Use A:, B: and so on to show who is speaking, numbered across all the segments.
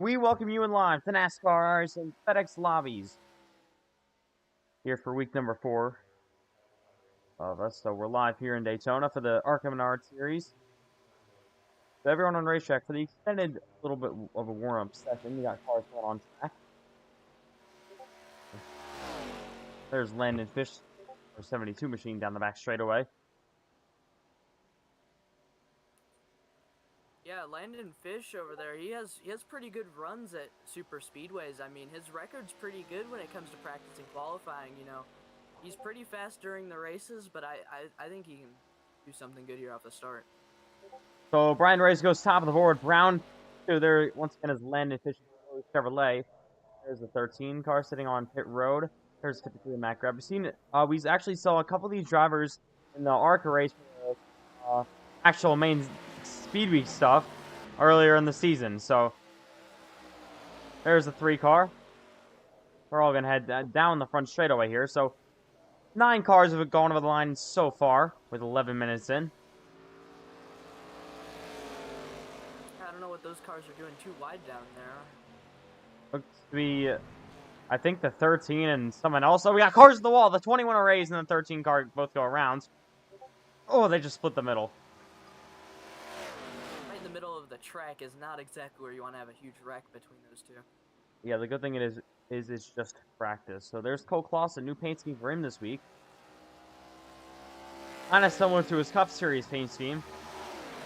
A: We welcome you in live to NASCAR and FedEx Lobbies. Here for week number 4 of us. So we're live here in Daytona for the ARCA series. So everyone on racetrack for the extended little bit of a warm-up session. We got cars going on track. There's Landon Fish, our 72 machine down the back straightaway.
B: Yeah, Landon Fish over there, he has pretty good runs at super speedways. I mean, his record's pretty good when it comes to practicing qualifying, you know. He's pretty fast during the races, but I think he can do something good here off the start.
A: So Brian Reyes goes top of the board. Brown, there once again is Landon Fish Chevrolet. There's the 13 car sitting on pit road. There's 53 Matt Grab. We actually saw a couple of these drivers in the ARCA race, actual main Speed Week stuff earlier in the season. So there's the 3 car. We're all gonna head down the front straightaway here. So 9 cars have gone over the line so far with 11 minutes in.
B: I don't know what those cars are doing too wide down there.
A: Looks to be, I think, the 13 and someone else. Oh, we got cars in the wall. The 21 arrays and the 13 car both go around. Oh, they just split the middle.
B: Right in the middle of the track is not exactly where you want to have a huge wreck between those two.
A: Yeah, the good thing is it's just practice. So there's Cole Kloss, a new paint scheme for him this week. Kind of similar to his Cup Series paint scheme,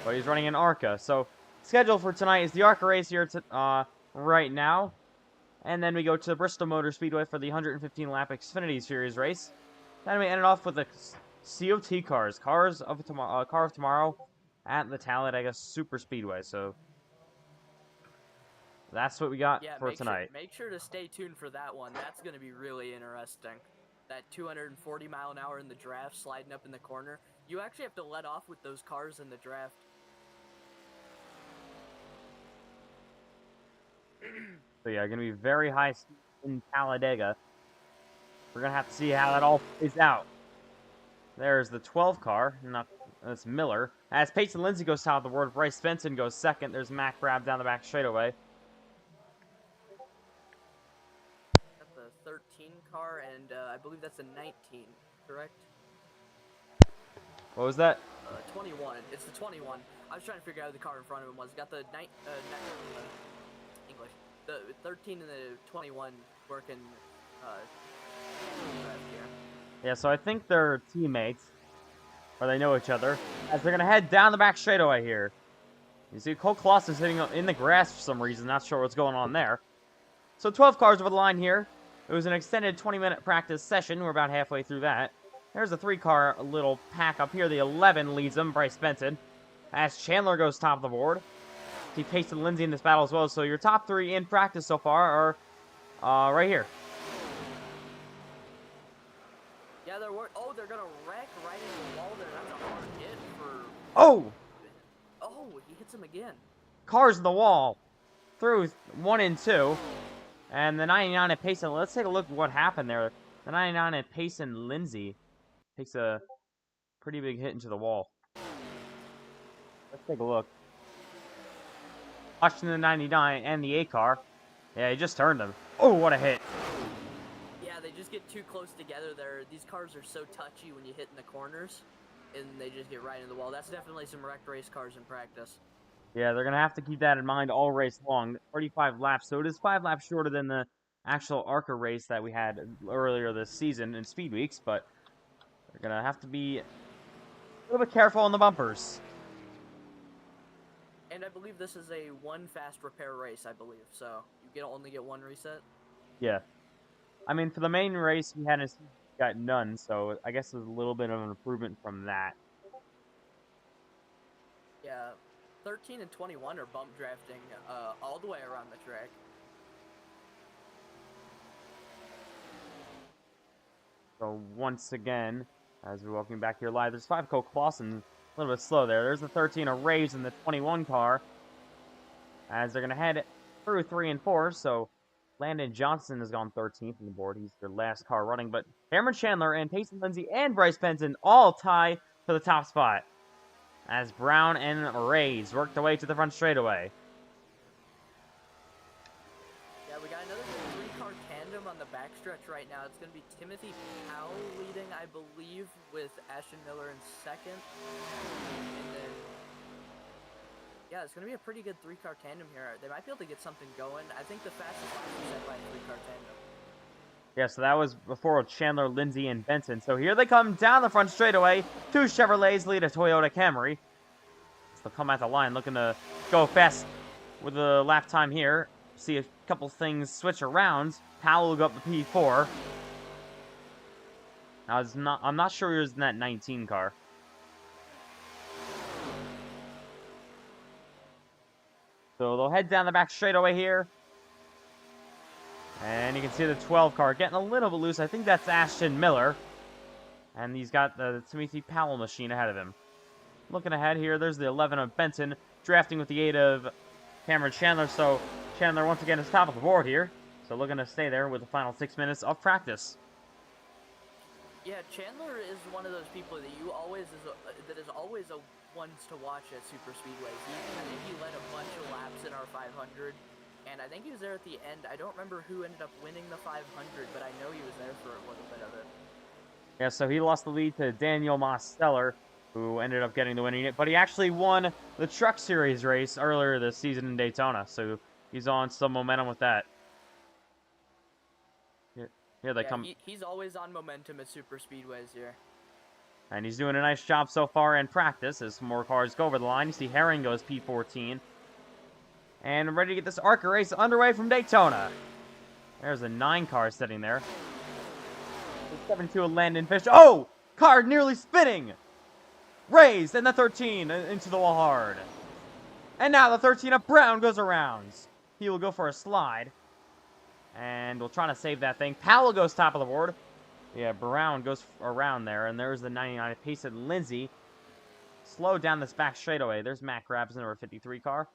A: but he's running an ARCA. So schedule for tonight is the ARCA race here right now. And then we go to Bristol Motor Speedway for the 115-lap XFINITY Series race. Then we end it off with the COT cars, car of tomorrow at the Talladega Super Speedway. So that's what we got for tonight.
B: Make sure to stay tuned for that one. That's going to be really interesting. That 240 mile an hour in the draft, sliding up in the corner. You actually have to let off with those cars in the draft.
A: So yeah, going to be very high speed in Talladega. We're going to have to see how that all plays out. There's the 12 car. That's Miller. As Peyton Lindsay goes top of the board, Bryce Benson goes second. There's Mac Grab down the back straightaway.
B: Got the 13 car, and I believe that's a 19, correct?
A: What was that?
B: 21. It's the 21. I was trying to figure out who the car in front of him was. Got the English. The 13 and the 21 working here.
A: Yeah, so I think they're teammates, or they know each other, as they're going to head down the back straightaway here. You see Cole Kloss is sitting in the grass for some reason, not sure what's going on there. So 12 cars over the line here. It was an extended 20-minute practice session. We're about halfway through that. There's a 3-car little pack up here. The 11 leads them, Bryce Benson. As Chandler goes top of the board. He pasted Lindsay in this battle as well. So your top 3 in practice so far are right here.
B: Yeah, they're gonna wreck right into the wall there. That's a hard hit for.
A: Oh!
B: Oh, he hits him again.
A: Cars in the wall. Through 1 and 2. And the 99 at Payson. Let's take a look at what happened there. The 99 at Payson Lindsay takes a pretty big hit into the wall. Let's take a look. Watching the 99 and the 8 car. Yeah, he just turned him. Oh, what a hit.
B: Yeah, they just get too close together there. These cars are so touchy when you hit in the corners, and they just get right into the wall. That's definitely some wrecked race cars in practice.
A: Yeah, they're going to have to keep that in mind all race long. 35 laps, so it is 5 laps shorter than the actual ARCA race that we had earlier this season in Speed Weeks, but they're going to have to be a little bit careful on the bumpers.
B: And I believe this is a 1 fast repair race, I believe, so you only get 1 reset?
A: Yeah. I mean, for the main race, we got none, so I guess there's a little bit of an improvement from that.
B: Yeah, 13 and 21 are bump drafting all the way around the track.
A: So once again, as we're walking back here live, there's 5 Cole Clausen, a little bit slow there. There's the 13 arrays in the 21 car, as they're going to head through 3 and 4, so Landon Johnson has gone 13th on the board. He's their last car running, but Cameron Chandler and Payson Lindsay and Bryce Benson all tie for the top spot, as Brown and Reyes work their way to the front straightaway.
B: backstretch right now. It's going to be Timothy Powell leading, I believe, with Ashton Miller in second. And then, yeah, it's going to be a pretty good three-car tandem here. They might be able to get something going. I think the fastest line is set by a three-car tandem.
A: Yeah, so that was before Chandler, Lindsay, and Benson. So here they come down the front straightaway. Two Chevrolets lead a Toyota Camry. So they'll come at the line looking to go fast with the lap time here. See a couple things switch around. Powell will go up the P4. I'm not sure he was in that 19 car. So they'll head down the back straightaway here. And you can see the 12 car getting a little bit loose. I think that's Ashton Miller. And he's got the Timothy Powell machine ahead of him. Looking ahead here, there's the 11 of Benson, drafting with the 8 of Cameron Chandler. So Chandler once again is top of the board here. So looking to stay there with the final 6 minutes of practice.
B: Yeah, Chandler is one of those people that is always a ones to watch at super speedways. He led a bunch of laps in our 500. And I think he was there at the end. I don't remember who ended up winning the 500, but I know he was there for a little bit of it.
A: Yeah, so he lost the lead to Daniel Mosteller, who ended up getting the winning. But he actually won the Truck Series race earlier this season in Daytona, so he's on some momentum with that. Here they come.
B: He's always on momentum at super speedways here.
A: And he's doing a nice job so far in practice as more cars go over the line. You see Herring goes P14. And ready to get this ARCA race underway from Daytona. There's a 9 car sitting there. 72 of Landon Fish. Oh! Car nearly spinning! Raised, and the 13 into the wall hard. And now the 13 of Brown goes around. He will go for a slide. And we'll try to save that thing. Powell goes top of the board. Yeah, Brown goes around there. And there's the 99 of Payson Lindsay. Slow down this back straightaway. There's Matt Grabs in our 53 car.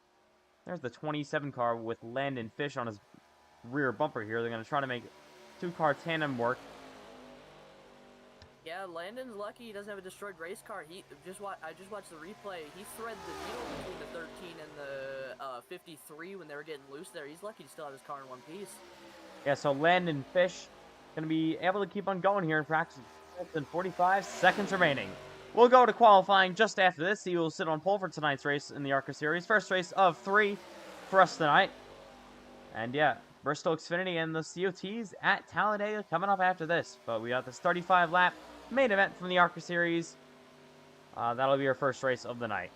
A: There's the 27 car with Landon Fish on his rear bumper here. They're going to try to make 2-car tandem work.
B: Yeah, Landon's lucky he doesn't have a destroyed race car. I just watched the replay. He threaded the needle between the 13 and the 53 when they were getting loose there. He's lucky to still have his car in one piece.
A: Yeah, so Landon Fish going to be able to keep on going here in practice. 45 seconds remaining. We'll go to qualifying just after this. He will sit on pole for tonight's race in the ARCA Series. First race of 3 for us tonight. And yeah, Bristol Xfinity and the COT'S at Talladega coming up after this. But we got this 35-lap main event from the ARCA Series. That'll be our first race of the night.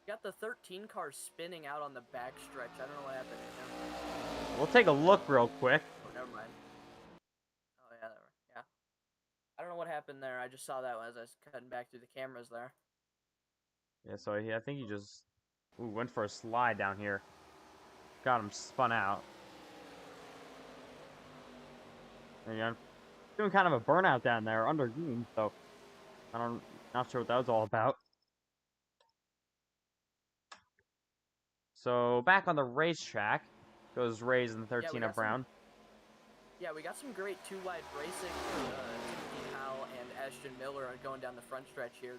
B: Got the 13 car spinning out on the back stretch. I don't know what happened to him.
A: We'll take a look real quick.
B: Oh, never mind. Oh, yeah. I don't know what happened there. I just saw that as I was cutting back through the cameras there.
A: Yeah, so I think he just went for a slide down here. Got him spun out. And yeah, doing kind of a burnout down there under green, so not sure what that was all about. So back on the racetrack goes Rays and the 13 of Brown.
B: We got some great two-wide racing. Timothy Powell and Ashton Miller are going down the front stretch here.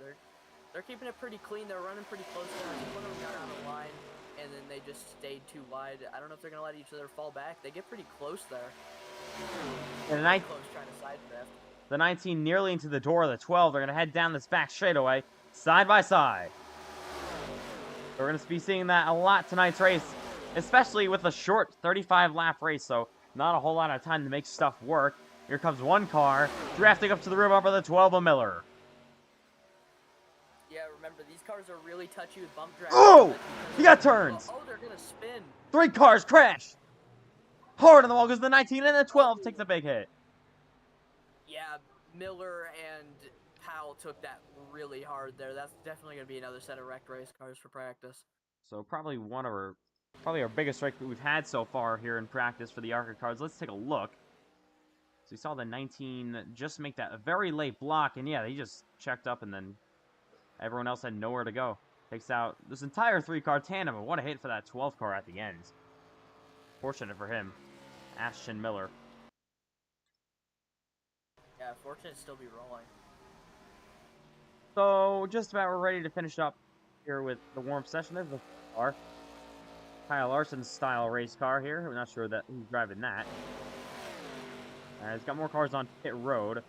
B: They're keeping it pretty clean. They're running pretty close. I think one of them got out of line, and then they just stayed too wide. I don't know if they're going to let each other fall back. They get pretty close there.
A: And
B: close trying to side draft.
A: The 19 nearly into the door of the 12. They're going to head down this back straightaway, side by side. We're going to be seeing that a lot tonight's race, especially with a short 35-lap race, so not a whole lot of time to make stuff work. Here comes one car, drafting up to the rear bumper of the 12 of Miller.
B: Yeah, remember, these cars are really touchy with bump drafts.
A: Oh! He got turns!
B: Oh, they're going to spin.
A: 3 cars crash! Hard on the wall goes the 19, and the 12 takes a big hit.
B: Yeah, Miller and Powell took that really hard there. That's definitely going to be another set of wrecked race cars for practice.
A: So probably our biggest wreck that we've had so far here in practice for the ARCA cars. Let's take a look. So we saw the 19 just make that a very late block, and yeah, he just checked up, and then everyone else had nowhere to go. Takes out this entire 3-car tandem, and what a hit for that 12 car at the end. Fortunate for him. Ashton Miller.
B: Yeah, fortunate to still be rolling.
A: So, just about we're ready to finish up here with the warm session. There's the car. Kyle Larson's style race car here. We're not sure that who's driving that. He's got more cars on pit road.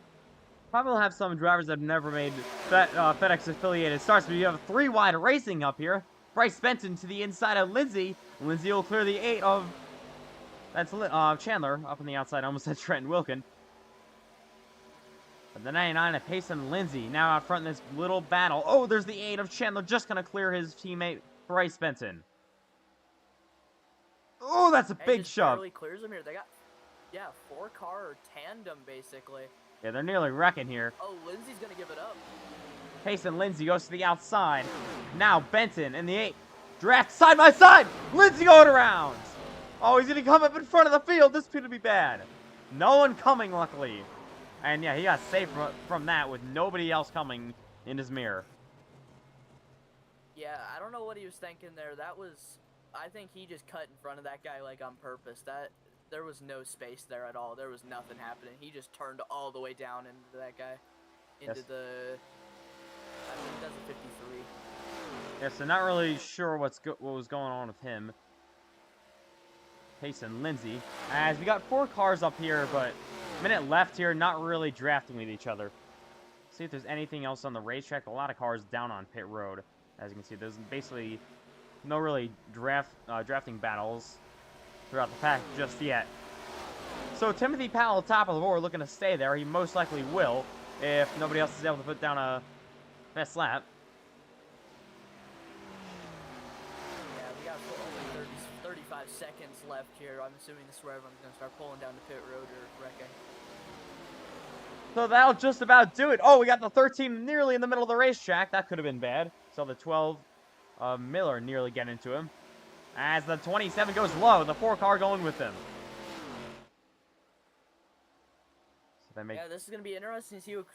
A: Probably will have some drivers that have never made FedEx affiliated starts, but you have 3 wide racing up here. Bryce Benton to the inside of Lindsay. Lindsay will clear the 8 of Chandler up on the outside. Almost said Trenton Wilkin. But the 99 of Payson Lindsay now out front in this little battle. Oh, there's the 8 of Chandler just going to clear his teammate Bryce Benton. Oh, that's a big shove.
B: Barely clears him here. They got, 4-car tandem basically.
A: Yeah, they're nearly wrecking here.
B: Oh, Lindsay's gonna give it up.
A: Payson Lindsay goes to the outside. Now Benton in the 8. Draft side by side. Lindsay going around. Oh, he's gonna come up in front of the field. This could be bad. No one coming, luckily. And yeah, he got saved from that with nobody else coming in his mirror.
B: Yeah, I don't know what he was thinking there. That was, I think he just cut in front of that guy like on purpose. There was no space there at all. There was nothing happening. He just turned all the way down into that guy. Into
A: yes.
B: I think that's a 53.
A: Yeah, so not really sure what was going on with him. Payson Lindsay. As we got 4 cars up here, but minute left here, not really drafting with each other. See if there's anything else on the racetrack. A lot of cars down on pit road. As you can see, there's basically no really drafting battles throughout the pack just yet. So Timothy Powell, top of the board, looking to stay there. He most likely will if nobody else is able to put down a best lap.
B: Yeah, we got only 35 seconds left here. I'm assuming this is where everyone's going to start pulling down the pit road or wrecking.
A: So that'll just about do it. Oh, we got the 13 nearly in the middle of the racetrack. That could have been bad. So the 12 Miller nearly get into him. As the 27 goes low, the 4-car going with him. So
B: yeah, this is gonna be interesting to see who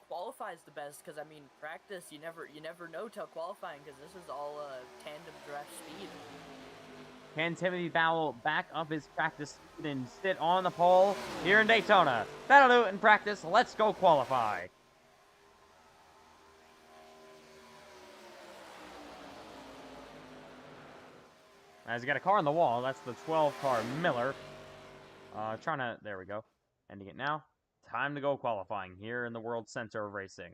B: qualifies the best. Because I mean, practice you never know till qualifying. Because this is all tandem draft speed.
A: Can Timothy Powell back up his practice speed and sit on the pole here in Daytona? That'll do it in practice. Let's go qualify. As you got a car on the wall, that's the 12-car Miller. There we go. Ending it now. Time to go qualifying here in the World Center of Racing.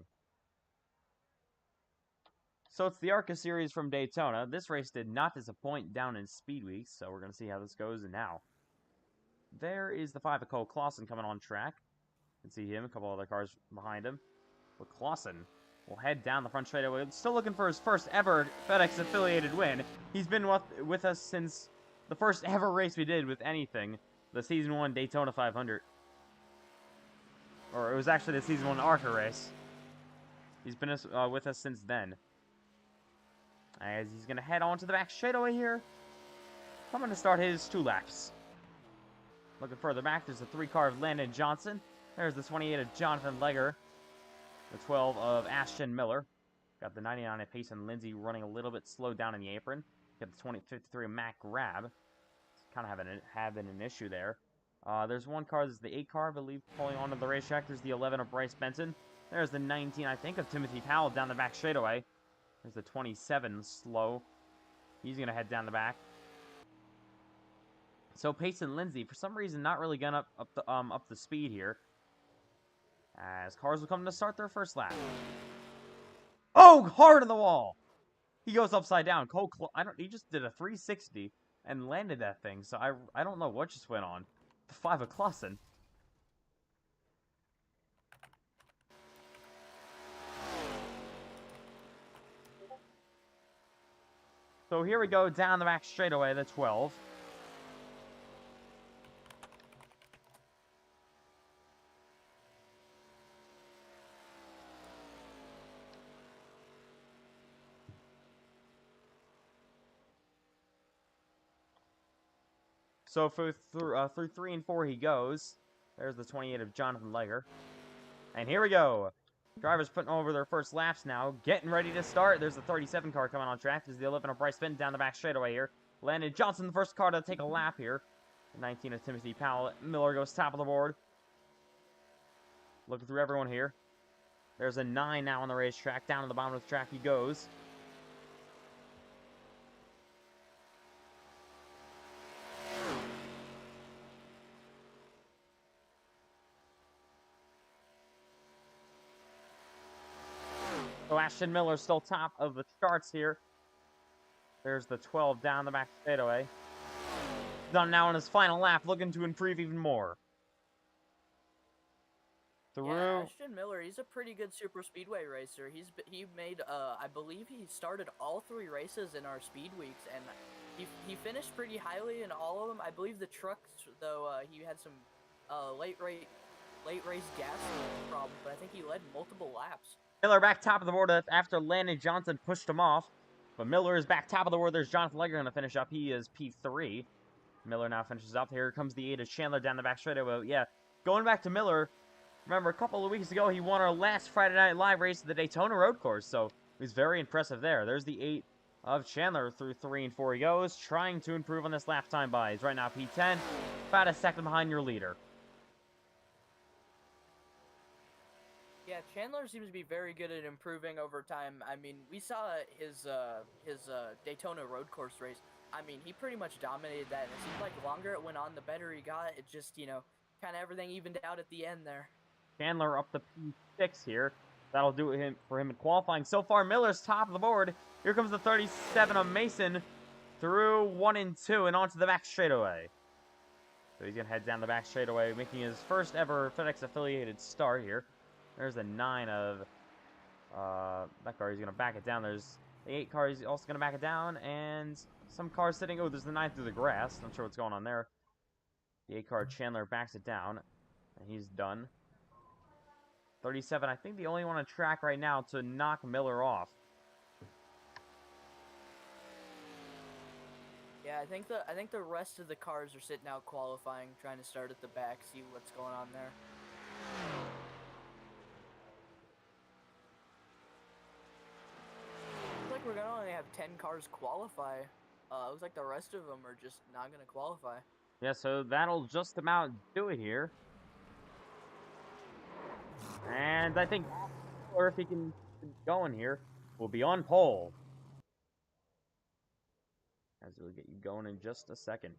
A: So it's the ARCA series from Daytona. This race did not disappoint down in Speed Week, so we're going to see how this goes now. There is the 5 of Cole Clausen coming on track. You can see him, a couple other cars behind him. But Clausen will head down the front straightaway. Still looking for his first ever FedEx affiliated win. He's been with us since the first ever race we did with anything. The Season 1 Daytona 500. Or it was actually the Season 1 ARCA race. He's been with us since then. As he's going to head on to the back straightaway here. Coming to start his 2 laps. Looking further back, there's the 3-car of Landon Johnson. There's the 28 of Jonathan Legger. The 12 of Ashton Miller. Got the 99 of Payson Lindsay running a little bit slowed down in the apron. Got the 53 of Matt Grab. Kind of having an issue there. There's 1 car, this is the 8-car, I believe, pulling onto the racetrack. There's the 11 of Bryce Benton. There's the 19, I think, of Timothy Powell down the back straightaway. There's the 27 slow. He's going to head down the back. So Payson Lindsay, for some reason, not really going up the speed here. As cars will come to start their first lap. Oh, hard on the wall. He goes upside down. He just did a 360 and landed that thing. So I don't know what just went on. The 5 of Clausen. So here we go down the back straightaway, the 12. So through 3 and 4 he goes. There's the 28 of Jonathan Legger. And here we go. Drivers putting over their first laps now. Getting ready to start. There's the 37 car coming on track. There's the 11 of Bryce Benton down the back straightaway here. Landon Johnson, the first car to take a lap here. The 19 of Timothy Powell. Miller goes top of the board. Looking through everyone here. There's a 9 now on the racetrack. Down to the bottom of the track he goes. So Ashton Miller still top of the charts here. There's the 12 down the back straightaway. Done now on his final lap, looking to improve even more.
B: Yeah, Ashton Miller, he's a pretty good super speedway racer. He made I believe he started all 3 races in our speed weeks, and he finished pretty highly in all of them. I believe the trucks, though, he had some late race gas problem, but I think he led multiple laps.
A: Miller back top of the board after Landon Johnson pushed him off. But Miller is back top of the board. There's Jonathan Legger going to finish up. He is P3. Miller now finishes up. Here comes the 8 of Chandler down the back straightaway. Well, yeah, going back to Miller, remember a couple of weeks ago he won our last Friday Night Live race at the Daytona Road Course, so he was very impressive there. There's the 8 of Chandler through 3 and 4 he goes, trying to improve on this lap time by. He's right now P10, about a second behind your leader.
B: Yeah, Chandler seems to be very good at improving over time. I mean, we saw his Daytona Road Course race. I mean, he pretty much dominated that, and it seemed like the longer it went on, the better he got. It just, you know, kind of everything evened out at the end there.
A: Chandler up to P6 here. That'll do it for him in qualifying. So far, Miller's top of the board. Here comes the 37 of Mason through 1 and 2 and onto the back straightaway. So he's going to head down the back straightaway, making his first ever FedEx affiliated start here. There's the 9 of that car. He's going to back it down. There's the 8 car. He's also going to back it down. And some cars sitting. Oh, there's the 9 through the grass. Not sure what's going on there. The 8 car Chandler backs it down. And he's done. 37, I think the only one on track right now to knock Miller off.
B: Yeah, I think the rest of the cars are sitting out qualifying, trying to start at the back, see what's going on there. Looks like we're gonna only have 10 cars qualify. Looks like the rest of them are just not gonna qualify.
A: Yeah, so that'll just about do it here. And I think, or if he can keep going here, will be on pole. As we'll get you going in just a second.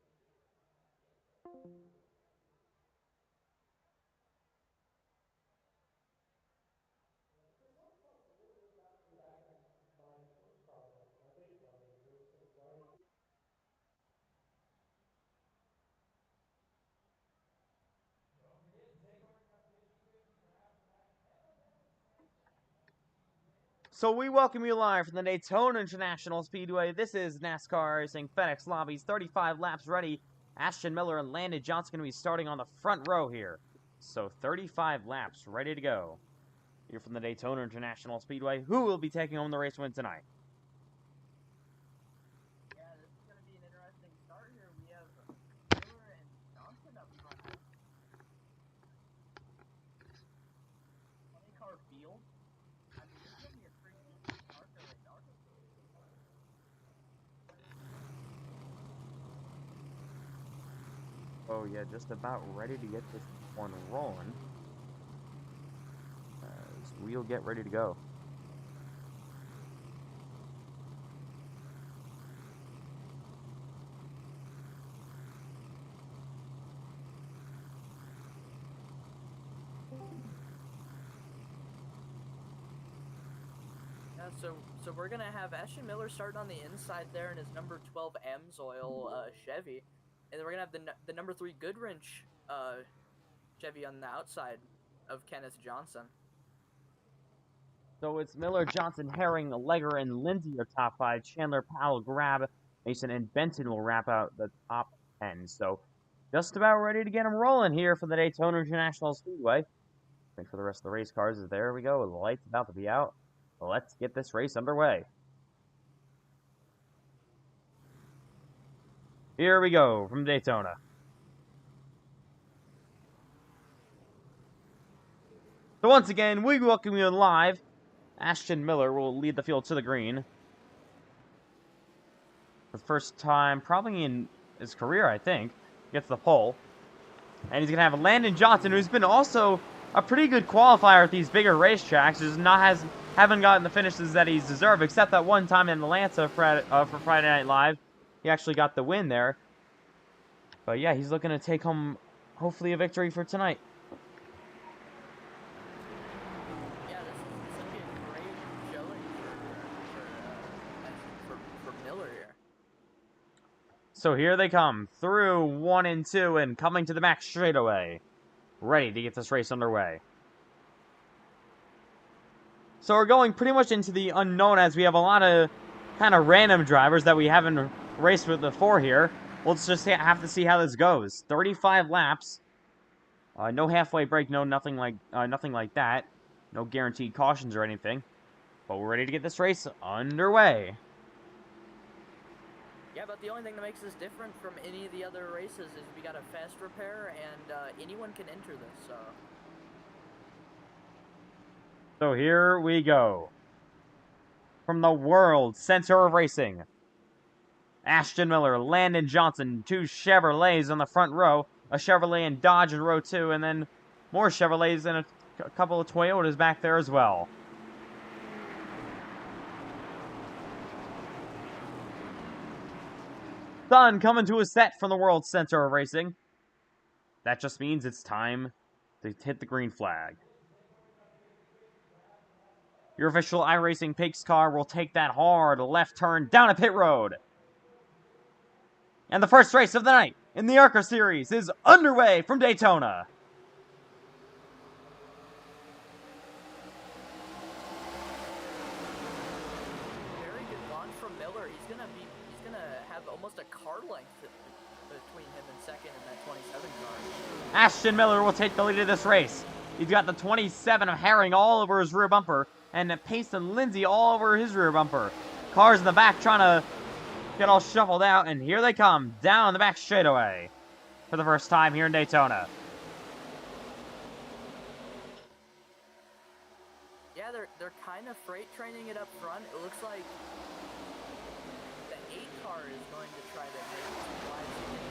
A: So we welcome you live from the Daytona International Speedway. This is NASCAR Racing FedEx Lobbies. 35 laps ready. Ashton Miller and Landon Johnson going to be starting on the front row here. So 35 laps ready to go. Here from the Daytona International Speedway. Who will be taking home the race win tonight?
B: Yeah, this is going to be an interesting start here. We have Miller and Johnson up front. 20-car field. I mean, this is going to be a pretty decent ARCA race.
A: Oh yeah, just about ready to get this one rolling. As we'll get ready to go.
B: So we're gonna have Ashton Miller starting on the inside there in his number 12 Amsoil Chevy, and then we're gonna have the number 3 Goodwrench Chevy on the outside of Kenneth Johnson.
A: So it's Miller, Johnson, Herring, Legger, and Lindsay are top 5. Chandler, Powell, Grab, Mason, and Benton will wrap out the top 10. So just about ready to get them rolling here for the Daytona International Speedway. Wait for the rest of the race cars. There we go. The light's about to be out. Let's get this race underway. Here we go from Daytona. So once again, we welcome you live. Ashton Miller will lead the field to the green. For the first time probably in his career, I think. Gets the pole. And he's going to have Landon Johnson, who's been also a pretty good qualifier at these bigger racetracks. Haven't gotten the finishes that he's deserved, except that one time in Atlanta for Friday Night Live. He actually got the win there. But yeah, he's looking to take home, hopefully, a victory for tonight.
B: Yeah, this is going to be a great showing Miller here.
A: So here they come, through 1 and 2, and coming to the back straightaway. Ready to get this race underway. So we're going pretty much into the unknown, as we have a lot of kind of random drivers that we haven't raced with before here. We'll just have to see how this goes. 35 laps. No halfway break, nothing like that. No guaranteed cautions or anything. But we're ready to get this race underway.
B: Yeah, but the only thing that makes this different from any of the other races is we got a fast repair, and anyone can enter this, so...
A: So here we go. From the world center of racing. Ashton Miller, Landon Johnson, 2 Chevrolets on the front row. A Chevrolet and Dodge in row 2, and then more Chevrolets and a couple of Toyotas back there as well. Sun coming to a set from the world center of racing. That just means it's time to hit the green flag. Your official iRacing Pigs car will take that hard left turn down a pit road. And the first race of the night in the ARCA series is underway from Daytona.
B: Very good launch from Miller. He's gonna have almost a car length between him and second in that 27 car.
A: Ashton Miller will take the lead of this race. He's got the 27 of Herring all over his rear bumper, and Payson Lindsay all over his rear bumper. Cars in the back trying to get all shuffled out, and here they come, down the back straightaway for the first time here in Daytona.
B: Yeah, they're kind of freight training it up front. It looks like the 8 car is going to try to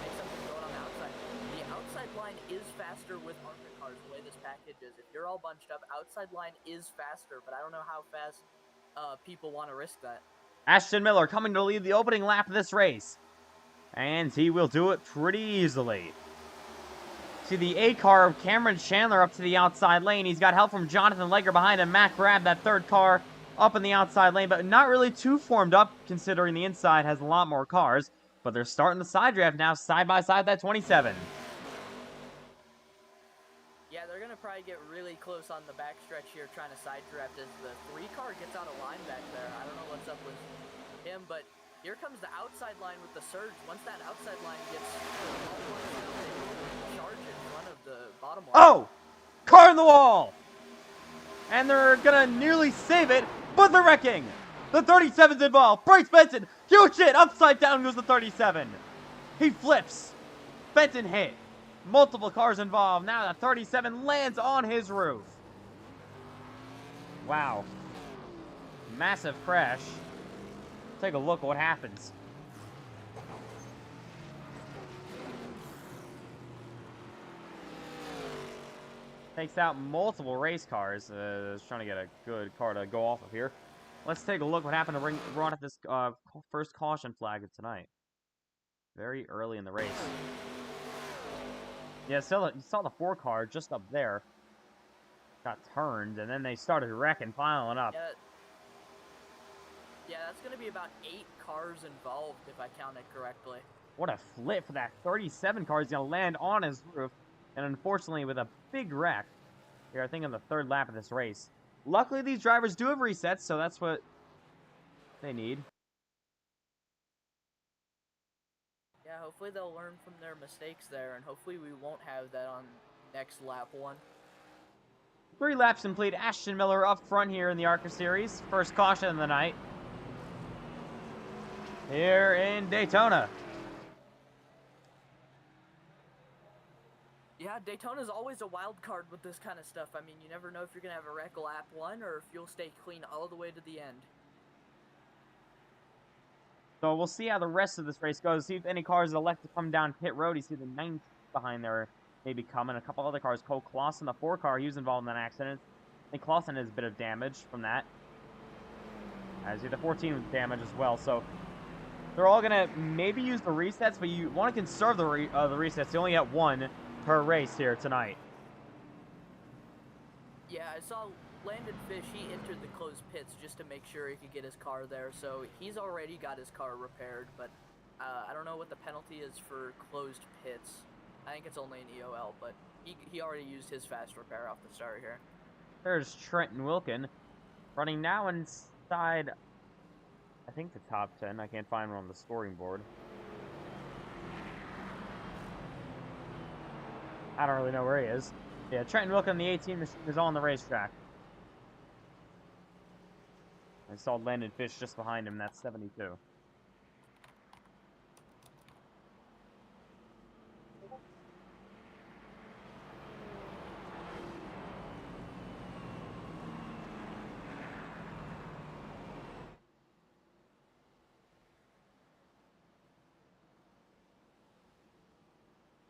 B: make something going on the outside. The outside line is faster with ARCA cars, the way this package is. If you're all bunched up, outside line is faster, but I don't know how fast people want to risk that.
A: Ashton Miller coming to lead the opening lap of this race. And he will do it pretty easily. See the A car of Cameron Chandler up to the outside lane. He's got help from Jonathan Legger behind him. Matt grabbed that 3rd car up in the outside lane, but not really too formed up considering the inside has a lot more cars. But they're starting the side draft now, side by side, that 27.
B: Yeah, they're going to probably get really close on the backstretch here trying to side draft as the 3 car gets out of line back there. I don't know what's up with him, but here comes the outside line with the surge. Once that outside line gets charged in front of the bottom line.
A: Oh! Car in the wall! And they're going to nearly save it, but they're wrecking! The 37's involved. Bryce Benson, huge hit! Upside down goes the 37. He flips. Benson hit. Multiple cars involved. Now the 37 lands on his roof. Wow. Massive crash. Take a look at what happens. Takes out multiple race cars. Trying to get a good car to go off of here. Let's take a look what happened to run at this first caution flag of tonight. Very early in the race. Yeah, so you saw the 4 car just up there. Got turned, and then they started wrecking, piling up.
B: Yeah, that's going to be about 8 cars involved, if I counted correctly.
A: What a flip for that 37 car. He's going to land on his roof. And unfortunately, with a big wreck here, I think on the 3rd lap of this race. Luckily, these drivers do have resets, so that's what they need.
B: Yeah, hopefully they'll learn from their mistakes there, and hopefully we won't have that on next lap 1.
A: 3 laps complete. Ashton Miller up front here in the ARCA series. First caution of the night here in Daytona.
B: Yeah, Daytona's always a wild card with this kind of stuff. I mean, you never know if you're going to have a wreck lap 1 or if you'll stay clean all the way to the end.
A: So we'll see how the rest of this race goes. See if any cars elect to come down pit road. You see the 9th behind there maybe coming. A couple other cars. Cole Clausen, the 4 car, he was involved in that accident. I think Clausen has a bit of damage from that. As the 14 with damage as well. So they're all going to maybe use the resets, but you want to conserve the resets. You only get 1 per race here tonight.
B: Yeah, I saw Landon Fish, he entered the closed pits just to make sure he could get his car there, so he's already got his car repaired, but I don't know what the penalty is for closed pits. I think it's only an EOL, but he already used his fast repair off the start here.
A: There's Trenton Wilkin running now inside, I think, the top 10. I can't find one on the scoring board. I don't really know where he is. Yeah, Trenton Wilkin, the 18 machine, is on the racetrack. I saw Landon Fish just behind him. That's 72.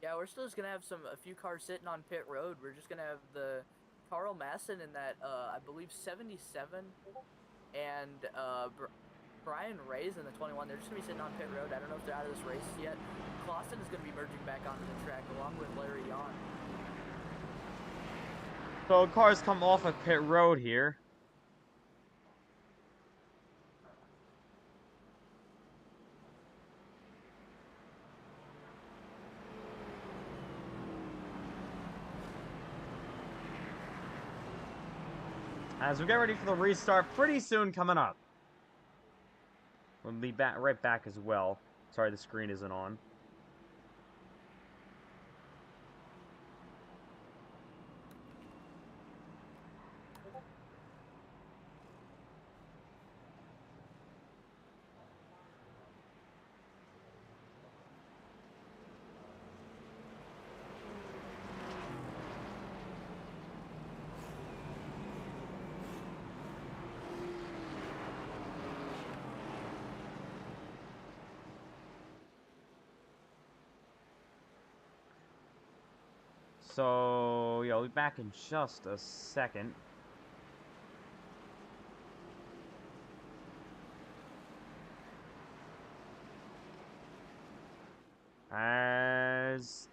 B: Yeah, we're still just gonna have a few cars sitting on pit road. We're just gonna have the Carl Masson in that I believe 77 and Brian Ray's in the 21. They're just gonna be sitting on pit road. I don't know if they're out of this race yet. Clausen is gonna be merging back onto the track along with Larry Yon.
A: So cars come off of pit road here. As we get ready for the restart, pretty soon coming up. We'll be right back as well. Sorry, the screen isn't on. So, yeah, we'll be back in just a second. As...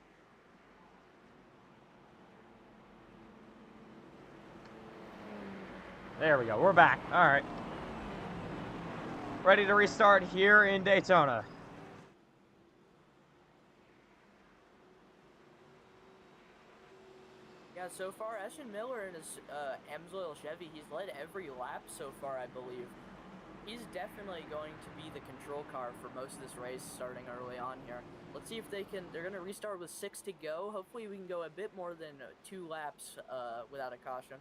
A: There we go, we're back. Alright. Ready to restart here in Daytona.
B: Yeah, so far, Ashton Miller in his Amsoil Chevy, he's led every lap so far, I believe. He's definitely going to be the control car for most of this race starting early on here. Let's see if they're going to restart with 6 to go. Hopefully we can go a bit more than 2 laps without a caution.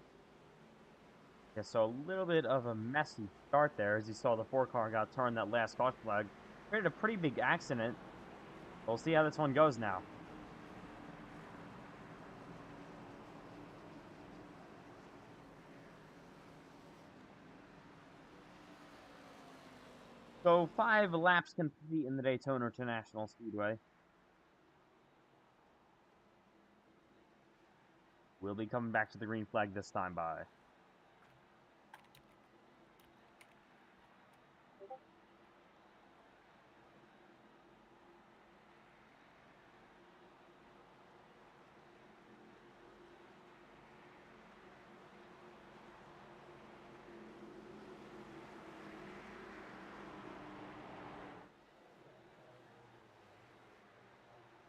A: Yeah, so a little bit of a messy start there, as you saw the 4 car got turned that last caution flag. Created a pretty big accident. We'll see how this one goes now. So 5 laps complete in the Daytona International Speedway. We'll be coming back to the green flag this time by.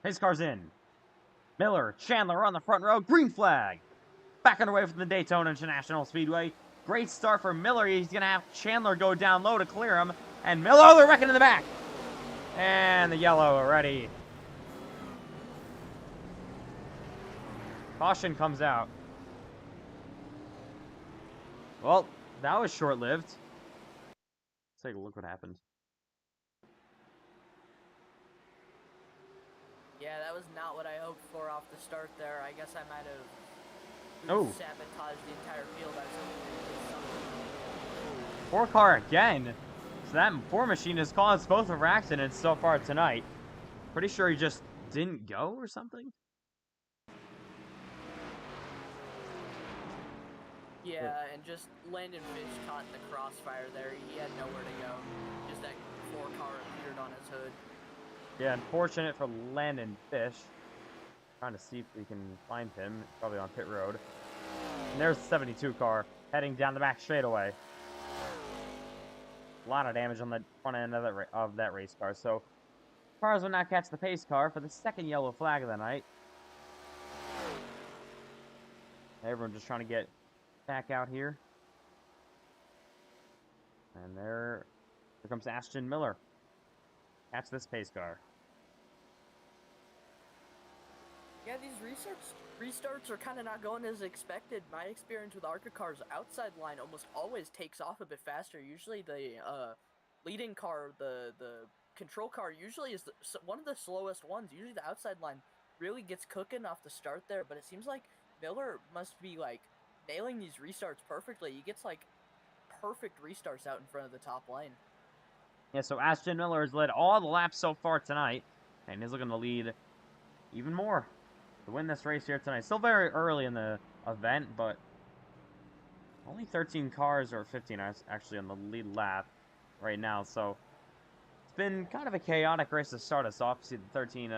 A: His car's in. Miller, Chandler on the front row, green flag. Back underway from the Daytona International Speedway. Great start for Miller. He's going to have Chandler go down low to clear him. And Miller, oh, they're wrecking in the back. And the yellow already. Caution comes out. Well, that was short-lived. Let's take a look what happened.
B: Yeah, that was not what I hoped for off the start there. I guess I might have sabotaged the entire field. I was hoping to do something.
A: 4 car again. So that 4 machine has caused both of our accidents so far tonight. Pretty sure he just didn't go or something.
B: Yeah, and just Landon Fish caught in the crossfire there. He had nowhere to go. Just that 4 car appeared on his hood.
A: Yeah, unfortunate for Landon Fish. Trying to see if we can find him. Probably on pit road. And there's the 72 car heading down the back straightaway. A lot of damage on the front end of that race car. So cars will not catch the pace car for the second yellow flag of the night. Everyone just trying to get back out here. And here comes Ashton Miller. Catch this pace car.
B: Yeah, these restarts are kind of not going as expected. My experience with ARCA cars, outside line almost always takes off a bit faster. Usually the leading car, the control car, usually is one of the slowest ones. Usually the outside line really gets cooking off the start there, but it seems like Miller must be like nailing these restarts perfectly. He gets like perfect restarts out in front of the top lane.
A: Yeah, so Ashton Miller has led all the laps so far tonight, and is looking to lead even more to win this race here tonight. Still very early in the event, but only 13 cars, or 15 actually, on the lead lap right now. So it's been kind of a chaotic race to start us off. See the 13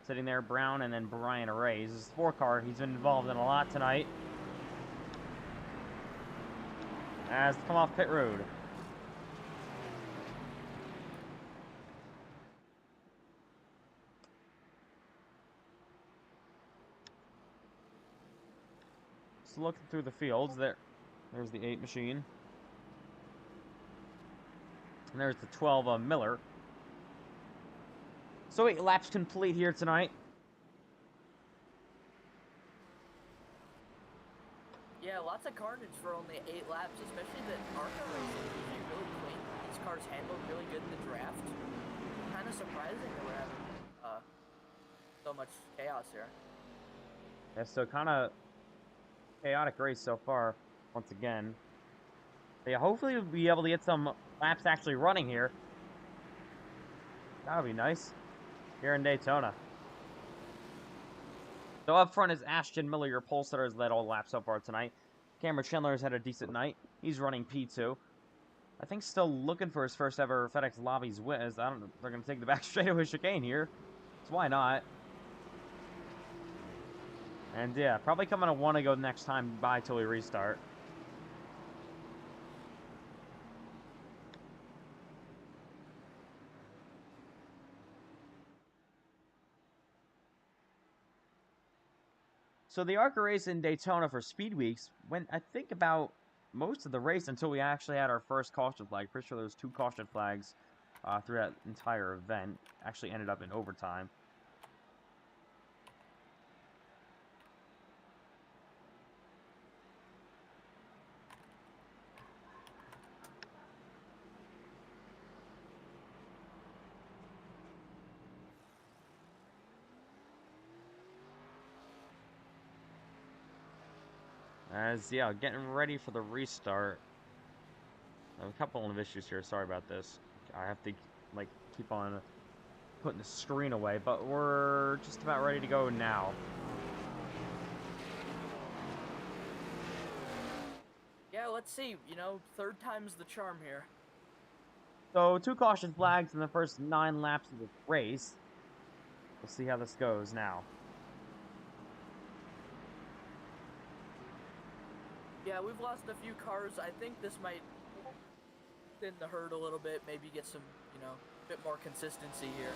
A: sitting there, Brown, and then Brian Reyes. His 4-car, he's been involved in a lot tonight. Has come off pit road. Just looking through the fields, there's the 8 machine. And there's the 12 Miller. So 8 laps complete here tonight.
B: Yeah, lots of carnage for only 8 laps, especially the ARCA race is usually really clean. These cars handled really good in the draft. Kind of surprising that we're having so much chaos here.
A: Yeah, so kind of chaotic race so far, once again. But yeah, hopefully we'll be able to get some laps actually running here. That would be nice. Here in Daytona. So up front is Ashton Miller, your pole sitter, has led all laps so far tonight. Cameron Chandler has had a decent night. He's running P2. I think still looking for his first ever FedEx Lobbies win. I don't know, they're going to take the back straightaway chicane here. So why not? And yeah, probably coming to want to go next time by till we restart. So the ARCA race in Daytona for Speed Weeks went, I think, about most of the race until we actually had our first caution flag. Pretty sure there was 2 caution flags through that entire event. Actually ended up in overtime. As, yeah, getting ready for the restart. A couple of issues here, sorry about this. I have to, like, keep on putting the screen away, but we're just about ready to go now.
B: Yeah, let's see. You know, third time's the charm here.
A: So, 2 caution flags in the first 9 laps of the race. We'll see how this goes now.
B: Yeah, we've lost a few cars. I think this might thin the herd a little bit, maybe get some, you know, a bit more consistency here.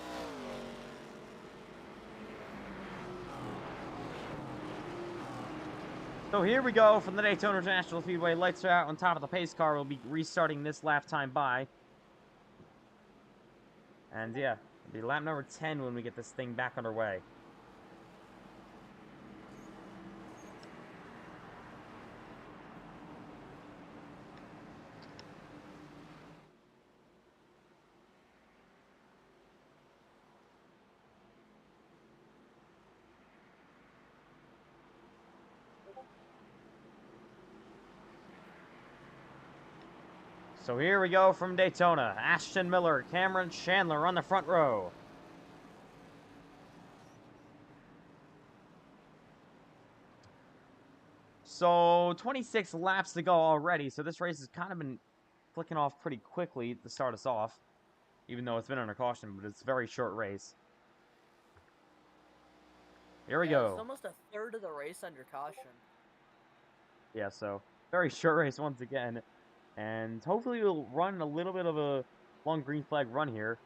A: So here we go from the Daytona International Speedway. Lights are out on top of the pace car. We'll be restarting this lap time by. And yeah, it'll be lap number 10 when we get this thing back underway. So here we go from Daytona. Ashton Miller, Cameron Chandler on the front row. So 26 laps to go already. So this race has kind of been flicking off pretty quickly to start us off. Even though it's been under caution, but it's a very short race. Here we go.
B: It's almost a third of the race under caution.
A: Yeah, so very short race once again. And hopefully we'll run a little bit of a long green flag run here.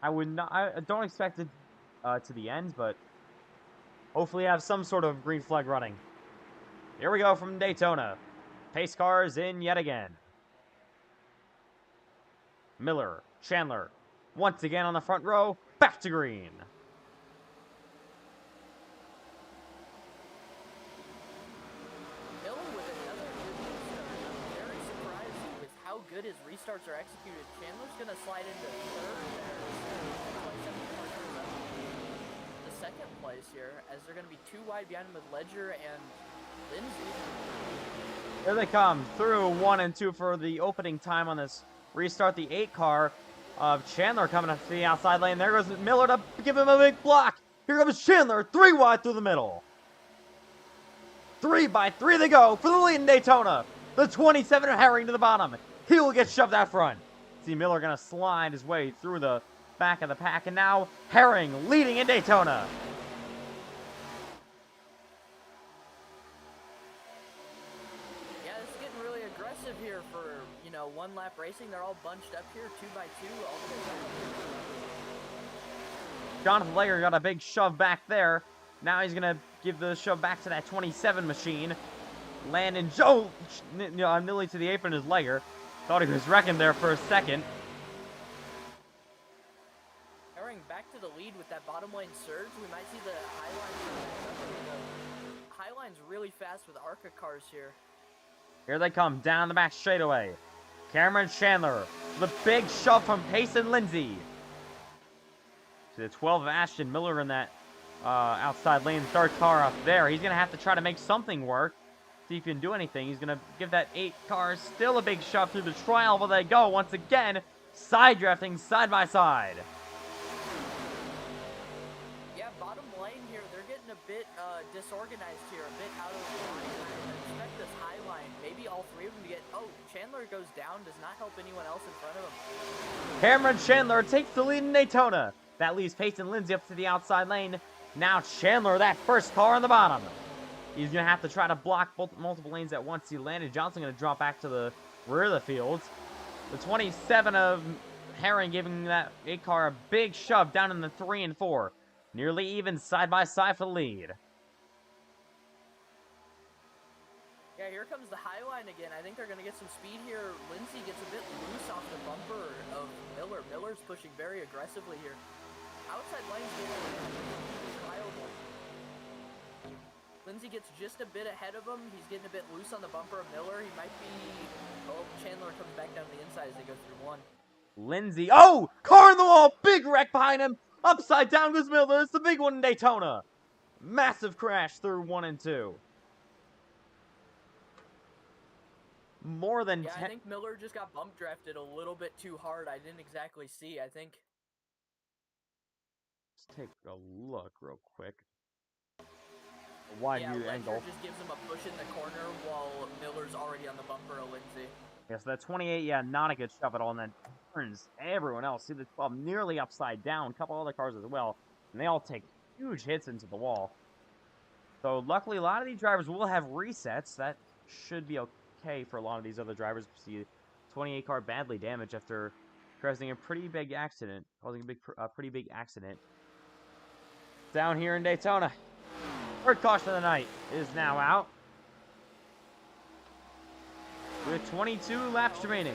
A: I don't expect it to the end, but hopefully have some sort of green flag running. Here we go from Daytona. Pace cars in yet again. Miller, Chandler, once again on the front row, back to green.
B: Miller with another good restart. I'm very surprised with how good his restarts are executed. Chandler's going to slide into third there. The second place here, as they're going to be too wide behind him with Ledger and Lindsay.
A: Here they come through 1 and 2 for the opening time on this restart. The 8 car of Chandler coming up to the outside lane. There goes Miller to give him a big block. Here comes Chandler, 3 wide through the middle. 3 by 3 they go for the lead in Daytona. The 27 of Herring to the bottom. He will get shoved out front. See Miller going to slide his way through the back of the pack. And now Herring leading in Daytona.
B: Here for, you know, one lap racing. They're all bunched up here, 2 by 2 all the way down.
A: Jonathan Lager got a big shove back there. Now he's going to give the shove back to that 27 machine. Landon Joe nearly to the apron is Lager. Thought he was wrecking there for a second.
B: Herring back to the lead with that bottom lane surge. We might see the Highline's really fast with ARCA cars here.
A: Here they come, down the back straightaway. Cameron Chandler, the big shove from Payson Lindsay. To the 12 of Ashton Miller in that outside lane, third car up there. He's going to have to try to make something work. See if he can do anything. He's going to give that 8 car still a big shove through the trial while they go. Once again, side drafting side by side.
B: Yeah, bottom lane here, they're getting a bit disorganized here, a bit out of line. I expect this high line, maybe all 3 of them to get... Oh, Chandler goes down, does not help anyone else in front of him.
A: Cameron Chandler takes the lead in Daytona. That leaves Payson Lindsay up to the outside lane. Now Chandler, that first car on the bottom. He's going to have to try to block multiple lanes at once. See Landon Johnson going to drop back to the rear of the field. The 27 of Herring giving that 8 car a big shove down in the 3 and 4. Nearly even side by side for the lead.
B: Yeah, here comes the high line again. I think they're going to get some speed here. Lindsay gets a bit loose off the bumper of Miller. Miller's pushing very aggressively here. Outside lane's getting trialable. Lindsay gets just a bit ahead of him. He's getting a bit loose on the bumper of Miller. He might be... Oh, Chandler comes back down to the inside as they go through 1.
A: Lindsay. Oh! Car in the wall! Big wreck behind him! Upside down goes Miller. It's the big one in Daytona. Massive crash through 1 and 2. More than 10.
B: I think Miller just got bump drafted a little bit too hard. I didn't exactly see. I think...
A: Let's take a look real quick. A wide view angle.
B: Ledger just gives him a push in the corner while Miller's already on the bumper of Lindsay.
A: Yeah, so that 28, yeah, not a good shove at all, and then turns everyone else. See the 12 nearly upside down, a couple other cars as well, and they all take huge hits into the wall. So luckily, a lot of these drivers will have resets. That should be okay for a lot of these other drivers. See, 28 car badly damaged after causing a pretty big accident, pretty big accident down here in Daytona. Third caution of the night is now out. With 22 laps remaining.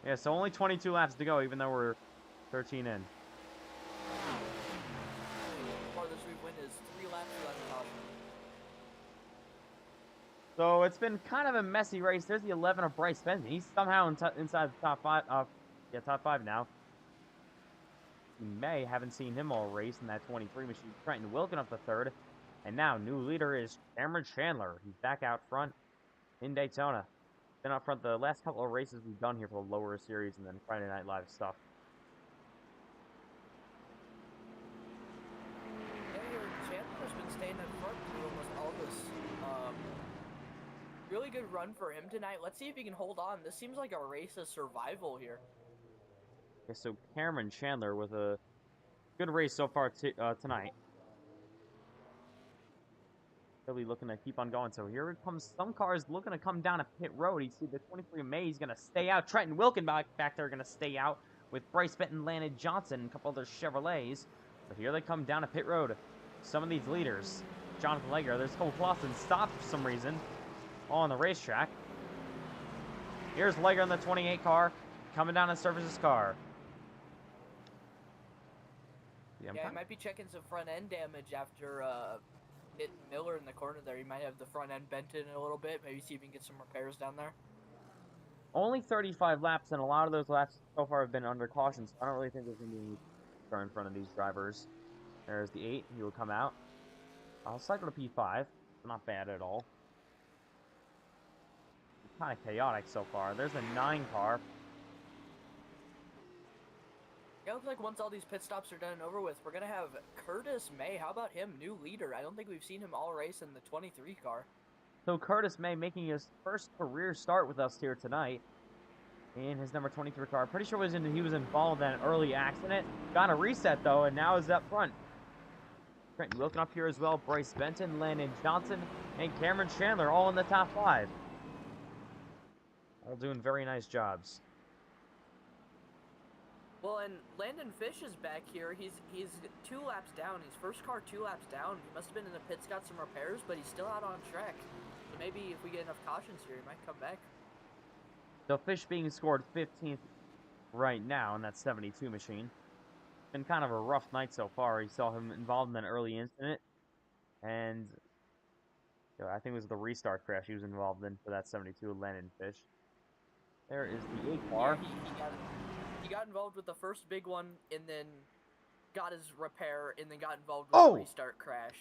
A: Yeah, so only 22 laps to go, even though we're 13 in.
B: Farthest we win is 3 laps without caution.
A: So it's been kind of a messy race. There's the 11 of Bryce Benson. He's somehow inside the top 5. Top 5 now. May haven't seen him all race in that 23 machine. Trenton Wilkin up the 3rd. And now new leader is Cameron Chandler. He's back out front in Daytona. Been up front the last couple of races we've done here for the lower series and then Friday Night Live stuff.
B: Yeah, Chandler's been staying up front through almost all this. Really good run for him tonight. Let's see if he can hold on. This seems like a race of survival here.
A: Okay, so Cameron Chandler with a good race so far tonight. Really looking to keep on going. So here it comes. Some cars looking to come down a pit road. You see the 23 May. He's going to stay out. Trenton Wilkin back there going to stay out with Bryce Benton, Landon Johnson, and a couple other Chevrolets. But here they come down a pit road. Some of these leaders. Jonathan Lager. There's Cole Clausen stopped for some reason on the racetrack. Here's Lager in the 28 car coming down to service his car.
B: Yeah, he might be checking some front end damage after hitting Miller in the corner there. He might have the front end bent in a little bit. Maybe see if he can get some repairs down there.
A: Only 35 laps, and a lot of those laps so far have been under caution, so I don't really think there's going to be any car in front of these drivers. There's the 8. He will come out. I'll cycle to P5. Not bad at all. It's kind of chaotic so far. There's a 9 car.
B: Yeah, it looks like once all these pit stops are done and over with, we're going to have Curtis May. How about him? New leader. I don't think we've seen him all race in the 23 car.
A: So Curtis May making his first career start with us here tonight in his number 23 car. Pretty sure he was involved in an early accident. Got a reset, though, and now is up front. Trenton Wilkin up here as well. Bryce Benton, Landon Johnson, and Cameron Chandler all in the top 5. All doing very nice jobs.
B: Well, and Landon Fish is back here. He's 2 laps down. His first car 2 laps down. He must have been in the pits, got some repairs, but he's still out on track. So maybe if we get enough cautions here, he might come back.
A: So Fish being scored 15th right now in that 72 machine. Been kind of a rough night so far. You saw him involved in an early incident, and I think it was the restart crash he was involved in for that 72 Landon Fish. There is the 8 car.
B: Yeah, he got involved with the first big one, and then got his repair, and then got involved with the restart crash.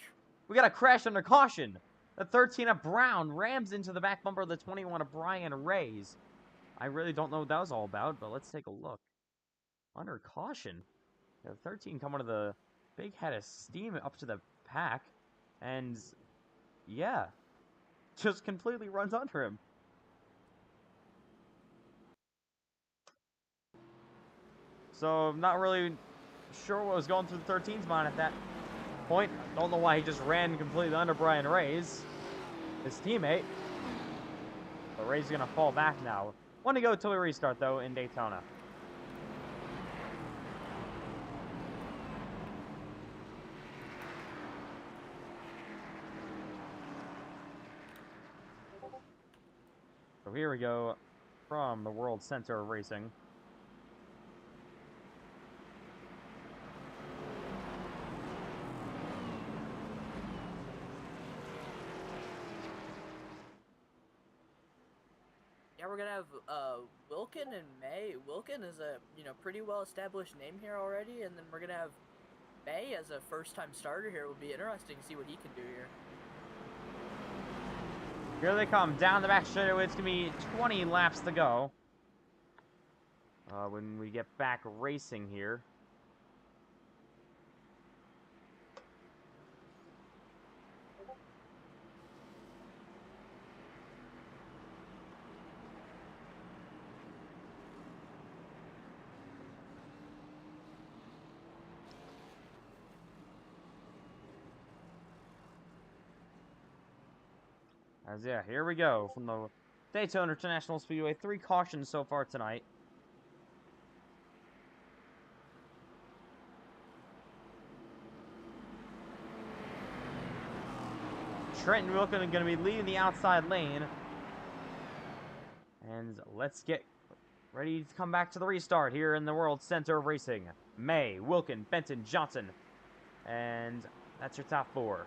A: We got a crash under caution. The 13 of Brown rams into the back bumper of the 21 of Brian Rays. I really don't know what that was all about, but let's take a look. Under caution. The 13 coming to the big head of steam up to the pack, and yeah, just completely runs under him. So I'm not really sure what was going through the 13's mind at that point. Don't know why he just ran completely under Brian Rays, his teammate. But Rays is gonna fall back now. Want to go till we restart though in Daytona. So here we go from the World Center of Racing.
B: Yeah, we're gonna have Wilkin and May. Wilkin is a pretty well established name here already, and then we're gonna have May as a first-time starter here. It would be interesting to see what he can do here.
A: Here they come, down the back straightaway. It's going to be 20 laps to go when we get back racing here. Yeah, here we go from the Daytona International Speedway. 3 cautions so far tonight. Trenton Wilkin is going to be leading the outside lane. And let's get ready to come back to the restart here in the World Center of Racing. May, Wilkin, Benton, Johnson. And that's your top 4.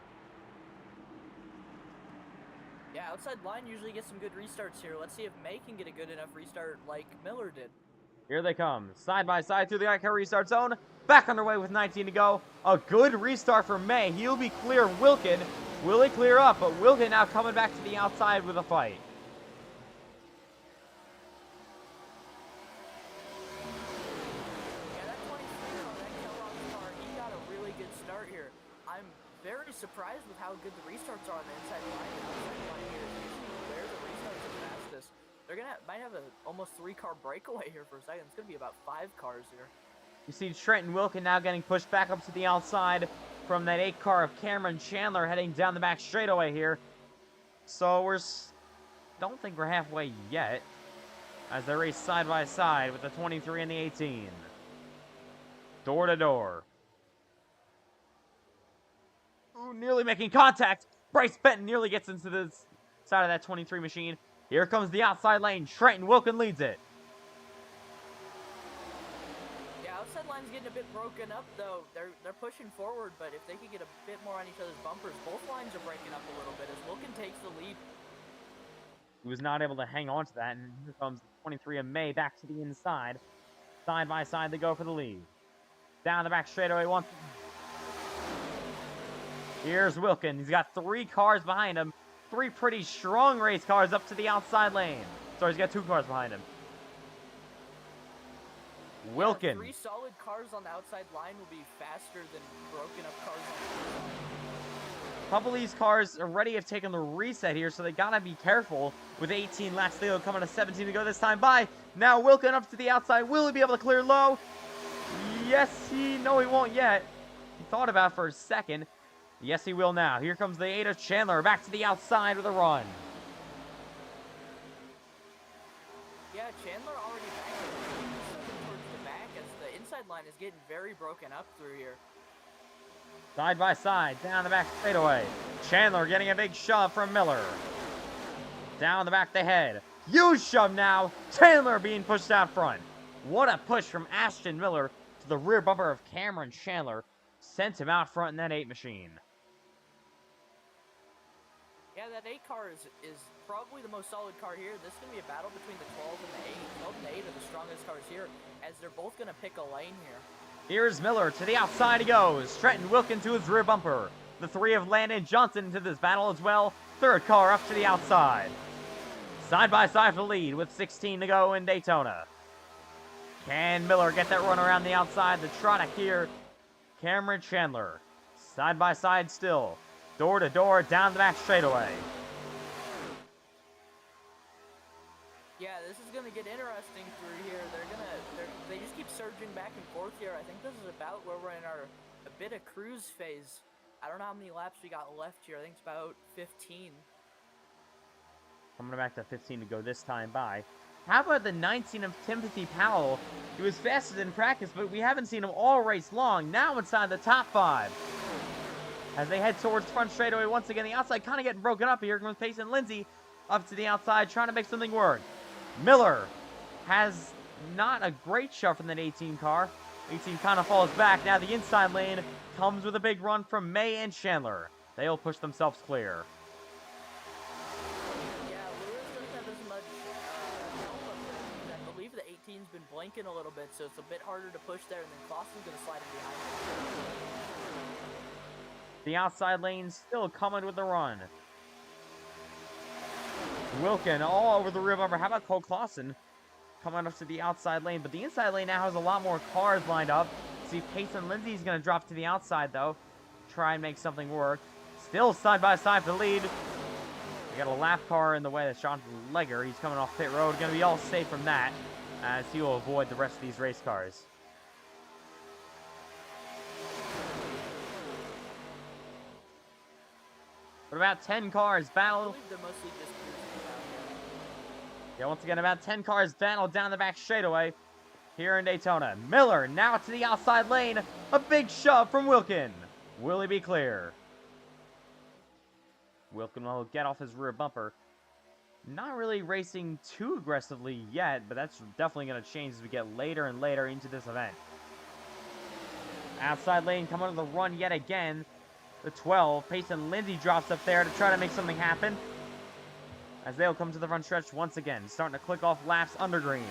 B: Yeah, outside line usually gets some good restarts here. Let's see if May can get a good enough restart like Miller did.
A: Here they come, side by side through the ARCA restart zone. Back underway with 19 to go. A good restart for May. He'll be clear of Wilkin. Will he clear up? But Wilkin now coming back to the outside with a fight.
B: Yeah, that 23 on that Kellogg's car, he got a really good start here. I'm very surprised with how good the restarts are on the inside line and outside line here. Usually where the restarts are fastest. They're might have a almost 3-car breakaway here for a second. It's gonna be about 5 cars here.
A: You see Trenton Wilkin now getting pushed back up to the outside from that 8 car of Cameron Chandler heading down the back straightaway here. So don't think we're halfway yet, as they race side by side with the 23 and the 18. Door to door. Ooh, nearly making contact. Bryce Benton nearly gets into the side of that 23 machine. Here comes the outside lane. Trenton Wilkin leads it.
B: Yeah, outside line's getting a bit broken up though. They're pushing forward, but if they could get a bit more on each other's bumpers, both lines are breaking up a little bit as Wilkin takes the lead.
A: He was not able to hang on to that, and here comes the 23 of May back to the inside. Side by side, they go for the lead. Down the back straightaway once. Here's Wilkin. He's got 3 cars behind him. 3 pretty strong race cars up to the outside lane. Sorry, he's got 2 cars behind him. Wilkin.
B: Yeah, 3 solid cars on the outside line will be faster than broken up cars on the inside.
A: A couple of these cars already have taken the reset here, so they gotta be careful. With 18 laps to go, coming to 17 to go this time by. Now Wilkin up to the outside. Will he be able to clear low? Yes, no, he won't yet. He thought about it for a second. Yes, he will now. Here comes the 8 of Chandler back to the outside with a run.
B: Yeah, Chandler already back towards the back as the inside line is getting very broken up through here.
A: Side by side, down the back straightaway. Chandler getting a big shove from Miller. Down the back they head. Huge shove now. Chandler being pushed out front. What a push from Ashton Miller to the rear bumper of Cameron Chandler. Sent him out front in that 8 machine.
B: Yeah, that 8 car is probably the most solid car here. This is going to be a battle between the 12 and the 8. 12 and the 8 are the strongest cars here, as they're both going to pick a lane here.
A: Here's Miller. To the outside he goes. Trenton Wilkin to his rear bumper. The 3 of Landon Johnson into this battle as well. 3rd car up to the outside. Side by side for the lead with 16 to go in Daytona. Can Miller get that run around the outside? The tronic here. Cameron Chandler. Side by side still. Door to door, down the back straightaway.
B: Yeah, this is going to get interesting through here. They just keep surging back and forth here. I think this is about where we're in a bit of cruise phase. I don't know how many laps we got left here. I think it's about 15.
A: Coming back to 15 to go this time by. How about the 19 of Timothy Powell? He was fastest in practice, but we haven't seen him all race long. Now inside the top 5. As they head towards front straightaway once again, the outside kind of getting broken up. Here comes Payson Lindsay up to the outside, trying to make something work. Miller has not a great shove from that 18 car. 18 kind of falls back. Now the inside lane comes with a big run from May and Chandler. They'll push themselves clear.
B: The 18's been blinking a little bit, so it's a bit harder to push there, and then Clausen's going to slide in behind him.
A: The outside lane still coming with the run. Wilkin all over the rear bumper. How about Cole Clausen coming up to the outside lane? But the inside lane now has a lot more cars lined up. See, Payson Lindsay's going to drop to the outside, though. Try and make something work. Still side by side for the lead. We got a lap car in the way. That's Jonathan Legger. He's coming off pit road. Going to be all safe from that, as he will avoid the rest of these race cars. But about 10 cars battle. Yeah, once again, about 10 cars battle down the back straightaway here in Daytona. Miller now to the outside lane. A big shove from Wilkin. Will he be clear? Wilkin will get off his rear bumper. Not really racing too aggressively yet, but that's definitely going to change as we get later and later into this event. Outside lane coming to the run yet again. The 12, Payson Lindsay drops up there to try to make something happen. As they'll come to the front stretch once again, starting to click off laps under green.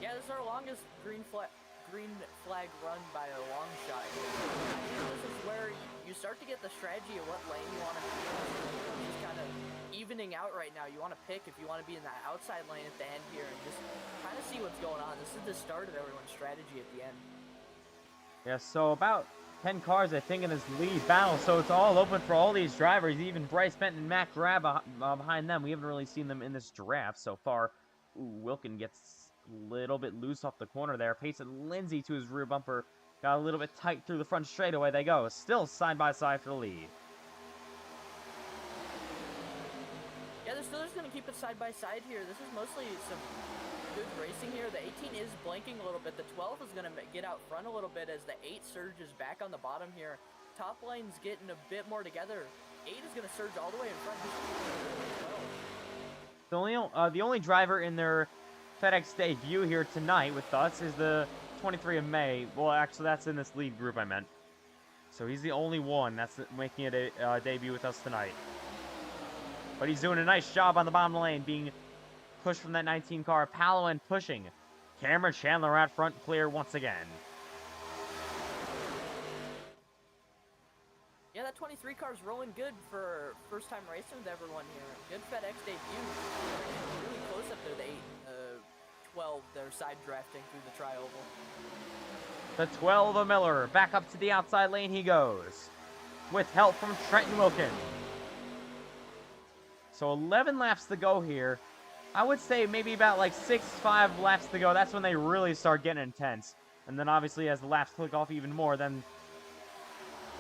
B: Yeah, this is our longest green flag run by a long shot. This is where you start to get the strategy of what lane you want to be in. Just kind of evening out right now. You want to pick if you want to be in that outside lane at the end here and just kind of see what's going on. This is the start of everyone's strategy at the end.
A: Yeah, so about 10 cars, I think, in this lead battle, so it's all open for all these drivers, even Bryce Benton and Matt Grab behind them. We haven't really seen them in this draft so far. Ooh, Wilkin gets little bit loose off the corner there. Payson Lindsay to his rear bumper. Got a little bit tight through the front straightaway. They go. Still side by side for the lead.
B: Yeah, they're still just going to keep it side by side here. This is mostly some good racing here. The 18 is blanking a little bit. The 12 is going to get out front a little bit as the 8 surges back on the bottom here. Top lane's getting a bit more together. 8 is going to surge all the way in front.
A: The only driver in their FedEx debut here tonight with us is the 23 of May. Well, actually, that's in this lead group I meant. So he's the only one that's making a debut with us tonight. But he's doing a nice job on the bottom lane, being pushed from that 19 car. Palouin pushing. Cameron Chandler out front, clear once again.
B: Yeah, that 23 car's rolling good for first time racing with everyone here. Good FedEx debut. Really close up there, the 12. They're side drafting through the tri-oval.
A: The 12 of Miller, back up to the outside lane he goes. With help from Trenton Wilkin. So 11 laps to go here. I would say maybe about like 6-5 laps to go. That's when they really start getting intense. And then obviously as the laps click off even more, then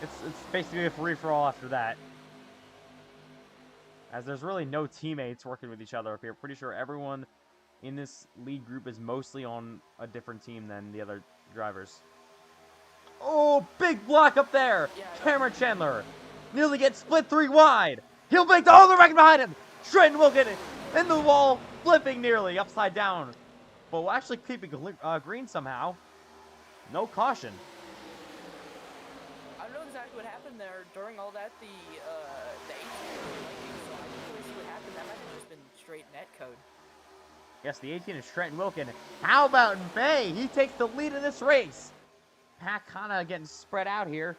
A: it's basically a free-for-all after that. As there's really no teammates working with each other up here. Pretty sure everyone in this lead group is mostly on a different team than the other drivers. Oh, big block up there! Yeah, Cameron Chandler nearly gets split 3 wide. He'll make the other record behind him. Trenton Wilkin in the wall, flipping nearly upside down. But we'll actually keep it green somehow. No caution.
B: I don't know exactly what happened there. During all that, the 18, so I didn't really see what happened. That might have just been straight net code.
A: Yes, the 18 is Trenton Wilkin. How about May? He takes the lead in this race. Pack kind of getting spread out here,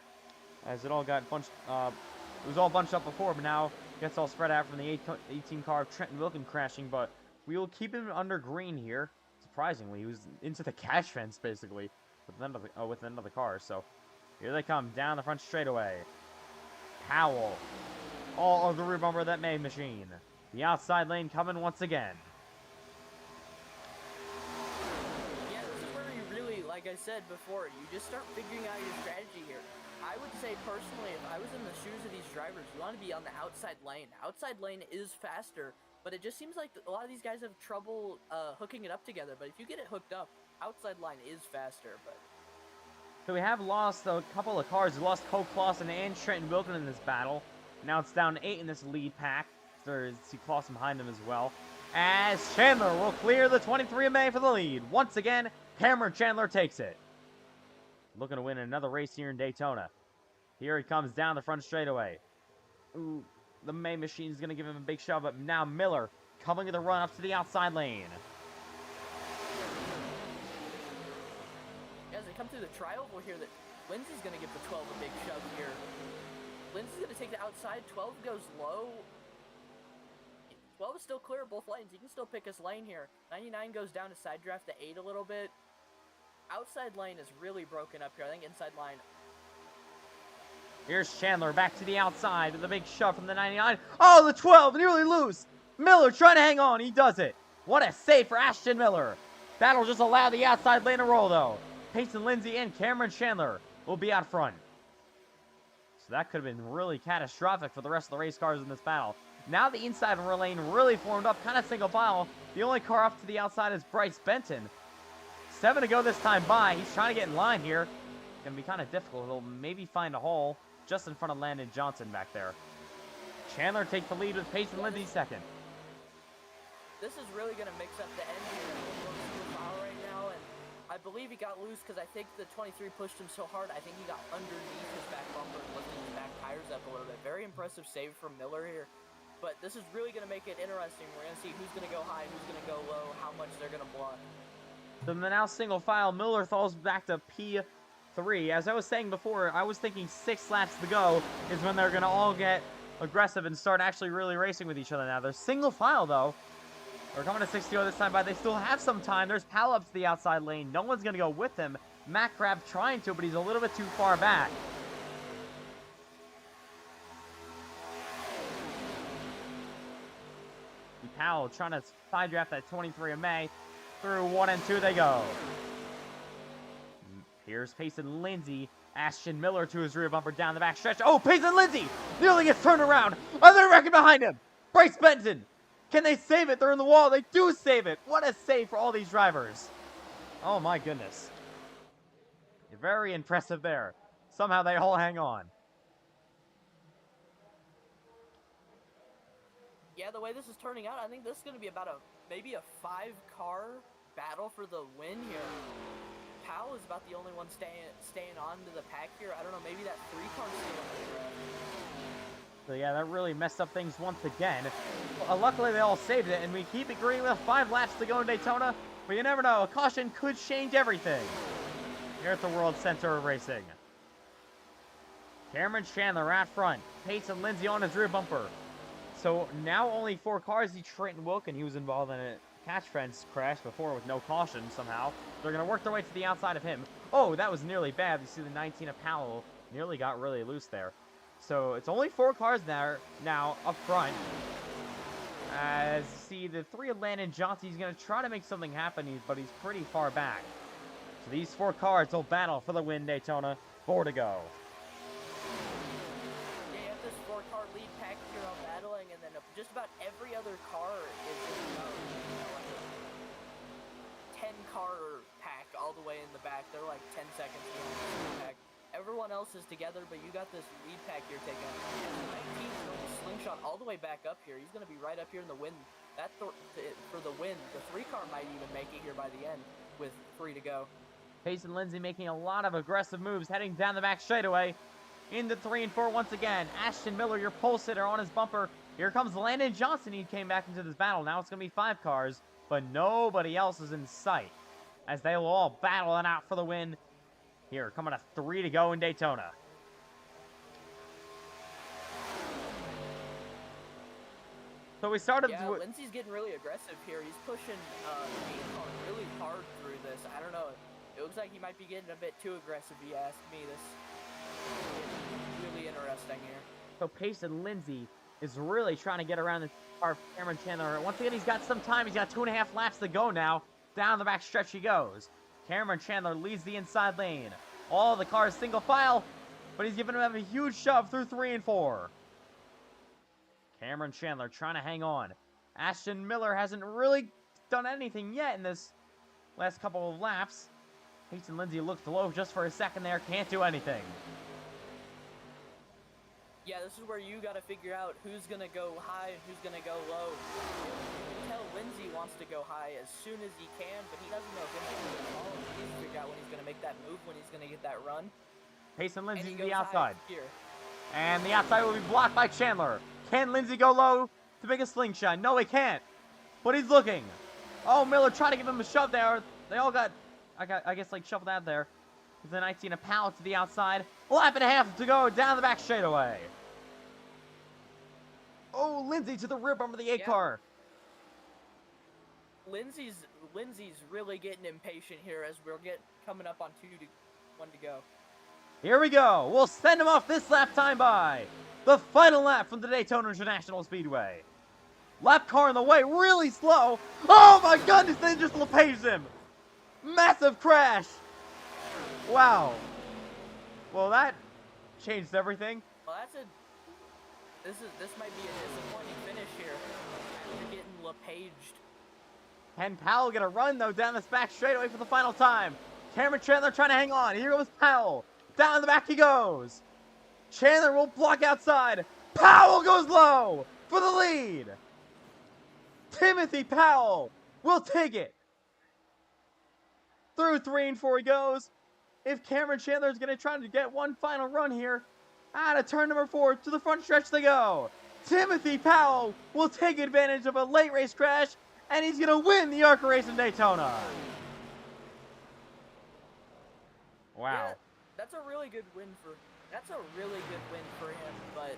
A: as it all got bunched. It was all bunched up before, but now gets all spread out from the 18 car of Trenton Wilkin crashing. But we will keep him under green here. Surprisingly, he was into the cash fence basically with the end of the car. So here they come down the front straightaway. Powell, all of the rear bumper of that May machine. The outside lane coming once again.
B: Like I said before, you just start figuring out your strategy here. I would say personally, if I was in the shoes of these drivers, you want to be on the outside lane. Outside lane is faster, but it just seems like a lot of these guys have trouble hooking it up together. But if you get it hooked up, outside line is faster. But
A: so we have lost a couple of cars. We lost Cole Clausen and Trenton Wilkin in this battle. Now it's down to 8 in this lead pack. There's Clausen behind him as well. As Chandler will clear the 23 of May for the lead. Once again, Cameron Chandler takes it. Looking to win another race here in Daytona. Here he comes down the front straightaway. Ooh, the May machine is going to give him a big shove, but now Miller coming to the run up to the outside lane.
B: As they come through the tri-oval here, that Lindsay's going to give the 12 a big shove here. Lindsay's going to take the outside. 12 goes low. 12 is still clear of both lanes. He can still pick his lane here. 99 goes down to side draft the 8 a little bit. Outside lane is really broken up here. I think inside line.
A: Here's Chandler back to the outside with a big shove from the 99. Oh, the 12 nearly loose. Miller trying to hang on. He does it. What a save for Ashton Miller. That'll just allow the outside lane to roll, though. Payson Lindsay and Cameron Chandler will be out front. So that could have been really catastrophic for the rest of the race cars in this battle. Now the inside lane really formed up, kind of single file. The only car off to the outside is Bryce Benton. 7 to go this time by. He's trying to get in line here. Gonna be kind of difficult. He'll maybe find a hole just in front of Landon Johnson back there. Chandler takes the lead with Payson Lindsay second.
B: This is really gonna mix up the end here. Right now, and I believe he got loose because I think the 23 pushed him so hard. I think he got underneath his back bumper and lifted his back tires up a little bit. Very impressive save from Miller here. But this is really going to make it interesting. We're going to see who's going to go high, who's going to go low, how much they're going to block.
A: So now single file, Miller falls back to P3. As I was saying before, I was thinking 6 laps to go is when they're going to all get aggressive and start actually really racing with each other now. They're single file, though. They're coming to 6 to go this time, but they still have some time. There's Powell up to the outside lane. No one's going to go with him. Matt Crab trying to, but he's a little bit too far back. Powell trying to side draft that 23 of May. Through 1 and 2 they go. Here's Payson Lindsay. Ashton Miller to his rear bumper down the back stretch. Oh, Payson Lindsay nearly gets turned around. Other record behind him. Bryce Benton. Can they save it? They're in the wall. They do save it. What a save for all these drivers. Oh, my goodness. Very impressive there. Somehow they all hang on.
B: Yeah, the way this is turning out, I think this is going to be about maybe a 5-car battle for the win here. Powell is about the only one staying on to the pack here. I don't know, maybe that 3-car still in the draft.
A: So yeah, that really messed up things once again. Luckily, they all saved it, and we keep agreeing with 5 laps to go in Daytona. But you never know, a caution could change everything. Here at the World Center of Racing. Cameron Chandler at front. Payson Lindsay on his rear bumper. So now only 4 cars. Trenton Wilkin, he was involved in a catch fence crash before with no caution somehow. They're going to work their way to the outside of him. Oh, that was nearly bad. You see the 19 of Powell nearly got really loose there. So it's only 4 cars there now up front. As you see the 3 of Landon Johnson, he's going to try to make something happen, but he's pretty far back. So these 4 cars will battle for the win Daytona. 4 to go.
B: Yeah, you have this 4-car lead pack here on battling, and then just about every other car is like a 10-car pack all the way in the back. They're like 10 seconds behind the pack. Everyone else is together, but you got this lead pack here taking 19 going to slingshot all the way back up here. He's going to be right up here in the win. For the win. The 3-car might even make it here by the end with 3 to go.
A: Payson Lindsay making a lot of aggressive moves, heading down the back straightaway. Into 3 and 4 once again. Ashton Miller, your pole sitter, on his bumper. Here comes Landon Johnson. He came back into this battle. Now it's going to be 5 cars, but nobody else is in sight as they will all battle it out for the win. Here, coming to 3 to go in Daytona. So we started.
B: Yeah, Lindsay's getting really aggressive here. He's pushing the car really hard through this. I don't know. It looks like he might be getting a bit too aggressive, if you ask me. This is really interesting here.
A: So Payson Lindsay is really trying to get around the car. Cameron Chandler. Once again, he's got some time. He's got 2.5 laps to go now. Down the back stretch he goes. Cameron Chandler leads the inside lane. All the cars single file, but he's giving him a huge shove through 3 and 4. Cameron Chandler trying to hang on. Ashton Miller hasn't really done anything yet in this last couple of laps. Payson Lindsay looked low just for a second there. Can't do anything.
B: Yeah, this is where you got to figure out who's going to go high and who's going to go low. You can tell Lindsay wants to go high as soon as he can, but he doesn't know if he's going to follow. He needs to figure out when he's going to make that move, when he's going to get that run.
A: Payson Lindsay to
B: the
A: the outside.
B: Here.
A: And the outside will be blocked by Chandler. Can Lindsay go low to make a slingshot? No, he can't. But he's looking. Oh, Miller trying to give him a shove there. They all got, I guess, like, shoved out there. The 19 of Powell to the outside. A lap and a half to go down the back straightaway. Oh, Lindsay to the rear bumper of the 8 car.
B: Lindsay's really getting impatient here as we're coming up on 1 to go.
A: Here we go. We'll send him off this lap time by. The final lap from the Daytona International Speedway. Lap car in the way, really slow. Oh my goodness, they just lapaged him. Massive crash. Wow. Well, that changed everything.
B: Well, this might be a disappointing finish here. You're getting lapaged.
A: Can Powell get a run though down this back straightaway for the final time? Cameron Chandler trying to hang on. Here goes Powell. Down the back he goes. Chandler will block outside. Powell goes low for the lead. Timothy Powell will take it. Through 3 and 4 he goes. If Cameron Chandler is going to try to get one final run here, out of turn number 4 to the front stretch they go. Timothy Powell will take advantage of a late race crash, and he's going to win the ARCA race in Daytona. Wow.
B: Yeah, that's a really good win for him, but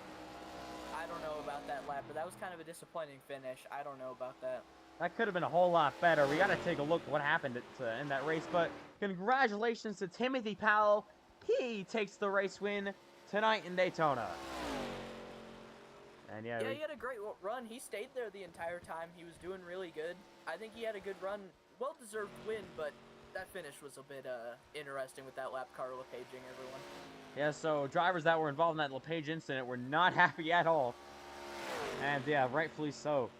B: I don't know about that lap, but that was kind of a disappointing finish. I don't know about that.
A: That could have been a whole lot better. We got to take a look at what happened in that race, but congratulations to Timothy Powell. He takes the race win tonight in Daytona. And yeah,
B: he had a great run. He stayed there the entire time. He was doing really good. I think he had a good run well-deserved win, but that finish was a bit interesting with that lap car LePaging everyone.
A: Yeah, so drivers that were involved in that LePage incident were not happy at all. And yeah, rightfully so.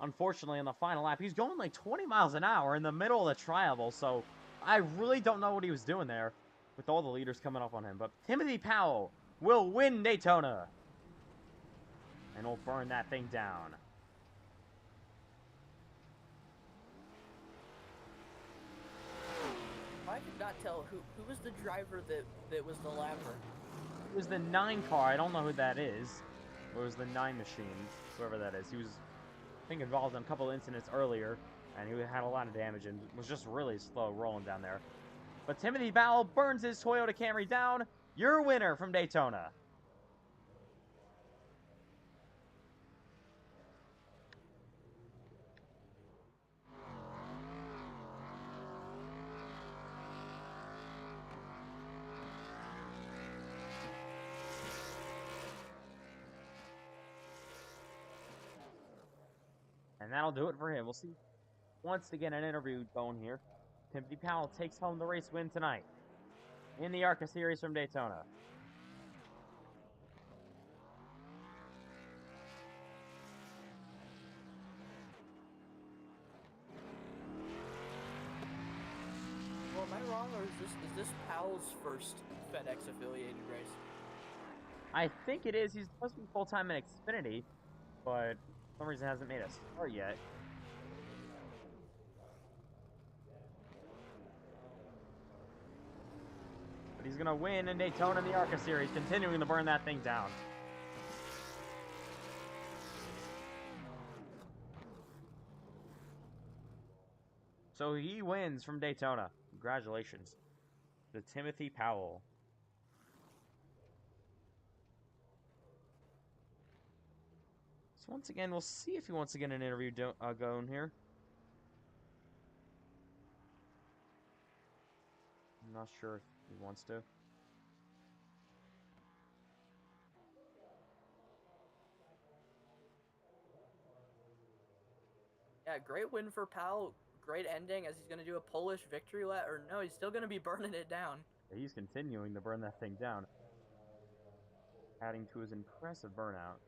A: Unfortunately, in the final lap, he's going like 20 miles an hour in the middle of the tri-oval, so I really don't know what he was doing there with all the leaders coming up on him. But Timothy Powell will win Daytona, and will burn that thing down.
B: I could not tell who was the driver that was the lapper.
A: It was the 9 car. I don't know who that is. Or it was the 9 machine, whoever that is. He was, I think, involved in a couple of incidents earlier, and he had a lot of damage and was just really slow rolling down there. But Timothy Powell burns his Toyota Camry down. Your winner from Daytona. And that'll do it for him. We'll see once again an interview going here. Timothy Powell takes home the race win tonight in the ARCA series from Daytona.
B: Well, am I wrong, or is this Powell's first FedEx affiliated race?
A: I think it is. He's supposed to be full-time in Xfinity, but for some reason hasn't made a start yet. But he's going to win in Daytona in the ARCA series, continuing to burn that thing down. So he wins from Daytona. Congratulations to Timothy Powell. So once again, we'll see if he wants to get an interview going here. I'm not sure if he wants to.
B: Yeah, great win for Powell. Great ending as he's going to do a Polish victory lap. Or no, he's still going to be burning it down.
A: He's continuing to burn that thing down, adding to his impressive burnout.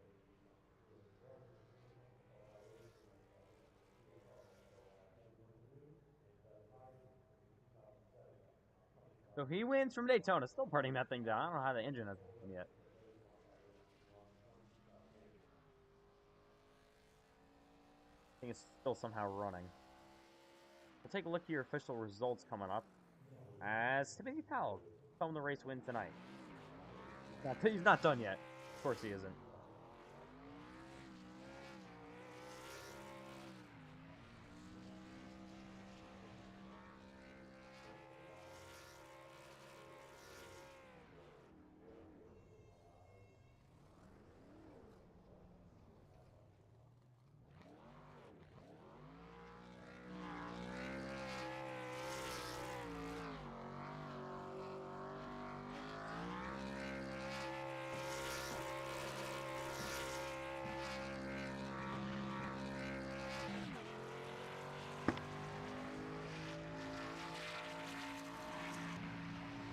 A: So he wins from Daytona, still burning that thing down. I don't know how the engine hasn't done yet. I think it's still somehow running. We'll take a look at your official results coming up. As Timothy Powell home the race win tonight. He's not done yet. Of course he isn't.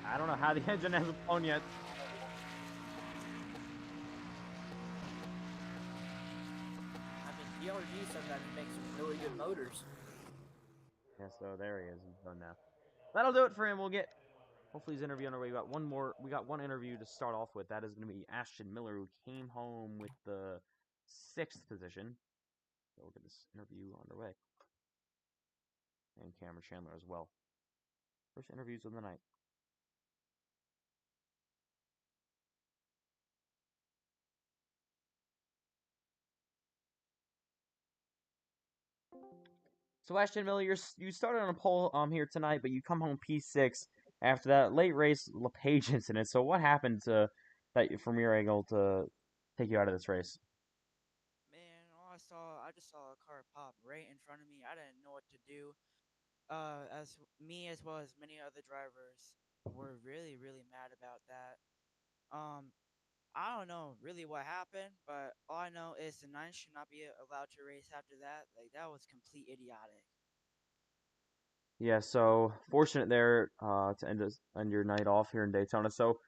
A: I don't know how the engine hasn't flown yet.
B: I mean, DRG sometimes makes some really good motors.
A: Yeah, so there he is. He's done now. That'll do it for him. We'll get hopefully his interview underway. We got one more. We got one interview to start off with. That is going to be Ashton Miller, who came home with the 6th position. So we'll get this interview underway. And Cameron Chandler as well. First interviews of the night. So Ashton Miller, you started on a pole here tonight, but you come home P6 after that late race LePage incident. So what happened to that from your angle to take you out of this race?
C: Man, I just saw a car pop right in front of me. I didn't know what to do. As me as well as many other drivers were really, really mad about that. Um, I don't know really what happened, but all I know is the nine should not be allowed to race after that. Like that was complete idiotic.
A: Yeah, so fortunate there to end your night off here in Daytona. So,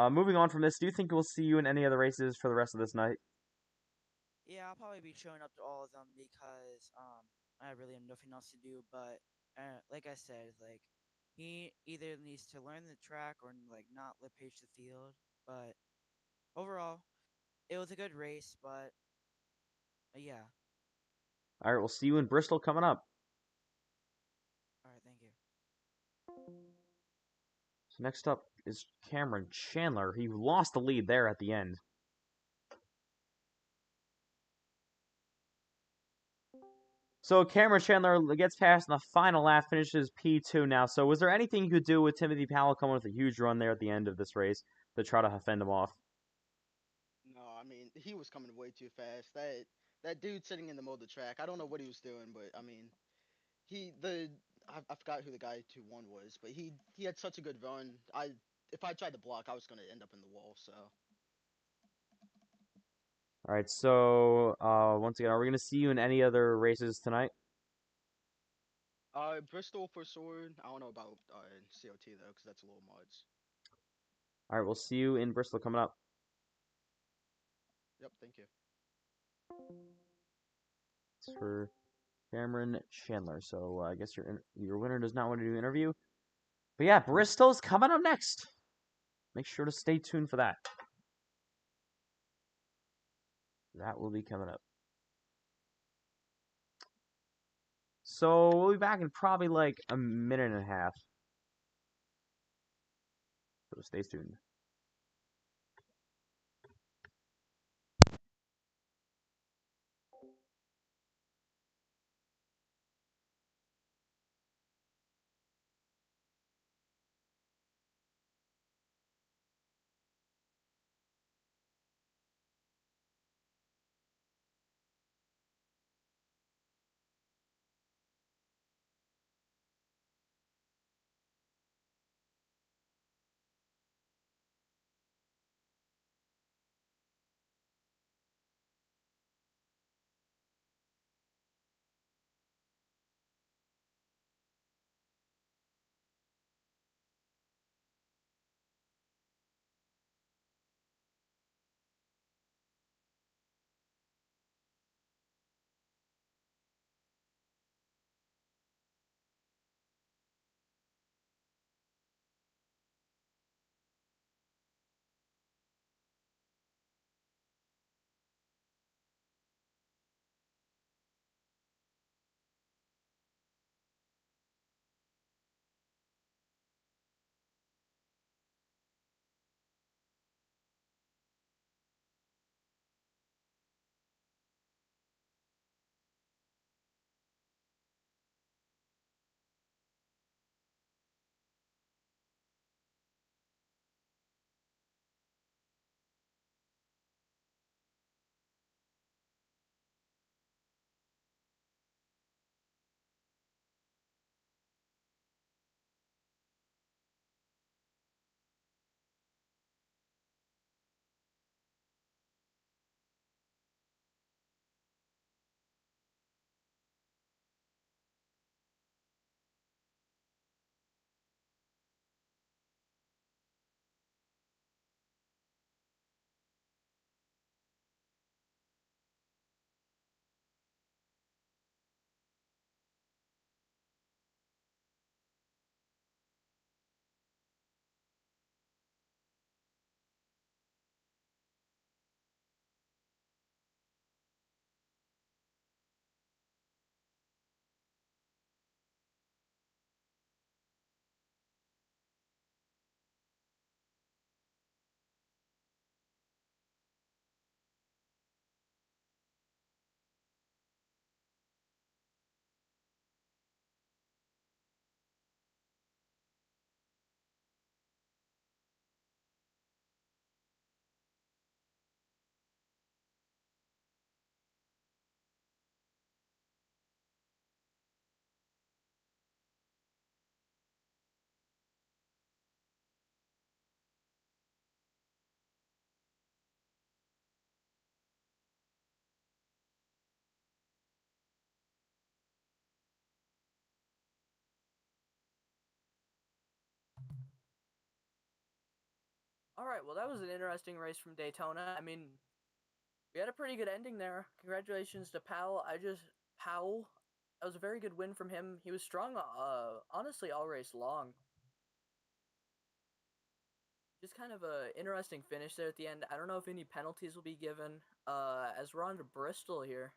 A: moving on from this, do you think we'll see you in any other races for the rest of this night?
C: Yeah, I'll probably be showing up to all of them because I really have nothing else to do. But like I said, like he either needs to learn the track or like not lip page the field. But overall, it was a good race. But yeah,
A: All right, we'll see you in Bristol coming up.
C: all right, thank you.
A: So next up is Cameron Chandler. He lost the lead there at the end. So Cameron Chandler gets past in the final lap, finishes P2 now. So was there anything you could do with Timothy Powell coming with a huge run there at the end of this race to try to fend him off?
D: No, I mean he was coming way too fast. That dude sitting in the middle of the track, I don't know what he was doing, but I mean I forgot who the guy who won was, but he had such a good run. I If I tried to block, I was gonna end up in the wall. So
A: All right, so once again, are we going to see you in any other races tonight?
D: Bristol for sword. I don't know about COT though, because that's a little much.
A: All right, we'll see you in Bristol coming up.
D: Yep, thank you.
A: It's for Cameron Chandler. So I guess your winner does not want to do an interview. But yeah, Bristol's coming up next. Make sure to stay tuned for that. That will be coming up. So we'll be back in probably like a minute and a half. So stay tuned.
B: All right, well, that was an interesting race from Daytona. I mean, we had a pretty good ending there. Congratulations to Powell. Powell. That was a very good win from him. He was strong, honestly, all race long. Just kind of a interesting finish there at the end. I don't know if any penalties will be given. As we're on to Bristol here.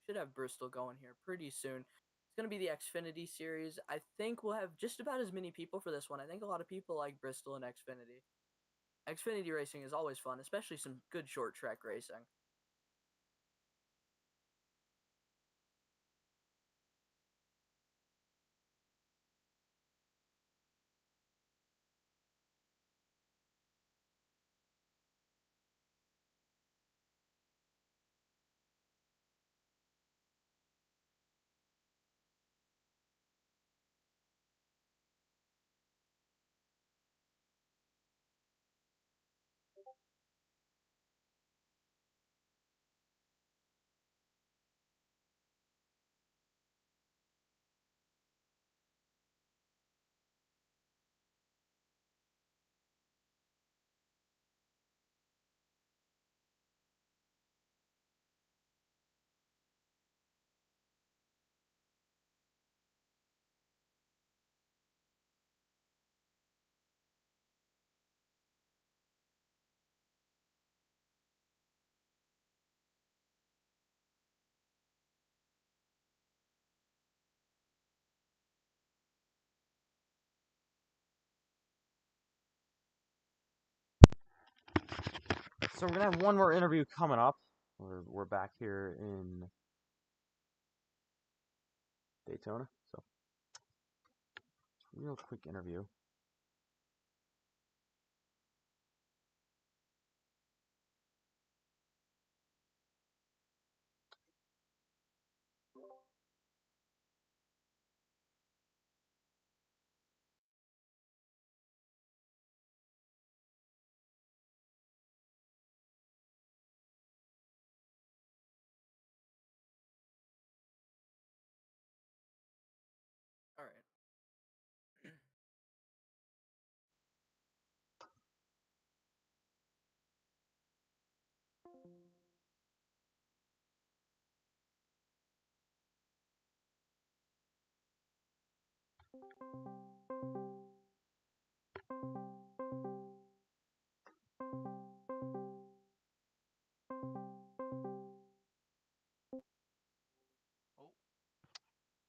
B: Should have Bristol going here pretty soon. It's going to be the Xfinity series. I think we'll have just about as many people for this one. I think a lot of people like Bristol and Xfinity. Xfinity racing is always fun, especially some good short track racing.
A: So we're gonna have one more interview coming up. We're back here in Daytona. So real quick interview.
B: All right.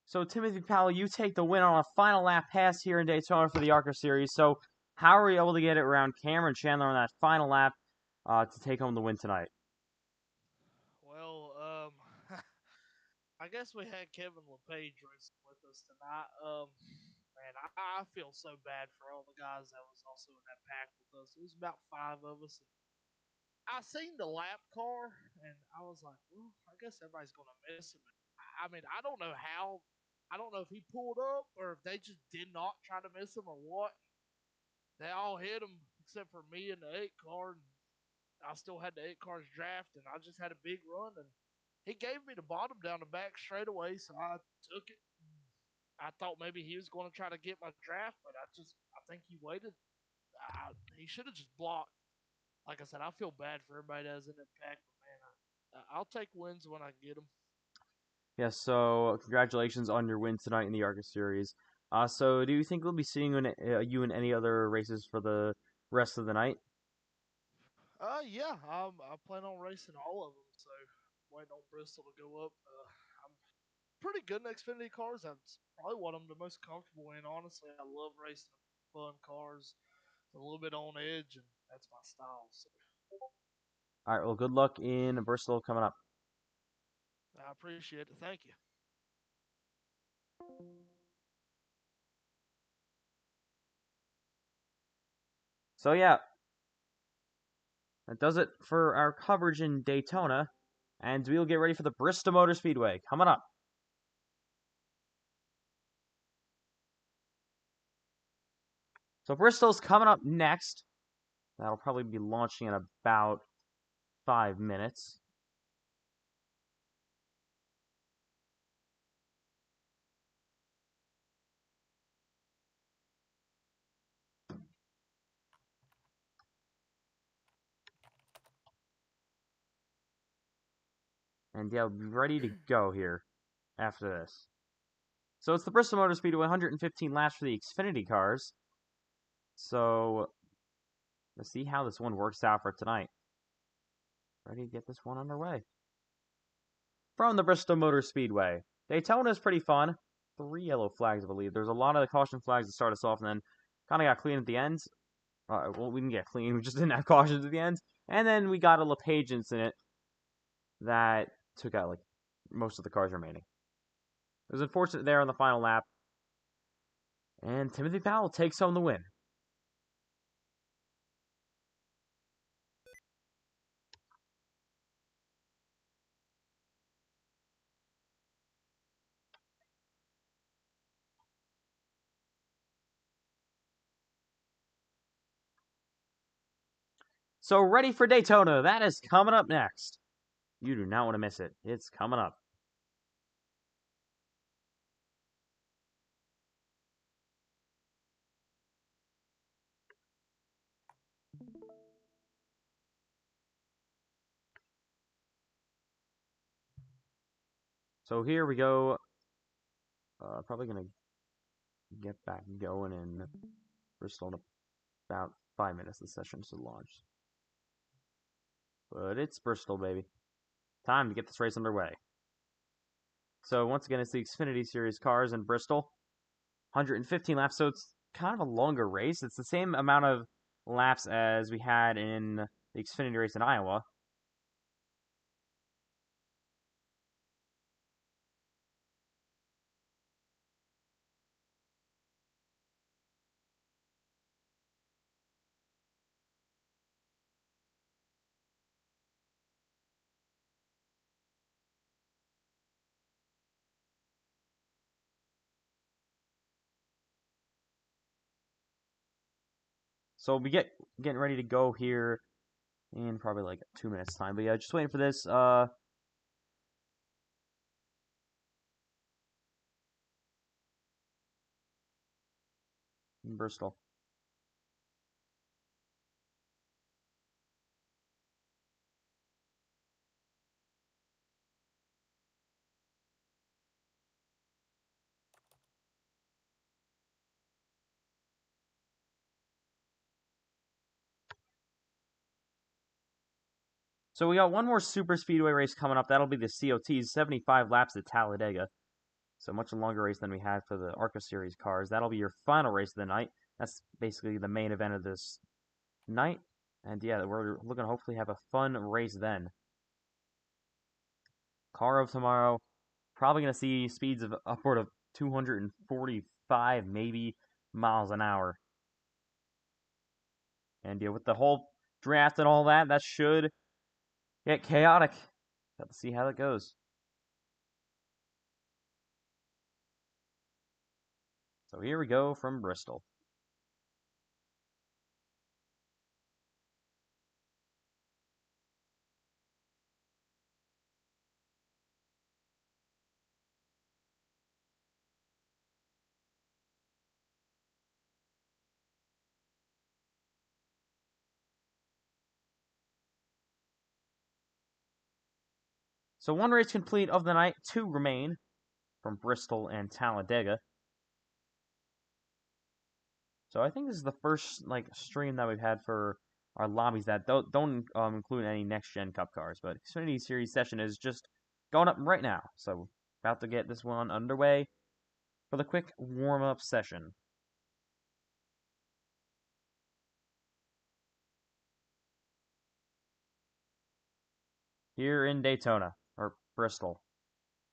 A: So Timothy Powell, you take the win on a final lap pass here in Daytona for the ARCA series. So how are you able to get it around Cameron Chandler on that final lap to take home the win tonight?
E: Well, I guess we had Kevin LePage racing with us tonight. Man, I feel so bad for all the guys that was also in that pack with us. It was about 5 of us. I seen the lap car, and I was like, well, I guess everybody's gonna miss him. I mean, I don't know how. I don't know if he pulled up or if they just did not try to miss him or what. They all hit him except for me and the 8 car. And I still had the 8 cars draft, and I just had a big run. And he gave me the bottom down the back straightaway, so I took it. I thought maybe he was going to try to get my draft, but I think he waited. He should have just blocked. Like I said, I feel bad for everybody that's in that pack, but man, I'll take wins when I get them.
A: Yes, so congratulations on your win tonight in the ARCA series. So do you think we'll be seeing you in any other races for the rest of the night?
E: Yeah, I plan on racing all of them, so waiting on Bristol to go up. I'm pretty good in Xfinity cars. That's probably what I'm the most comfortable in. Honestly, I love racing fun cars, a little bit on edge, and that's my style. So
A: All right, well, good luck in Bristol coming up.
E: I appreciate it. Thank you.
A: So yeah, that does it for our coverage in Daytona, and we'll get ready for the Bristol Motor Speedway coming up. So Bristol's coming up next. That'll probably be launching in about 5 minutes. And yeah, we'll be ready to go here after this. So it's the Bristol Motor Speedway, 115 laps for the Xfinity cars. So let's see how this one works out for tonight. Ready to get this one underway. From the Bristol Motor Speedway. Daytona is pretty fun. 3 yellow flags, I believe. There's a lot of the caution flags to start us off, and then kind of got clean at the end. Well, we didn't get clean. We just didn't have cautions at the end. And then we got a LePage incident that took out like most of the cars remaining. It was unfortunate there on the final lap. And Timothy Powell takes home the win. So ready for Daytona. That is coming up next. You do not want to miss it. It's coming up. So here we go. Probably going to get back going in Bristol in about 5 minutes. The session should launch. But it's Bristol, baby. Time to get this race underway. So once again, it's the Xfinity Series cars in Bristol. 115 laps, so it's kind of a longer race. It's the same amount of laps as we had in the Xfinity race in Iowa. So we'll be getting ready to go here in probably like 2 minutes time. But yeah, just waiting for this. In Bristol. So we got one more super speedway race coming up. That'll be the COT'S, 75 laps at Talladega. So much longer race than we had for the ARCA series cars. That'll be your final race of the night. That's basically the main event of this night. And yeah, we're looking to hopefully have a fun race then. Car of tomorrow, probably going to see speeds of upward of 245 maybe miles an hour. And yeah, with the whole draft and all that, that should get chaotic. Got to see how that goes. So here we go from Bristol. So one race complete of the night, 2 remain from Bristol and Talladega. So I think this is the first like stream that we've had for our lobbies that don't include any next gen Cup cars, but Xfinity Series session is just going up right now. So about to get this one underway for the quick warm up session. Here in Daytona or Bristol.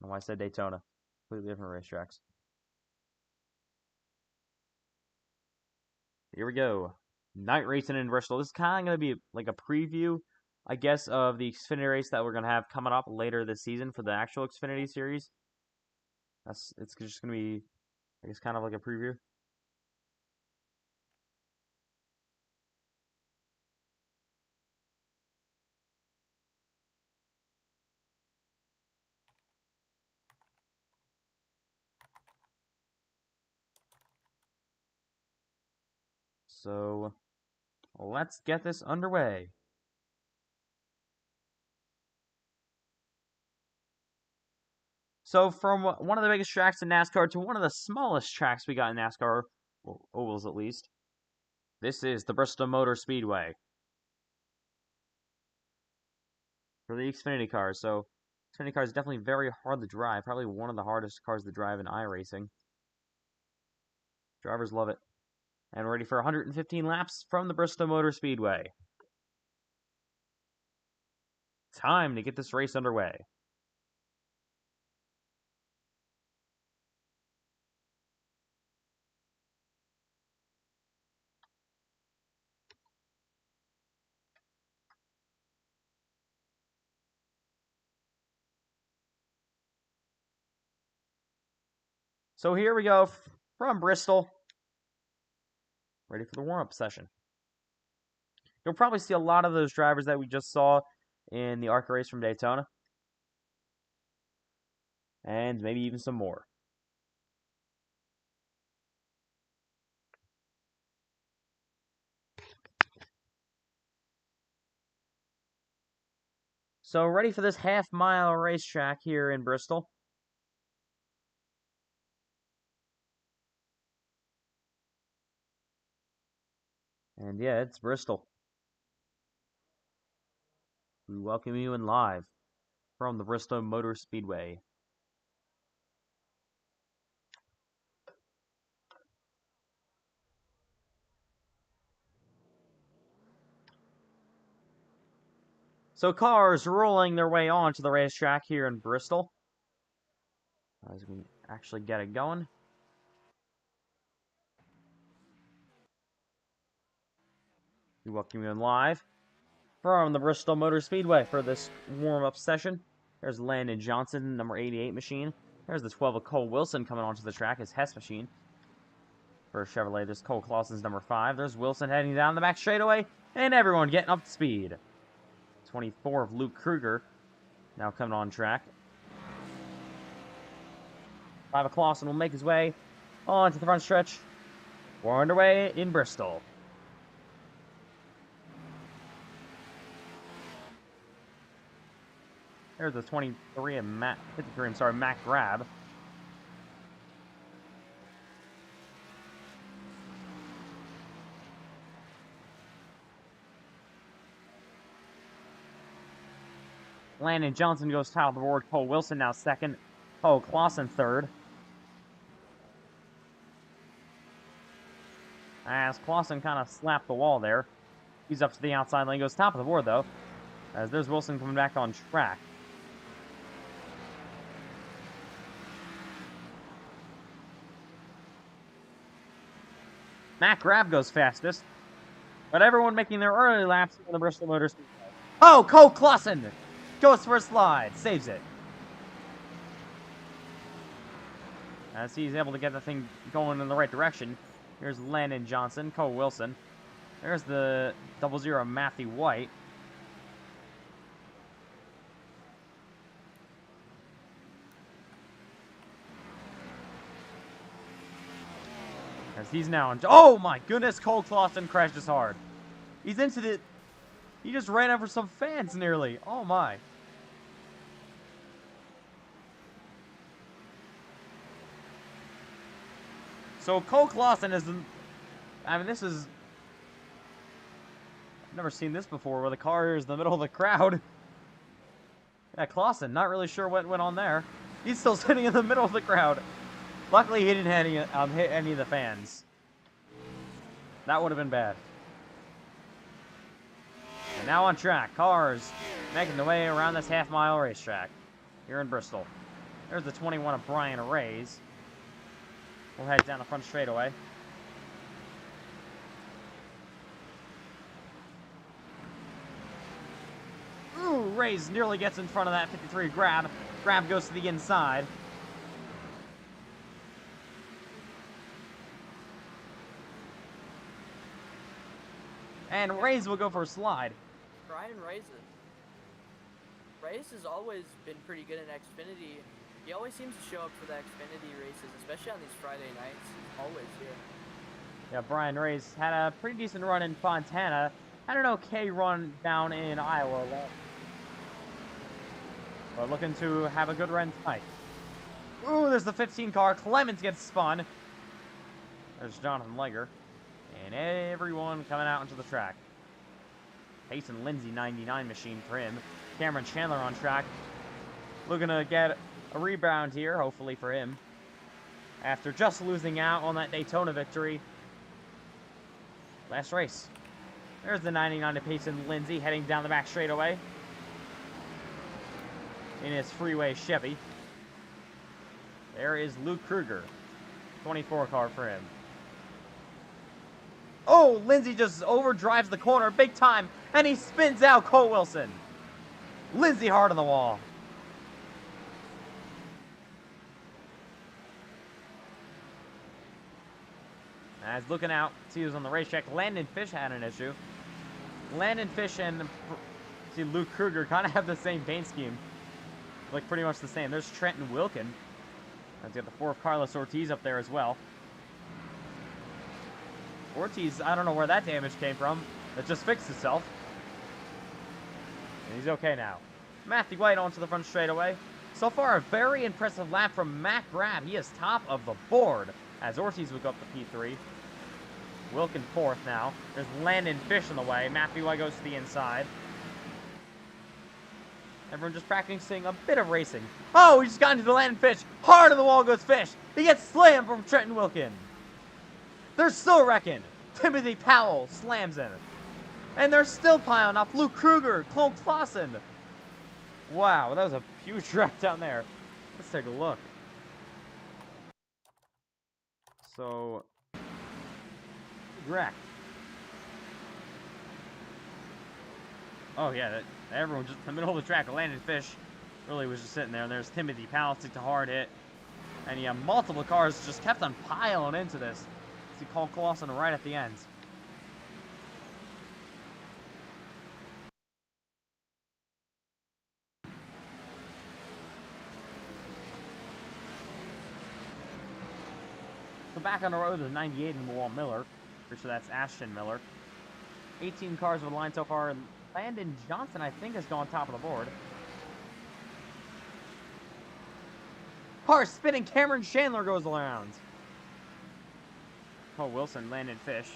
A: I don't know why I said Daytona. Completely different racetracks. Here we go. Night racing in Bristol. This is kind of going to be like a preview, I guess, of the Xfinity race that we're going to have coming up later this season for the actual Xfinity series. It's just going to be, I guess, kind of like a preview. So, let's get this underway. So from one of the biggest tracks in NASCAR to one of the smallest tracks we got in NASCAR, well, ovals at least, this is the Bristol Motor Speedway for the Xfinity cars. So Xfinity car is definitely very hard to drive, probably one of the hardest cars to drive in iRacing. Drivers love it. And we're ready for 115 laps from the Bristol Motor Speedway. Time to get this race underway. So here we go from Bristol. Ready for the warm-up session. You'll probably see a lot of those drivers that we just saw in the ARCA race from Daytona. And maybe even some more. So ready for this half-mile racetrack here in Bristol. And yeah, it's Bristol. We welcome you in live from the Bristol Motor Speedway. So cars rolling their way onto the racetrack here in Bristol. As we actually get it going. We welcome you in live from the Bristol Motor Speedway for this warm-up session. There's Landon Johnson, number 88 machine. There's the 12 of Cole Wilson coming onto the track, his Hess machine. For Chevrolet, there's Cole Clausen's number 5. There's Wilson heading down the back straightaway, and everyone getting up to speed. 24 of Luke Kruger now coming on track. 5 of Clausen will make his way onto the front stretch. We're underway in Bristol. There's the 23 of Matt Grab. Landon Johnson goes top of the board. Cole Wilson now second. Cole Clausen third. As Clausen kind of slapped the wall there. He's up to the outside lane. Goes top of the board, though. As there's Wilson coming back on track. Matt Grab goes fastest. But everyone making their early laps in the Bristol Motor Speedway. Oh, Cole Clausen goes for a slide. Saves it. As he's able to get the thing going in the right direction. Here's Landon Johnson, Cole Wilson. There's the 00 Matthew White. As he's now oh my goodness, Cole Clausen crashes hard. He's into the... He just ran over some fans nearly. Oh my. So Cole Clausen is... I mean, this is... I've never seen this before, where the car is in the middle of the crowd. Yeah, Clausen, not really sure what went on there. He's still sitting in the middle of the crowd. Luckily, he didn't hit any of the fans. That would have been bad. And now on track, cars making their way around this half-mile racetrack here in Bristol. There's the 21 of Brian Reyes. We'll head down the front straightaway. Ooh, Reyes nearly gets in front of that 53 Grab. Grab goes to the inside. And Reyes will go for a slide.
B: Brian Reyes has always been pretty good in Xfinity. He always seems to show up for the Xfinity races, especially on these Friday nights. He's always here.
A: Yeah, Brian Reyes had a pretty decent run in Fontana. Had an okay run down in Iowa. But looking to have a good run tonight. Ooh, there's the 15 car. Clemens gets spun. There's Jonathan Leger. And everyone coming out into the track. Peyton Lindsay, 99 machine for him. Cameron Chandler on track. Looking to get a rebound here, hopefully for him. After just losing out on that Daytona victory. Last race. There's the 99 to Peyton Lindsay heading down the back straightaway. In his freeway Chevy. There is Luke Kruger. 24 car for him. Oh, Lindsay just overdrives the corner big time. And he spins out Cole Wilson. Lindsay hard on the wall. As looking out, see who's on the racetrack. Landon Fish had an issue. Landon Fish and see Luke Kruger kind of have the same paint scheme. Like pretty much the same. There's Trenton Wilkin. He's got the 4 of Carlos Ortiz up there as well. Ortiz, I don't know where that damage came from. It just fixed itself. And he's okay now. Matthew White onto the front straightaway. So far, a very impressive lap from Matt Grab. He is top of the board as Ortiz would go up to P3. Wilkin 4th now. There's Landon Fish in the way. Matthew White goes to the inside. Everyone just practicing a bit of racing. Oh, he just got into the Landon Fish. Hard on the wall goes Fish. He gets slammed from Trenton Wilkin. They're still wrecking. Timothy Powell slams in. And they're still piling up. Luke Kruger, Clone Clausen. Wow, that was a huge wreck down there. Let's take a look. So, wreck. Oh yeah, everyone just in the middle of the track. Landon Fish really was just sitting there. And there's Timothy Powell took the hard hit. And yeah, multiple cars just kept on piling into this. See Cole Clausen right at the end. So back on the road, there's 98 in Walt Miller. Pretty sure that's Ashton Miller. 18 cars over the line so far. Landon Johnson, I think, has gone top of the board. Car spinning, Cameron Chandler goes around. Oh, Wilson, Landon Fish.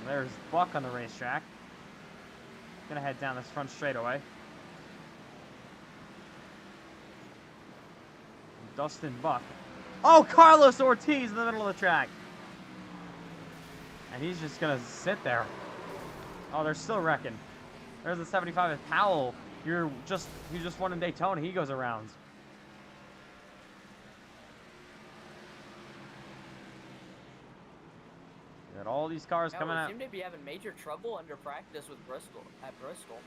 A: There's Buck on the racetrack. Gonna head down this front straightaway. Dustin Buck. Oh, Carlos Ortiz in the middle of the track. And he's just gonna sit there. Oh, they're still wrecking. There's the 75 of Powell. You just won in Daytona. He goes around. Got all these cars coming out.
B: Seem to be having major trouble under practice with Bristol at Bristol.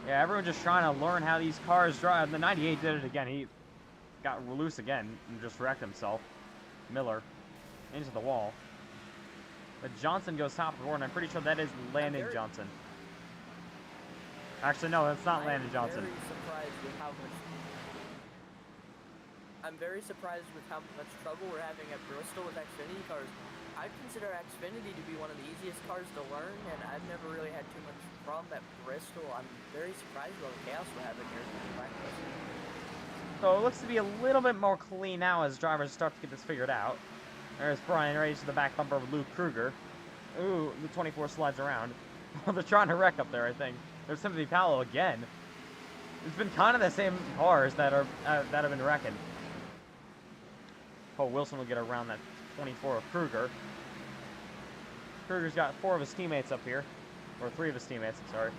A: Yeah, everyone just trying to learn how these cars drive. The 98 did it again. He got loose again and just wrecked himself. Miller into the wall. But Johnson goes top of the board, and I'm pretty sure that is Landon Johnson. Actually, no, that's not Landon Johnson.
B: I'm very surprised with how much trouble we're having at Bristol with Xfinity cars. I consider Xfinity to be one of the easiest cars to learn, and I've never really had too much problem at Bristol. I'm very surprised by the chaos we're having here in practice.
A: So it looks to be a little bit more clean now as drivers start to get this figured out. There's Brian Rage to the back bumper of Luke Kruger. Ooh, the 24 slides around. They're trying to wreck up there, I think. There's Timothy Powell again. It's been kind of the same cars that have been wrecking. Oh, Wilson will get around that 24 of Kruger. Kruger's got 4 of his teammates up here. Or 3 of his teammates, I'm sorry.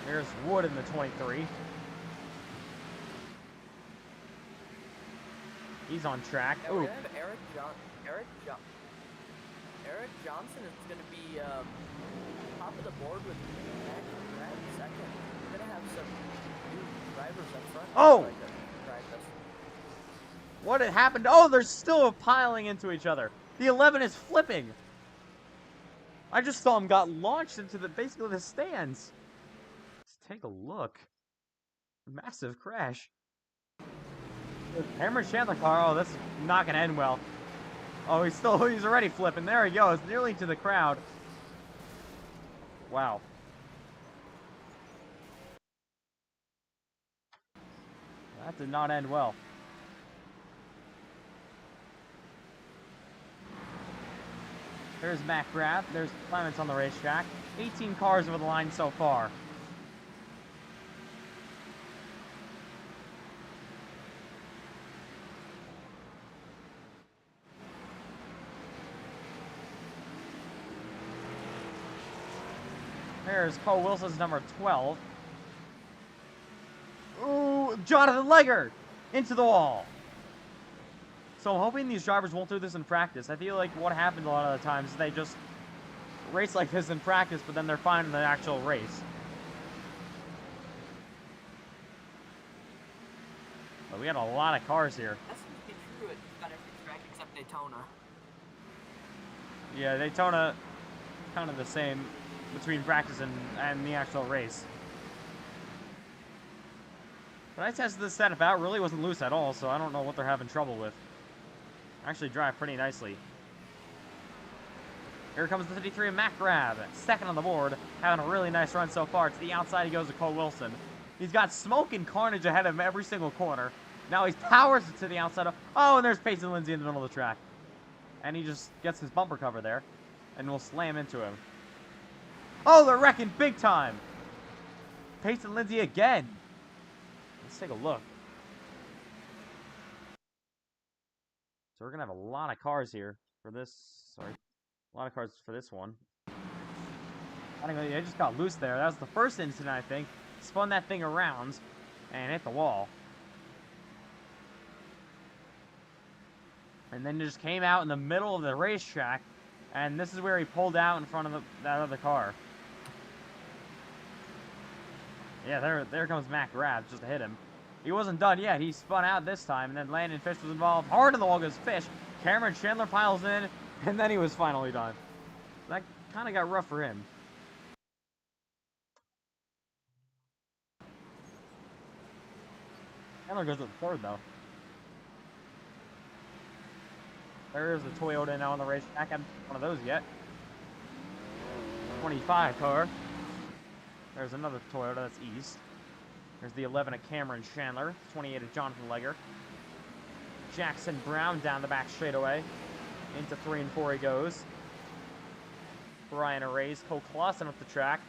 A: Here's Wood in the 23. He's on track.
B: Yeah,
A: Ooh.
B: we're gonna have Eric Johnson is going to be top of the board with Matt Grab second. We're going to have some new drivers up front.
A: Oh! What had happened? Oh, they're still piling into each other. The 11 is flipping. I just saw him got launched into basically the stands. Let's take a look. Massive crash. Cameron Chandler car. Oh, that's not going to end well. Oh, he's already flipping. There he goes, nearly to the crowd. Wow. That did not end well. There's Matt Graff. There's Clements on the racetrack. 18 cars over the line so far. There's Cole Wilson's number 12. Ooh, Jonathan Legger into the wall. So I'm hoping these drivers won't do this in practice. I feel like what happens a lot of the times is they just race like this in practice, but then they're fine in the actual race. But we got a lot of cars here.
B: That seems to be true at about every track except Daytona.
A: Yeah, Daytona, kind of the same between practice and the actual race. But I tested this setup out, really wasn't loose at all, so I don't know what they're having trouble with. Actually drive pretty nicely. Here comes the 53 Matt Grab, second on the board, having a really nice run so far. To the outside he goes to Cole Wilson. He's got smoke and carnage ahead of him every single corner. Now he powers it to the outside of... Oh, and there's Peyton Lindsay in the middle of the track. And he just gets his bumper cover there, and will slam into him. Oh, they're wrecking big time! Peyton Lindsay again. Let's take a look. So we're going to have a lot of cars here for this. Sorry. A lot of cars for this one. I think they just got loose there. That was the first incident, I think. Spun that thing around and hit the wall. And then just came out in the middle of the racetrack. And this is where he pulled out in front of that other car. Yeah, there comes Matt Grab just to hit him. He wasn't done yet. He spun out this time, and then Landon Fish was involved. Hard in the wall goes Fish. Cameron Chandler piles in, and then he was finally done. That kind of got rough for him. Chandler goes to the third, though. There's the Toyota now on the racetrack. I haven't seen one of those yet. 25 car. There's another Toyota that's east. There's the 11 of Cameron Chandler. 28 of Jonathan Legger. Jackson Brown down the back straightaway. Into 3 and 4 he goes. Brian Arrays, Cole Clausen up the track.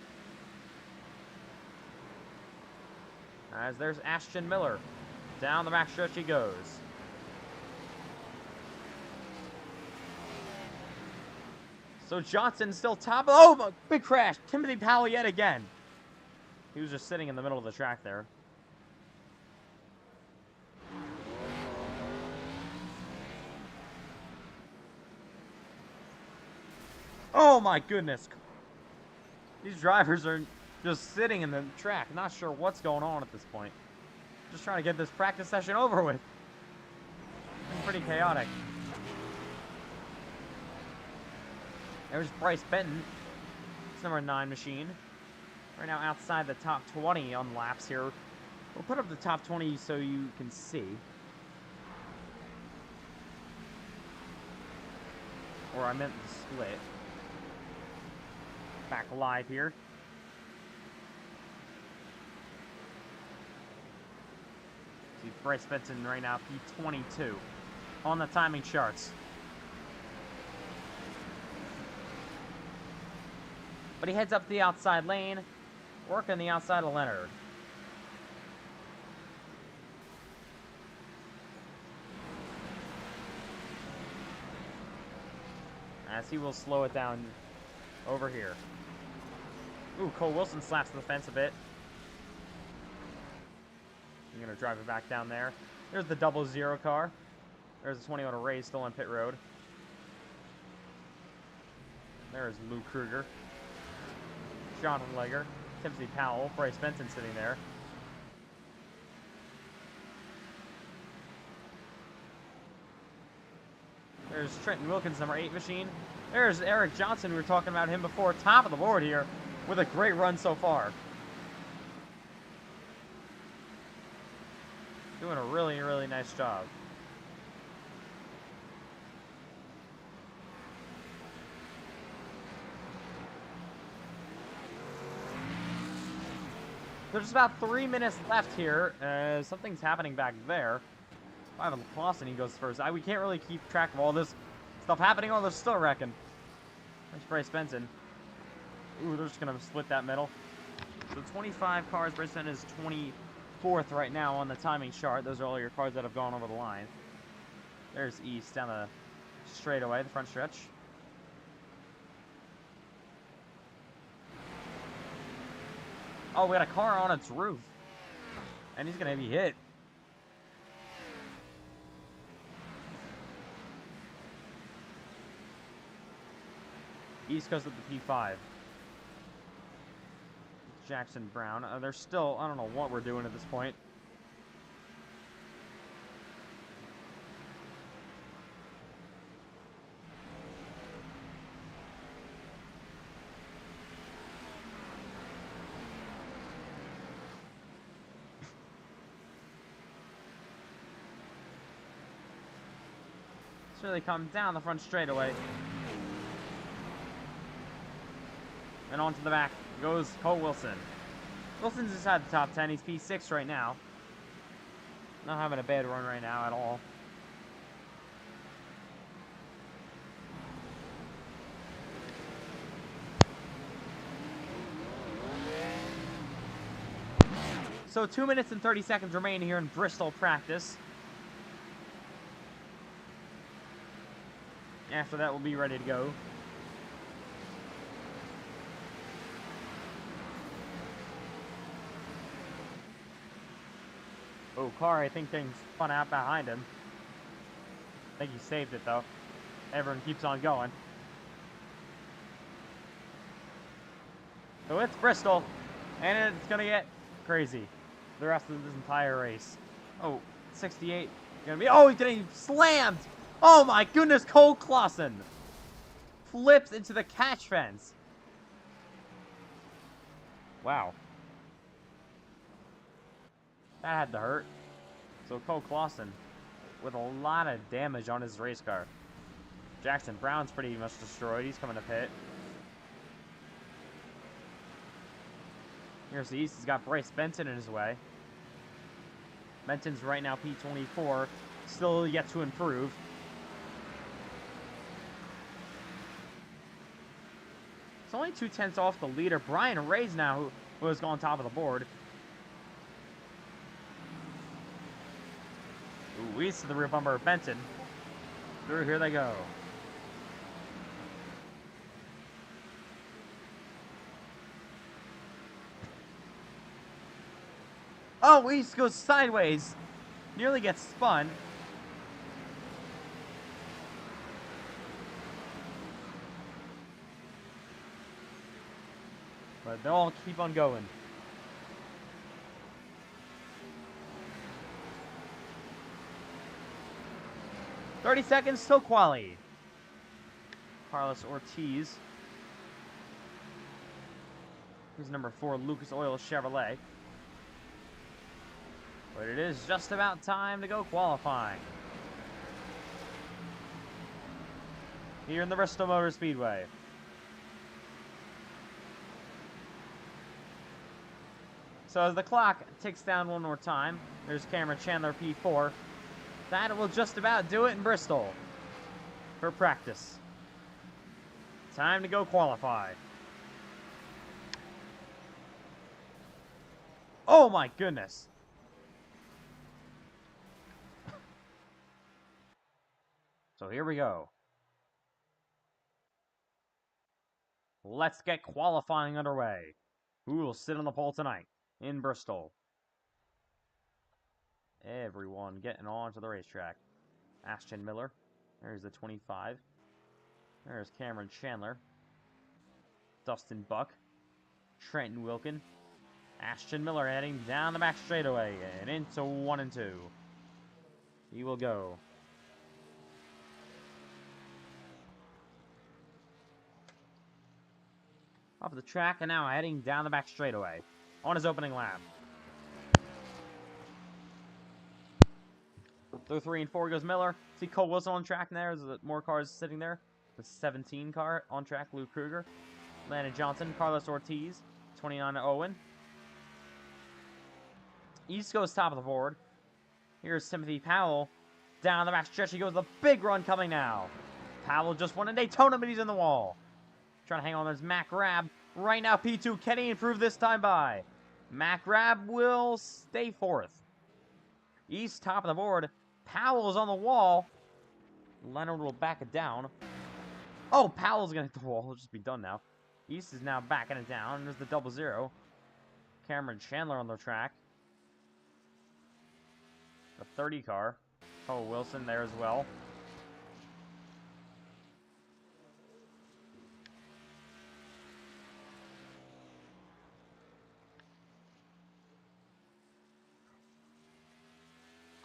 A: As there's Ashton Miller. Down the back stretch he goes. So Johnson still top. Oh, big crash. Timothy Powell yet again. He was just sitting in the middle of the track there. Oh my goodness. These drivers are just sitting in the track, not sure what's going on at this point. Just trying to get this practice session over with. It's pretty chaotic. There's Bryce Benton. It's number 9 machine. Right now outside the top 20 on laps here. We'll put up the top 20 so you can see. Or I meant the split. Back live here. See Bryce Benton right now, P22 on the timing charts. But he heads up the outside lane, working the outside of Leonard. As he will slow it down over here. Ooh, Cole Wilson slaps the fence a bit. I'm going to drive it back down there. There's the 00 car. There's the 21 Array still on pit road. There's Lou Kruger. Jonathan Legger. Timothy Powell. Bryce Benton sitting there. There's Trenton Wilkins, number 8 machine. There's Eric Johnson. We were talking about him before. Top of the board here with a great run so far. Doing a really, really nice job. There's about 3 minutes left here. Something's happening back there. Ivan Clausen, he goes first. We can't really keep track of all this stuff happening. Oh, they're still wrecking. There's Bryce Benson. Ooh, they're just going to split that middle. So 25 cars. Bryce Benson is 24th right now on the timing chart. Those are all your cars that have gone over the line. There's East down the straightaway, the front stretch. Oh, we got a car on its roof. And he's going to be hit. East Coast with the P5. Jackson Brown. They're still, I don't know what we're doing at this point. It's really come down the front straightaway. And onto the back goes Cole Wilson. Wilson's inside the top 10. He's P6 right now. Not having a bad run right now at all. So 2 minutes and 30 seconds remain here in Bristol practice. After that, we'll be ready to go. Oh, car, I think things spun out behind him. I think he saved it, though. Everyone keeps on going. So it's Bristol, and it's going to get crazy the rest of this entire race. Oh, 68. Gonna be, oh, he slammed! Oh my goodness, Cole Clausen flips into the catch fence. Wow. That had to hurt. So Cole Clausen with a lot of damage on his race car. Jackson Brown's pretty much destroyed. He's coming to pit. Here's the East. He's got Bryce Benson in his way. Benson's right now P24. Still yet to improve. It's only 2/10 off the leader. Brian Ray's now who has gone top of the board. Ooh, East to the rear bumper of Benson. Through here they go. Oh, East goes sideways. Nearly gets spun. But they'll all keep on going. "30 seconds till quali." Carlos Ortiz. Here's number 4, Lucas Oil Chevrolet. But it is just about time to go qualifying. Here in the Bristol Motor Speedway. So as the clock ticks down one more time, there's Cameron Chandler P4. That will just about do it in Bristol for practice. Time to go qualify. Oh my goodness. So here we go. Let's get qualifying underway. Who will sit on the pole tonight in Bristol? Everyone getting on to the racetrack. Ashton Miller. There's the 25. There's Cameron Chandler. Dustin Buck. Trenton Wilkin. Ashton Miller heading down the back straightaway and into 1 and 2. He will go. Off the track and now heading down the back straightaway on his opening lap. Through 3 and 4 goes Miller. See Cole Wilson on track there. There's more cars sitting there. The 17 car on track, Luke Kruger. Landon Johnson, Carlos Ortiz, 29 Owen. East goes top of the board. Here's Timothy Powell. Down the back stretch, he goes the big run coming now. Powell just won a Daytona, but he's in the wall. Trying to hang on, there's Mac Rab. Right now, P2, can he improve this time by? Mac Rab will stay fourth. East top of the board. Powell's on the wall. Leonard will back it down. Oh, Powell's going to hit the wall. He'll just be done now. East is now backing it down. There's the 0-0. Cameron Chandler on the track. The 30 car. Oh, Wilson there as well.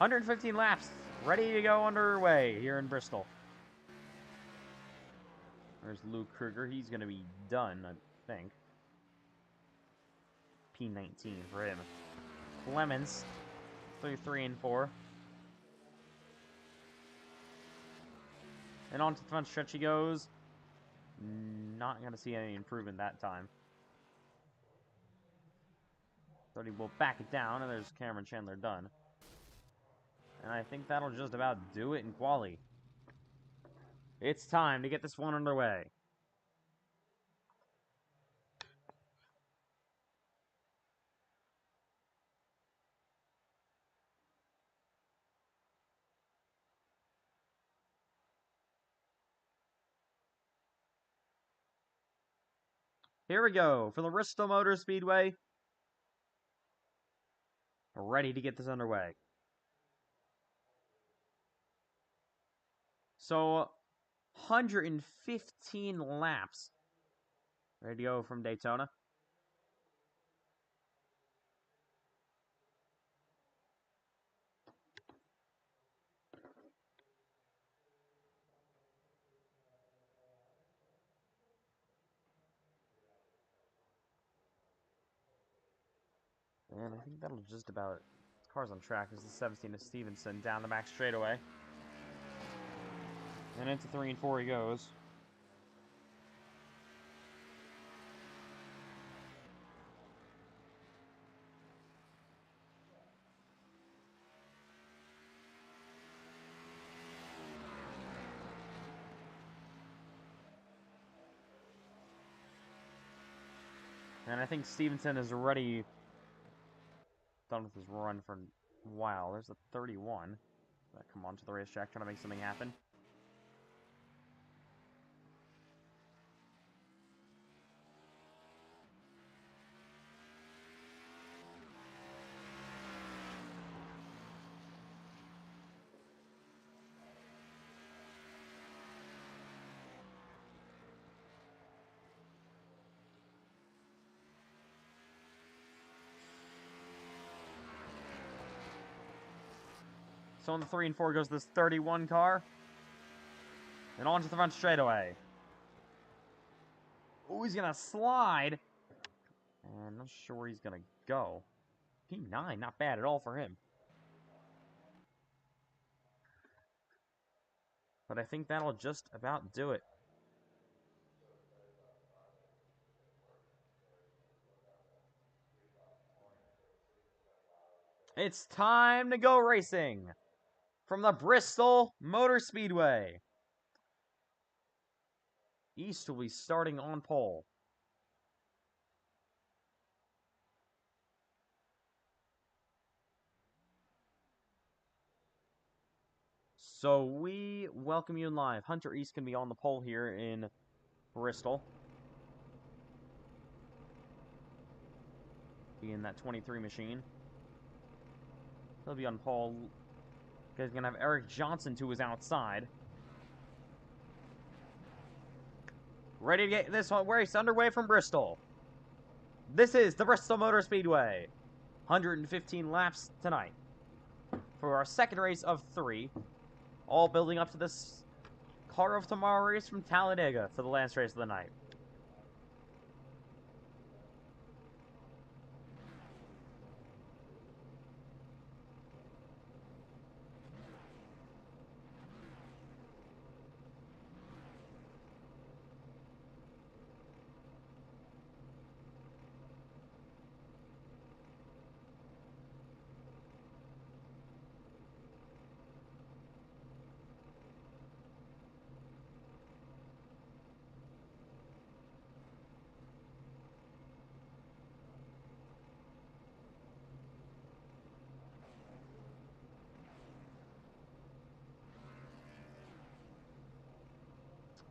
A: $115 laps, ready to go underway here in Bristol. There's Luke Kruger. He's going to be done, I think. P19 for him. Clemens, through 3 and 4. And on to the front stretch he goes. Not going to see any improvement that time. So he will back it down, and there's Cameron Chandler done. And I think that'll just about do it in quali. It's time to get this one underway. Here we go for the Bristol Motor Speedway. Ready to get this underway. So, 115 laps. Ready to go from Daytona. And I think that'll just about... Cars on track. There's the 17 of Stevenson down the back straightaway. And into 3 and 4 he goes. And I think Stevenson is already done with his run for a while. There's a 31. Come on to the racetrack, trying to make something happen. So on the 3 and 4 goes this 31 car. And onto the front straightaway. Oh, he's going to slide. And not sure where he's going to go. P9, not bad at all for him. But I think that'll just about do it. It's time to go racing from the Bristol Motor Speedway. East will be starting on pole. So we welcome you live. Hunter East can be on the pole here in Bristol. Be in that 23 machine. He'll be on pole. He's going to have Eric Johnson to his outside. Ready to get this race underway from Bristol. This is the Bristol Motor Speedway. 115 laps tonight. For our second race of 3. All building up to this Car of Tomorrow race from Talladega for the last race of the night.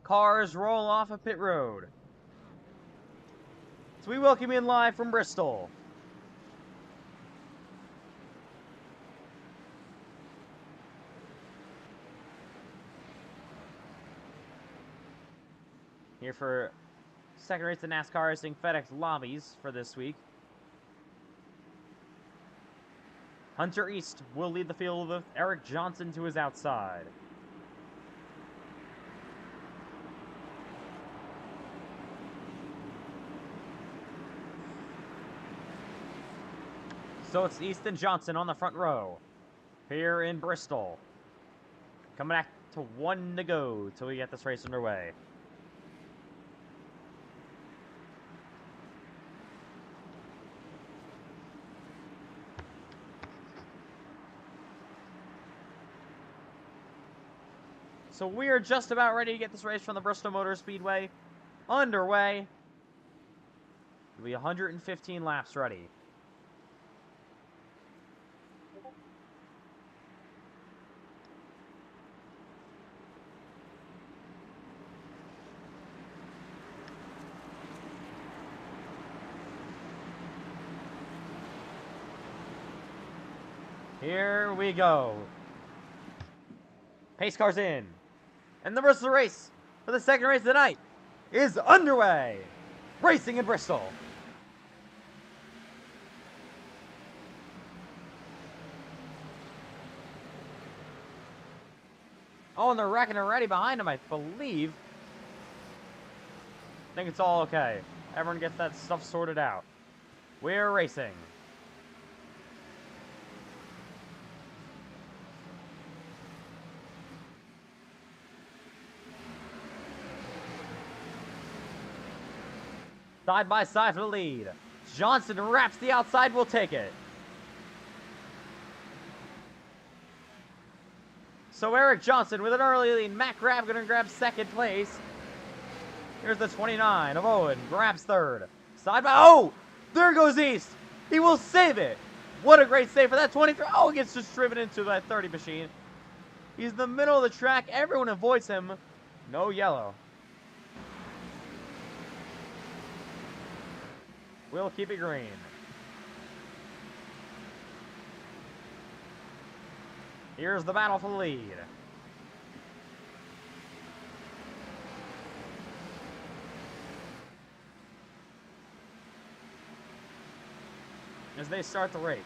A: cars roll off of pit road. So we welcome you in live from Bristol. Here for second race of NASCAR racing FedEx Lobbies for this week. Hunter East will lead the field with Eric Johnson to his outside. So it's East and Johnson on the front row here in Bristol. Coming back to 1 to go till we get this race underway. So we are just about ready to get this race from the Bristol Motor Speedway underway. It'll be 115 laps ready. Here we go. Pace cars in. And the Bristol race for the second race of the night is underway. Racing in Bristol. Oh, and they're wrecking already behind him, I believe. I think it's all okay. Everyone gets that stuff sorted out. We're racing. Side by side for the lead. Johnson wraps the outside, will take it. So Eric Johnson with an early lead. Matt Grab going to grab second place. Here's the 29 of Owen. Grabs third. Side by... Oh! There goes East. He will save it. What a great save for that 23. Oh, he gets just driven into that 30 machine. He's in the middle of the track. Everyone avoids him. No yellow. We'll keep it green. Here's the battle for the lead. As they start the race.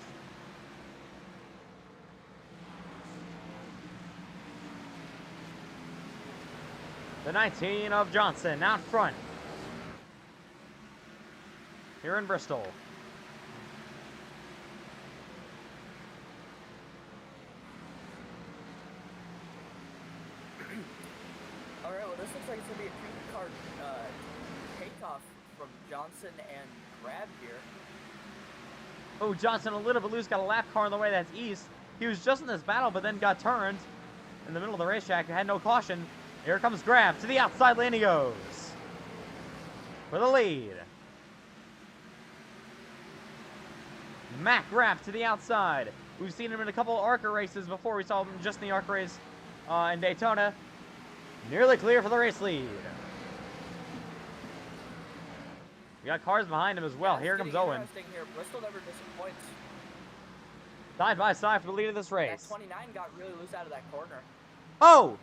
A: The 19 of Johnson out front. Here in Bristol.
B: Alright, well this looks like it's going to be a three-car takeoff from Johnson and Grab here.
A: Oh, Johnson a little bit loose, got a lap car on the way, that's East. He was just in this battle, but then got turned in the middle of the racetrack, had no caution. Here comes Grab, to the outside lane he goes. For the lead. Matt Grab to the outside. We've seen him in a couple of ARCA races before. We saw him just in the ARCA race in Daytona. Nearly clear for the race lead. We got cars behind him as well.
B: Yeah,
A: here comes Owen.
B: Here. Bristol never disappoints.
A: Side by side for the lead of this race.
B: That 29 got really loose out of that corner.
A: Oh!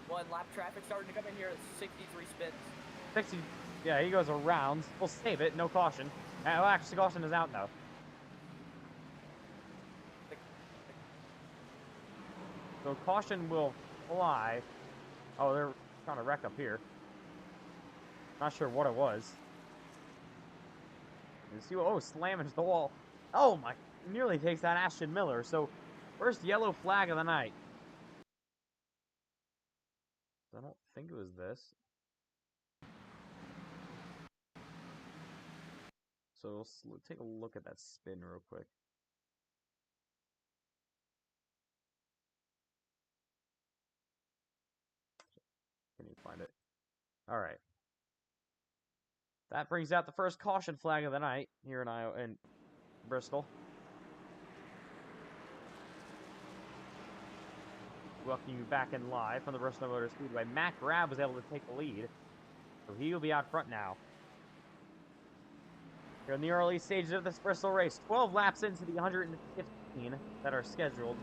B: One lap traffic starting to come in here at 63 spins.
A: 60. Yeah, he goes around. We'll save it. No caution. Well, actually, caution is out now. So caution will fly. Oh, they're trying to wreck up here. Not sure what it was. You see, oh, slam into the wall. Oh my, nearly takes out Ashton Miller. So, first yellow flag of the night. I don't think it was this. So, let's take a look at that spin real quick. Can you find it? All right. That brings out the first caution flag of the night here in Bristol. welcome you back in live from the Bristol Motor Speedway. Matt Grab was able to take the lead, so he will be out front now. Here in the early stages of this Bristol race, 12 laps into the 115 that are scheduled.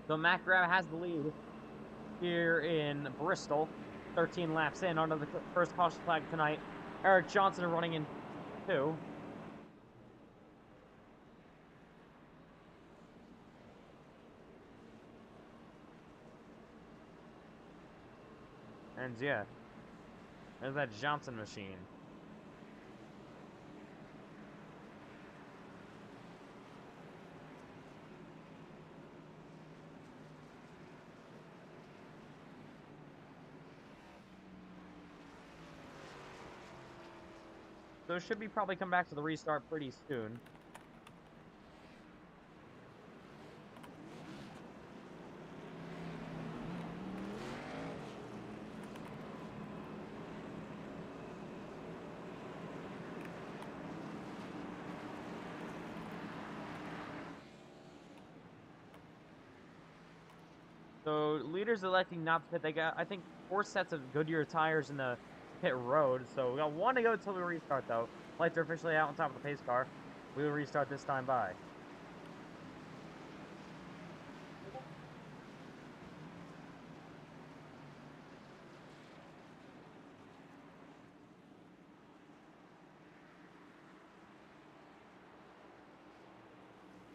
A: So Matt Grab has the lead here in Bristol. 13 laps in under the first caution flag tonight. Eric Johnson running in 2. And yeah, there's that Johnson machine. So it should be probably come back to the restart pretty soon. So leaders electing not to pit. They got, I think, 4 sets of Goodyear tires in the pit road. So we got 1 to go until we restart, though. Lights are officially out on top of the pace car. We will restart this time by.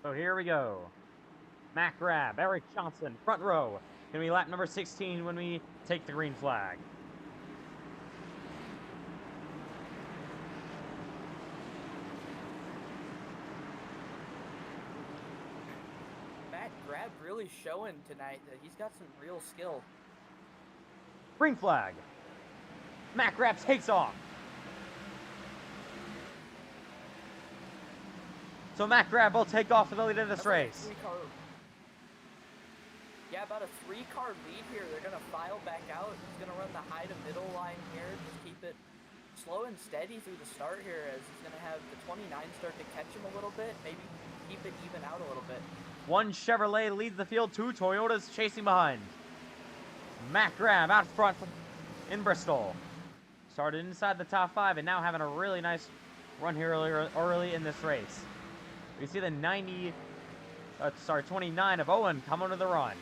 A: So here we go. Matt Grab, Eric Johnson, front row. Gonna be lap number 16 when we take the green flag.
B: Matt Grab really showing tonight that he's got some real skill.
A: Green flag. Matt Grab takes off. So Matt Grab will take off for the lead of this race.
B: Yeah, about a 3-car lead here. They're going to file back out. He's going to run the high to middle line here. Just keep it slow and steady through the start here, as he's going to have the 29 start to catch him a little bit. Maybe keep it even out a little bit.
A: 1 Chevrolet leads the field. 2 Toyotas chasing behind. Matt Grab out front in Bristol. Started inside the top 5 and now having a really nice run here early in this race. You can see the 29 of Owen coming to the run.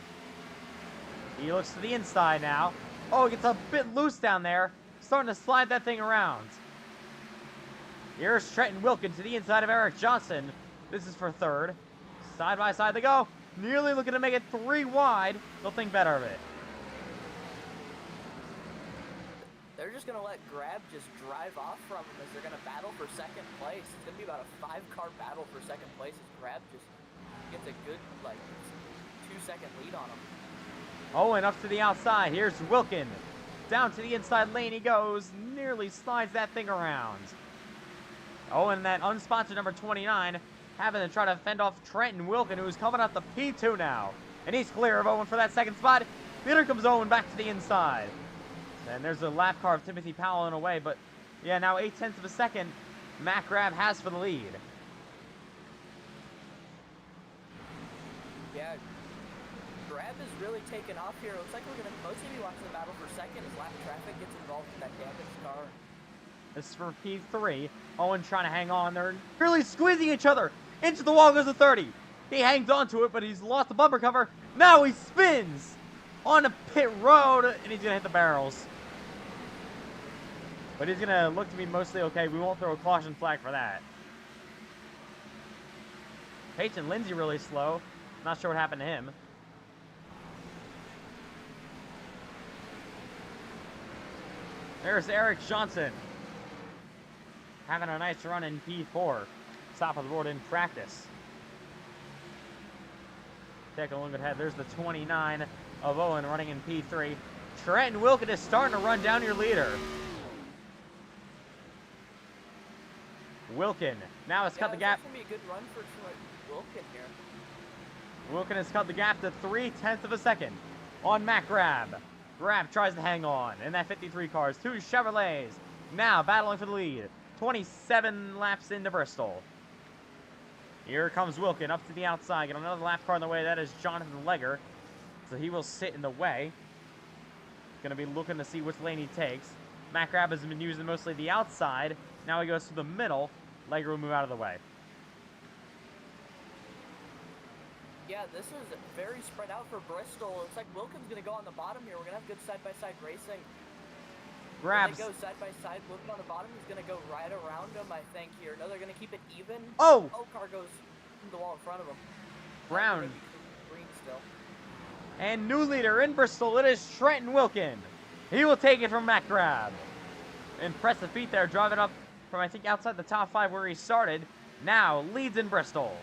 A: He looks to the inside now. Oh, he gets a bit loose down there. Starting to slide that thing around. Here's Trenton Wilkin to the inside of Eric Johnson. This is for 3rd. Side by side they go. Nearly looking to make it 3 wide. They'll think better of it.
B: They're just going to let Grab just drive off from him as they're going to battle for 2nd place. It's going to be about a 5-car battle for 2nd place as Grab just gets a good, 2-second lead on him.
A: Owen up to the outside. Here's Wilkin. Down to the inside lane he goes. Nearly slides that thing around. Owen, that unsponsored number 29, having to try to fend off Trenton Wilkin, who's coming up the P2 now. And he's clear of Owen for that 2nd spot. Here comes Owen back to the inside. And there's a lap car of Timothy Powell in a way, but yeah, now 0.8 of a second, Matt Grab has for the lead.
B: Yeah, Grab is really taking off here. Looks like we're going to mostly be watching the battle for 2nd as lap traffic gets involved with that damaged car.
A: This is for P3. Owen trying to hang on. They're really squeezing each other. Into the wall goes a 30. He hangs onto it, but he's lost the bumper cover. Now he spins on the pit road, and he's going to hit the barrels. But he's going to look to be mostly okay. We won't throw a caution flag for that. Peyton Lindsay really slow. Not sure what happened to him. There's Eric Johnson. Having a nice run in P4. Top of the board in practice. Take a look ahead. There's the 29 of Owen running in P3. Trenton Wilkin is starting to run down your leader. Wilkin now has cut the gap.
B: That's going to be a good run for Wilkin here.
A: Wilkin has cut the gap to 0.3 of a second on Matt Grab. Grab tries to hang on in that 53 cars. Two Chevrolets now battling for the lead. 27 laps into Bristol. Here comes Wilkin up to the outside. Got another lap car in the way. That is Jonathan Legger. So he will sit in the way. Going to be looking to see which lane he takes. Matt Grab has been using mostly the outside. Now he goes to the middle. Legger will move out of the way.
B: Yeah, this is very spread out for Bristol. Looks like Wilkin's going to go on the bottom here. We're going to have good side-by-side racing.
A: Grabs.
B: When they go side-by-side, Wilkin on the bottom. He's going to go right around him, I think, here. No, they're going to keep it even.
A: Oh!
B: Oh, car goes into the wall in front of him.
A: Brown.
B: Green still.
A: And new leader in Bristol, it is Trenton Wilkin. He will take it from Matt Grab. Impressive feat there, driving up from, I think, outside the top 5 where he started. Now leads in Bristol.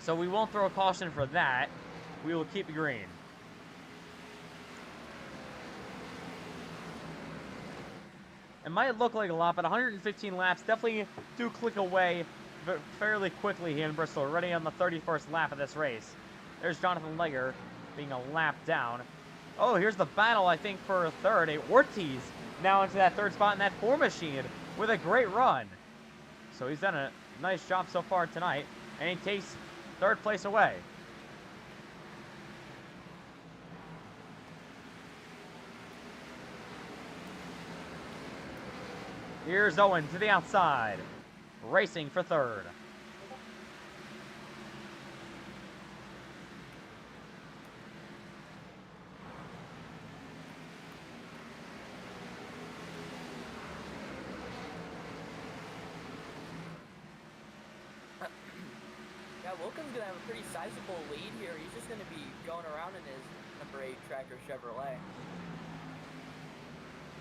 A: So we won't throw a caution for that. We will keep it green. It might look like a lot, but 115 laps definitely do click away fairly quickly here in Bristol. Already on the 31st lap of this race. There's Jonathan Legger being a lap down. Oh, here's the battle, I think, for a third. Ortiz now into that third spot in that 4 machine with a great run. So he's done a nice job so far tonight. And he takes third place away. Here's Owen to the outside, racing for third.
B: Yeah, Wilkin's going to have a pretty sizable lead here. He's just going to be going around in his number 8 Tracker Chevrolet.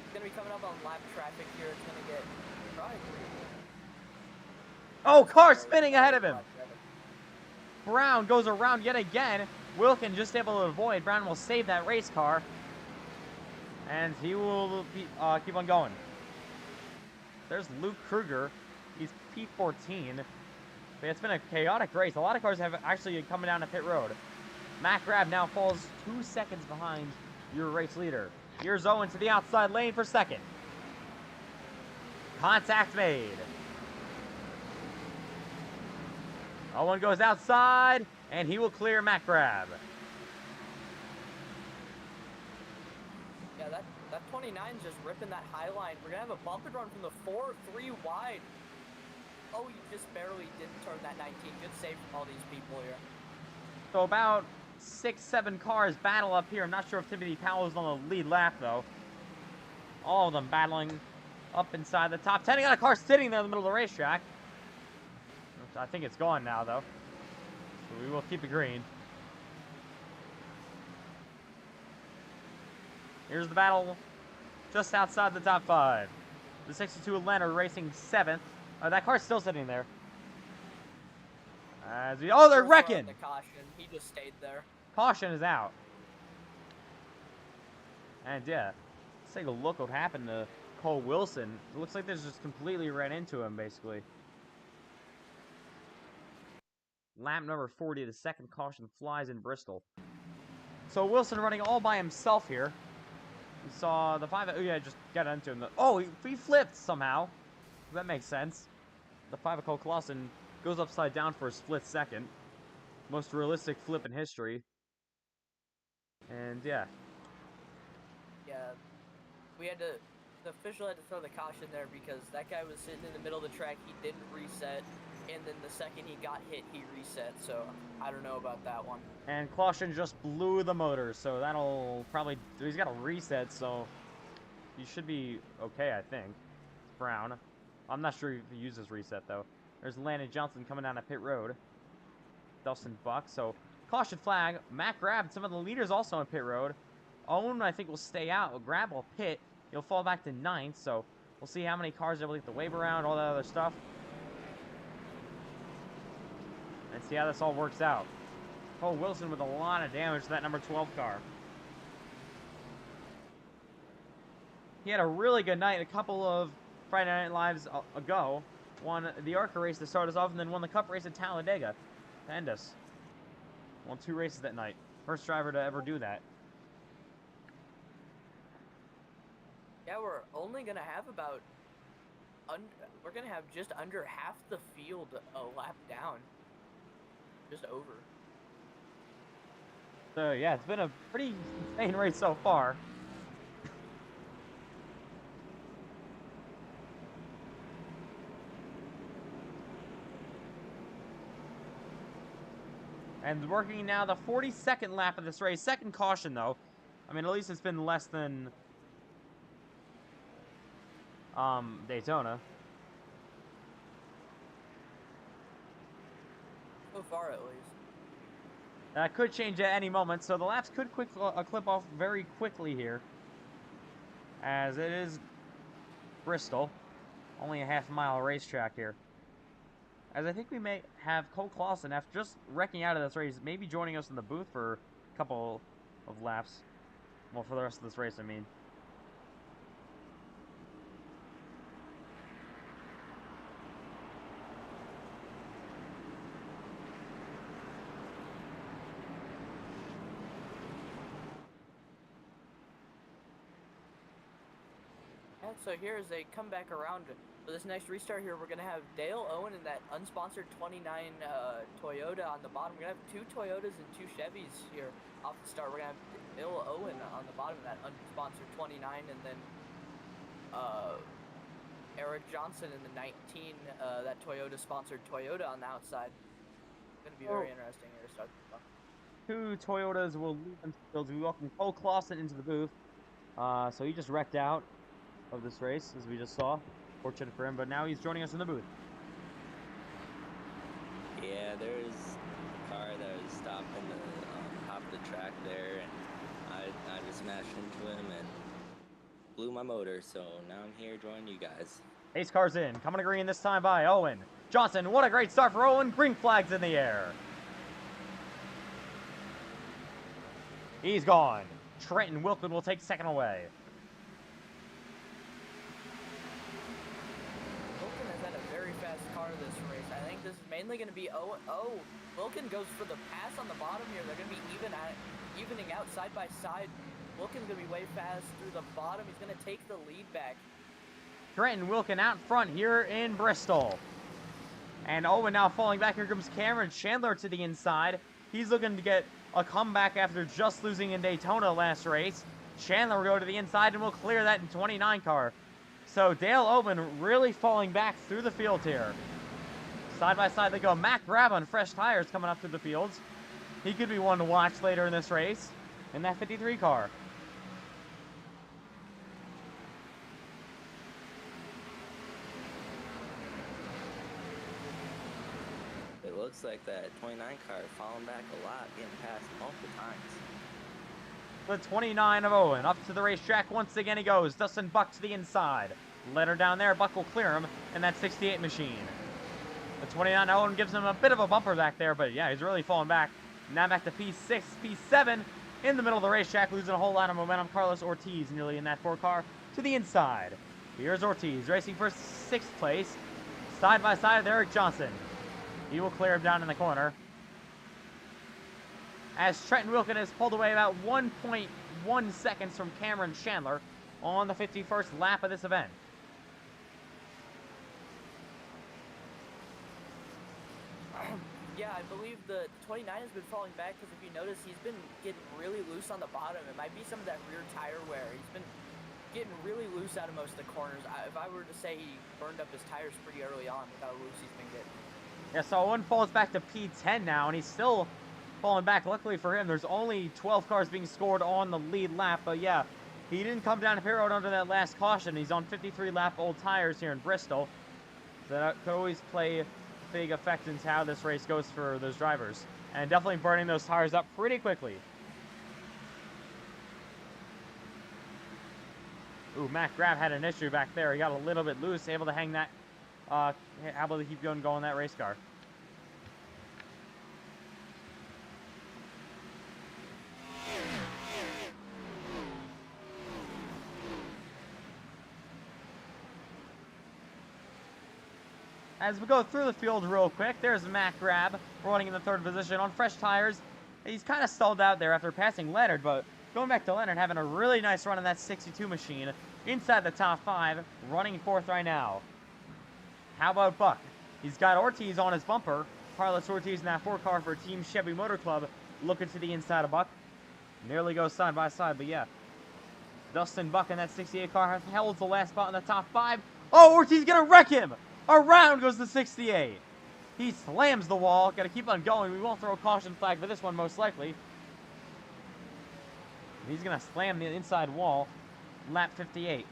B: He's going to be coming up on lap traffic here. It's going to get probably
A: Oh, car spinning ahead of him. Brown goes around yet again. Wilkin just able to avoid. Brown will save that race car. And he will be, keep on going. There's Luke Kruger. He's P14. But it's been a chaotic race. A lot of cars have actually coming down to pit road. Matt Grab now falls 2 seconds behind your race leader. Here's Owen to the outside lane for second. Contact made. Owen goes outside, and he will clear Matt Grab.
B: Yeah, that 29's just ripping that high line. We're going to have a bumper run from the 4-3 wide. Oh, you just barely didn't turn that 19. Good save from all these people here.
A: So about 6-7 cars battle up here. I'm not sure if Timothy Powell's on the lead lap, though. All of them battling up inside the top 10. He got a car sitting there in the middle of the racetrack. I think it's gone now, though. So we will keep it green. Here's the battle just outside the top 5. The 62 Atlanta racing 7th. That car's still sitting there. Oh, they're wrecking!
B: The caution. He just stayed there.
A: Caution is out. And yeah, let's take a look at what happened to Cole Wilson. It looks like they just completely ran into him, basically. Lap number 40, the second caution flies in Bristol. So Wilson running all by himself here. We saw the 5. Oh yeah, just got into him. Oh, he flipped somehow. That makes sense. The 5 of Cole Clausen goes upside down for a split second. Most realistic flip in history. And yeah.
B: Yeah, the official had to throw the caution there because that guy was sitting in the middle of the track. He didn't reset, and then the second he got hit, he reset. So I don't know about that one.
A: And Clausen just blew the motor, so that'll probably. He's got a reset, so he should be okay, I think. It's Brown. I'm not sure if he uses reset though. There's Landon Johnson coming down a pit road. Dustin Buck. So caution flag. Matt Grab. Some of the leaders also on pit road. Owen, I think, will stay out. Grab will pit. He'll fall back to 9th, so we'll see how many cars are able to get the wave around, all that other stuff. And see how this all works out. Cole Wilson with a lot of damage to that number 12 car. He had a really good night a couple of Friday Night Lives ago. Won the ARCA race to start us off, and then won the Cup race at Talladega to end us. Won 2 races that night. First driver to ever do that.
B: Yeah, we're only gonna have about we're gonna have just under half the field a lap down, just over.
A: So yeah, it's been a pretty insane race so far. And working now the 42nd lap of this race. Second caution, though. I mean, at least it's been less than Daytona.
B: So far, at least.
A: That could change at any moment, so the laps could clip off very quickly here. As it is Bristol. Only a half-mile racetrack here. As I think we may have Cole Clausen, after just wrecking out of this race, maybe joining us in the booth for a couple of laps. Well, for the rest of this race, I mean.
B: And so here as they come back around for this next restart here, we're going to have Dale Owen in that unsponsored 29 Toyota on the bottom. We're going to have 2 Toyotas and 2 Chevys here off the start. We're going to have Dale Owen on the bottom of that unsponsored 29, and then Eric Johnson in the 19, that Toyota-sponsored Toyota on the outside. It's going to be very interesting here to start the fun.
A: 2 Toyotas will leave themselves. We welcome Cole Clausen into the booth. So he just wrecked out of this race, as we just saw. Fortunate for him, but now he's joining us in the booth.
F: Yeah, there's a car that was stopped in the top of the track there, and I just smashed into him and blew my motor, so now I'm here joining you guys.
A: Ace car's in, coming to green this time by Owen. Johnson, what a great start for Owen. Green flag's in the air. He's gone. Trenton Wilkin will take second away.
B: This race, I think this is mainly going to be Wilkin goes for the pass on the bottom here. They're going to be evening out side by side. Wilkin's going to be way fast through the bottom. He's going to take the lead back.
A: Trenton Wilkin out front here in Bristol. And Owen now falling back. Here comes Cameron Chandler to the inside. He's looking to get a comeback after just losing in Daytona last race. Chandler will go to the inside and will clear that in 29 car. So Dale Owen really falling back through the field here. Side by side they go. Mac Grab on fresh tires coming up through the fields. He could be one to watch later in this race in that 53 car.
F: It looks like that 29 car falling back a lot, getting past multiple times.
A: The 29 of Owen up to the racetrack once again he goes. Dustin Buck to the inside. Let her down there. Buck will clear him in that 68 machine. The 29 Owen gives him a bit of a bumper back there, but yeah, he's really falling back. Now back to P6, P7 in the middle of the racetrack, losing a whole lot of momentum. Carlos Ortiz nearly in that 4 car to the inside. Here's Ortiz racing for 6th place. Side by side with Eric Johnson. He will clear him down in the corner. As Trenton Wilkin has pulled away about 1.1 seconds from Cameron Chandler on the 51st lap of this event.
B: Yeah, I believe the 29 has been falling back because if you notice, he's been getting really loose on the bottom. It might be some of that rear tire wear. He's been getting really loose out of most of the corners. If I were to say he burned up his tires pretty early on with how loose he's been getting.
A: Yeah, so Owen falls back to P10 now, and he's still falling back. Luckily for him, there's only 12 cars being scored on the lead lap, but yeah, he didn't come down to pit road under that last caution. He's on 53 lap old tires here in Bristol. So that could always play a big effect into how this race goes for those drivers. And definitely burning those tires up pretty quickly. Ooh, Matt Grab had an issue back there. He got a little bit loose, able to hang that, able to keep going that race car. As we go through the field real quick, there's Matt Grab running in the 3rd position on fresh tires. He's kind of stalled out there after passing Leonard, but going back to Leonard, having a really nice run in that 62 machine inside the top 5, running 4th right now. How about Buck? He's got Ortiz on his bumper. Carlos Ortiz in that 4 car for Team Chevy Motor Club, looking to the inside of Buck. Nearly goes side by side, but yeah. Dustin Buck in that 68 car holds the last spot in the top 5. Oh, Ortiz gonna wreck him! Around goes the 68. He slams the wall. Got to keep on going. We won't throw a caution flag for this one, most likely. He's going to slam the inside wall. Lap 58.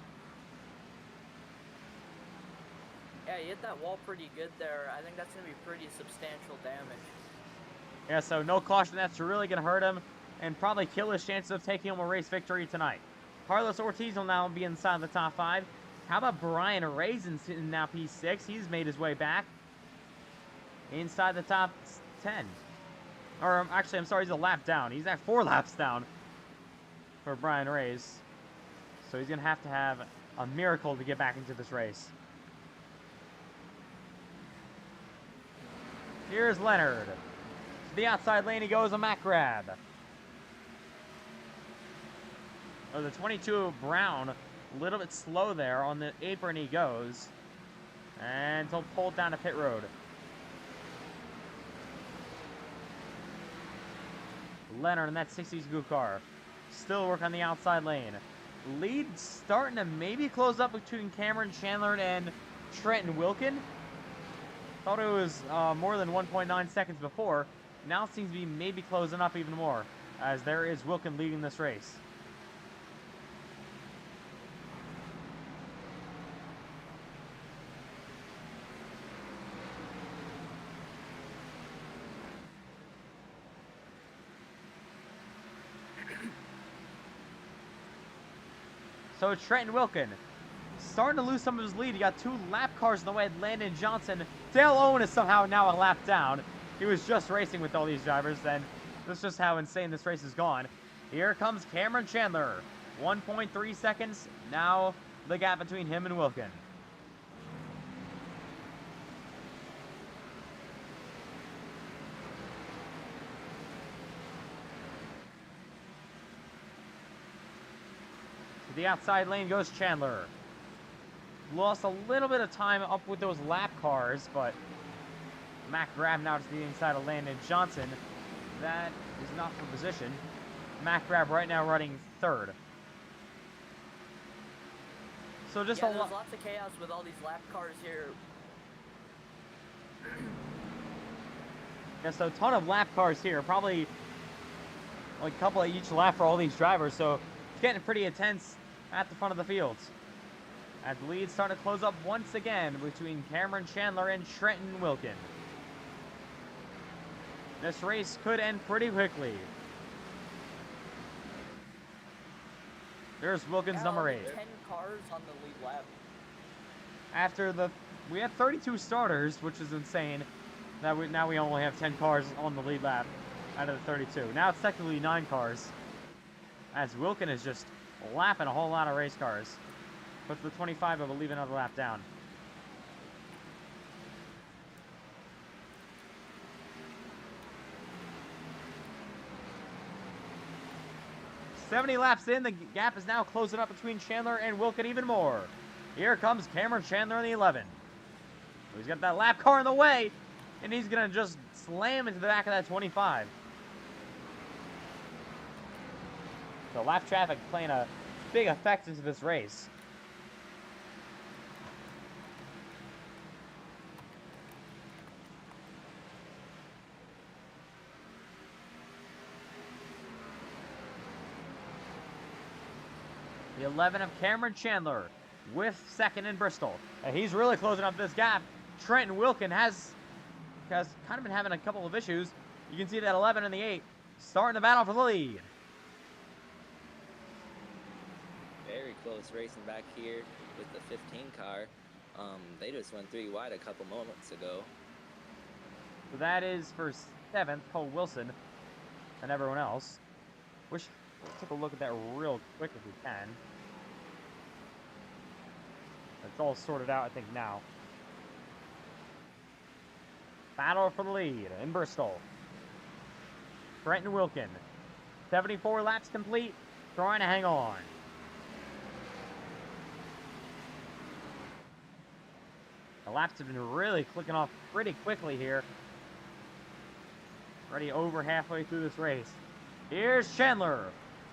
B: Yeah, he hit that wall pretty good there. I think that's going to be pretty substantial damage.
A: Yeah, so no caution. That's really going to hurt him and probably kill his chances of taking home a race victory tonight. Carlos Ortiz will now be inside the top 5. How about Brian Raisin sitting now P6? He's made his way back inside the top 10. Or actually, I'm sorry, he's a lap down. He's at 4 laps down for Brian Rays. So he's going to have a miracle to get back into this race. Here's Leonard. To the outside lane he goes, a Matt Grab. Oh, the 22 Brown. A little bit slow there. On the apron he goes. And he'll pull down to pit road. Leonard in that 62 car. Still work on the outside lane. Lead starting to maybe close up between Cameron Chandler and Trenton Wilkin. Thought it was more than 1.9 seconds before. Now it seems to be maybe closing up even more, as there is Wilkin leading this race. So Trenton Wilkin starting to lose some of his lead. He got 2 lap cars in the way. Landon Johnson. Dale Owen is somehow now a lap down. He was just racing with all these drivers, and that's just how insane this race has gone. Here comes Cameron Chandler. 1.3 seconds. Now the gap between him and Wilkin. The outside lane goes Chandler. Lost a little bit of time up with those lap cars, but Matt Grab now to the inside of Landon Johnson. That is not for position. Matt Grab right now running 3rd. So just
B: there's lots of chaos with all these lap cars here.
A: Yeah, so a ton of lap cars here. Probably like a couple of each lap for all these drivers. So it's getting pretty intense at the front of the field. As the lead starting to close up once again between Cameron Chandler and Trenton Wilkin. This race could end pretty quickly. There's Wilkins number 8.
B: 10 cars on the lead lap.
A: After we had 32 starters, which is insane. Now we only have 10 cars on the lead lap out of the 32. Now it's technically 9 cars. As Wilkin is just lapping a whole lot of race cars. But for the 25, I believe another lap down. "70 laps in, the gap is now closing up between Chandler and Wilkin even more. Here comes Cameron Chandler in the 11. He's got that lap car in the way, and he's going to just slam into the back of that 25. So lap traffic playing a big effect into this race. The 11 of Cameron Chandler with 2nd in Bristol. And he's really closing up this gap. Trenton Wilkin has kind of been having a couple of issues. You can see that 11 and the 8 starting the battle for the lead.
F: very close racing back here with the 15 car. They just went 3 wide a couple moments ago.
A: So that is for 7th, Cole Wilson, and everyone else. Let's take a look at that real quick if we can. It's all sorted out, I think, now. Battle for the lead in Bristol. Trenton Wilkin, 74 laps complete, trying to hang on. The laps have been really clicking off pretty quickly here. Already over halfway through this race. Here's Chandler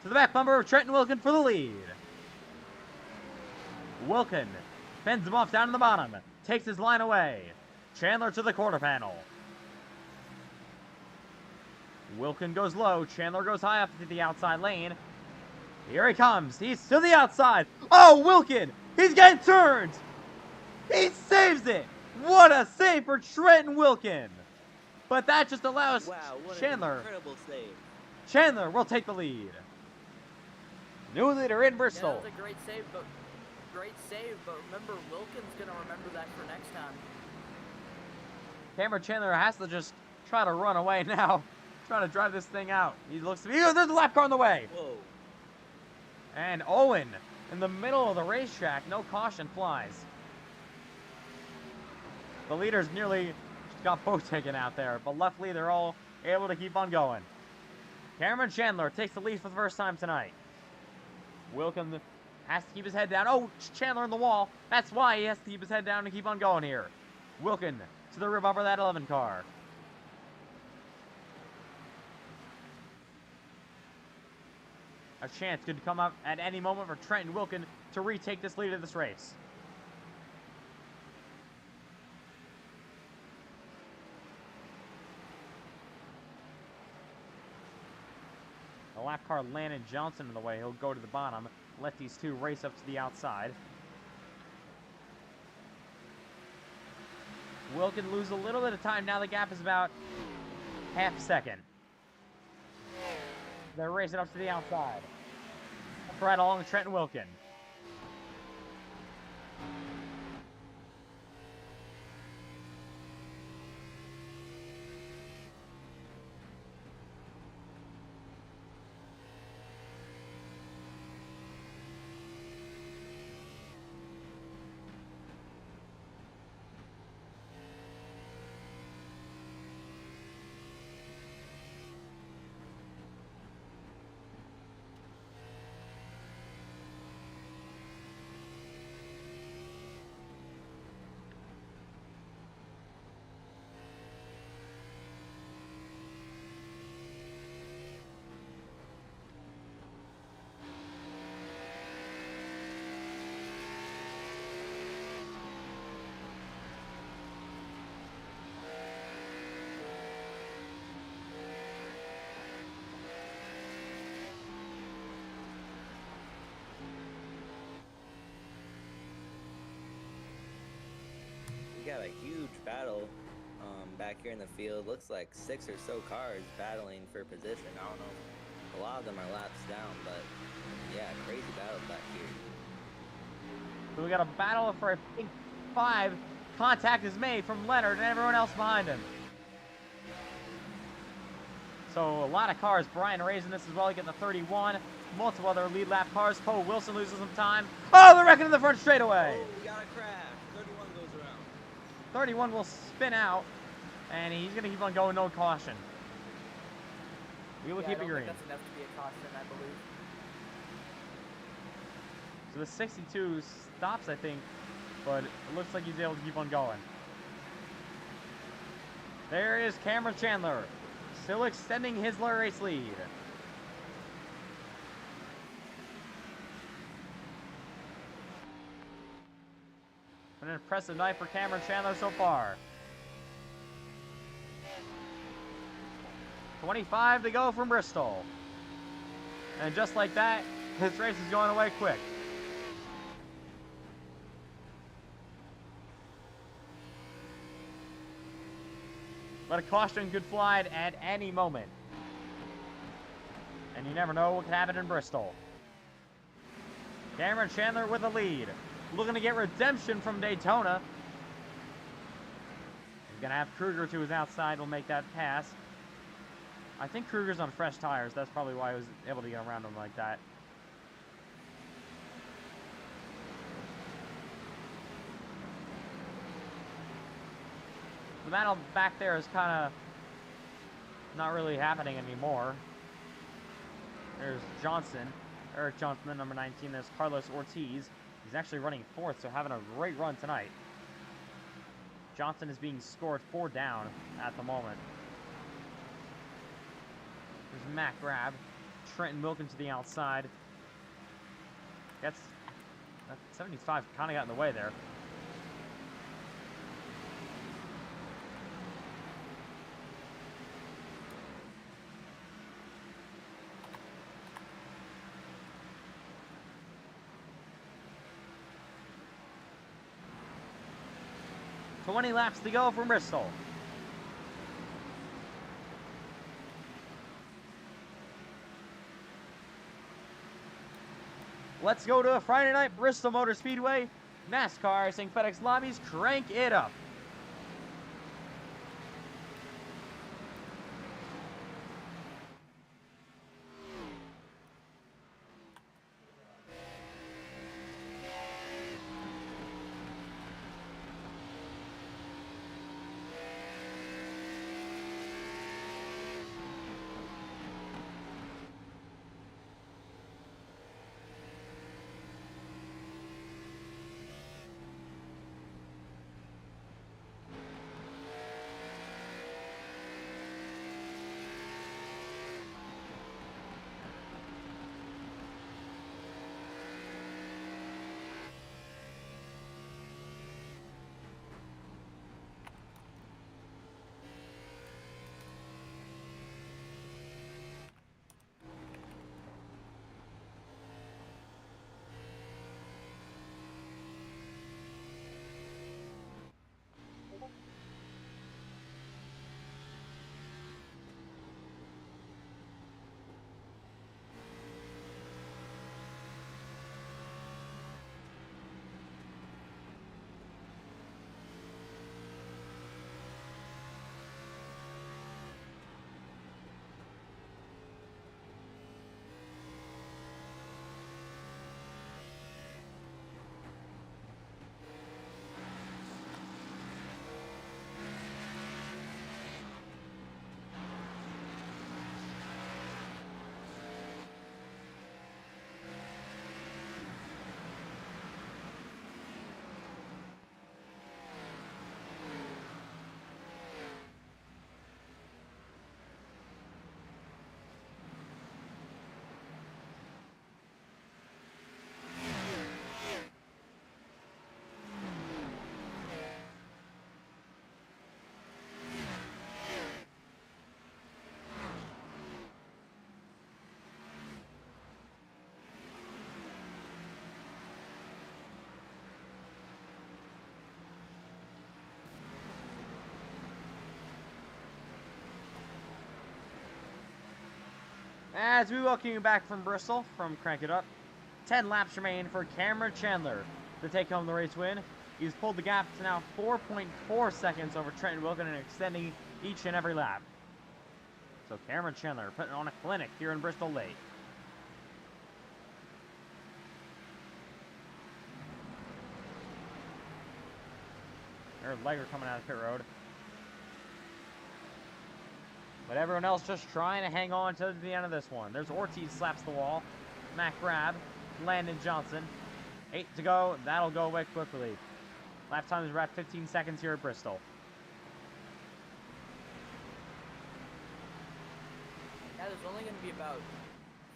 A: to the back bumper of Trenton Wilkin for the lead. Wilkin fends him off down in the bottom, takes his line away. Chandler to the quarter panel. Wilkin goes low, Chandler goes high up to the outside lane. Here he comes, he's to the outside. Oh, Wilkin, he's getting turned. He saves it. What a save for Trenton Wilkin. But that just allows Chandler.
F: An incredible save.
A: Chandler will take the lead. New leader in Bristol.
B: Yeah, that was a great save, but remember, Wilkin's gonna remember that for next time.
A: Cameron Chandler has to just try to run away now. Trying to drive this thing out. He looks to be. Oh, there's a lap car on the way.
F: Whoa.
A: And Owen in the middle of the racetrack. No caution flies. The leaders nearly got both taken out there, but luckily they're all able to keep on going. Cameron Chandler takes the lead for the first time tonight. Wilkin has to keep his head down. Oh, Chandler in the wall. That's why he has to keep his head down and keep on going here. Wilkin to the rear bumper of that 11 car. A chance could come up at any moment for Trenton Wilkin to retake this lead of this race. The lap car Landon Johnson in the way. He'll go to the bottom. Let these two race up to the outside. Wilkin lose a little bit of time. Now the gap is about half a second. They're racing up to the outside. Right along Trenton Wilkin.
F: We got a huge battle back here in the field. Looks like 6 or so cars battling for position. I don't know. A lot of them are laps down, but yeah, crazy battle back here.
A: So we got a battle for, I think, 5. Contact is made from Leonard and everyone else behind him. So a lot of cars. Brian Ray's in this as well. He gets the 31. Multiple other lead lap cars. Cole Wilson loses some time. Oh, they're wrecking in the front straightaway.
F: Oh, we got a crash. 31 goes around.
A: 31 will spin out, and he's going to keep on going, no caution. We will keep it green.
B: That's enough to be a caution, I believe.
A: So the 62 stops, I think, but it looks like he's able to keep on going. There is Cameron Chandler, still extending his race lead. An impressive night for Cameron Chandler so far. 25 to go from Bristol. And just like that, this race is going away quick. But a caution could fly at any moment. And you never know what could happen in Bristol. Cameron Chandler with a lead. Looking to get redemption from Daytona. He's going to have Kruger to his outside. Will make that pass. I think Kruger's on fresh tires. That's probably why he was able to get around him like that. The battle back there is kind of not really happening anymore. There's Johnson, Eric Johnson, the number 19. There's Carlos Ortiz. He's actually running 4th, so having a great run tonight. Johnson is being scored 4 down at the moment. There's Matt Grab. Trenton Wilkins to the outside. That's 75 kind of got in the way there. $20 laps to go from Bristol. Let's go to a Friday night Bristol Motor Speedway. NASCAR racing FedEx Lobbies, crank it up. As we welcome you back from Bristol, from Crank It Up, 10 laps remain for Cameron Chandler to take home the race win. He's pulled the gap to now 4.4 seconds over Trenton Wilkins and extending each and every lap. So Cameron Chandler putting on a clinic here in Bristol late. There's Legger coming out of pit road. But everyone else just trying to hang on to the end of this one. There's Ortiz slaps the wall. Matt Grab. Landon Johnson. 8 to go. That'll go away quickly. Lap times are at 15 seconds here at Bristol.
B: Yeah, there's only going to be about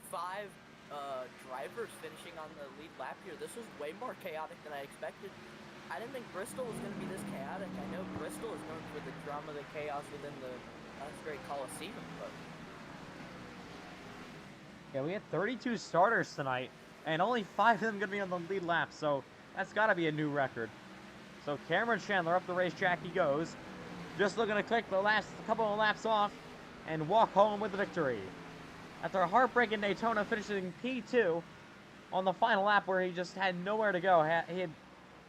B: 5 drivers finishing on the lead lap here. This was way more chaotic than I expected. I didn't think Bristol was going to be this chaotic. I know Bristol is known for the drama, the chaos within the Great Coliseum, but
A: yeah, we had 32 starters tonight, and only 5 of them going to be on the lead lap, so that's got to be a new record. So Cameron Chandler up the racetrack he goes, just looking to click the last couple of laps off and walk home with the victory. After a heartbreaking Daytona finishing P2, on the final lap where he just had nowhere to go. It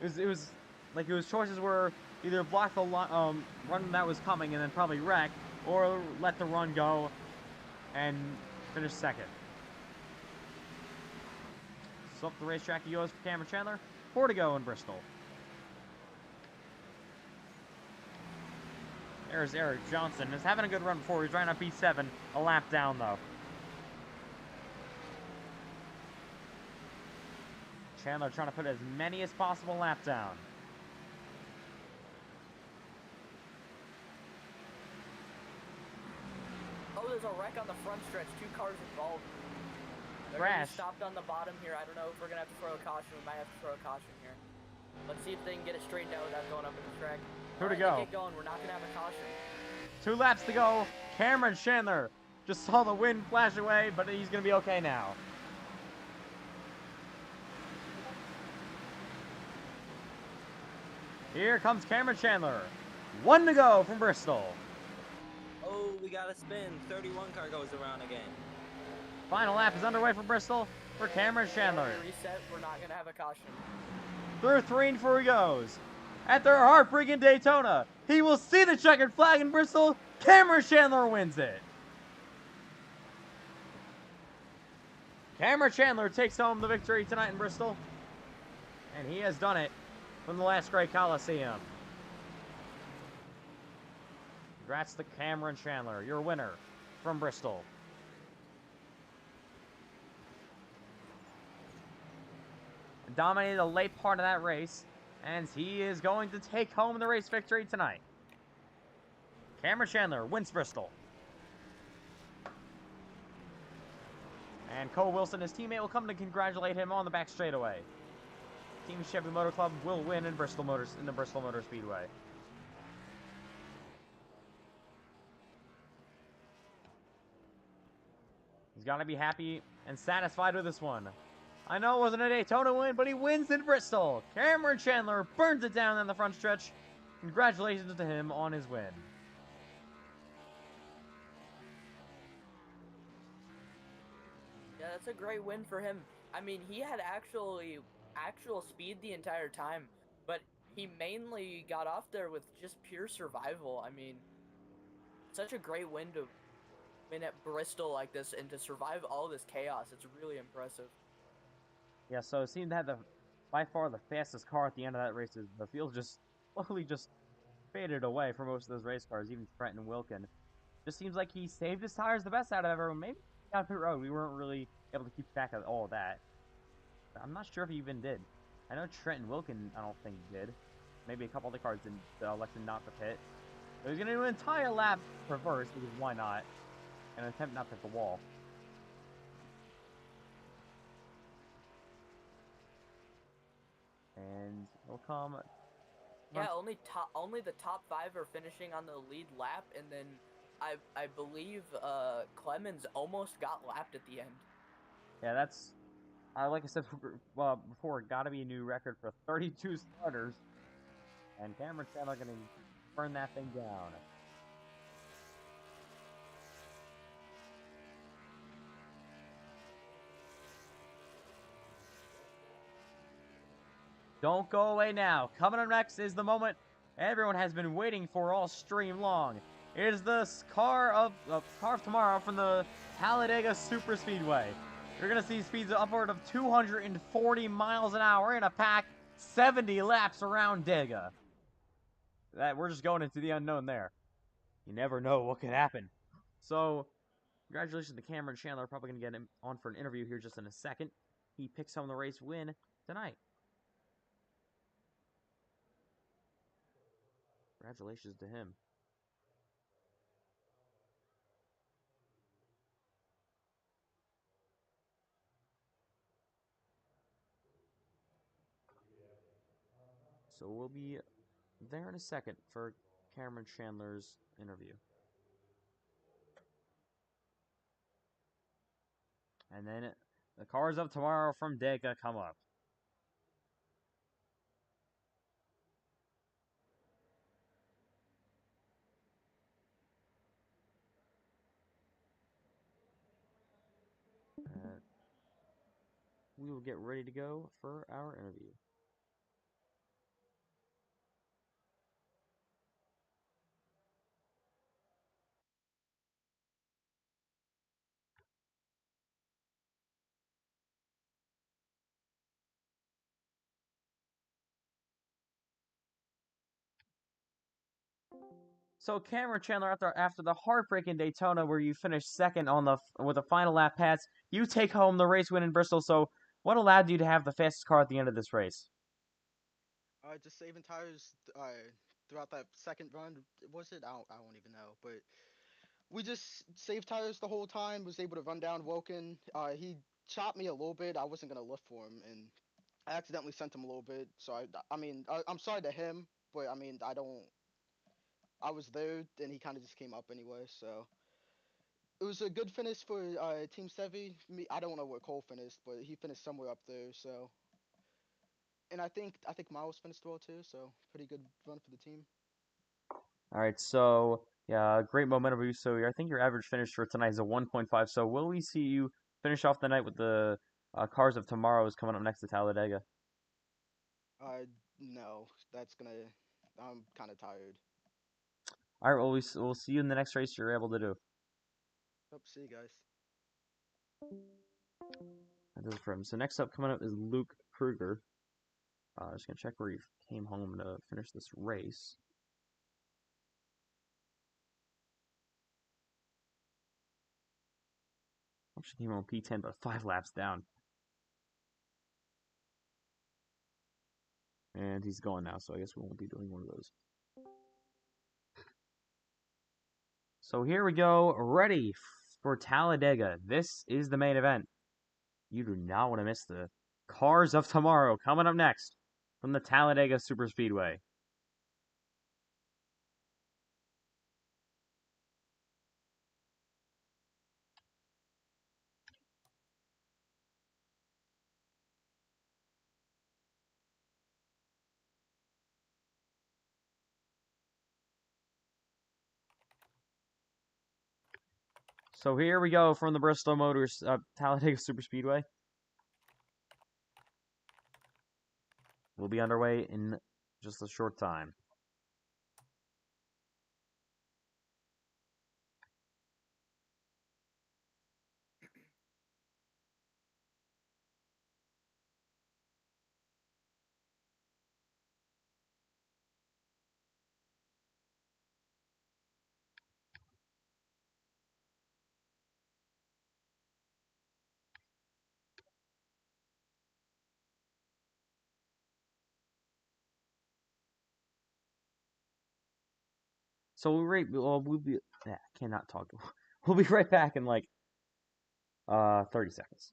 A: was like his choices were either block the run that was coming and then probably wreck, or let the run go and finish second. So up the racetrack he goes for Cameron Chandler. 4 to go in Bristol. There's Eric Johnson. He's having a good run before. He's trying to P7, a lap down though. Chandler trying to put as many as possible lap down.
B: Oh, there's a wreck on the front stretch. 2 cars involved. They're
A: Crash.
B: gonna be stopped on the bottom here. I don't know if we're gonna have to throw a caution. We might have to throw a caution here. Let's see if they can get it straightened out without going up in the track.
A: 2 to
B: Alright,
A: go.
B: they get going. We're not gonna have a caution.
A: 2 laps to go. Cameron Chandler just saw the wind flash away, but he's going to be okay now. Here comes Cameron Chandler. 1 to go from Bristol.
F: Oh, we got a spin. 31 car goes around again.
A: Final lap is underway for Bristol for Cameron Chandler.
B: Reset. We're not gonna have a caution.
A: Through 3 and 4 he goes. At their heartbreaking Daytona, he will see the checkered flag in Bristol. Cameron Chandler wins it. Cameron Chandler takes home the victory tonight in Bristol. And he has done it from the last great Coliseum. Congrats to Cameron Chandler, your winner from Bristol. Dominated a late part of that race, and he is going to take home the race victory tonight. Cameron Chandler wins Bristol. And Cole Wilson, his teammate, will come to congratulate him on the back straightaway. Team Chevy Motor Club will win in the Bristol Motor Speedway. He's got to be happy and satisfied with this one. I know it wasn't a Daytona win, but he wins in Bristol. Cameron Chandler burns it down in the front stretch. Congratulations to him on his win.
B: Yeah, that's a great win for him. I mean, he had actual speed the entire time, but he mainly got off there with just pure survival. I mean, such a great win to win at Bristol like this and to survive all this chaos. It's really impressive.
A: Yeah, so it seemed to have by far the fastest car at the end of that race. The field just slowly just faded away for most of those race cars, even Trenton Wilkin. Just seems like he saved his tires the best out of everyone. Maybe down pit road, we weren't really able to keep track of all of that. I'm not sure if he even did. I know Trenton Wilkin, I don't think did. Maybe a couple other cars didn't elected not to pit. But he's going to do an entire lap reverse, because why not? And attempt not to hit the wall. And he'll come.
B: Yeah, only the top 5 are finishing on the lead lap, and then I believe Clemens almost got lapped at the end.
A: Yeah, that's like I said before, got to be a new record for 32 starters. And Cameron Chandler going to burn that thing down. Don't go away now. Coming up next is the moment everyone has been waiting for all stream long. It is the car of tomorrow from the Talladega Super Speedway. You're going to see speeds upward of 240 miles an hour in a pack 70 laps around Dega. We're just going into the unknown there. You never know what could happen. So, congratulations to Cameron Chandler. Probably going to get him on for an interview here just in a second. He picks home the race win tonight. Congratulations to him. So we'll be there in a second for Cameron Chandler's interview. And then the cars of tomorrow from Dega come up. we will get ready to go for our interview. So Cameron Chandler, after the heartbreaking Daytona where you finished second on with a final lap pass, you take home the race win in Bristol. So what allowed you to have the fastest car at the end of this race?
D: Just saving tires throughout that second run. Was it? I won't even know. But we just saved tires the whole time. Was able to run down Woken. He chopped me a little bit. I wasn't gonna lift for him, and I accidentally sent him a little bit. So I mean, I'm sorry to him, but I mean, I don't. I was there, and he kind of just came up anyway. So it was a good finish for Team Sevi. Me, I don't know where Cole finished, but he finished somewhere up there. So, and I think Miles finished well too. So pretty good run for the team.
A: All right, so yeah, great momentum boost. So I think your average finish for tonight is a 1.5. So will we see you finish off the night with the cars of tomorrow is coming up next to Talladega?
D: No, that's gonna. I'm kind of tired.
A: All right, well we'll see you in the next race you're able to do.
D: Hope to see you guys.
A: That does it for him. So next up coming up is Luke Kruger. Just gonna check where he came home to finish this race. Actually came home P10, but 5 laps down. And he's gone now, so I guess we won't be doing one of those. So here we go, ready for Talladega. This is the main event. You do not want to miss the cars of tomorrow coming up next from the Talladega Superspeedway. So here we go from the Bristol Motors Talladega Superspeedway. We'll be underway in just a short time. So we'll be cannot talk. We'll be right back in like 30 seconds.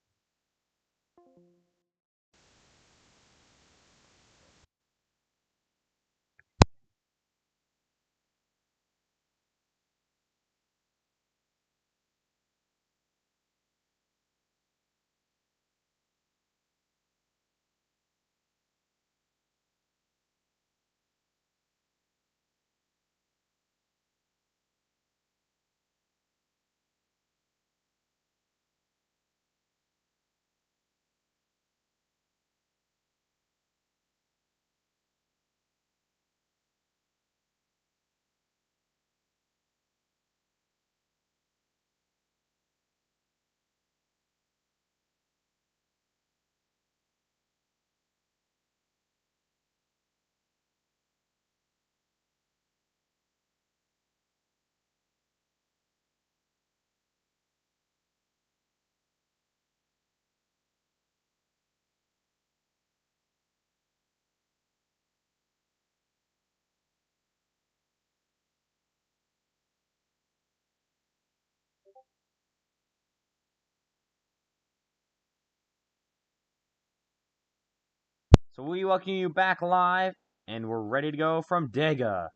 A: So we welcome you back live, and we're ready to go from Dega.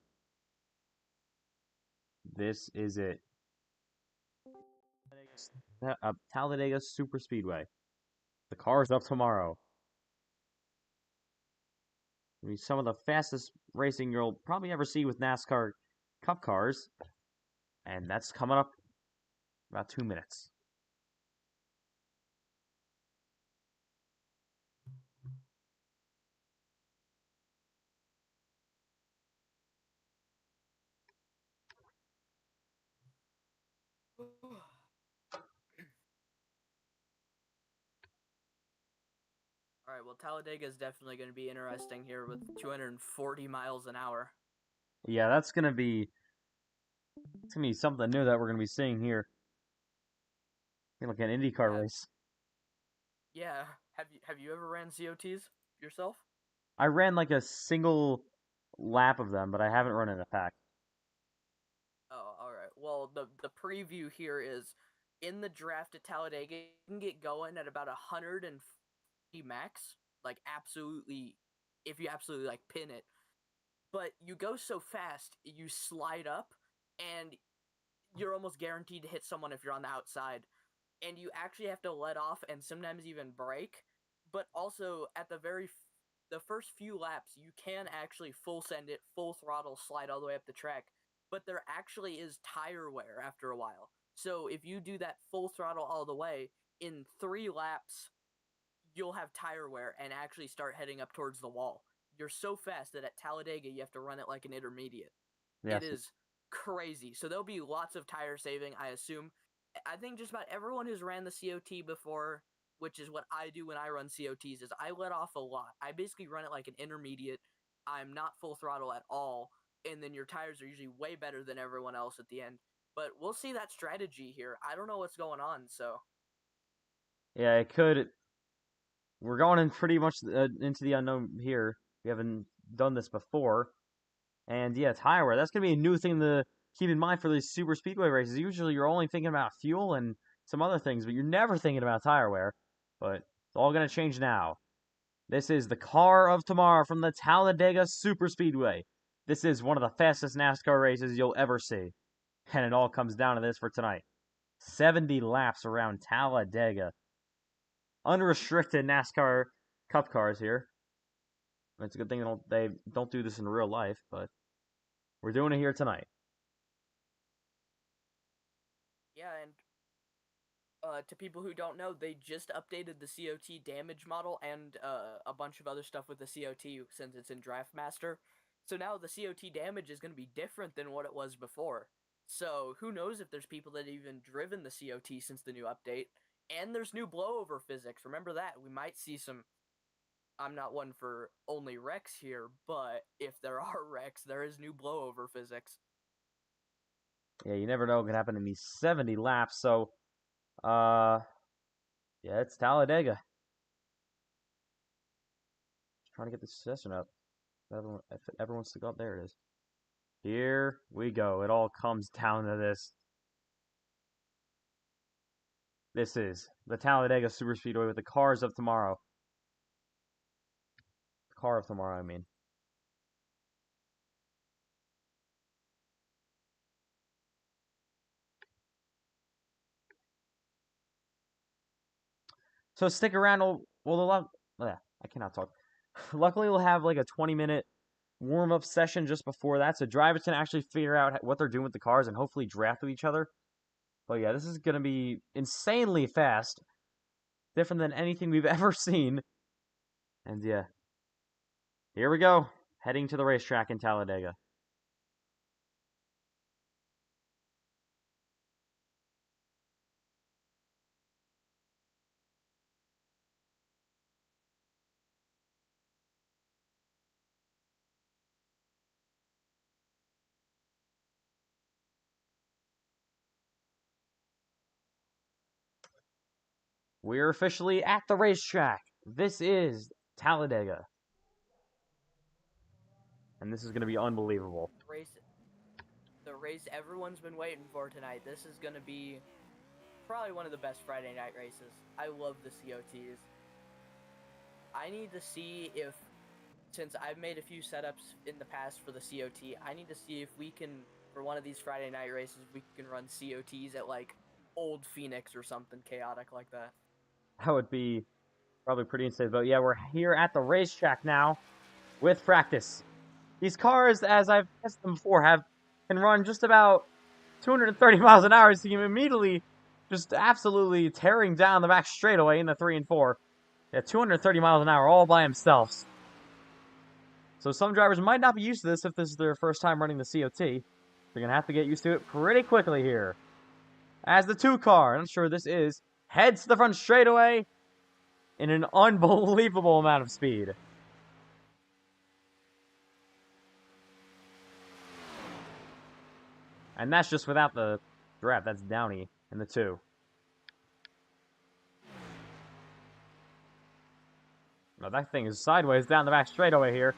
A: This is it. Talladega Super Speedway. The cars of tomorrow. I mean, some of the fastest racing you'll probably ever see with NASCAR Cup cars, and that's coming up about 2 minutes.
B: All right, well, Talladega is definitely going to be interesting here with 240 miles an hour.
A: Yeah, it's gonna be something new that we're gonna be seeing here. Like an IndyCar
B: Yeah,
A: race.
B: yeah. Have you ever ran COTs yourself?
A: I ran like a single lap of them, but I haven't run in a pack.
B: Oh, all right. Well, the preview here is in the draft at Talladega, you can get going at about 150 max, like absolutely, if you absolutely like pin it. But you go so fast, you slide up, and you're almost guaranteed to hit someone if you're on the outside. And you actually have to let off and sometimes even brake. But also at the first few laps, you can actually full send it, full throttle, slide all the way up the track. But there actually is tire wear after a while. So if you do that full throttle all the way, in 3 laps, you'll have tire wear and actually start heading up towards the wall. You're so fast that at Talladega, you have to run it like an intermediate. It
A: Yes.
B: is crazy. So there'll be lots of tire saving, I assume. I think just about everyone who's ran the COT before, which is what I do when I run COTs, is I let off a lot. I basically run it like an intermediate. I'm not full throttle at all, and then your tires are usually way better than everyone else at the end. But we'll see that strategy here. I don't know what's going on, so
A: Yeah, it could. We're going in pretty much into the unknown here. We haven't done this before. And yeah, tire wear. That's going to be a new thing to keep in mind for these super speedway races. Usually you're only thinking about fuel and some other things, but you're never thinking about tire wear. But it's all going to change now. This is the car of tomorrow from the Talladega Super Speedway. This is one of the fastest NASCAR races you'll ever see. And it all comes down to this for tonight. 70 laps around Talladega. Unrestricted NASCAR Cup cars here. It's a good thing they don't do this in real life, but we're doing it here tonight.
B: yeah. And to people who don't know, they just updated the COT damage model and a bunch of other stuff with the COT since it's in Draft Master. So now the COT damage is going to be different than what it was before. So who knows if there's people that have even driven the COT since the new update. And there's new blowover physics. Remember that. We might see some. I'm not one for only wrecks here, but if there are wrecks, there is new blowover physics.
A: Yeah, you never know what could happen in these 70 laps. So, uh, yeah, it's Talladega. Just trying to get this session up. If it ever wants to go up, there it is. Here we go. It all comes down to this. This is the Talladega Super Speedway with the cars of tomorrow. The car of tomorrow, I mean. So stick around. I cannot talk. Luckily, we'll have like a 20-minute warm-up session just before that, so drivers can actually figure out what they're doing with the cars and hopefully draft with each other. But yeah, this is going to be insanely fast. Different than anything we've ever seen. And yeah, here we go. Heading to the racetrack in Talladega. We're officially at the racetrack. This is Talladega. And this is going to be unbelievable.
B: The race everyone's been waiting for tonight. This is going to be probably one of the best Friday night races. I love the COTs. I need to see if, since I've made a few setups in the past for the COT, I need to see if we can, for one of these Friday night races, we can run COTs at like Old Phoenix or something chaotic like that.
A: That would be probably pretty insane. But yeah, we're here at the racetrack now with practice. These cars, as I've tested them before, can run just about 230 miles an hour, so you can immediately just absolutely tearing down the back straightaway in the 3 and 4. Yeah, 230 miles an hour all by themselves. So some drivers might not be used to this if this is their first time running the COT. They're going to have to get used to it pretty quickly here. as the 2 car, I'm sure this is, heads to the front straightaway in an unbelievable amount of speed. And that's just without the draft. That's Downey in the 2. Now that thing is sideways down the back straightaway here.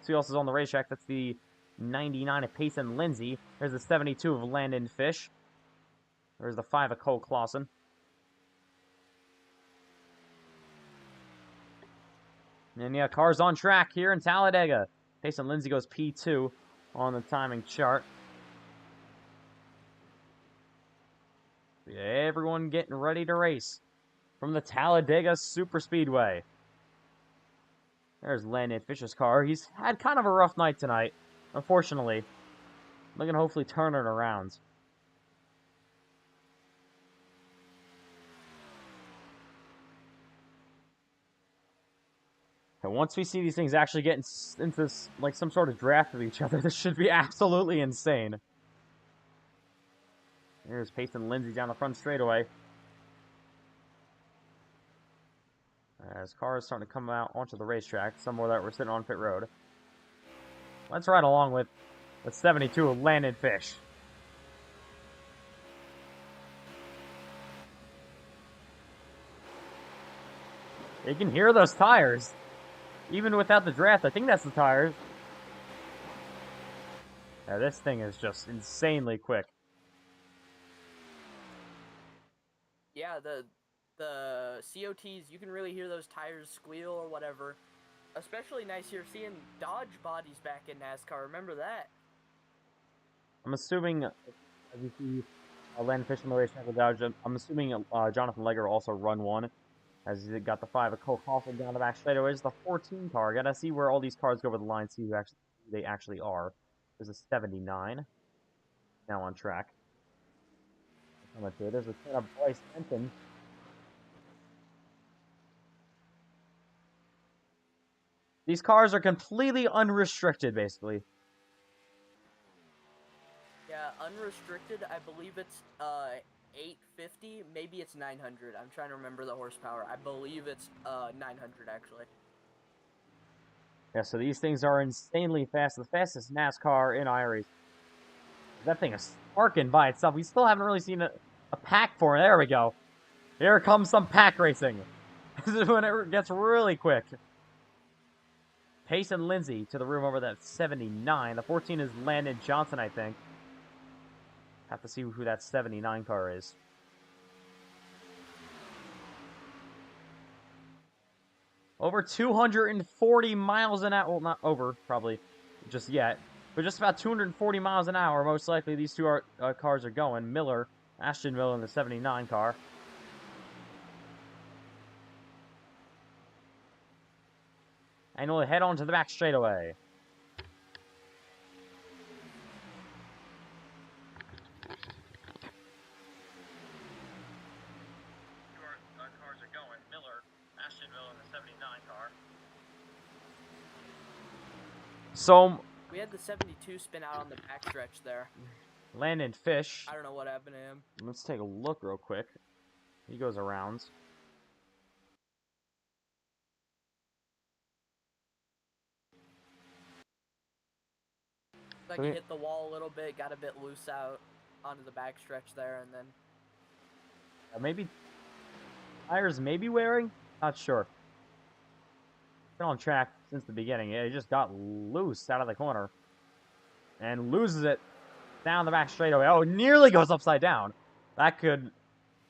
A: See who else is on the racetrack. That's the 99 of Payson Lindsay. There's the 72 of Landon Fish. There's the 5 of Cole Clausen. And yeah, cars on track here in Talladega. Payson Lindsay goes P2 on the timing chart. Yeah, everyone getting ready to race from the Talladega Superspeedway. There's Landon Fish's car. He's had kind of a rough night tonight, unfortunately. Looking to hopefully turn it around. And once we see these things actually get into this, like some sort of draft with each other, this should be absolutely insane. There's Payson Lindsay down the front straightaway. As cars starting to come out onto the racetrack, some more that were sitting on pit road. Let's ride along with the 72 of Landon Fish. You can hear those tires. Even without the draft, I think that's the tires. Yeah, this thing is just insanely quick.
B: Yeah, the COT's, you can really hear those tires squeal or whatever. Especially nice here seeing Dodge bodies back in NASCAR. Remember that?
A: I'm assuming, as you see Landon Fish on the racetrack with Dodge, I'm assuming Jonathan Legger will also run one, as he got the 5 of Cole Coughlin down the back straightaway. It's the 14 car. Gotta see where all these cars go over the line, see who they actually are. There's a 79 now on track. There's a 10 of Bryce Benton. These cars are completely unrestricted, basically.
B: Yeah, unrestricted, I believe it's 850, maybe it's 900. I'm trying to remember the horsepower. I believe it's 900 actually.
A: Yeah, so these things are insanely fast. The fastest NASCAR in iRacing. That thing is sparking by itself. We still haven't really seen a pack for it. There we go. Here comes some pack racing. This is when it gets really quick. Payson Lindsay to the room over that 79. The 14 is Landon Johnson, I think. Have to see who that 79 car is. Over 240 miles an hour. Well, not over, probably, just yet. But just about 240 miles an hour, most likely, these two cars are going. Miller, Ashton Miller in the 79 car. And we'll head on to the back straightaway. Cars are going. Miller, Ashton Miller in the 79 car. So
B: We had the 72 spin out on the backstretch there.
A: Landon Fish.
B: I don't know what happened to him.
A: Let's take a look real quick. He goes around.
B: Like he hit the wall a little bit, got a bit loose out onto the backstretch there, and then
A: maybe tires maybe wearing? Not sure. Been on track since the beginning. Yeah, he just got loose out of the corner. And loses it down the back straightaway. Oh, nearly goes upside down. That could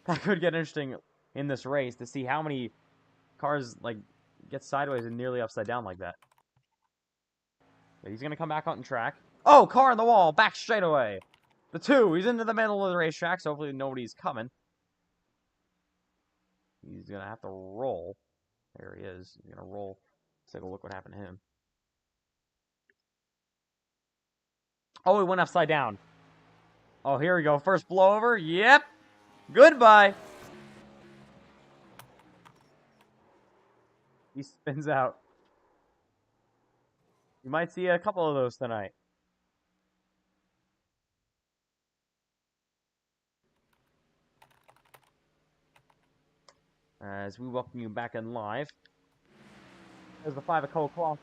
A: get interesting in this race to see how many cars like get sideways and nearly upside down like that. But he's gonna come back on track. Oh, car on the wall, back straightaway. The 2, he's into the middle of the racetrack, so hopefully nobody's coming. He's gonna have to roll. There he is. He's gonna roll. Let's take a look what happened to him. Oh, he went upside down. Oh, here we go. First blowover. Yep. Goodbye. He spins out. You might see a couple of those tonight. as we welcome you back in live. There's the 5 of Cole Claw,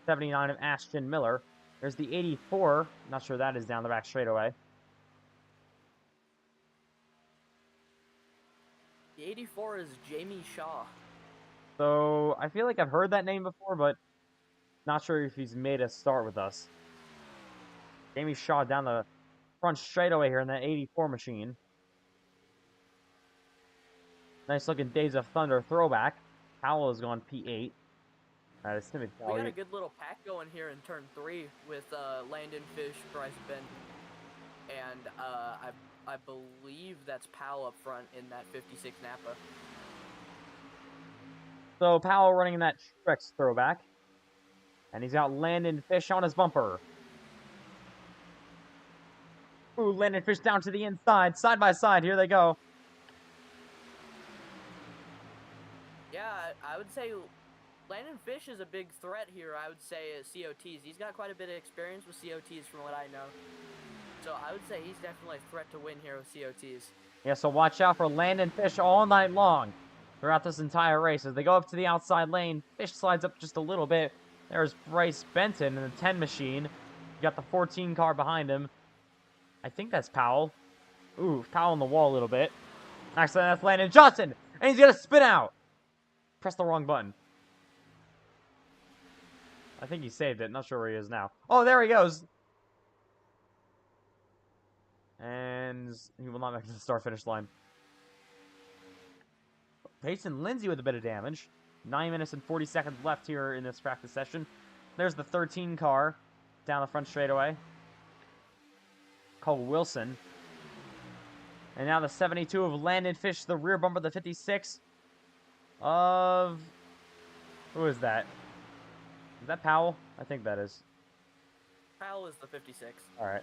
A: 79 of Ashton Miller. There's the 84. Not sure that is down the back straightaway.
B: The 84 is Jamie Shaw.
A: So I feel like I've heard that name before, but not sure if he's made a start with us. Jamie Shaw down the front straightaway here in that 84 machine. Nice looking Days of Thunder throwback. Powell has gone P8. That is Timothy.
B: We got a good little pack going here in turn 3 with Landon Fish, Bryce Ben, and I believe that's Powell up front in that 56 Napa.
A: So Powell running in that Trex throwback. And he's got Landon Fish on his bumper. Ooh, Landon Fish down to the inside. Side by side. Here they go.
B: Yeah, I would say Landon Fish is a big threat here, I would say, at COT's. He's got quite a bit of experience with COT's from what I know. So I would say he's definitely a threat to win here with COT's.
A: Yeah, so watch out for Landon Fish all night long throughout this entire race. As they go up to the outside lane, Fish slides up just a little bit. There's Bryce Benton in the 10 machine. You got the 14 car behind him. I think that's Powell. Ooh, Powell on the wall a little bit. Actually, that's Landon Johnson. And he's going to spin out. Press the wrong button. I think he saved it. Not sure where he is now. Oh, there he goes. And he will not make it to the start-finish line. Payson Lindsay with a bit of damage. 9 minutes and 40 seconds left here in this practice session. There's the 13 car down the front straightaway. Cole Wilson. And now the 72 of Landon Fish, the rear bumper, the 56 of... Who is that? Is that Powell? I think that is.
B: Powell is the 56.
A: Alright.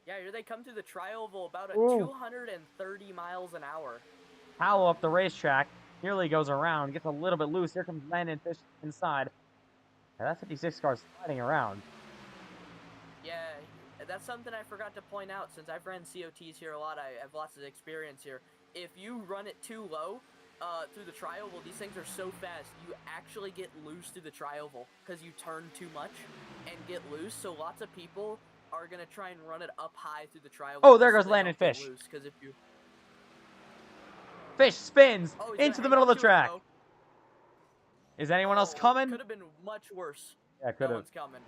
B: Yeah, here they come through the tri-oval about at
A: Ooh.
B: 230 miles an hour.
A: Powell up the racetrack. Nearly goes around. Gets a little bit loose. Here comes Landon Fish inside. And that 56 car is sliding around.
B: Yeah, that's something I forgot to point out. Since I've ran COTs here a lot, I have lots of experience here. If you run it too low through the tri-oval, these things are so fast, you actually get loose through the tri-oval because you turn too much and get loose. So lots of people are going to try and run it up high through the tri-oval.
A: Oh, there goes Landon Fish.
B: Because if you...
A: Fish spins
B: Oh,
A: into the middle of the track. Is anyone else
B: Oh,
A: coming?
B: Could have been much worse.
A: Yeah, could
B: No
A: have.
B: one's coming.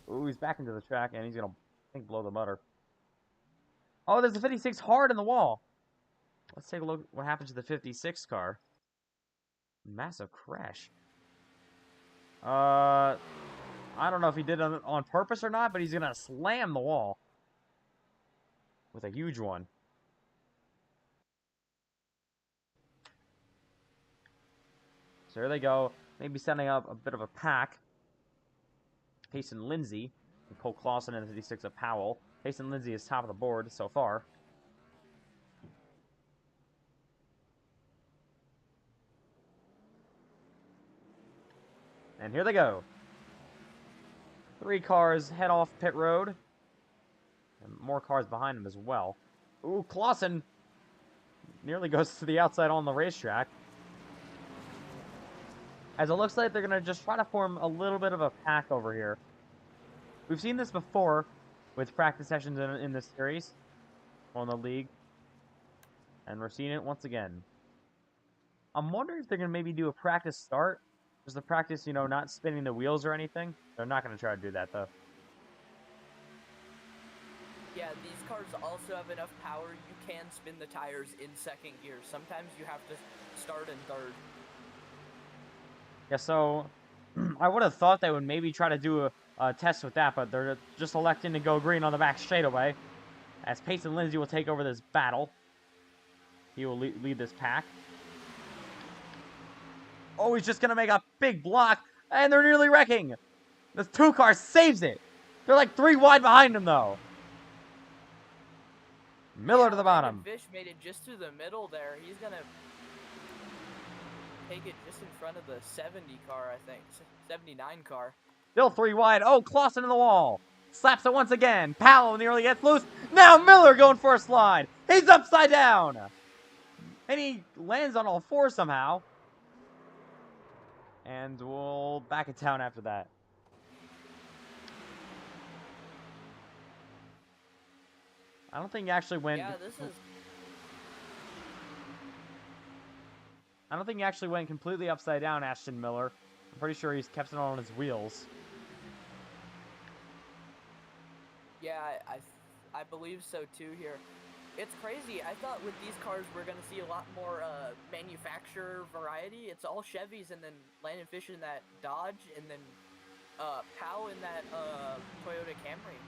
A: Ooh, he's back into the track, and he's going to, I think, blow the motor. Oh, there's a 56 hard in the wall. Let's take a look at what happened to the 56 car. Massive crash. I don't know if he did it on purpose or not, but he's going to slam the wall. With a huge one. So here they go. Maybe setting up a bit of a pack. Payson Lindsay and Cole Clausen and the 56 of Powell. Payson Lindsay is top of the board so far. And here they go. 3 cars head off pit road. And more cars behind them as well. Ooh, Clausen nearly goes to the outside on the racetrack. As it looks like they're going to just try to form a little bit of a pack over here. We've seen this before with practice sessions in this series on the league. And we're seeing it once again. I'm wondering if they're going to maybe do a practice start. Just to practice, you know, not spinning the wheels or anything. They're not going to try to do that, though.
B: Yeah, these cars also have enough power. You can spin the tires in second gear. Sometimes you have to start in third.
A: Yeah, so I would have thought they would maybe try to do a test with that, but they're just electing to go green on the back straightaway. As Payson Lindsay will take over this battle. He will lead this pack. Oh, he's just going to make a big block, and they're nearly wrecking. The 2 car saves it. They're like 3 wide behind him, though. Miller to the bottom.
B: Fish made it just through the middle there. He's going to take it just in front of the 70 car, I think. 79 car.
A: Still 3 wide. Oh, Clausen in the wall. Slaps it once again. Powell nearly gets loose. Now Miller going for a slide. He's upside down. And he lands on all fours somehow. And we'll back it down after that. I don't think he actually went...
B: Yeah, this is...
A: I don't think he actually went completely upside down, Ashton Miller. I'm pretty sure he's kept it on his wheels.
B: Yeah, I believe so too here. It's crazy. I thought with these cars we're going to see a lot more manufacturer variety. It's all Chevys and then Landon Fish in that Dodge and then Powell in that Toyota Camry.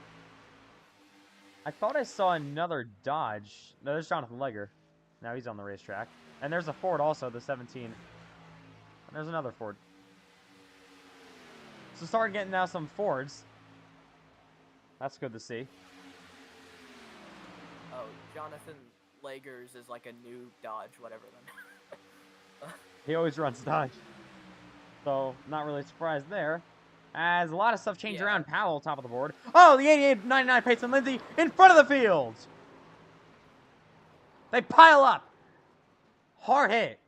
A: I thought I saw another Dodge. No, there's Jonathan Legger. Now he's on the racetrack. And there's a Ford also, the 17. And there's another Ford. So starting getting now some Fords. That's good to see.
B: Oh, Jonathan Legger's is like a new Dodge, whatever then.
A: He always runs Dodge. So, not really surprised there. As a lot of stuff changed around. Powell, top of the board. Oh, the 88-99 Payson Lindsay in front of the field. They pile up. Hard hit.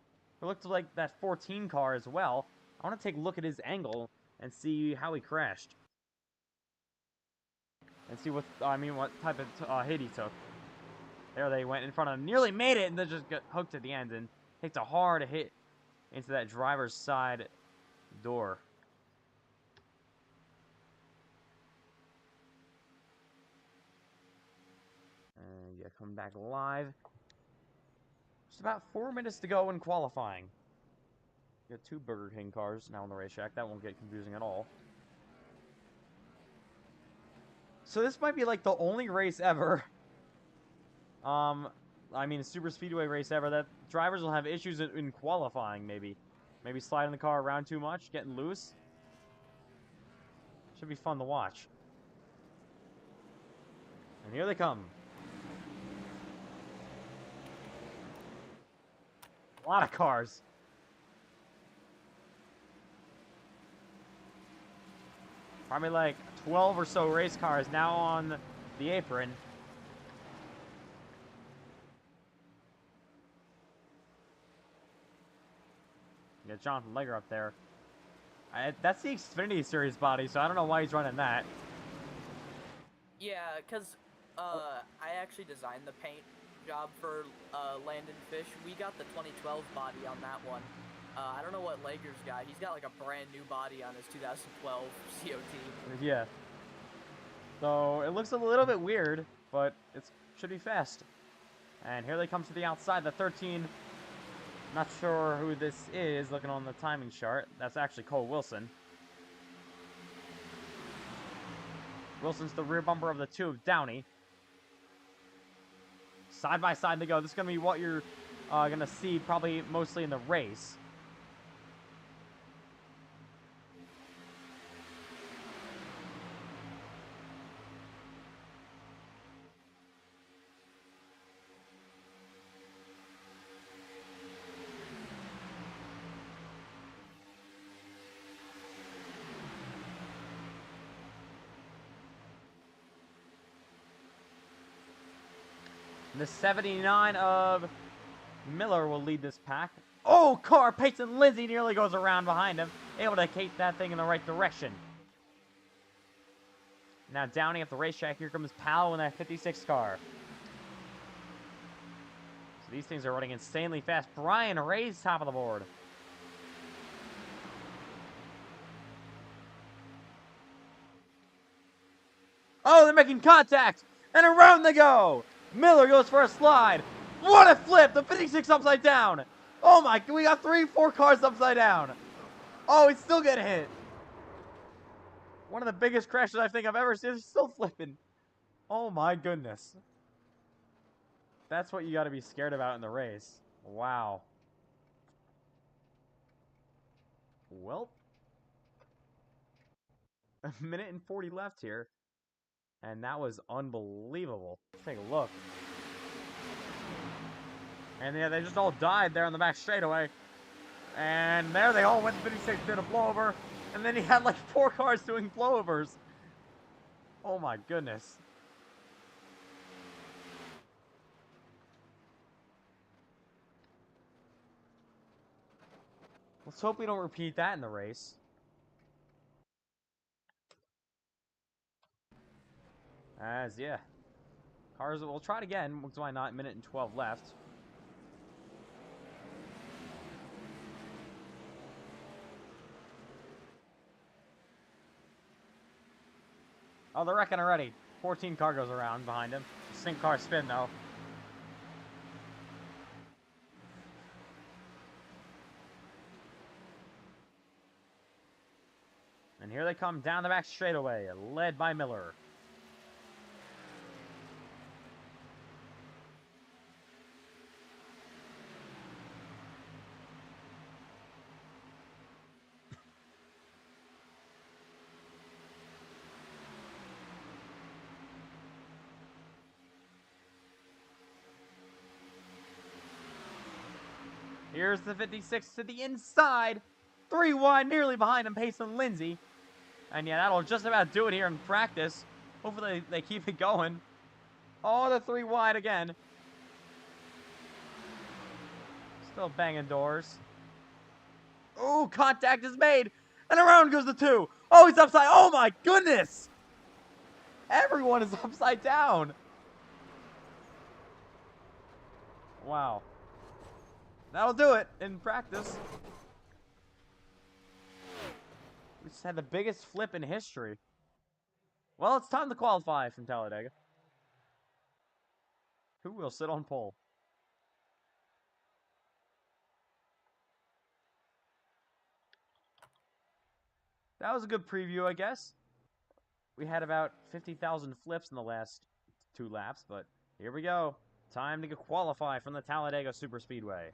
A: It looked like that 14 car as well. I want to take a look at his angle and see how he crashed. And see what type of hit he took. There they went in front of him. Nearly made it and then just got hooked at the end and takes a hard hit into that driver's side door. And yeah, coming back live. Just about 4 minutes to go in qualifying. Got two Burger King cars now on the racetrack. That won't get confusing at all. So this might be like the only race ever. I mean, a super speedway race ever that drivers will have issues in qualifying. Maybe sliding the car around too much, getting loose. Should be fun to watch. And here they come. A lot of cars. Probably like 12 or so race cars now on the apron. You got Jonathan Legger up there. That's the Xfinity Series body, so I don't know why he's running that.
B: Yeah, because I actually designed the paint job for Landon Fish. We got the 2012 body on that one. I don't know what Legger's got. He's got like a brand new body on his 2012 COT.
A: Yeah. So it looks a little bit weird, but it should be fast. And here they come to the outside, the 13. Not sure who this is, looking on the timing chart. That's actually Cole Wilson. Wilson's the rear bumper of the two of Downey. Side by side they go. This is going to be what you're going to see probably mostly in the race. The 79 of Miller will lead this pack. Oh, car! Payson Lindsay nearly goes around behind him. Able to keep that thing in the right direction. Now Downey at the racetrack. Here comes Powell in that 56 car. So these things are running insanely fast. Brian Ray's top of the board. Oh, they're making contact! And around they go! Miller goes for a slide. What a flip! The 56 upside down. Oh my, we got 3-4 cars upside down. Oh, he's still getting hit. One of the biggest crashes I think I've ever seen. It's still flipping. Oh my goodness. That's what you got to be scared about in the race. Wow. Well. A minute and 40 left here. And that was unbelievable. Let's take a look. And yeah, they just all died there on the back straightaway. And there they all went. 56 did a blowover. And then he had like 4 cars doing blowovers. Oh my goodness. Let's hope we don't repeat that in the race. As, yeah. Cars, we'll try it again. Why not? Minute and 12 left. Oh, they're wrecking already. 14 car goes around behind him. Sync car spin, though. And here they come down the back straightaway, led by Miller. Here's the 56 to the inside. 3 wide, nearly behind him, Payson Lindsay. And yeah, that'll just about do it here in practice. Hopefully they keep it going. Oh, the 3 wide again. Still banging doors. Oh, contact is made. And around goes the 2. Oh, he's upside. Oh my goodness. Everyone is upside down. Wow. That'll do it in practice. We just had the biggest flip in history. Well, it's time to qualify from Talladega. Who will sit on pole? That was a good preview, I guess. We had about 50,000 flips in the last 2 laps, but here we go. Time to qualify from the Talladega Superspeedway.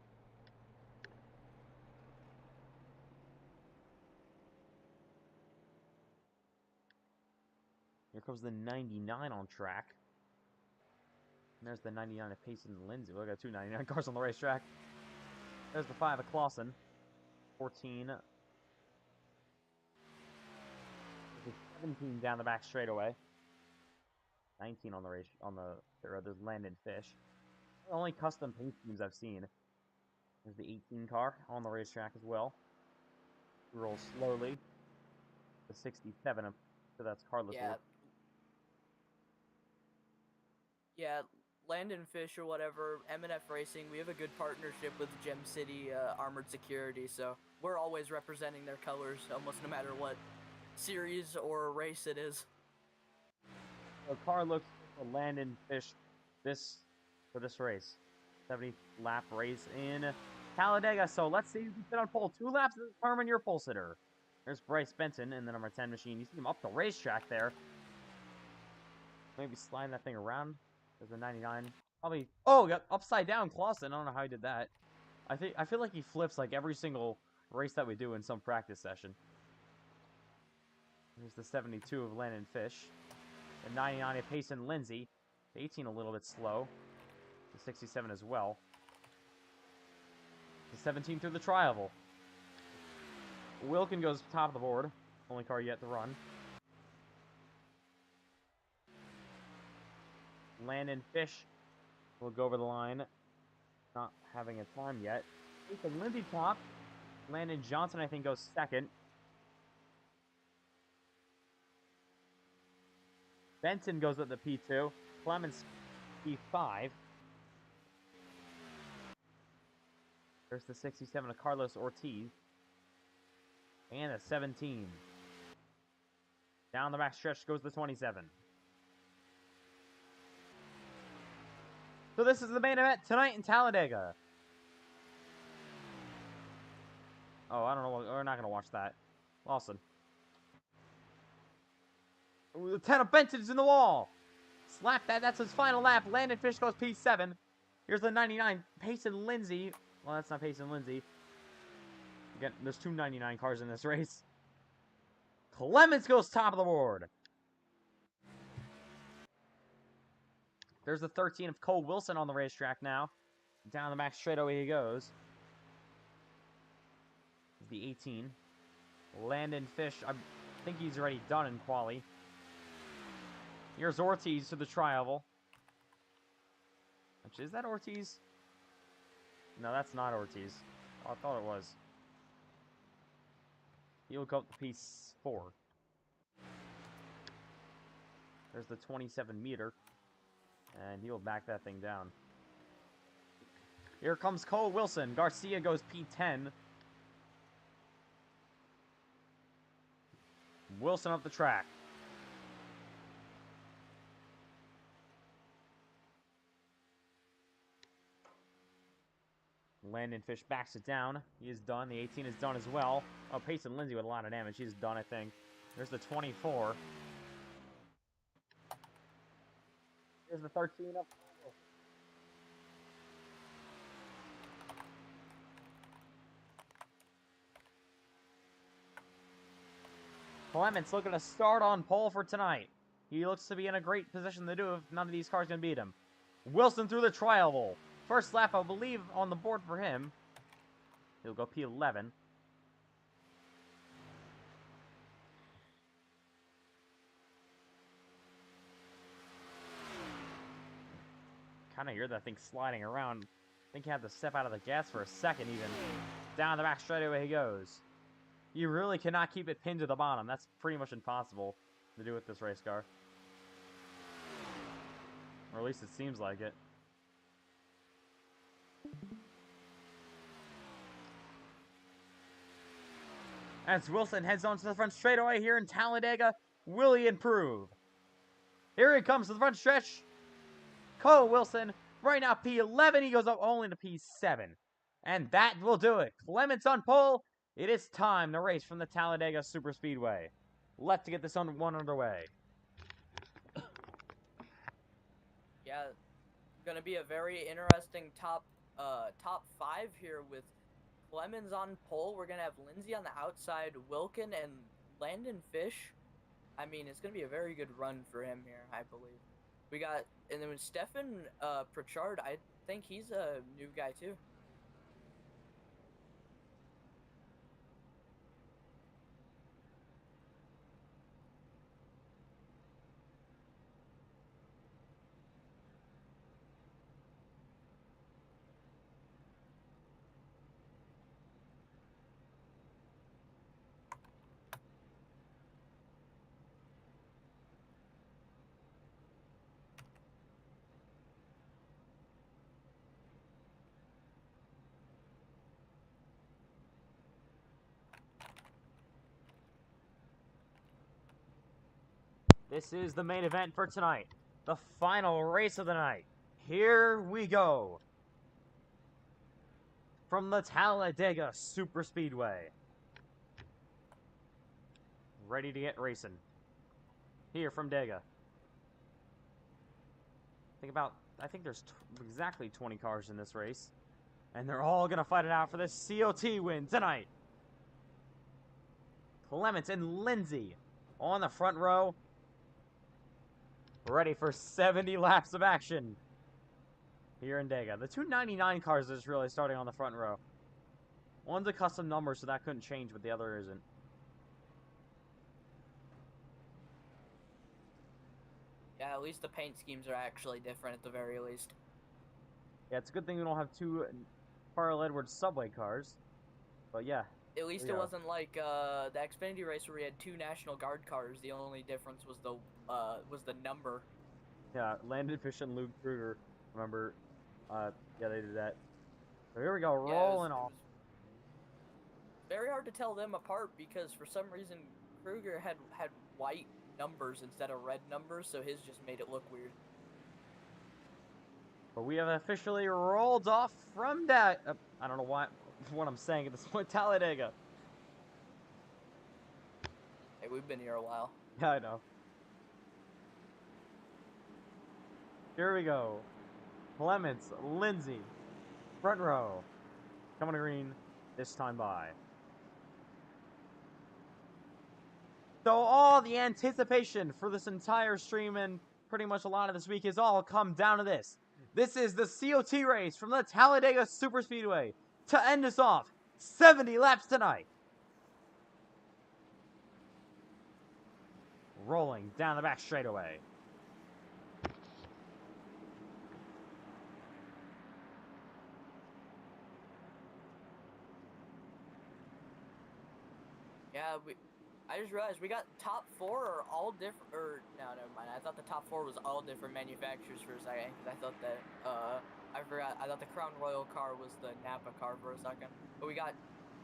A: Here comes the 99 on track. And there's the 99 of Payson and Lindsay. We got 2 99 cars on the racetrack. There's the 5 of Clausen. 14. 17 down the back straightaway. 19 on the race there's Landon Fish. The only custom paint schemes I've seen. There's the 18 car on the racetrack as well. Rolls slowly. The 67, so that's Carlos.
B: Yeah, Landon Fish or whatever, M&F Racing, we have a good partnership with Gem City Armored Security, so we're always representing their colors, almost no matter what series or race it is.
A: The car looks for Landon Fish for this race. 70 lap race in Talladega. So let's see who can sit on pole. 2 laps to determine your pole sitter. There's Bryce Benton and the number 10 machine. You see him up the racetrack there. Maybe sliding that thing around. There's the 99. Probably. Oh, got upside down Clausen. I don't know how he did that. I feel like he flips like every single race that we do in some practice session. Here's the 72 of Landon Fish. The 99 of Payson Lindsay. The 18 a little bit slow. The 67 as well. The 17 through the tri-oval. Wilkin goes top of the board. Only car yet to run. Landon Fish will go over the line. Not having a time yet. Payson Lindsay top. Landon Johnson, I think, goes second. Benton goes at the P2. Clemens P5. There's the 67 of Carlos Ortiz. And a 17. Down the back stretch goes the 27. So this is the main event tonight in Talladega. Oh, I don't know. We're not going to watch that. Lawson. Ooh, the 10 of Benton's in the wall. Slap that. That's his final lap. Landon Fish goes P7. Here's the 99. Payson Lindsay. Well, that's not Payson Lindsay. Again, there's 2 99 cars in this race. Clemens goes top of the board. There's the 13 of Cole Wilson on the racetrack now. Down the back straightaway he goes. The 18. Landon Fish, I think he's already done in quali. Here's Ortiz to the tri-oval. Actually, is that Ortiz? No, that's not Ortiz. Oh, I thought it was. He'll go up to P4. There's the 27 meter. And he'll back that thing down. Here comes Cole Wilson. Garcia goes P10. Wilson up the track. Landon Fish backs it down. He is done. The 18 is done as well. Oh, Payson Lindsay with a lot of damage. He's done, I think. There's the 24. Here's the 13 up. Clements looking to start on pole for tonight. He looks to be in a great position to do if none of these cars can beat him. Wilson through the tri-oval. First lap, I believe, on the board for him. He'll go P11. Kind of hear that thing sliding around. I think he had to step out of the gas for a second even. Down the back straightaway he goes. You really cannot keep it pinned to the bottom. That's pretty much impossible to do with this race car. Or at least it seems like it. As Wilson heads on to the front straightaway here in Talladega, will he improve? Here he comes to the front stretch. Cole Wilson, right now P11, he goes up only to P7. And that will do it. Clements on pole. It is time to race from the Talladega Superspeedway. Let's get this one underway.
B: Yeah, gonna be a very interesting top 5 here with Clemens on pole. We're gonna have Lindsay on the outside, Wilkin and Landon Fish. I mean, it's gonna be a very good run for him here, I believe. We got, and then with Stefan Pritchard, I think he's a new guy too.
A: This is the main event for tonight. The final race of the night. Here we go. From the Talladega Superspeedway. Ready to get racing. Here from Dega. I think there's exactly 20 cars in this race. And they're all going to fight it out for this COT win tonight. Clements and Lindsay on the front row. Ready for 70 laps of action here in Dega. The 299 cars is really starting on the front row. One's a custom number, so that couldn't change, but the other isn't.
B: Yeah, at least the paint schemes are actually different at the very least.
A: Yeah, it's a good thing we don't have two Carl Edwards subway cars. But yeah.
B: At least it wasn't like the Xfinity race where we had 2 National Guard cars. The only difference was the number.
A: Yeah, Landon Fish and Luke Kruger. Remember? Yeah, they did that. So here we go, rolling off.
B: Very hard to tell them apart because for some reason Kruger had white numbers instead of red numbers, so his just made it look weird.
A: But we have officially rolled off from that. I don't know what I'm saying at this point. Talladega.
B: Hey, we've been here a while.
A: Yeah, I know. Here we go. Clements, Lindsay, front row. Coming to green this time by. So all the anticipation for this entire stream and pretty much a lot of this week has all come down to this. This is the COT race from the Talladega Superspeedway to end us off. 70 laps tonight. Rolling down the back straightaway.
B: Yeah, I just realized we got top 4 are all different. Or no, never mind. I thought the top 4 was all different manufacturers for a second. Because I thought that I forgot. I thought the Crown Royal car was the Napa car for a second. But we got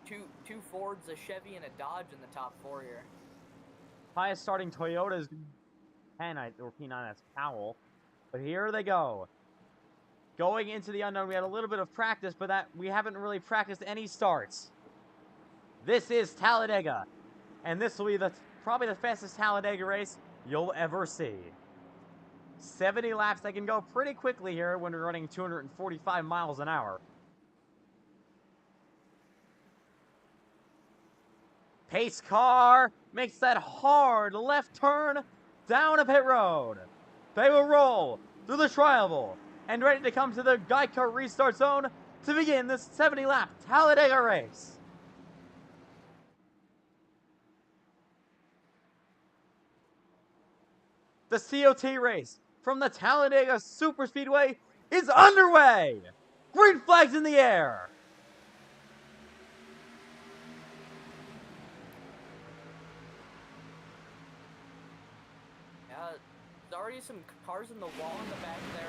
B: two Fords, a Chevy, and a Dodge in the top 4 here.
A: Highest starting Toyota is 10 or P9. That's Powell. But here they go. Going into the unknown, we had a little bit of practice, but that we haven't really practiced any starts. This is Talladega, and this will be probably the fastest Talladega race you'll ever see. 70 laps. They can go pretty quickly here when we're running 245 miles an hour. Pace car makes that hard left turn down a pit road. They will roll through the tri-oval and ready to come to the Geico restart zone to begin this 70-lap Talladega race. The COT race from the Talladega Superspeedway is underway. Green flags in the air.
B: There's already some cars in the wall in the back there.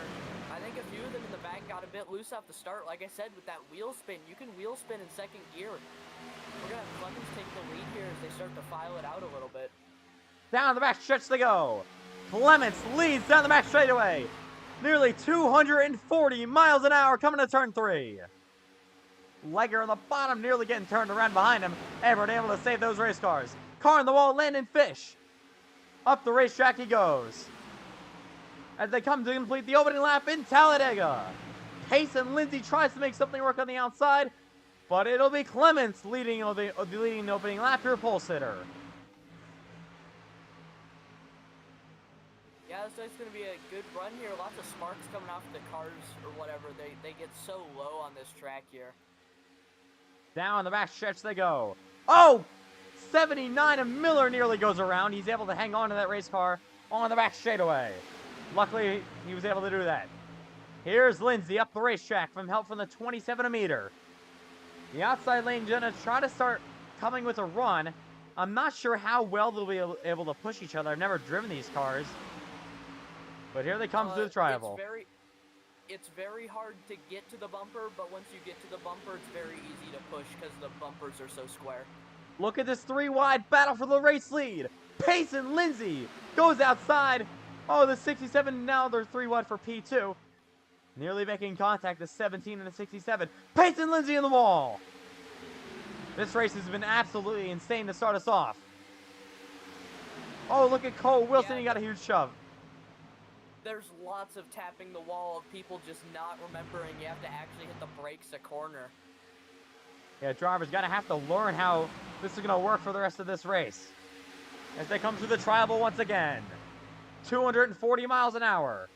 B: I think a few of them in the back got a bit loose off the start. Like I said, with that wheel spin, you can wheel spin in second gear. We're going to have Clemens take the lead here as they start to file it out a little bit.
A: Down the back stretch they go. Clemens leads down the back straightaway. Nearly 240 miles an hour coming to turn 3. Legger on the bottom nearly getting turned around behind him. Everett able to save those race cars. Car in the wall, Landon Fish. Up the racetrack he goes. As they come to complete the opening lap in Talladega. Pace and Lindsay tries to make something work on the outside, but it'll be Clements leading the opening lap, your pole sitter.
B: Yeah, so it's going to be a good run here. Lots of sparks coming off the cars or whatever. They get so low on this track here.
A: Down the back stretch they go. Oh! 79 and Miller nearly goes around. He's able to hang on to that race car on the back straightaway. Luckily, he was able to do that. Here's Lindsay up the racetrack from help from the 27 meter. The outside lane gonna try to start coming with a run. I'm not sure how well they'll be able to push each other. I've never driven these cars. But here they come to the tri-oval.
B: It's very hard to get to the bumper, but once you get to the bumper, it's very easy to push because the bumpers are so square.
A: Look at this 3-wide battle for the race lead. Pace and Lindsay goes outside. Oh, the 67, now they're 3-wide for P2. Nearly making contact, the 17 and the 67. Pace and Lindsay in the wall. This race has been absolutely insane to start us off. Oh, look at Cole Wilson,
B: Yeah,
A: he got a huge shove.
B: There's lots of tapping the wall of people just not remembering you have to actually hit the brakes a corner.
A: Yeah, drivers gotta have to learn how this is gonna work for the rest of this race. As they come through the tri-oval once again. 240 miles an hour.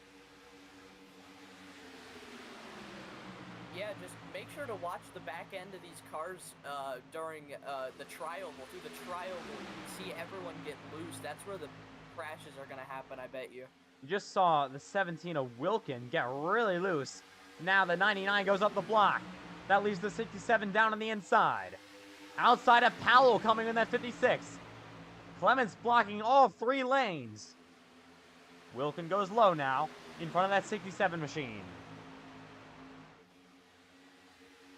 B: Yeah, just make sure to watch the back end of these cars during the tri-oval. Through the tri-oval, you can see everyone get loose. That's where the crashes are gonna happen, I bet you.
A: You just saw the 17 of Wilkin get really loose. Now the 99 goes up the block. That leaves the 67 down on the inside. Outside of Powell coming in that 56. Clements blocking all 3 lanes. Wilkin goes low now in front of that 67 machine.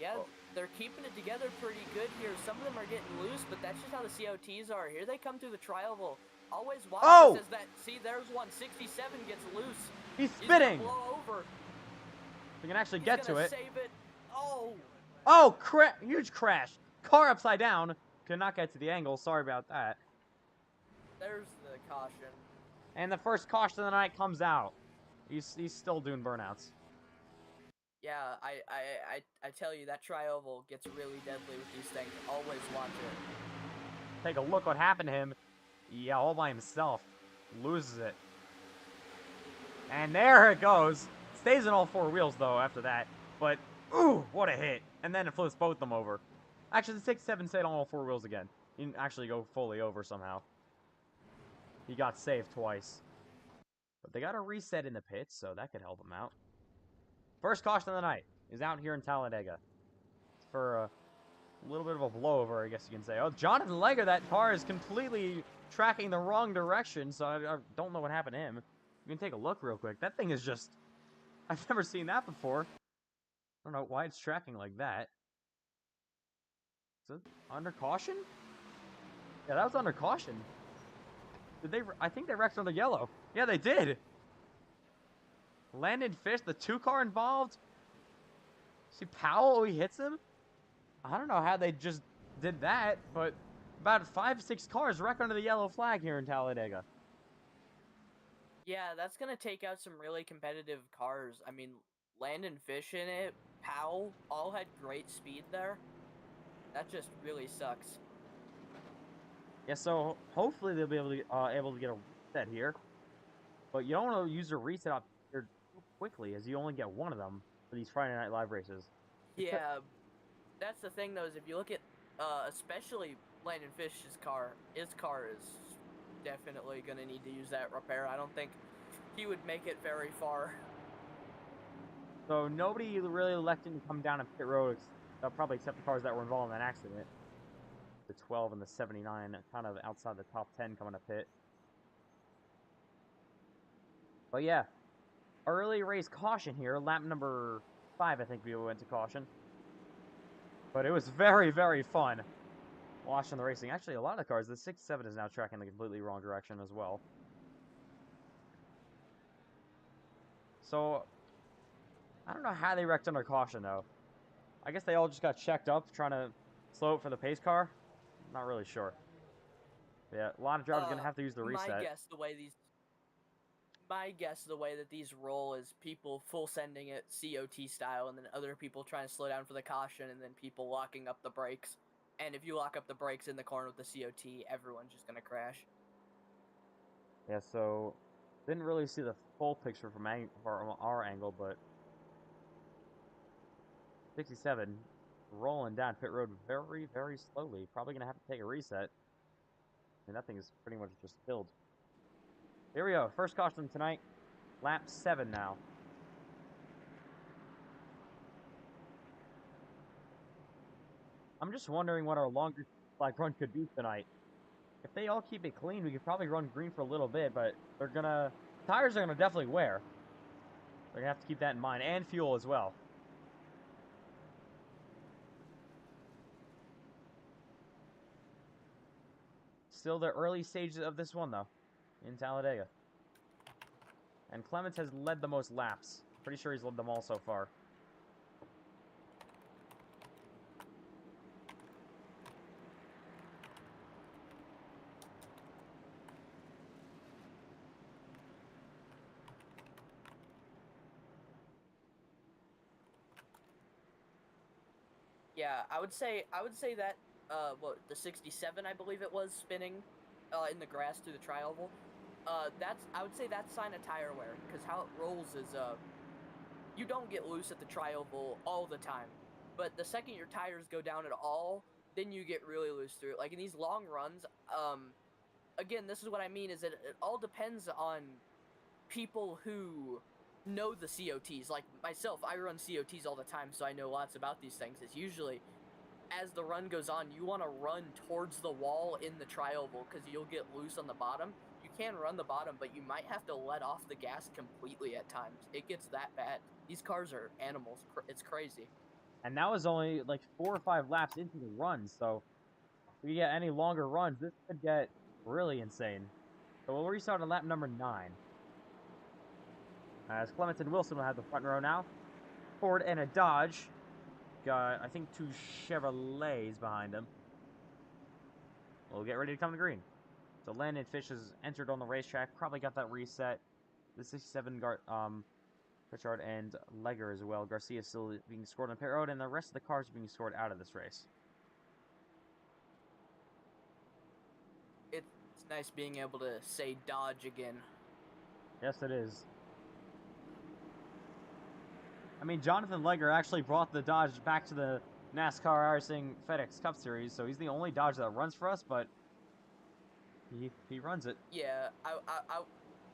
B: Yeah, they're keeping it together pretty good here. Some of them are getting loose, but that's just how the COTs are. Here they come through the tri-oval. Always watch this as that. See, there's one. 67 gets loose.
A: He's spinning.
B: He's gonna blow over.
A: We can actually get to it.
B: Save it. Oh.
A: Oh, huge crash. Car upside down. Could not get to the angle. Sorry about that.
B: There's the caution.
A: And the first caution of the night comes out. He's still doing burnouts.
B: Yeah, I tell you, that tri-oval gets really deadly with these things. Always watch it.
A: Take a look what happened to him. Yeah, all by himself. Loses it. And there it goes. Stays in all 4 wheels, though, after that. But, ooh, what a hit. And then it flips both of them over. Actually, the 6-7 stayed on all 4 wheels again. He didn't actually go fully over somehow. He got saved twice. But they got a reset in the pits, so that could help him out. First caution of the night is out here in Talladega. For A little bit of a blowover, I guess you can say. Oh, Jonathan Legger, that car is completely tracking the wrong direction, so I don't know what happened to him. You can take a look real quick. That thing is just... I've never seen that before. I don't know why it's tracking like that. Is it under caution? Yeah, that was under caution. Did they... I think they wrecked under yellow. Yeah, they did! Landon Fish, the 2-car involved? See Powell, he hits him? I don't know how they just did that, but about 5-6 cars wreck under the yellow flag here in Talladega.
B: Yeah, that's gonna take out some really competitive cars. I mean, Landon Fish in it, Powell, all had great speed there. That just really sucks.
A: Yeah, so hopefully they'll be able to get a reset here. But you don't want to use a reset up here too quickly, as you only get one of them for these Friday Night Live races.
B: Yeah, that's the thing though, is if you look at, especially Landon Fish's car, his car is definitely gonna need to use that repair. I don't think he would make it very far.
A: So nobody really electing to come down and pit road, probably except the cars that were involved in that accident. The 12 and the 79, kind of outside the top 10 coming to pit. But yeah, early race caution here. Lap number 5, I think we went to caution. But it was very, very fun watching the racing. Actually, a lot of the cars, the 6-7 is now tracking the completely wrong direction as well. So, I don't know how they wrecked under caution, though. I guess they all just got checked up, trying to slow it for the pace car. I'm not really sure. Yeah, a lot of drivers are going to have to use the reset.
B: My guess, the way that these roll is people full sending it COT style, and then other people trying to slow down for the caution, and then people locking up the brakes. And if you lock up the brakes in the corner with the COT, everyone's just gonna crash.
A: Yeah, so didn't really see the full picture from our angle, but 67 rolling down pit road very, very slowly. Probably gonna have to take a reset. And that thing is pretty much just filled. Here we go. First caution tonight. Lap 7 now. I'm just wondering what our longer flag run could be tonight. If they all keep it clean, we could probably run green for a little bit, but tires are gonna definitely wear. They're gonna have to keep that in mind, and fuel as well. Still the early stages of this one, though, in Talladega. And Clements has led the most laps. Pretty sure he's led them all so far.
B: Yeah, I would say that the 67, I believe it was, spinning in the grass through the tri-oval. I would say that's sign of tire wear, because how it rolls is you don't get loose at the tri-oval all the time, but the second your tires go down at all, then you get really loose through it. Like in these long runs, again, this is what I mean, is that it all depends on people who know the COTs. Like myself, I run COTs all the time, so I know lots about these things. It's usually, as the run goes on, you want to run towards the wall in the tri-oval, because you'll get loose on the bottom. You can run the bottom, but you might have to let off the gas completely at times. It gets that bad. These cars are animals. It's crazy.
A: And that was only like 4 or 5 laps into the run, so if we get any longer runs, this could get really insane. So we'll restart on lap number 9. As Clements and Wilson will have the front row now. Ford and a Dodge. Got, I think, 2 Chevrolets behind them. We'll get ready to come to green. So Landon Fish has entered on the racetrack. Probably got that reset. The 67 Pritchard and Legger as well. Garcia is still being scored on pit road, and the rest of the cars are being scored out of this race.
B: It's nice being able to say Dodge again.
A: Yes, it is. I mean, Jonathan Legger actually brought the Dodge back to the NASCAR iRacing FedEx Cup Series, so he's the only Dodge that runs for us, but he runs it.
B: Yeah,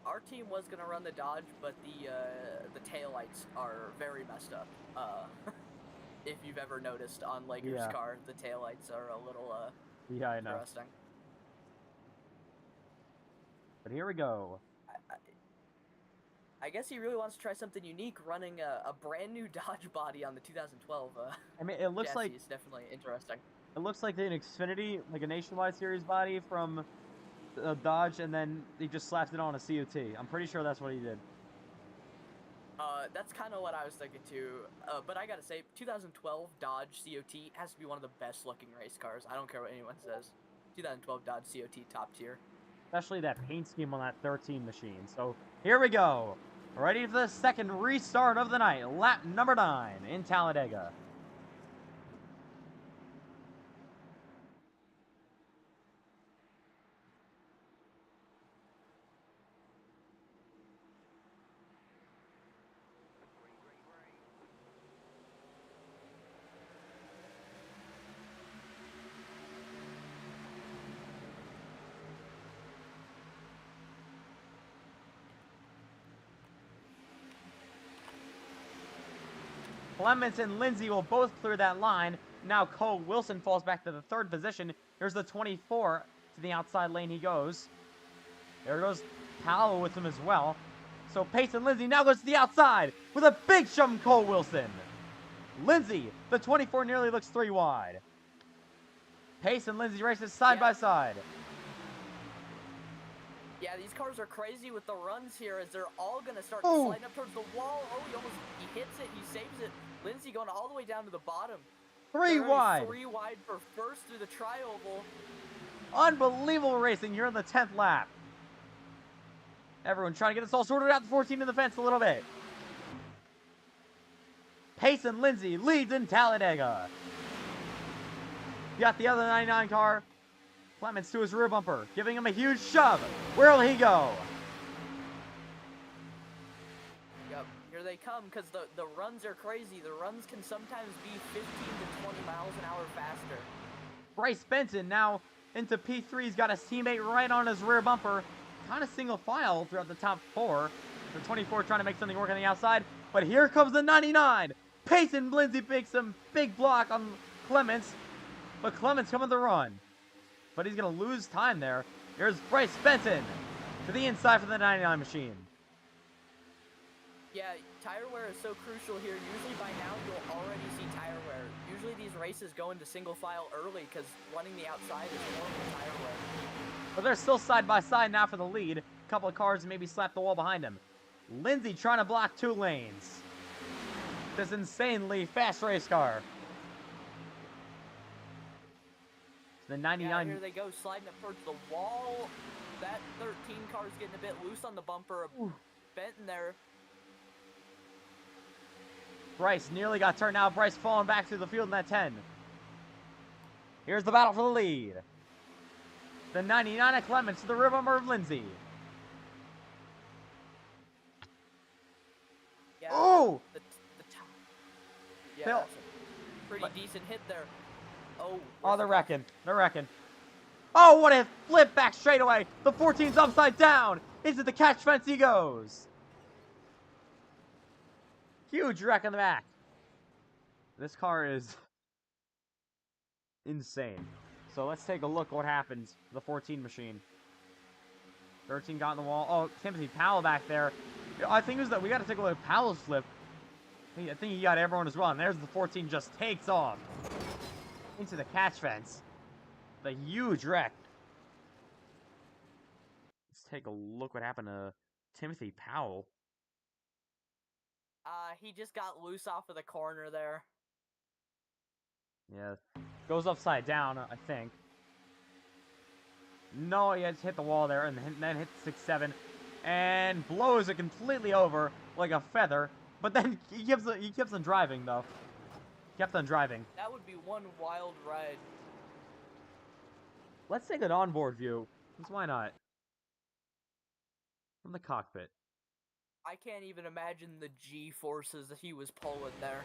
B: our team was gonna run the Dodge, but the taillights are very messed up. if you've ever noticed on Lager's
A: Yeah.
B: car, the taillights are a little
A: Yeah, I know.
B: interesting.
A: But here we go.
B: I guess he really wants to try something unique, running a brand new Dodge body on the 2012
A: I mean, it looks
B: chassis.
A: like
B: Is definitely interesting.
A: an Xfinity, like a Nationwide Series body from Dodge, and then he just slapped it on a COT. I'm pretty sure that's what he did.
B: That's kind of what I was thinking too. But I gotta say, 2012 Dodge COT has to be one of the best looking race cars. I don't care what anyone says. 2012 Dodge COT top tier.
A: Especially that paint scheme on that 13 machine. So here we go. Ready for the second restart of the night. Lap number 9 in Talladega. Clements and Lindsay will both clear that line. Now Cole Wilson falls back to the 3rd position. Here's the 24 to the outside lane he goes. There goes Powell with him as well. So Pace and Lindsay now goes to the outside with a big shove from Cole Wilson. Lindsay, the 24 nearly looks 3 wide. Pace and Lindsay races side by side.
B: Yeah, these cars are crazy with the runs here as they're all going to start sliding up towards the wall. Oh, he hits it, he saves it. Lindsay going all the way down to the bottom.
A: 3 wide.
B: 3 wide for first through the tri-oval.
A: Unbelievable racing here in the 10th lap. Everyone trying to get this all sorted out. The 14 in the fence a little bit. Pace and Lindsay leads in Talladega. Got the other 99 car. Clements to his rear bumper, giving him a huge shove. Where will he go?
B: Yep, here they come, because the runs are crazy. The runs can sometimes be 15 to 20 miles an hour faster.
A: Bryce Benson now into P3. He's got his teammate right on his rear bumper. Kind of single file throughout the top 4. The 24 trying to make something work on the outside. But here comes the 99. Pace and Lindsay makes some big block on Clements. But Clements coming the run. But he's going to lose time there. Here's Bryce Benson to the inside for the 99 machine.
B: Yeah, tire wear is so crucial here. Usually by now you'll already see tire wear. Usually these races go into single file early because running the outside is horrible tire wear.
A: But they're still side by side now for the lead. A couple of cars maybe slap the wall behind him. Lindsay trying to block 2 lanes. This insanely fast race car. The 99.
B: Yeah, here they go, sliding up towards the wall. That 13 car's getting a bit loose on the bumper. Bent in there.
A: Bryce nearly got turned out. Bryce falling back through the field in that 10. Here's the battle for the lead. The 99 at Clements to the rear bumper of Lindsay.
B: Yeah,
A: Oh!
B: the yeah,
A: Phil.
B: that's a pretty decent hit there.
A: Oh, they're wrecking. They're wrecking. Oh, what a flip back straightaway. The 14's upside down. Into the catch fence he goes. Huge wreck in the back. This car is insane. So let's take a look what happens to the 14 machine. 13 got in the wall. Oh, Timothy Powell back there. I think it was that we got to take a look at Powell's flip. I think he got everyone as well. And there's the 14 just takes off into the catch fence. The huge wreck. Let's take a look what happened to Timothy Powell.
B: He just got loose off of the corner there.
A: Yeah, goes upside down, I think. No, he has hit the wall there, and then hit 6-7, and blows it completely over like a feather. But then he keeps on driving though. Kept on driving.
B: That would be one wild ride.
A: Let's take an onboard view, because why not? From the cockpit.
B: I can't even imagine the G-forces that he was pulling there.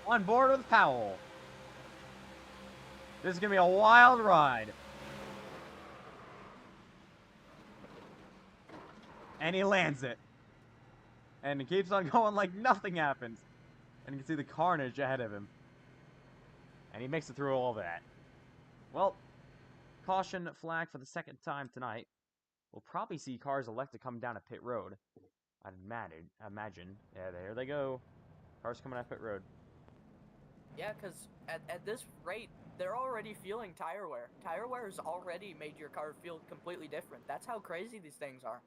A: On board with Powell. This is going to be a wild ride. And he lands it. And he keeps on going like nothing happens. And you can see the carnage ahead of him. And he makes it through all that. Well, caution flag for the second time tonight. We'll probably see cars elect to come down a pit road. I'd imagine. Yeah, there they go. Cars coming out pit road.
B: Yeah, because at this rate, they're already feeling tire wear. Tire wear has already made your car feel completely different. That's how crazy these things are.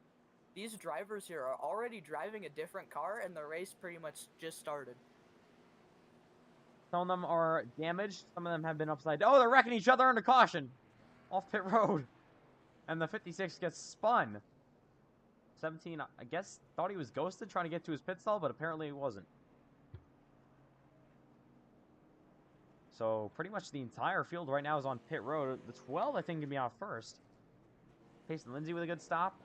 B: These drivers here are already driving a different car, and the race pretty much just started.
A: Some of them are damaged. Some of them have been upside down. Oh, they're wrecking each other under caution. Off pit road. And the 56 gets spun. 17, I guess, thought he was ghosted trying to get to his pit stall, but apparently he wasn't. So, pretty much the entire field right now is on pit road. The 12, I think, can be out first. Payson Lindsay with a good stop.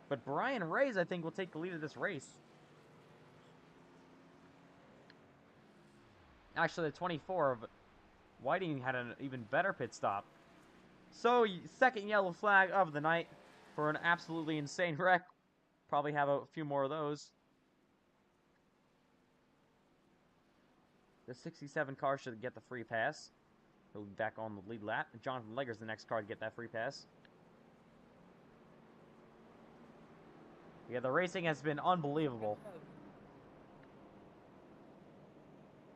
A: But Brian Reyes, I think, will take the lead of this race. Actually, the 24 of Whiting had an even better pit stop. So, second yellow flag of the night for an absolutely insane wreck. Probably have a few more of those. The 67 car should get the free pass. He'll be back on the lead lap. Jonathan Legger's the next car to get that free pass. Yeah, the racing has been unbelievable.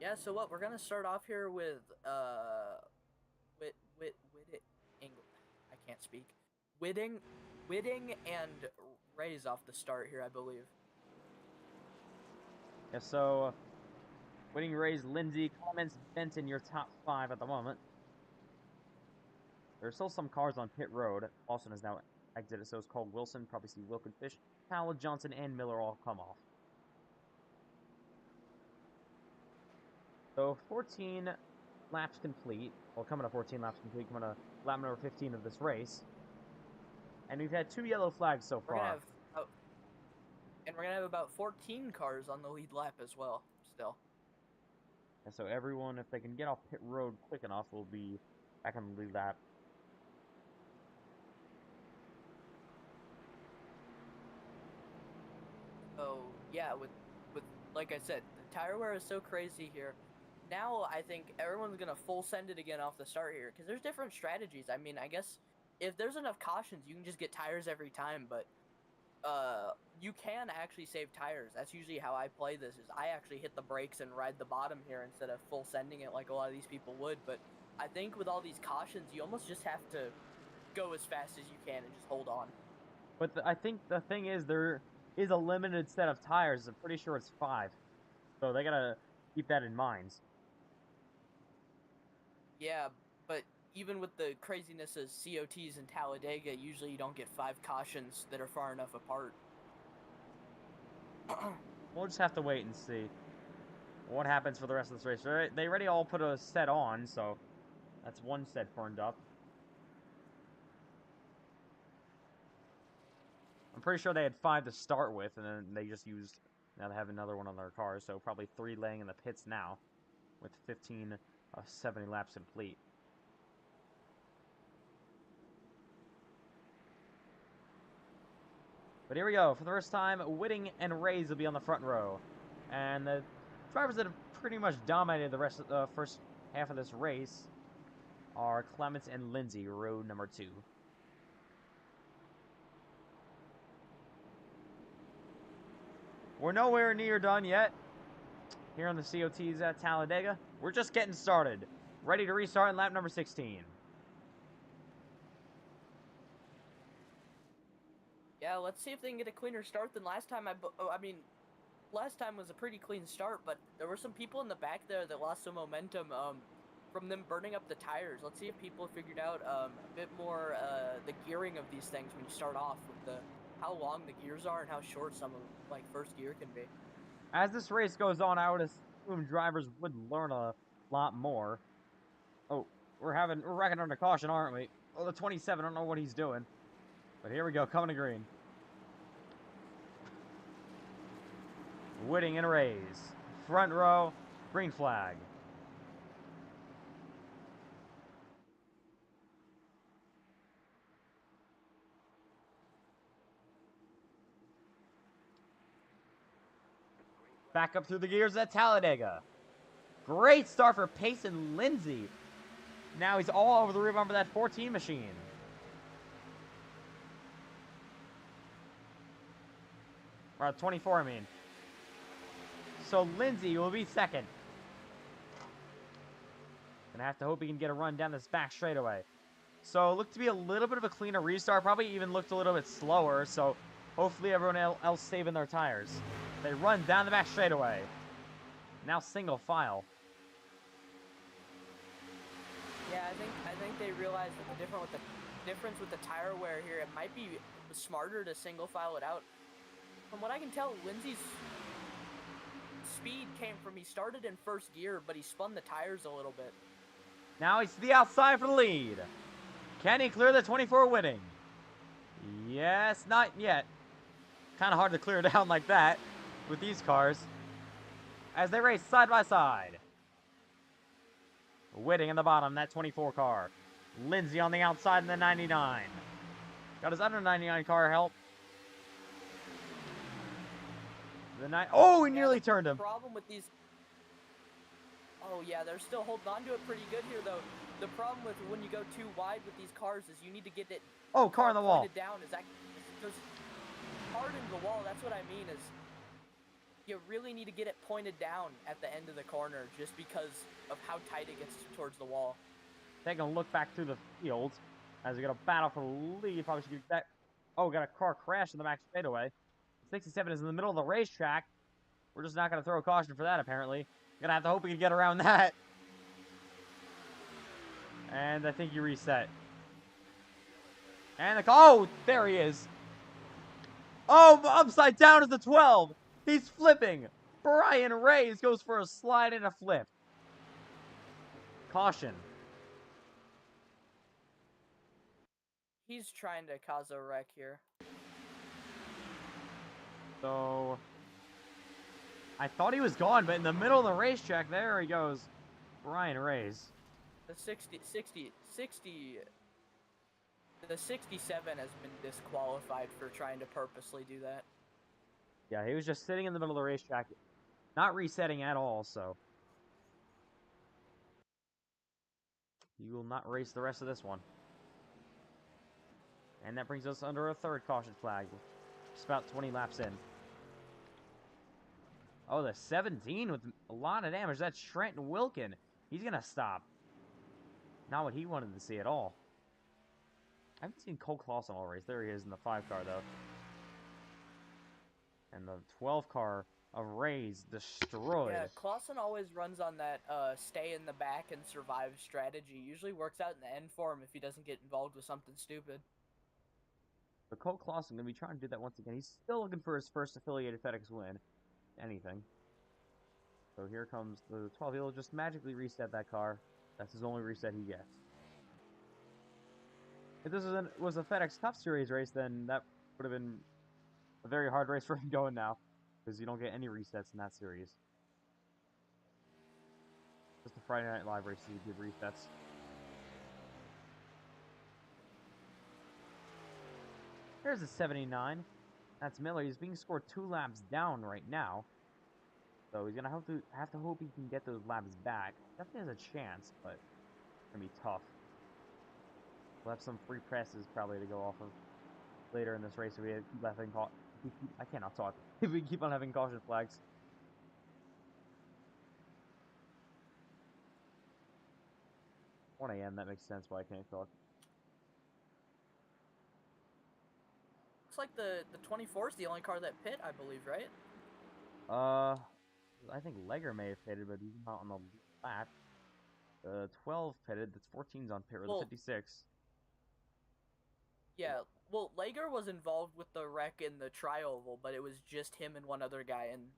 B: Yeah, so what, we're gonna start off here with I can't speak. Whitting and Reyes off the start here, I believe.
A: Yeah, so Whitting, Reyes, Lindsay, Clements, Benton, your top 5 at the moment. There are still some cars on pit road. Austin has now exited, so is Cole Wilson. Probably see Wilkin Fish, Howell, Johnson, and Miller all come off. So 14 laps complete. Well, coming to 14 laps complete. Coming to lap number 15 of this race. And we've had 2 yellow flags so far.
B: And we're gonna have about 14 cars on the lead lap as well, still.
A: And so everyone, if they can get off pit road quick enough, will be back on the lead lap.
B: So yeah, with like I said, the tire wear is so crazy here. Now I think everyone's gonna full send it again off the start here, because there's different strategies. I mean, I guess if there's enough cautions, you can just get tires every time, but you can actually save tires. That's usually how I play this, is I actually hit the brakes and ride the bottom here instead of full sending it like a lot of these people would. But I think with all these cautions, you almost just have to go as fast as you can and just hold on.
A: But I think the thing is, there is a limited set of tires. I'm pretty sure it's 5. So they gotta keep that in mind.
B: Yeah, but even with the craziness of COT'S and Talladega, usually you don't get 5 cautions that are far enough apart.
A: We'll just have to wait and see what happens for the rest of this race. They already all put a set on, so that's one set burned up. I'm pretty sure they had 5 to start with, and then they just used, now they have another one on their cars, so probably 3 laying in the pits now, with 70 laps complete. But here we go. For the first time, Whitting and Reyes will be on the front row. And the drivers that have pretty much dominated the rest of the first half of this race are Clements and Lindsay, row number 2. We're nowhere near done yet. Here on the COT's at Talladega. We're just getting started. Ready to restart in lap number 16.
B: Yeah, let's see if they can get a cleaner start than last time. I mean, last time was a pretty clean start, but there were some people in the back there that lost some momentum from them burning up the tires. Let's see if people figured out a bit more the gearing of these things when you start off with how long the gears are and how short some of like first gear can be.
A: As this race goes on, I would assume drivers would learn a lot more. Oh, we're wrecking under caution, aren't we? Oh, the 27, I don't know what he's doing. But here we go, coming to green. Whitting and Reyes. Front row, green flag. Back up through the gears at Talladega. Great start for Payson Lindsay. Now he's all over the rebound for that 14 machine. Or 24, I mean. So Lindsay will be second. Gonna have to hope he can get a run down this back straightaway. So it looked to be a little bit of a cleaner restart. Probably even looked a little bit slower. So hopefully everyone else saving their tires. They run down the back straightaway. Now single file.
B: Yeah, I think they realized that the difference with the tire wear here, it might be smarter to single file it out. From what I can tell, Lindsay's speed came from he started in first gear, but he spun the tires a little bit.
A: Now he's to the outside for the lead. Can he clear the 24 winning? Yes, not yet. Kind of hard to clear down like that with these cars as they race side by side. Whitting in the bottom, that 24 car. Lindsay on the outside in the 99. Got his under 99 car help. Oh, he nearly turned him.
B: Problem with these. Oh yeah, they're still holding on to it pretty good here though. The problem with when you go too wide with these cars is you need to get it.
A: Oh, car on the wall.
B: Down is that goes hard into the wall. That's what I mean is. You really need to get it pointed down at the end of the corner just because of how tight it gets towards the wall.
A: Taking a look back through the field as we got a battle for the lead. Probably should get that. Oh, got a car crash in the back straightaway. 67 is in the middle of the racetrack. We're just not going to throw a caution for that, apparently. Gonna have to hope we can get around that. And I think you reset. And oh, there he is. Oh, upside down is the 12. He's flipping. Brian Reyes goes for a slide and a flip. Caution.
B: He's trying to cause a wreck here.
A: So I thought he was gone, but in the middle of the racetrack, there he goes. Brian Reyes.
B: The 67 has been disqualified for trying to purposely do that.
A: Yeah, he was just sitting in the middle of the racetrack, not resetting at all, so he will not race the rest of this one. And that brings us under a third caution flag. Just about 20 laps in. Oh, the 17 with a lot of damage. That's Trenton Wilkin. He's going to stop. Not what he wanted to see at all. I haven't seen Cole Clausen all race. There he is in the 5 car, though. And the 12 car of Reyes destroyed.
B: Yeah, Clausen always runs on that stay in the back and survive strategy. Usually works out in the end for him if he doesn't get involved with something stupid.
A: But Cole Clausen going to be trying to do that once again. He's still looking for his first affiliated FedEx win. Anything. So here comes the 12. He'll just magically reset that car. That's his only reset he gets. If this was a FedEx Cup Series race, then that would have been a very hard race for him going now. Because you don't get any resets in that series. Just the Friday Night Live race, you give resets. There's a 79. That's Miller. He's being scored 2 laps down right now. So he's going to have to hope he can get those laps back. Definitely has a chance, but it's going to be tough. We'll have some free presses probably to go off of later in this race if we keep having I cannot talk. If we keep on having caution flags. (1 a.m.), that makes sense why I can't talk.
B: Looks like the 24 is the only car that pit, I believe, right?
A: I think Legger may have pitted, but he's not on the lap. The 12 pitted, the 14's on pit, or the 56.
B: Yeah, well, Lager was involved with the wreck in the tri-oval, but it was just him and one other guy, and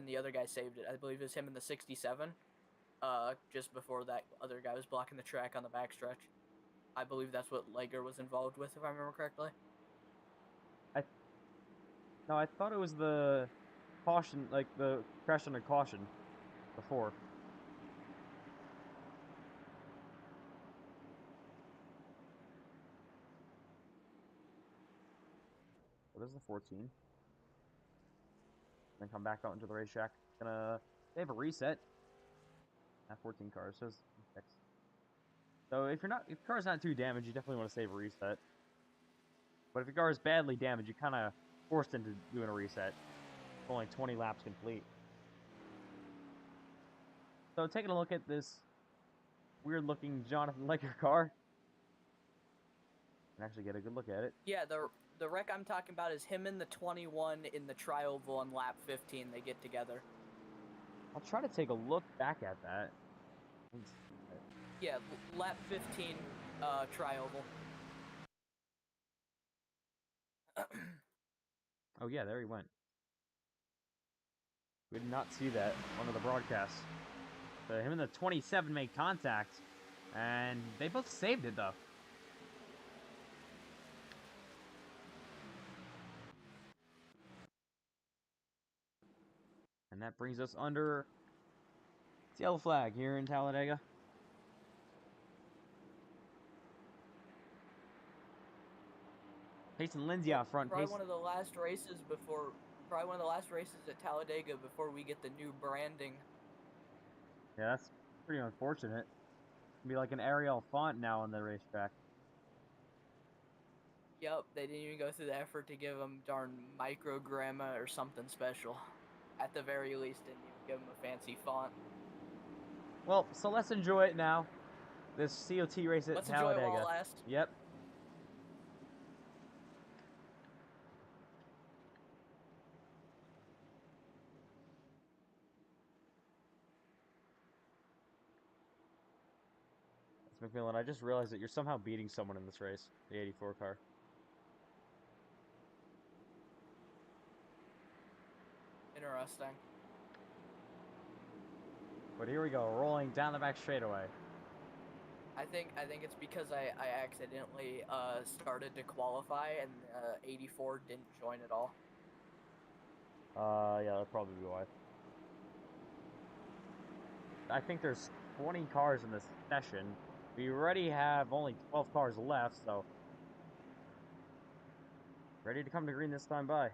B: the other guy saved it. I believe it was him in the 67. Just before that other guy was blocking the track on the backstretch. I believe that's what Lager was involved with, if I remember correctly.
A: No, I thought it was the caution, like the crash under caution before. What is the 14? Then come back out into the racetrack. Gonna save a reset. At 14 cars, so it's 6. So if your car's not too damaged, you definitely want to save a reset. But if your car is badly damaged, you're kind of forced into doing a reset. It's only 20 laps complete. So taking a look at this weird-looking Jonathan Laker car, and actually get a good look at it.
B: Yeah, the wreck I'm talking about is him in the 21 in the tri-oval on lap 15. They get together.
A: I'll try to take a look back at that.
B: Yeah, lap 15 tri-oval.
A: Oh yeah, there he went. We did not see that under the broadcast. So him and the 27 made contact, and they both saved it though. And that brings us under the yellow flag here in Talladega. Payson Lindsay out front.
B: Probably one of the last races at Talladega before we get the new branding.
A: Yeah, that's pretty unfortunate. It'll be like an Arial font now on the racetrack.
B: Yep, they didn't even go through the effort to give them darn microgramma or something special. At the very least, didn't even give them a fancy font.
A: Well, so let's enjoy it now. This COT race at Talladega.
B: Let's enjoy it while it lasts.
A: Yep. McMillan, I just realized that you're somehow beating someone in this race, the 84 car.
B: Interesting.
A: But here we go, rolling down the back straightaway.
B: I think it's because I accidentally started to qualify and 84 didn't join at all.
A: Yeah, that'd probably be why. I think there's 20 cars in this session. We already have only 12 cars left, so ready to come to green this time by.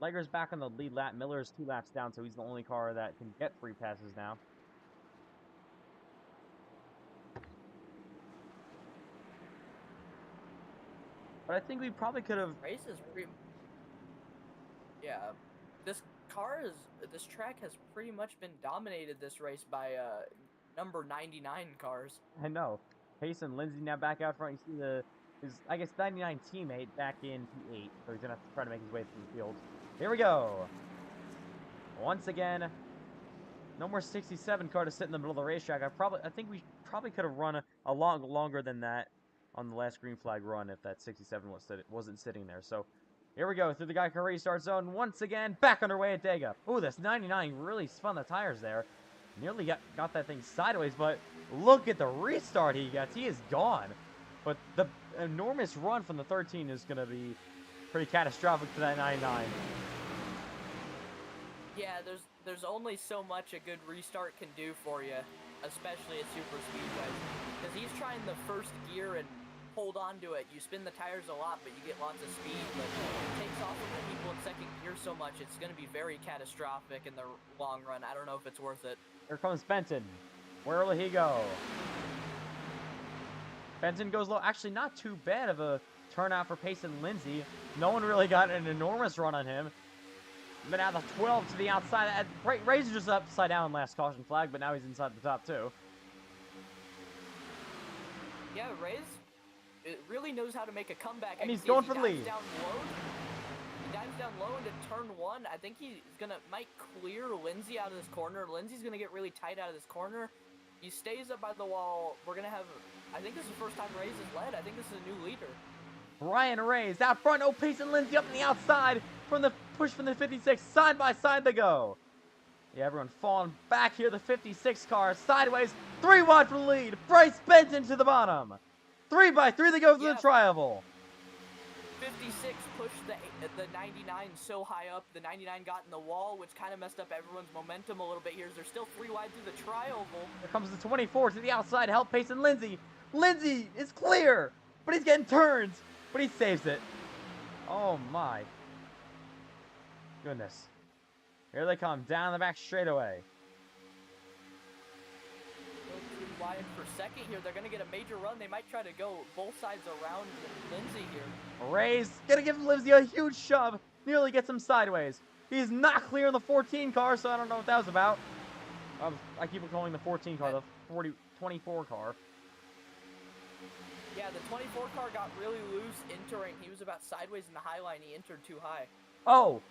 A: Liger's back on the lead lap. Miller's 2 laps down, so he's the only car that can get free passes now. But I think we probably could have...
B: Race is pretty... Yeah, this track has pretty much been dominated this race by number 99 cars.
A: I know. Payson Lindsay now back out front. You see his, I guess, 99 teammate back in P8, so he's gonna have to try to make his way through the field. Here we go. Once again, no more 67 car to sit in the middle of the racetrack. I think we probably could have run a lot longer than that on the last green flag run if that 67 wasn't sitting there. So here we go through the Geico restart zone once again, back underway at Dega. Ooh, this 99 really spun the tires there. Nearly got that thing sideways, but look at the restart he gets. He is gone. But the enormous run from the 13 is going to be pretty catastrophic to that 99.
B: Yeah, there's only so much a good restart can do for you, especially at super speedways. Because he's trying the first gear and hold on to it. You spin the tires a lot, but you get lots of speed. But it takes off from the people in second gear so much, it's going to be very catastrophic in the long run. I don't know if it's worth it.
A: Here comes Benton. Where will he go? Benton goes low. Actually, not too bad of a turnout for Payson Lindsay. No one really got an enormous run on him. But now the 12 to the outside. Razor just upside down last caution flag, but now he's inside the top two.
B: Yeah, it really knows how to make a comeback.
A: And he's going for the lead.
B: He dives down low into turn 1. I think he's might clear Lindsay out of this corner. Lindsay's gonna get really tight out of this corner. He stays up by the wall. We're gonna have, I think this is the first time Ray's has led. I think this is a new leader.
A: Ryan Ray's out front. Oh, Payson Lindsay up on the outside from the push from the 56. Side by side they go. Yeah, everyone falling back here. The 56 car sideways. 3 wide for the lead. Bryce Benton to the bottom. 3 by 3 they go for the tri-oval.
B: 56 pushed the 99 so high up. The 99 got in the wall, which kind of messed up everyone's momentum a little bit here. They're still 3 wide through the tri-oval.
A: Here comes the 24 to the outside. Help Payson Lindsay. Lindsay is clear, but he's getting turns. But he saves it. Oh my goodness. Here they come, down the back straightaway.
B: Too wide for second here. They're going to get a major run. They might try to go both sides around Lindsay here.
A: Ray's gonna give Lindsay a huge shove. Nearly gets him sideways. He's not clearing the 14 car, so I don't know what that was about. I keep calling the 14 car the 24 car.
B: Yeah, the 24 car got really loose entering. He was about sideways in the high line. He entered too high.
A: Oh,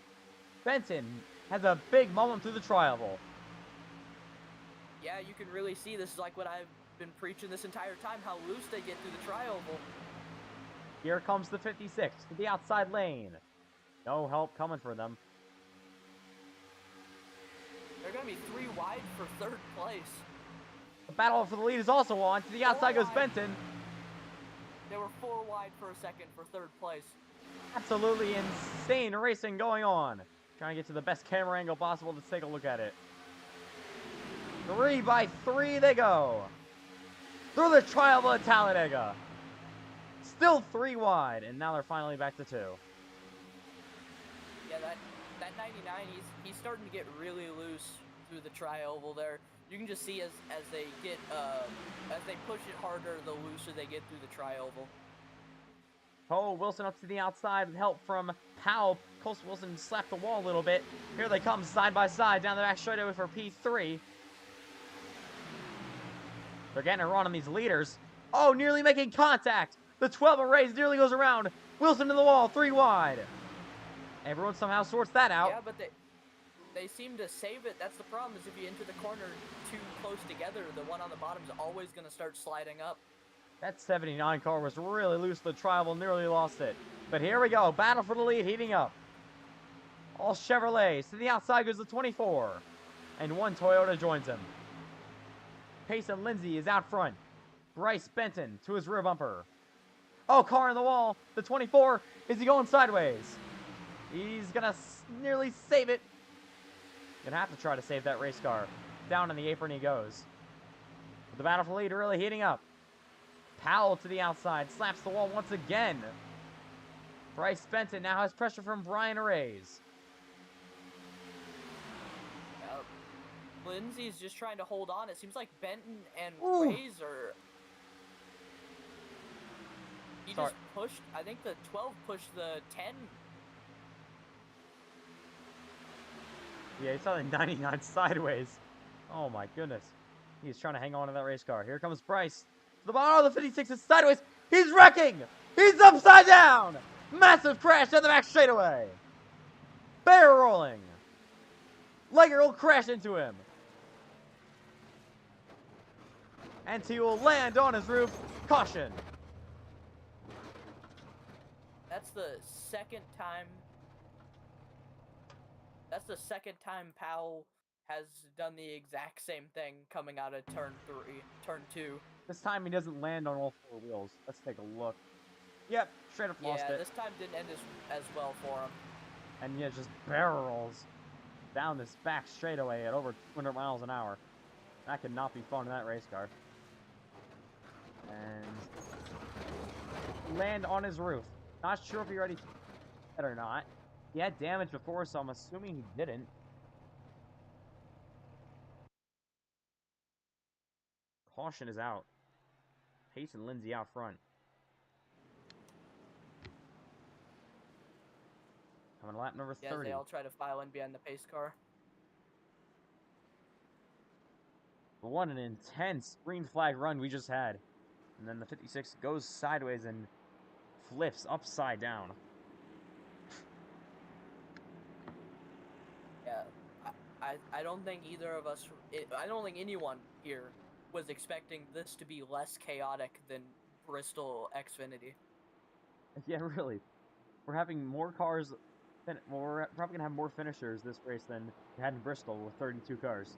A: Benton has a big moment through the tri-oval.
B: Yeah, you can really see this is like what I've been preaching this entire time, how loose they get through the tri-oval.
A: Here comes the 56 to the outside lane. No help coming for them.
B: They're going to be 3 wide for 3rd place.
A: The battle for the lead is also on. To the outside goes Benton.
B: They were 4 wide for a second for 3rd place.
A: Absolutely insane racing going on. Trying to get to the best camera angle possible to take a look at it. 3 by 3 they go. Through the tri-oval at Talladega. Still 3 wide, and now they're finally back to 2.
B: Yeah, that 99, he's starting to get really loose through the tri-oval there. You can just see as they get as they push it harder, the looser they get through the tri-oval.
A: Oh, Wilson up to the outside with help from Powell. Coastal Wilson slapped the wall a little bit. Here they come side by side down the back straightaway for P3. They're getting a run on these leaders. Oh, nearly making contact. The 12 of Rays nearly goes around. Wilson to the wall, 3 wide. Everyone somehow sorts that out.
B: Yeah, but they seem to save it. That's the problem, is if you enter the corner too close together, the one on the bottom is always going to start sliding up.
A: That 79 car was really loose. The tri-oval nearly lost it. But here we go. Battle for the lead heating up. All Chevrolets. To the outside goes the 24. And one Toyota joins him. Payson Lindsay is out front. Bryce Benton to his rear bumper. Oh, car in the wall. The 24. Is he going sideways? He's going to nearly save it. Going to have to try to save that race car. Down in the apron he goes. The battle for the lead really heating up. Powell to the outside. Slaps the wall once again. Bryce Benton now has pressure from Brian Reyes.
B: Lindsay's just trying to hold on. It seems like Benton and Reyes are... He just pushed... I think the 12 pushed the 10.
A: Yeah, he saw the 99 sideways. Oh my goodness. He's trying to hang on to that race car. Here comes Bryce. The bottom of the 56 is sideways. He's wrecking. He's upside down. Massive crash down the back straightaway. Barrel rolling. Liger will crash into him. And he will land on his roof. Caution.
B: That's the second time. That's the second time Powell has done the exact same thing coming out of turn 2.
A: This time he doesn't land on all 4 wheels. Let's take a look. Yep, straight up lost it.
B: Yeah, this time didn't end as well for him.
A: And yeah, just barrel rolls down this back straightaway at over 200 miles an hour. That could not be fun in that race car. And land on his roof. Not sure if he already did it or not. He had damage before, so I'm assuming he didn't. Caution is out. Payson Lindsay out front. Coming to lap number 30.
B: Yeah, they all try to file in behind the pace car.
A: But what an intense green flag run we just had. And then the 56 goes sideways and flips upside down.
B: Yeah, I don't think either of us, I don't think anyone here was expecting this to be less chaotic than Bristol XFINITY.
A: Yeah, really. We're having more cars, well, we're probably going to have more finishers this race than we had in Bristol with 32 cars.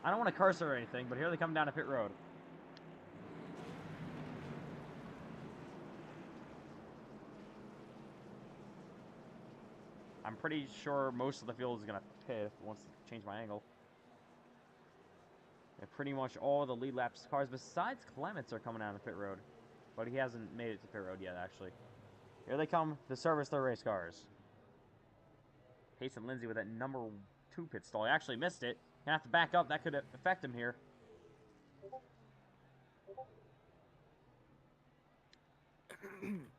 A: I don't want to curse or anything, but here they come down to pit road. I'm pretty sure most of the field is going to pit if it wants to change my angle. And pretty much all the lead laps cars besides Clements are coming down the pit road. But he hasn't made it to pit road yet, actually. Here they come to service their race cars. Pace and Lindsay with that number 2 pit stall. He actually missed it. Gonna have to back up. That could affect him here.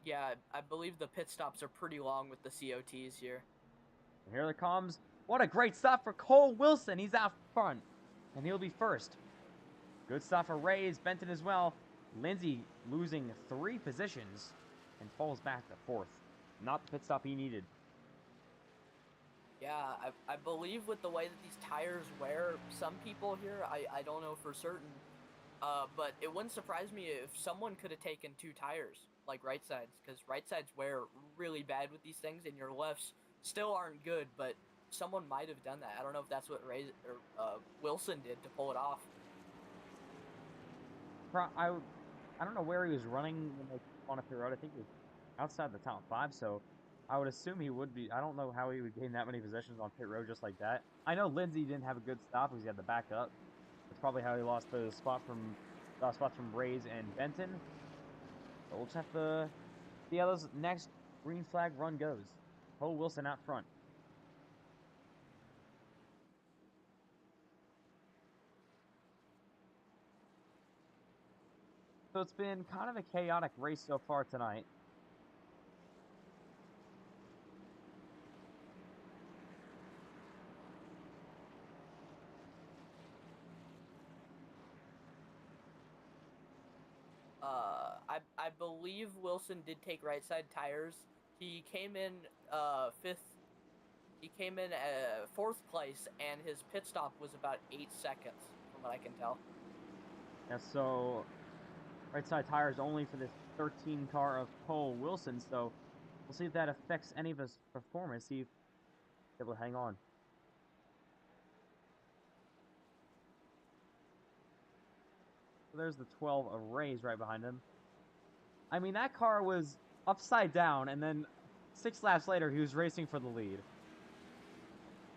B: Yeah, I believe the pit stops are pretty long with the COTs here.
A: And here it comes. What a great stop for Cole Wilson. He's out front, and he'll be first. Good stop for Reyes, Benton as well. Lindsay losing 3 positions and falls back to 4th. Not the pit stop he needed.
B: Yeah, I believe with the way that these tires wear, some people here, I don't know for certain, but it wouldn't surprise me if someone could have taken 2 tires, like right sides, because right sides wear really bad with these things, and your lefts still aren't good, but someone might have done that. I don't know if that's what Wilson did to pull it off.
A: I don't know where he was running when they on up the road. I think he was outside the top 5, so I would assume he would be. I don't know how he would gain that many positions on pit road just like that. I know Lindsay didn't have a good stop because he had to back up. That's probably how he lost the spots from Reyes and Benton. So we'll just have to see how this next green flag run goes. Cole Wilson out front. So it's been kind of a chaotic race so far tonight.
B: I believe Wilson did take right side tires. He came in 5th. He came in 4th place, and his pit stop was about 8 seconds, from what I can tell.
A: Yeah, so right side tires only for this 13 car of Cole Wilson, so we'll see if that affects any of his performance, see if he's able to hang on. So there's the 12 of Reyes right behind him. I mean, that car was upside down, and then 6 laps later, he was racing for the lead.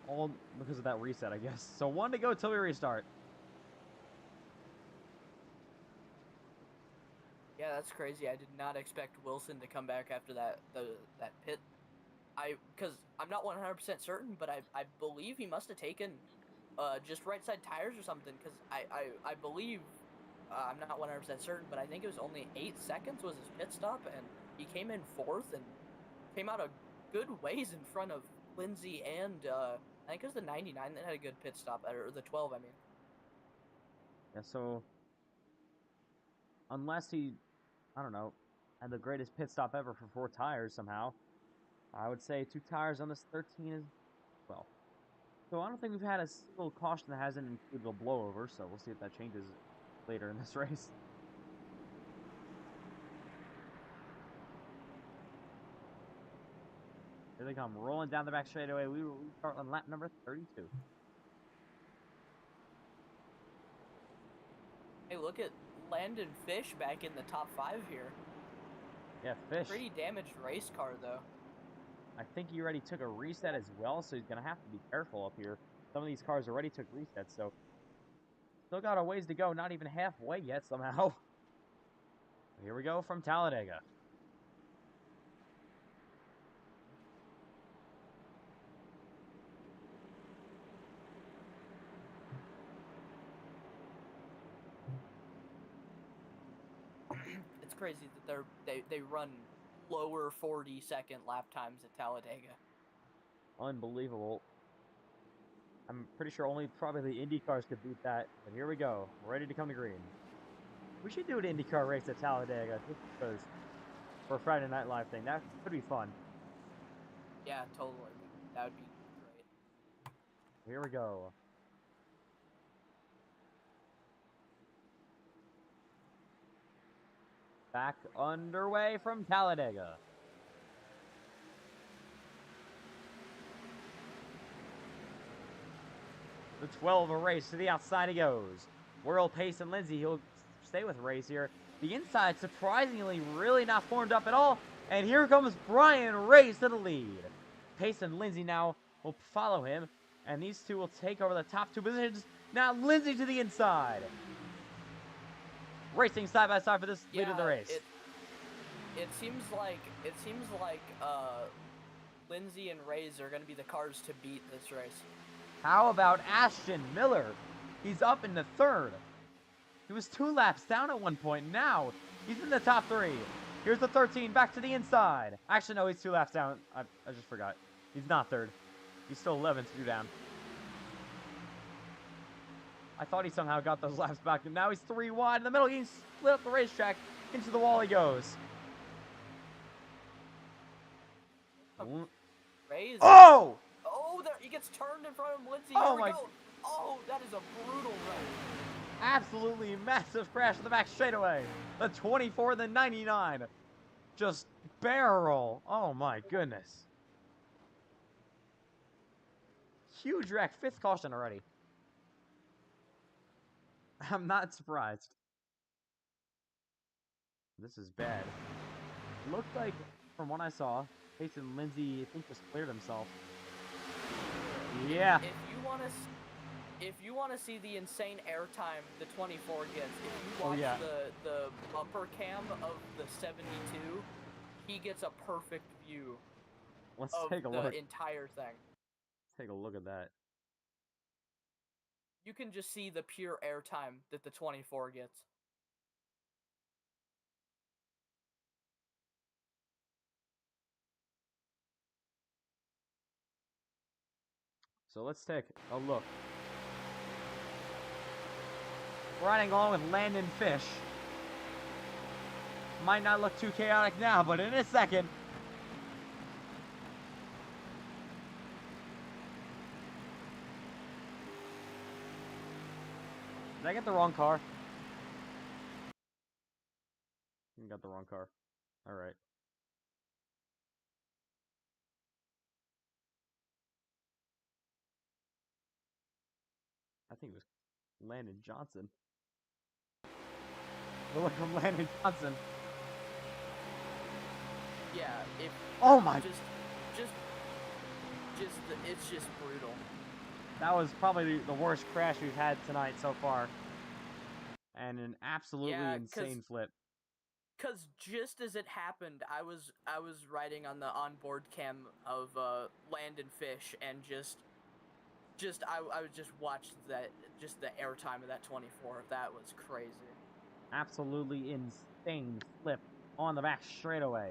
A: All because of that reset, I guess. So 1 to go till we restart.
B: Yeah, that's crazy. I did not expect Wilson to come back after that pit. Because I'm not 100% certain, but I believe he must have taken just right side tires or something. Because I believe I'm not 100% certain, but I think it was only 8 seconds was his pit stop, and he came in 4th and came out a good ways in front of Lindsay and I think it was the 99 that had a good pit stop, or the 12, I mean.
A: Yeah, so unless he, I don't know, had the greatest pit stop ever for 4 tires somehow, I would say 2 tires on this 13 is, well. So I don't think we've had a single caution that hasn't included a blowover, so we'll see if that changes later in this race. Here they come, rolling down the back straightaway. We will start on lap number 32.
B: Hey, look at Landon Fish back in the top 5 here.
A: Yeah, Fish.
B: Pretty damaged race car, though.
A: I think he already took a reset as well, so he's going to have to be careful up here. Some of these cars already took resets, so still got a ways to go. Not even halfway yet, somehow. Here we go from Talladega.
B: It's crazy that they run lower 40-second lap times at Talladega.
A: Unbelievable. I'm pretty sure only probably the Indy cars could beat that. But here we go. We're ready to come to green. We should do an IndyCar race at Talladega just because for a Friday Night Live thing. That could be fun.
B: Yeah, totally. That would be great.
A: Here we go. Back underway from Talladega. The 12 a race to the outside he goes. World Pace and Lindsay, he'll stay with Race here. The inside surprisingly really not formed up at all. And here comes Brian Race to the lead. Pace and Lindsay now will follow him. And these two will take over the top 2 positions. Now Lindsay to the inside. Racing side by side for this lead of the race.
B: It's seems like Lindsay and Ray's are gonna be the cars to beat this race.
A: How about Ashton Miller? He's up in the third. He was 2 laps down at one point. Now he's in the top 3. Here's the 13 back to the inside. Actually, no, he's 2 laps down. I just forgot. He's not third. He's still 11 to down. I thought he somehow got those laps back, and now he's 3 wide in the middle. He's split up the racetrack. Into the wall he goes.
B: Ray's.
A: Oh!
B: Oh, there he gets turned in front of Lindsay.
A: Oh
B: Here we
A: my!
B: go. Oh, that is a brutal race.
A: Absolutely massive crash in the back straightaway. The 24, the 99. Just barrel. Oh my goodness. Huge wreck. 5th caution already. I'm not surprised. This is bad. Looked like, from what I saw, Peyton Lindsay, I think, just cleared himself. Yeah.
B: If you want to see the insane airtime the 24 gets, if you watch the bumper cam of the 72, he gets a perfect view
A: Let's
B: of
A: take a
B: the
A: look.
B: entire thing.
A: Let's take a look at that.
B: You can just see the pure airtime that the 24 gets.
A: So let's take a look. Riding along with Landon Fish. Might not look too chaotic now, but in a second. Did I get the wrong car? I got the wrong car. Alright. I think it was Landon Johnson. The look from Landon Johnson.
B: Yeah, if
A: oh my!
B: It's just brutal.
A: That was probably the worst crash we've had tonight so far, and an absolutely insane flip.
B: Cause just as it happened, I was riding on the onboard cam of Landon Fish, and I would just watch that, just the airtime of that 24. That was crazy.
A: Absolutely insane flip on the back straightaway.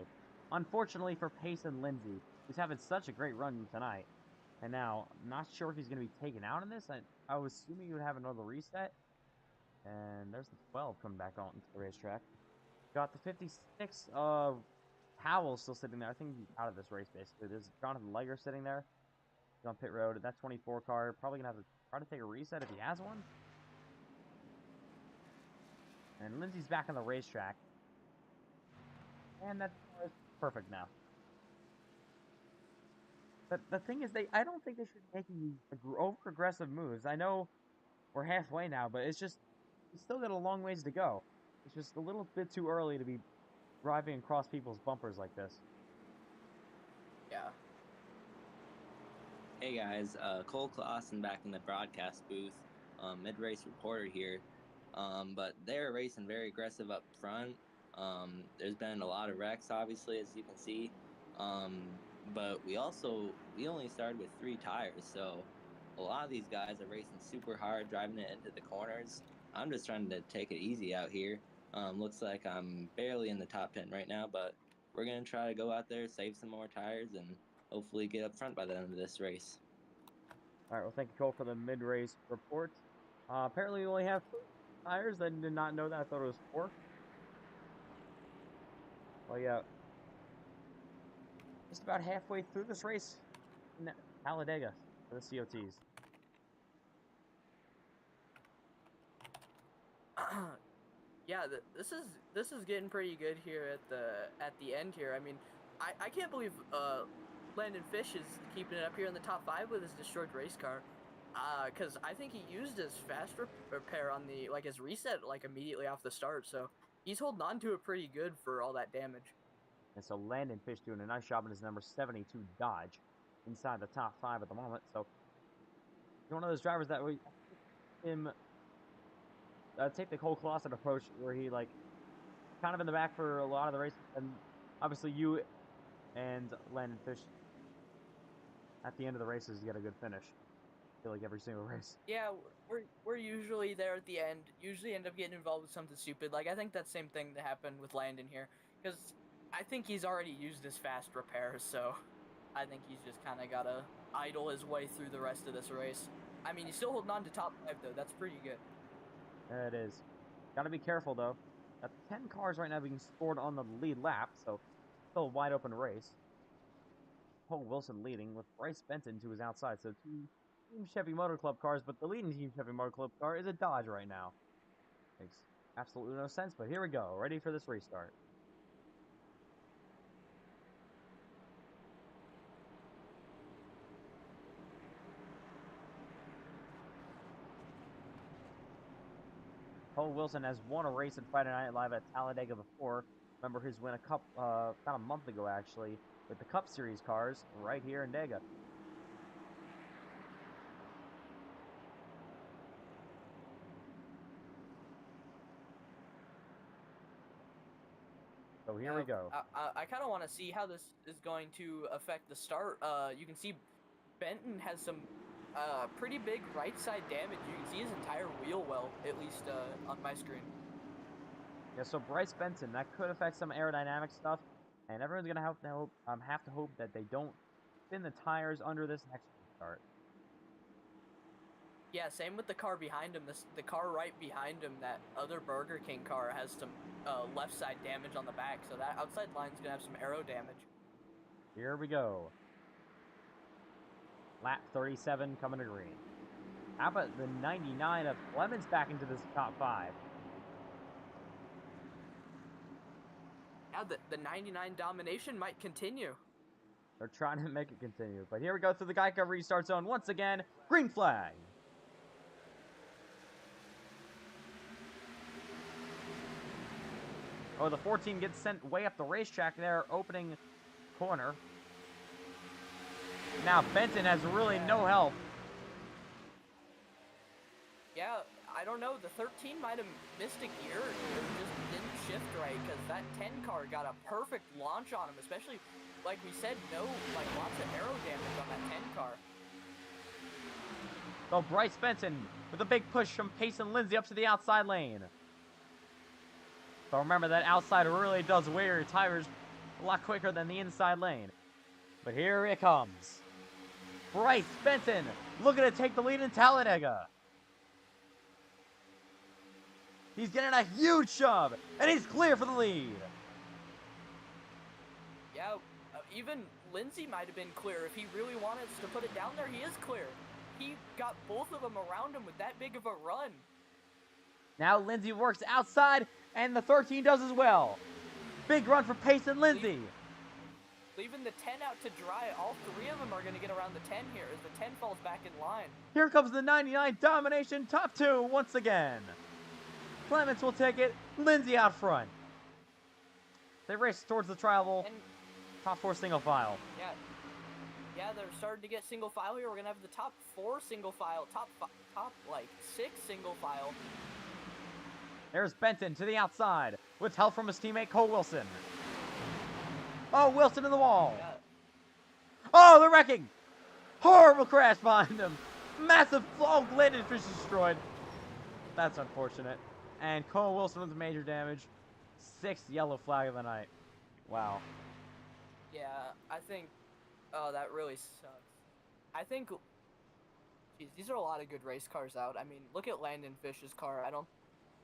A: Unfortunately for Payson Lindsay, who's having such a great run tonight. And now, I'm not sure if he's going to be taken out in this. I was assuming he would have another reset. And there's the 12 coming back on into the racetrack. Got the 56, Howell still sitting there. I think he's out of this race, basically. There's Jonathan Liger sitting there. He's on pit road. That 24 car, probably going to have to try to take a reset if he has one. And Lindsay's back on the racetrack. And that car is perfect now. But the thing is, I don't think they should be making these over-aggressive moves. I know we're halfway now, but it's just, we still got a long ways to go. It's just a little bit too early to be driving across people's bumpers like this.
B: Yeah.
F: Hey guys, Cole Clausen back in the broadcast booth, mid-race reporter here. But they're racing very aggressive up front. There's been a lot of wrecks, obviously, as you can see. But we only started with 3 tires, so a lot of these guys are racing super hard, driving it into the corners. I'm just trying to take it easy out here. Looks like I'm barely in the top 10 right now, but we're going to try to go out there, save some more tires, and hopefully get up front by the end of this race.
A: All right, well, thank you, Cole, for the mid-race report. Apparently, we only have 3 tires. I did not know that. I thought it was 4. Well, yeah. Just about halfway through this race in Talladega for the COTs.
B: Yeah, this is getting pretty good here at the end here. I mean, I can't believe Landon Fish is keeping it up here in the top 5 with his destroyed race car. Cause I think he used his fast repair on his reset immediately off the start, so he's holding on to it pretty good for all that damage.
A: And so Landon Fish doing a nice job in his number 72 Dodge inside the top 5 at the moment. So he's one of those drivers that we him take the Cole Clausen approach where he kind of in the back for a lot of the races and obviously you and Landon Fish at the end of the races get a good finish. I feel like every single race.
B: Yeah, we're usually there at the end. Usually end up getting involved with something stupid. Like I think that same thing that happened with Landon here, because I think he's already used his fast repairs, so I think he's just kind of gotta idle his way through the rest of this race. I mean, he's still holding on to top 5 though. That's pretty good.
A: There it is. Gotta be careful though. Got 10 cars right now being scored on the lead lap, so still a wide open race. Cole Wilson leading with Bryce Benton to his outside. So two Team Chevy Motor Club cars, but the leading Team Chevy Motor Club car is a Dodge right now. Makes absolutely no sense, but here we go. Ready for this restart. Cole Wilson has won a race at Friday Night Live at Talladega before. Remember his win about a month ago actually, with the Cup Series cars right here in Dega. So here we go.
B: I kind of want to see how this is going to affect the start. You can see Benton has some pretty big right side damage. You can see his entire wheel well, at least on my screen.
A: Yeah, so Bryce Benton, that could affect some aerodynamic stuff, and everyone's gonna have to hope that they don't spin the tires under this next restart.
B: Yeah, same with the car behind him. The car right behind him, that other Burger King car, has some left side damage on the back, so that outside line's gonna have some aero damage.
A: Here we go. Lap 37 coming to green. How about the 99 of Clemens back into this top 5?
B: Yeah, the 99 domination might continue.
A: They're trying to make it continue. But here we go through the Geico restart zone once again. Green flag. Oh, the 14 gets sent way up the racetrack there, opening corner. Now Benton has really no help.
B: Yeah, I don't know. The 13 might have missed a gear or just didn't shift right, because that 10 car got a perfect launch on him, especially, like we said, lots of aero damage on that 10 car.
A: So Bryce Benton with a big push from Payson Lindsay up to the outside lane. So remember, that outside really does wear your tires a lot quicker than the inside lane. But here it comes. Bryce Benton looking to take the lead in Talladega. He's getting a huge shove, and he's clear for the lead.
B: Yeah, even Lindsay might have been clear. If he really wanted to put it down there, he is clear. He got both of them around him with that big of a run.
A: Now Lindsay works outside, and the 13 does as well. Big run for Payson Lindsay.
B: Leaving the 10 out to dry. All 3 of them are going to get around the 10 here as the 10 falls back in line.
A: Here comes the 99 domination top 2 once again. Clements will take it. Lindsay out front. They race towards the travel.
B: And
A: top 4 single file.
B: yeah, they're starting to get single file here. We're going to have the top 4 single file, top 6 single file.
A: There's Benton to the outside with help from his teammate Cole Wilson. Oh, Wilson in the wall.
B: Yeah.
A: Oh, they're wrecking. Horrible crash behind them. Massive fall. Landon Fish destroyed. That's unfortunate. And Cole Wilson with major damage. 6th yellow flag of the night. Wow.
B: Yeah, I think, oh, that really sucks. I think, geez, these are a lot of good race cars out. I mean, look at Landon Fish's car.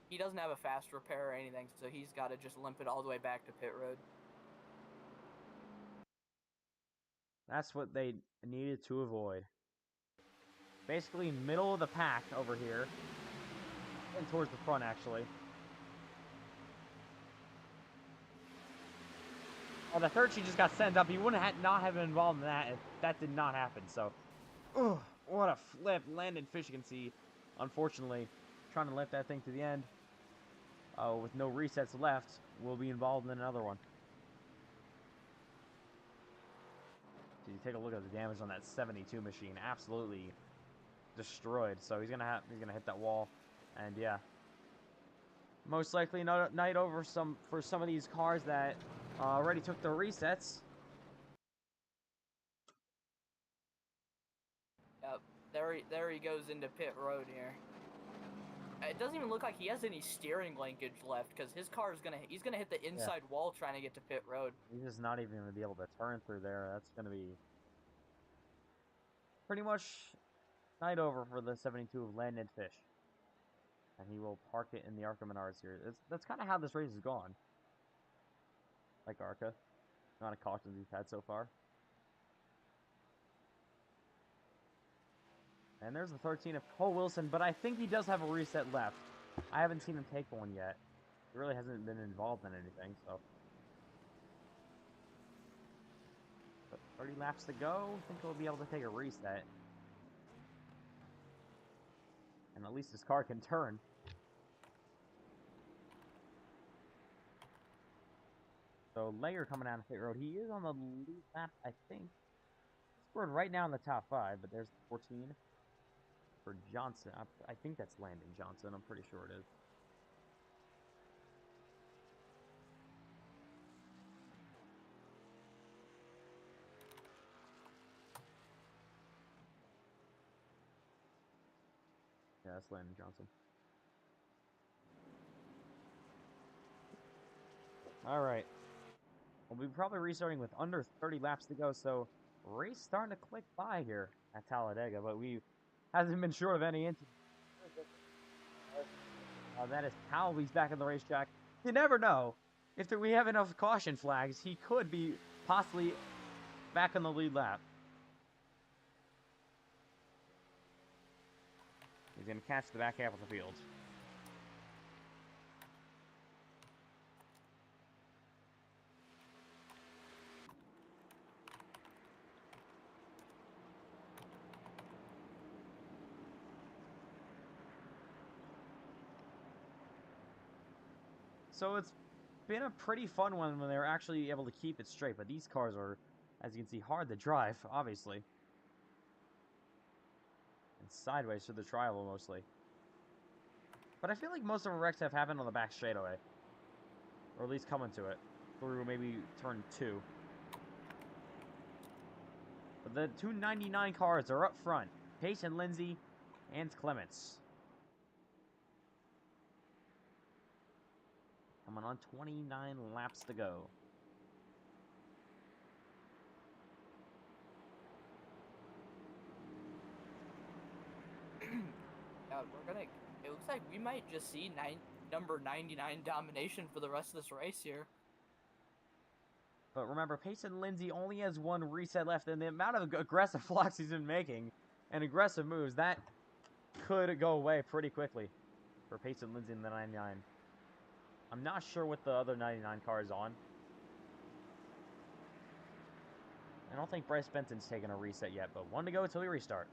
B: He doesn't have a fast repair or anything, so he's got to just limp it all the way back to pit road.
A: That's what they needed to avoid. Basically, middle of the pack over here. And towards the front, actually. Oh, the 13 just got sent up. He wouldn't not have been involved in that if that did not happen. So, what a flip. Landon Fish, you can see, unfortunately, trying to lift that thing to the end. With no resets left, will be involved in another one. So you take a look at the damage on that 72 machine. Absolutely destroyed. So he's gonna hit that wall, and yeah, most likely night over for some of these cars that Already took the resets.
B: Yep. There he goes into pit road here. It doesn't even look like he has any steering linkage left because his car is he's gonna hit the inside wall trying to get to pit road.
A: He's just not even gonna be able to turn through there. That's gonna be pretty much night over for the 72 of Landon Fish. And he will park it in the ARCA Menards here. That's kind of how this race has gone. Like ARCA. The amount of cautions he's had so far. And there's the 13 of Cole Wilson, but I think he does have a reset left. I haven't seen him take one yet. He really hasn't been involved in anything, so. But 30 laps to go. I think he'll be able to take a reset. And at least his car can turn. So Layer coming down pit road. He is on the lead lap, I think. Scored right now in the top 5, but there's the 14 for Johnson. I think that's Landon Johnson. I'm pretty sure it is. Yeah, that's Landon Johnson. Alright. We'll be probably restarting with under 30 laps to go, so race starting to click by here at Talladega, but we hasn't been short of any incidents. That is Powley's back in the racetrack. You never know. If we have enough caution flags, he could be possibly back in the lead lap. He's going to catch the back half of the field. So it's been a pretty fun one when they're actually able to keep it straight, but these cars are, as you can see, hard to drive, obviously. And sideways through the trial mostly. But I feel like most of our wrecks have happened on the back straightaway. Or at least coming to it. Through maybe turn 2. But the 299 cars are up front. Pace and Lindsay and Clements. Coming on 29 laps to go.
B: It looks like we might just see number 99 domination for the rest of this race here.
A: But remember, Payson Lindsay only has one reset left, and the amount of aggressive flocks he's been making and aggressive moves, that could go away pretty quickly for Payson Lindsay in the 99. I'm not sure what the other 99 car is on. I don't think Bryce Benson's taken a reset yet, but one to go until we restart.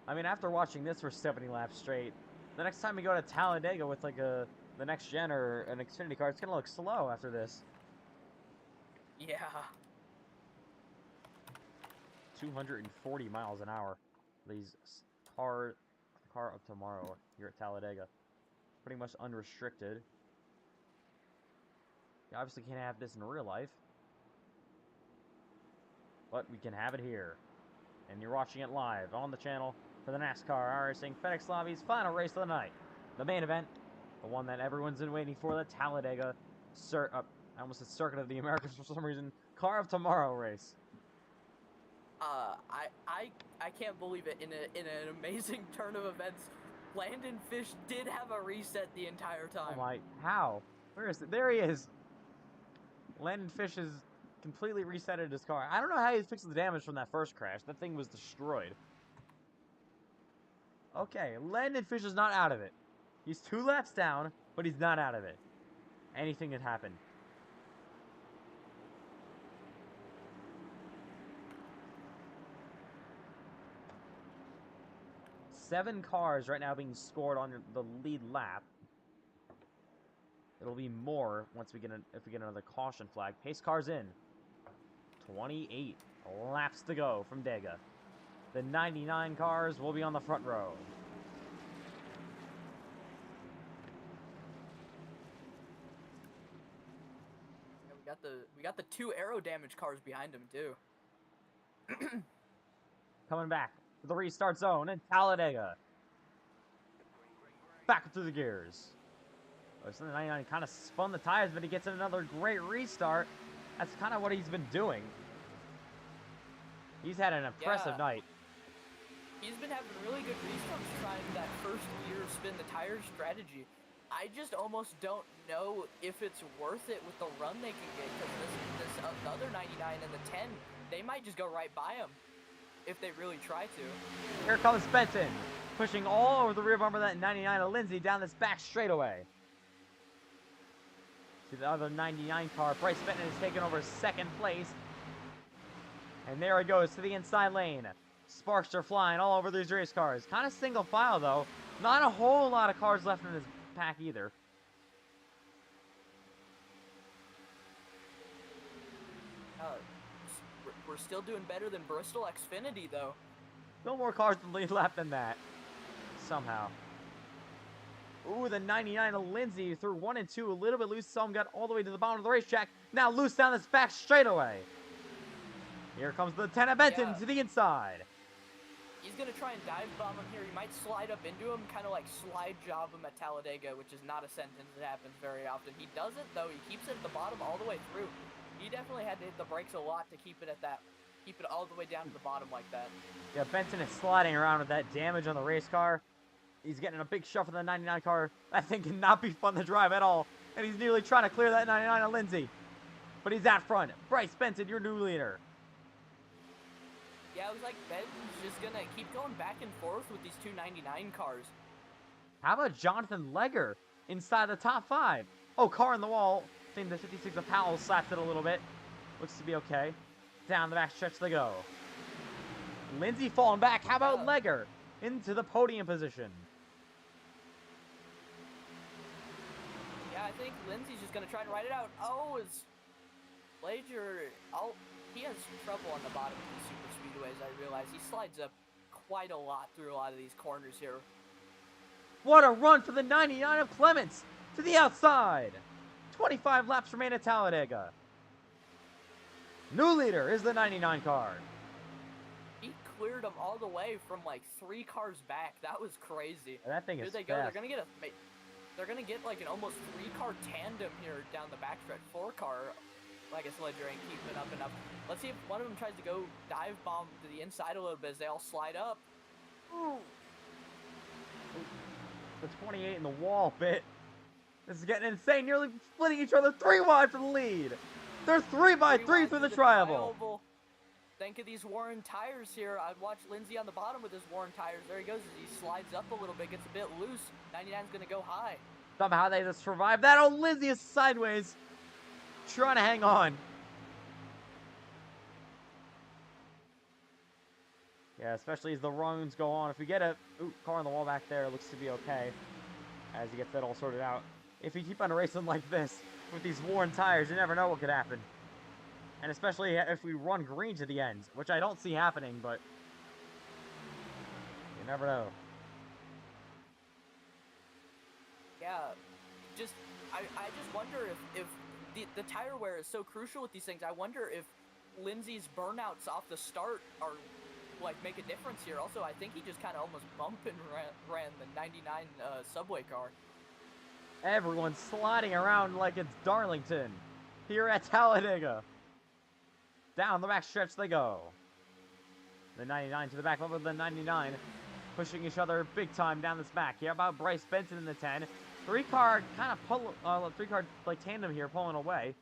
A: I mean, after watching this for 70 laps straight, the next time we go to Talladega with like the next gen or an Xfinity car, it's gonna look slow after this.
B: Yeah.
A: 240 miles an hour. These car up tomorrow here at Talladega. Pretty much unrestricted. You obviously can't have this in real life. But we can have it here. And you're watching it live on the channel for the NASCAR iRacing FedEx Lobbies final race of the night. The main event. The one that everyone's been waiting for, the Talladega I almost said Circuit of the Americas for some reason. Car of Tomorrow race.
B: I can't believe it. In an amazing turn of events, Landon Fish did have a reset the entire time.
A: Oh my, how? Where is it? There he is. Landon Fish has completely resetted his car. I don't know how he fixed the damage from that first crash. That thing was destroyed. Okay, Landon Fish is not out of it. He's 2 laps down, but he's not out of it. Anything could happen. Seven cars right now being scored on the lead lap. It'll be more once we get if we get another caution flag. Pace cars in. 28 laps to go from Dega. The 99 cars will be on the front row.
B: Yeah, we got the 2 aero damage cars behind him too.
A: Coming back to the restart zone in Talladega. Back through the gears. The 99 kind of spun the tires, but he gets another great restart. That's kind of what he's been doing. He's had an impressive night.
B: He's been having really good restarts trying that first gear spin the tires strategy. I just almost don't know if it's worth it with the run they can get, because the other 99 and the 10, they might just go right by him if they really try to.
A: Here comes Benton, pushing all over the rear bumper of that 99 of Lindsay down this back straightaway. See the other 99 car, Bryce Benton is taking over second place. And there he goes to the inside lane. Sparks are flying all over these race cars. Kind of single file though. Not a whole lot of cars left in this pack either.
B: We're still doing better than Bristol XFINITY though.
A: No more cars to lead left than that. Somehow. Ooh, the 99 of Lindsay through 1 and 2, a little bit loose. Saw him got all the way to the bottom of the racetrack. Now loose down this back straightaway. Here comes the 10 of Benton to the inside.
B: He's going to try and dive bomb him here. He might slide up into him, kind of like slide job him at Talladega, which is not a sentence that happens very often. He doesn't, though. He keeps it at the bottom all the way through. He definitely had to hit the brakes a lot to keep it all the way down to the bottom like that. Yeah,
A: Benton is sliding around with that damage on the race car. He's getting a big shove for the 99 car. That thing cannot be fun to drive at all. And he's nearly trying to clear that 99 of Lindsay. But he's out front. Bryce Benton, your new leader.
B: Yeah, it was like Benton's just going to keep going back and forth with these 299 cars.
A: How about Jonathan Legger inside the top 5? Oh, car in the wall. I think the 56 of Powell slapped it a little bit. Looks to be okay. Down the back stretch they go. Lindsay falling back. How about Legger into the podium position?
B: Yeah, I think Lindsay's just going to try to ride it out. Oh, it's Legger. He has trouble on the bottom of the super speedways, I realize. He slides up quite a lot through a lot of these corners here.
A: What a run for the 99 of Clements to the outside. 25 laps remain at Talladega. New leader is the 99 car.
B: He cleared them all the way from like 3 cars back. That was crazy.
A: That thing is
B: Here they go. They're gonna get like an almost 3-car tandem here down the backstretch. 4-car. I guess Ledger ain't keeping up enough. Let's see if one of them tries to go dive bomb to the inside a little bit as they all slide up. Ooh.
A: The 28 in the wall bit. This is getting insane. Nearly splitting each other 3 wide for the lead. They're 3 by 3 through the tri-oval.
B: Think of these Warren tires here. I'd watch Lindsay on the bottom with his Warren tires. There he goes as he slides up a little bit, gets a bit loose. 99's going to go high.
A: Somehow they just survived that. Oh, Lindsay is sideways. Trying to hang on. Yeah, especially as the runs go on. If we get a car on the wall back there, it looks to be okay. As he gets that all sorted out. If you keep on racing like this, with these worn tires, you never know what could happen. And especially if we run green to the end, which I don't see happening, but you never know.
B: Yeah, I just wonder if the tire wear is so crucial with these things. I wonder if Lindsay's burnouts off the start are like make a difference here. Also, I think he just kind of almost bumped and ran the 99 subway car.
A: Everyone's sliding around like it's Darlington here at Talladega. Down the back stretch they go. The 99 to the back level of the 99, pushing each other big time down this back. Yeah, about Bryce Benton in the 10. 3-car kind of pull, 3-car like tandem here pulling away.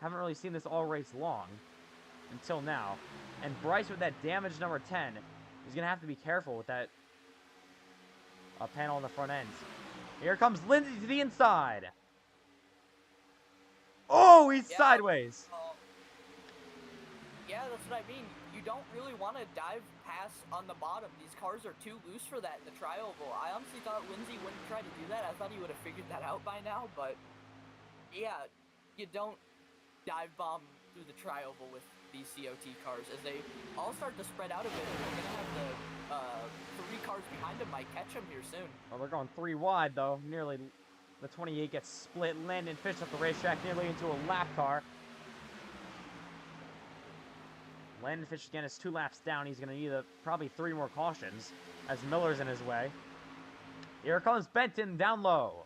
A: Haven't really seen this all race long until now. And Bryce with that damage number 10 is gonna have to be careful with that panel on the front end. Here comes Lindsay to the inside. Oh, he's sideways.
B: Yeah, that's what I mean. You don't really want to dive pass on the bottom. These cars are too loose for that in the tri-oval. I honestly thought Lindsay wouldn't try to do that. I thought he would have figured that out by now, but yeah, you don't dive bomb through the tri-oval with these COT cars as they all start to spread out a bit. We're gonna have the 3 cars behind them might catch them here soon.
A: Well, they're going 3 wide though. Nearly the 28 gets split. Landon Fish up the racetrack nearly into a lap car. Landon Fish again is 2 laps down. He's gonna need probably 3 more cautions as Miller's in his way. Here comes Benton down low.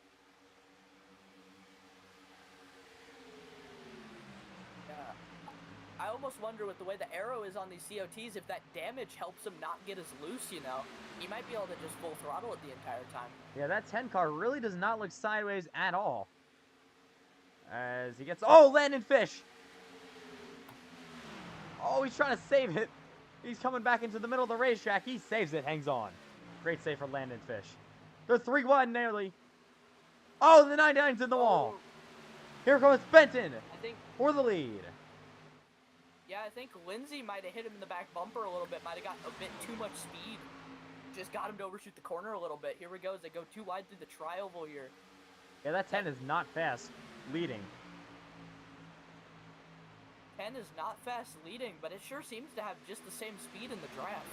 B: I almost wonder with the way the arrow is on these COTs if that damage helps him not get as loose, you know. He might be able to just full throttle it the entire time.
A: Yeah, that 10 car really does not look sideways at all. As he gets... Oh, Landon Fish! Oh, he's trying to save it. He's coming back into the middle of the racetrack. He saves it, hangs on. Great save for Landon Fish. They're 3 wide nearly. Oh, the 99's in the wall. Here comes Benton for the lead.
B: Yeah, I think Lindsay might have hit him in the back bumper a little bit. Might have got a bit too much speed. Just got him to overshoot the corner a little bit. Here we go as they go 2 wide through the tri-oval here.
A: Yeah, that 10 is not fast leading.
B: 10 is not fast leading, but it sure seems to have just the same speed in the draft.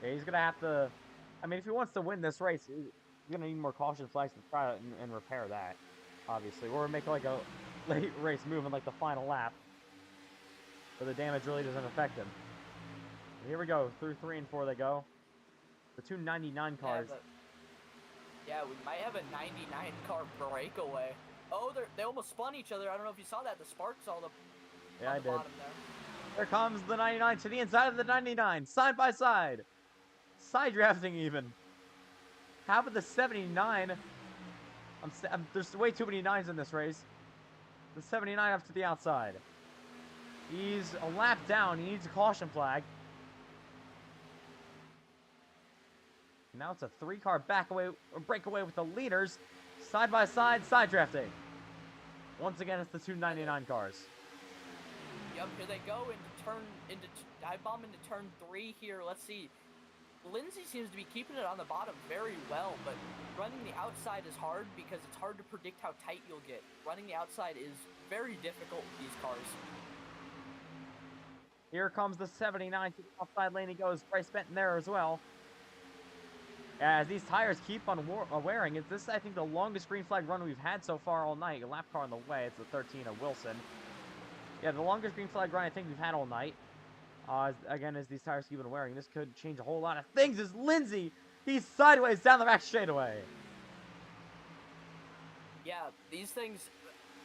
A: Yeah, he's going to have to... I mean, if he wants to win this race, he's going to need more caution flags to try and repair that, obviously. Or make like a late race move in like the final lap. So the damage really doesn't affect him. Here we go. Through 3 and 4 they go. The 2 99 cars.
B: Yeah, we might have a 99 car breakaway. Oh, they almost spun each other. I don't know if you saw that. The sparks all
A: yeah,
B: on
A: I
B: the
A: did.
B: bottom there.
A: Here comes the 99 to the inside of the 99. Side by side. Side drafting even. How about the 79? There's way too many 9s in this race. The 79 up to the outside. He's a lap down. He needs a caution flag. Now it's a 3-car breakaway with the leaders. Side by side, side drafting. Once again, it's the 2 99 cars.
B: Yep, here they go into dive bomb into turn 3 here. Let's see. Lindsay seems to be keeping it on the bottom very well, but running the outside is hard because it's hard to predict how tight you'll get. Running the outside is very difficult with these cars.
A: Here comes the 79 to the outside lane. He goes. Bryce Benton there as well. As these tires keep on wearing, is this, I think, the longest green flag run we've had so far all night. A lap car on the way. It's the 13 of Wilson. Yeah, the longest green flag run I think we've had all night. Again, as these tires keep on wearing, this could change a whole lot of things. Is Lindsay? He's sideways down the back straightaway.
B: Yeah, these things,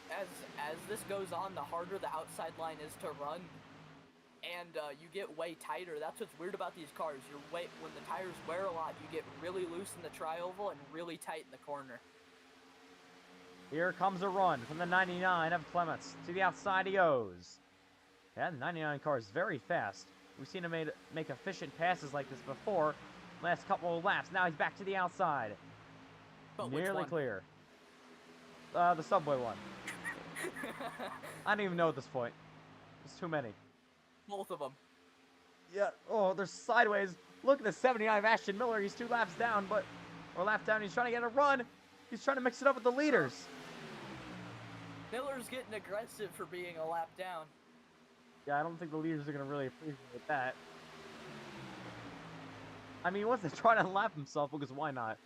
B: as this goes on, the harder the outside line is to run. And you get way tighter. That's what's weird about these cars. When the tires wear a lot, you get really loose in the tri-oval and really tight in the corner.
A: Here comes a run from the 99 of Clements. To the outside he goes. Yeah, the 99 car is very fast. We've seen him make efficient passes like this before. Last couple of laps. Now he's back to the outside.
B: But
A: nearly clear. The subway one. I don't even know at this point. There's too many.
B: Both of them.
A: Yeah. Oh, they're sideways. Look at the 79 of Ashton Miller. He's 2 laps down, or lap down. He's trying to get a run. He's trying to mix it up with the leaders.
B: Miller's getting aggressive for being a lap down.
A: Yeah, I don't think the leaders are going to really appreciate that. I mean, he wants to try to lap himself, because why not?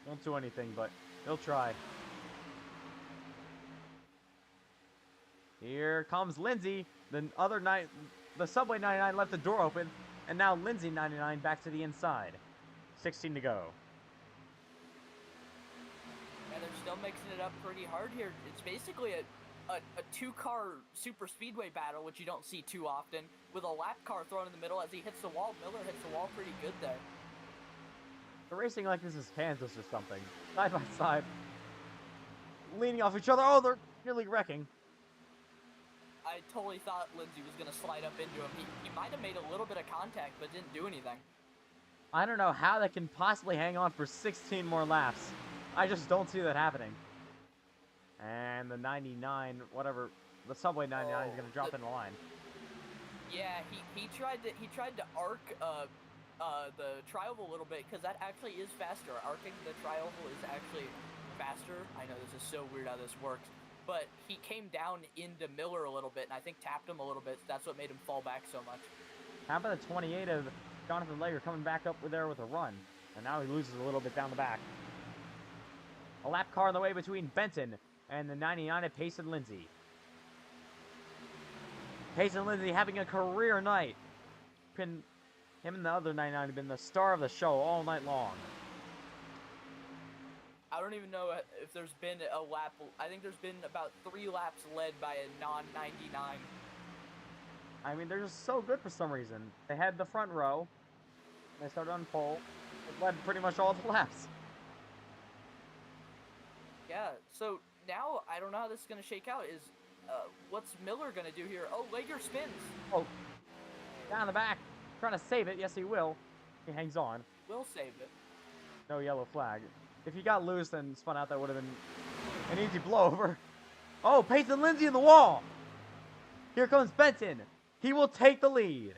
A: Won't do anything, but he'll try. Here comes Lindsay. The Subway 99 left the door open, and now Lindsay 99 back to the inside. 16 to go.
B: Yeah, they're still mixing it up pretty hard here. It's basically a 2-car super speedway battle, which you don't see too often, with a lap car thrown in the middle as he hits the wall. Miller hits the wall pretty good there.
A: They're racing like this is Kansas or something. Side by side. Leaning off each other. Oh, they're nearly wrecking.
B: I totally thought Lindsay was going to slide up into him. He might have made a little bit of contact, but didn't do anything.
A: I don't know how they can possibly hang on for 16 more laps. I just don't see that happening. And the 99, whatever, the Subway 99 is going to drop in the line.
B: Yeah, he tried to arc the tri-oval a little bit, because that actually is faster. Arcing the tri-oval is actually faster. I know this is so weird how this works, but he came down into Miller a little bit, and I think tapped him a little bit. That's what made him fall back so much.
A: How about the 28 of Jonathan Lager coming back up there with a run? And now he loses a little bit down the back. A lap car on the way between Benton and the 99 of Payson Lindsay. Payson Lindsay having a career night. Him and the other 99 have been the star of the show all night long.
B: I don't even know if there's been a lap. I think there's been about 3 laps led by a non-99.
A: I mean, they're just so good for some reason. They had the front row. They started on pole. It led pretty much all the laps.
B: Yeah, so now I don't know how this is going to shake out. What's Miller going to do here? Oh, Lager spins.
A: Oh, down the back. Trying to save it. Yes, he will. He hangs on.
B: Will save it.
A: No yellow flag. If he got loose and spun out, that would have been an easy blowover. Oh, Payson Lindsay in the wall. Here comes Benton. He will take the lead.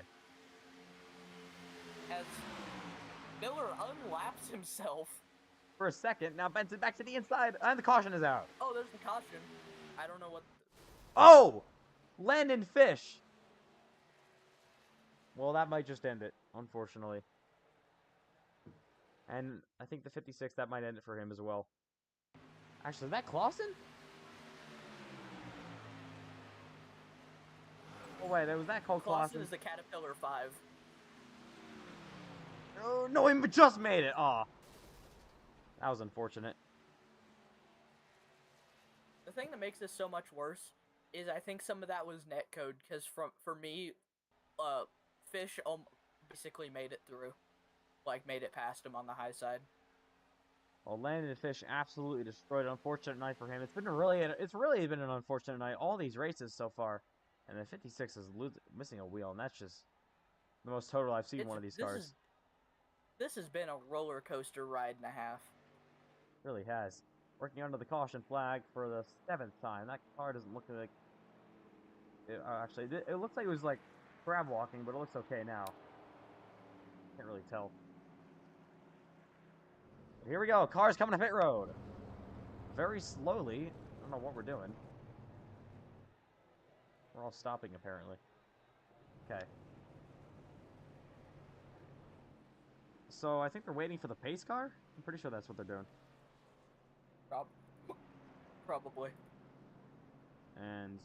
B: As Miller unlaps himself.
A: For a second. Now Benton back to the inside. And the caution is out.
B: Oh, there's the caution. I don't know what...
A: Oh! Landon Fish. Well, that might just end it, unfortunately. And I think the 56, that might end it for him as well. Actually, is that Clausen? Oh, wait, was that called Clausen?
B: Clausen is the Caterpillar 5.
A: Oh, no, he just made it. Aw. That was unfortunate.
B: The thing that makes this so much worse is I think some of that was netcode, because for me, Fish basically made it through. Like, made it past him on the high side.
A: Well, Landon Fish absolutely destroyed. An unfortunate night for him. It's really been an unfortunate night. All these races so far, and the 56 is missing a wheel, and that's just the most total I've seen one of these cars.
B: This has been a roller coaster ride and a half.
A: It really has. Working under the caution flag for the 7th time. That car doesn't look like actually, it looks like it was like crab walking, but it looks okay now. Can't really tell. But here we go. Cars coming to pit road. Very slowly. I don't know what we're doing. We're all stopping, apparently. Okay. So, I think they're waiting for the pace car? I'm pretty sure that's what they're doing.
B: Probably.
A: And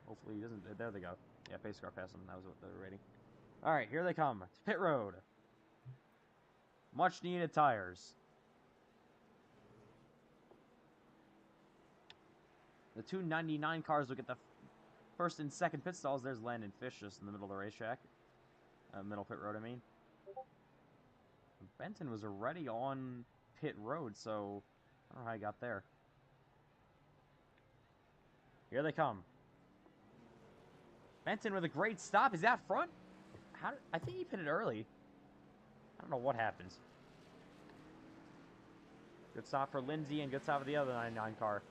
A: hopefully he doesn't... There they go. Yeah, pace car passed them. That was what they were waiting. Alright, here they come. To pit road. Much needed tires. The 299 cars will get the first and second pit stalls. There's Landon Fish just in the middle of the racetrack. Middle pit road, I mean. Benton was already on pit road, so I don't know how he got there. Here they come. Benton with a great stop. Is that front? I think he pitted early. I don't know what happens. Good stop for Lindsay and good stop for the other 99 car.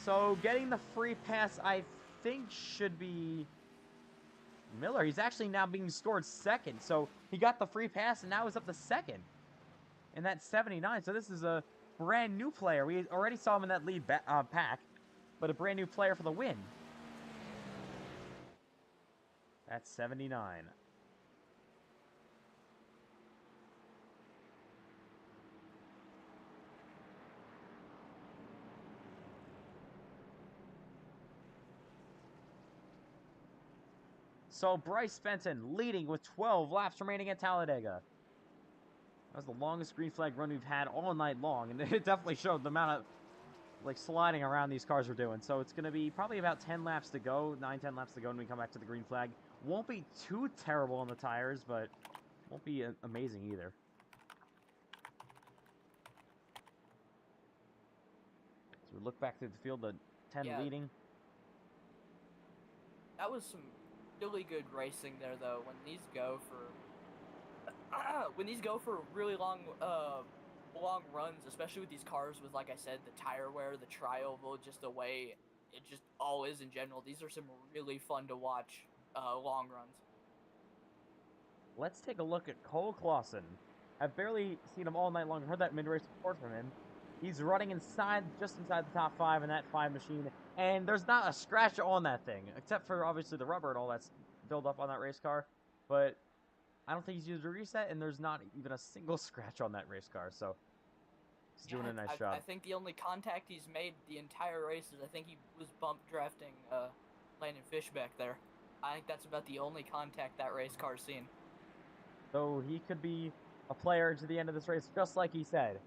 A: So getting the free pass, I think, should be Miller. He's actually now being scored second. So he got the free pass and now he's up to second. And that's 79. So this is a brand new player. We already saw him in that lead pack, but a brand new player for the win. That's 79. So Bryce Benton leading with 12 laps remaining at Talladega. That was the longest green flag run we've had all night long, and it definitely showed the amount of like sliding around these cars were doing. So it's going to be probably about 10 laps to go, 9-10 laps to go when we come back to the green flag. Won't be too terrible on the tires, but won't be amazing either. So we look back through the field, the 10 leading.
B: That was some really good racing there, though. When these go for really long runs, especially with these cars with, like I said, the tire wear, the tri-oval, just the way it just all is in general. These are some really fun to watch long runs.
A: Let's take a look at Cole Clausen. I've barely seen him all night long. Heard that mid-race report from him. He's running just inside the top 5 in that 5 machine, and there's not a scratch on that thing, except for obviously the rubber and all that's built up on that race car. But I don't think he's used a reset, and there's not even a single scratch on that race car. So he's doing a nice job.
B: I think the only contact he's made the entire race is I think he was bump drafting Landon Fish back there. I think that's about the only contact that race car's seen.
A: So he could be a player to the end of this race, just like he said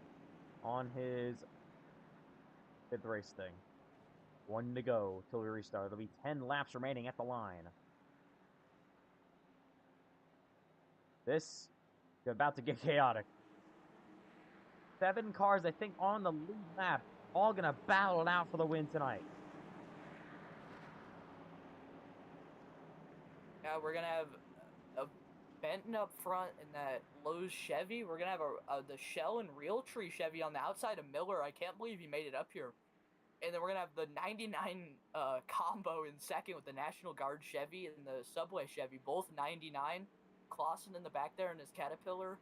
A: on his 5th race thing. 1 to go till we restart. There'll be 10 laps remaining at the line. This is about to get chaotic. 7 cars, I think, on the lead lap, all gonna battle it out for the win tonight.
B: Yeah, we're gonna have a Benton up front in that Lowe's Chevy. We're gonna have the Shell and Realtree Chevy on the outside of Miller. I can't believe he made it up here. And then we're gonna have the 99 combo in second with the National Guard Chevy and the Subway Chevy, both 99. Clausen in the back there in his Caterpillar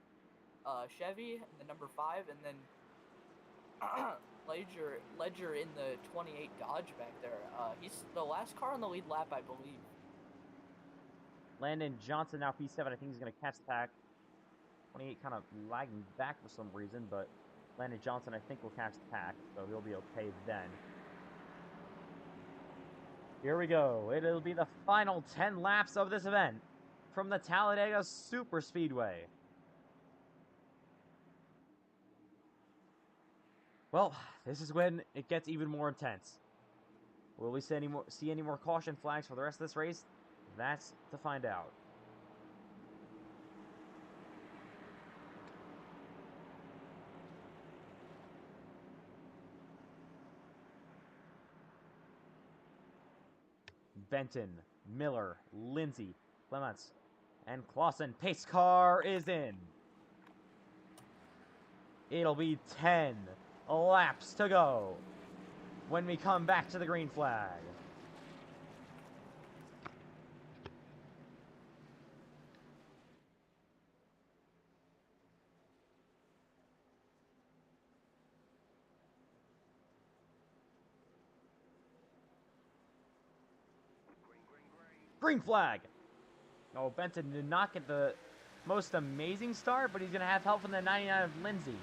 B: Chevy, and the number 5, and then Ledger in the 28 Dodge back there. He's the last car on the lead lap, I believe.
A: Landon Johnson now P7. I think he's going to catch the pack. 28 kind of lagging back for some reason, but Landon Johnson, I think, will catch the pack, so he'll be okay then. Here we go. It'll be the final 10 laps of this event from the Talladega Super Speedway. Well, this is when it gets even more intense. Will we see any more caution flags for the rest of this race? That's to find out. Benton, Miller, Lindsay, Clements, and Clausen. Pace car is in. It'll be 10 laps to go when we come back to the green flag. Green flag. Oh, Benton did not get the most amazing start, but he's going to have help from the 99 of Lindsay.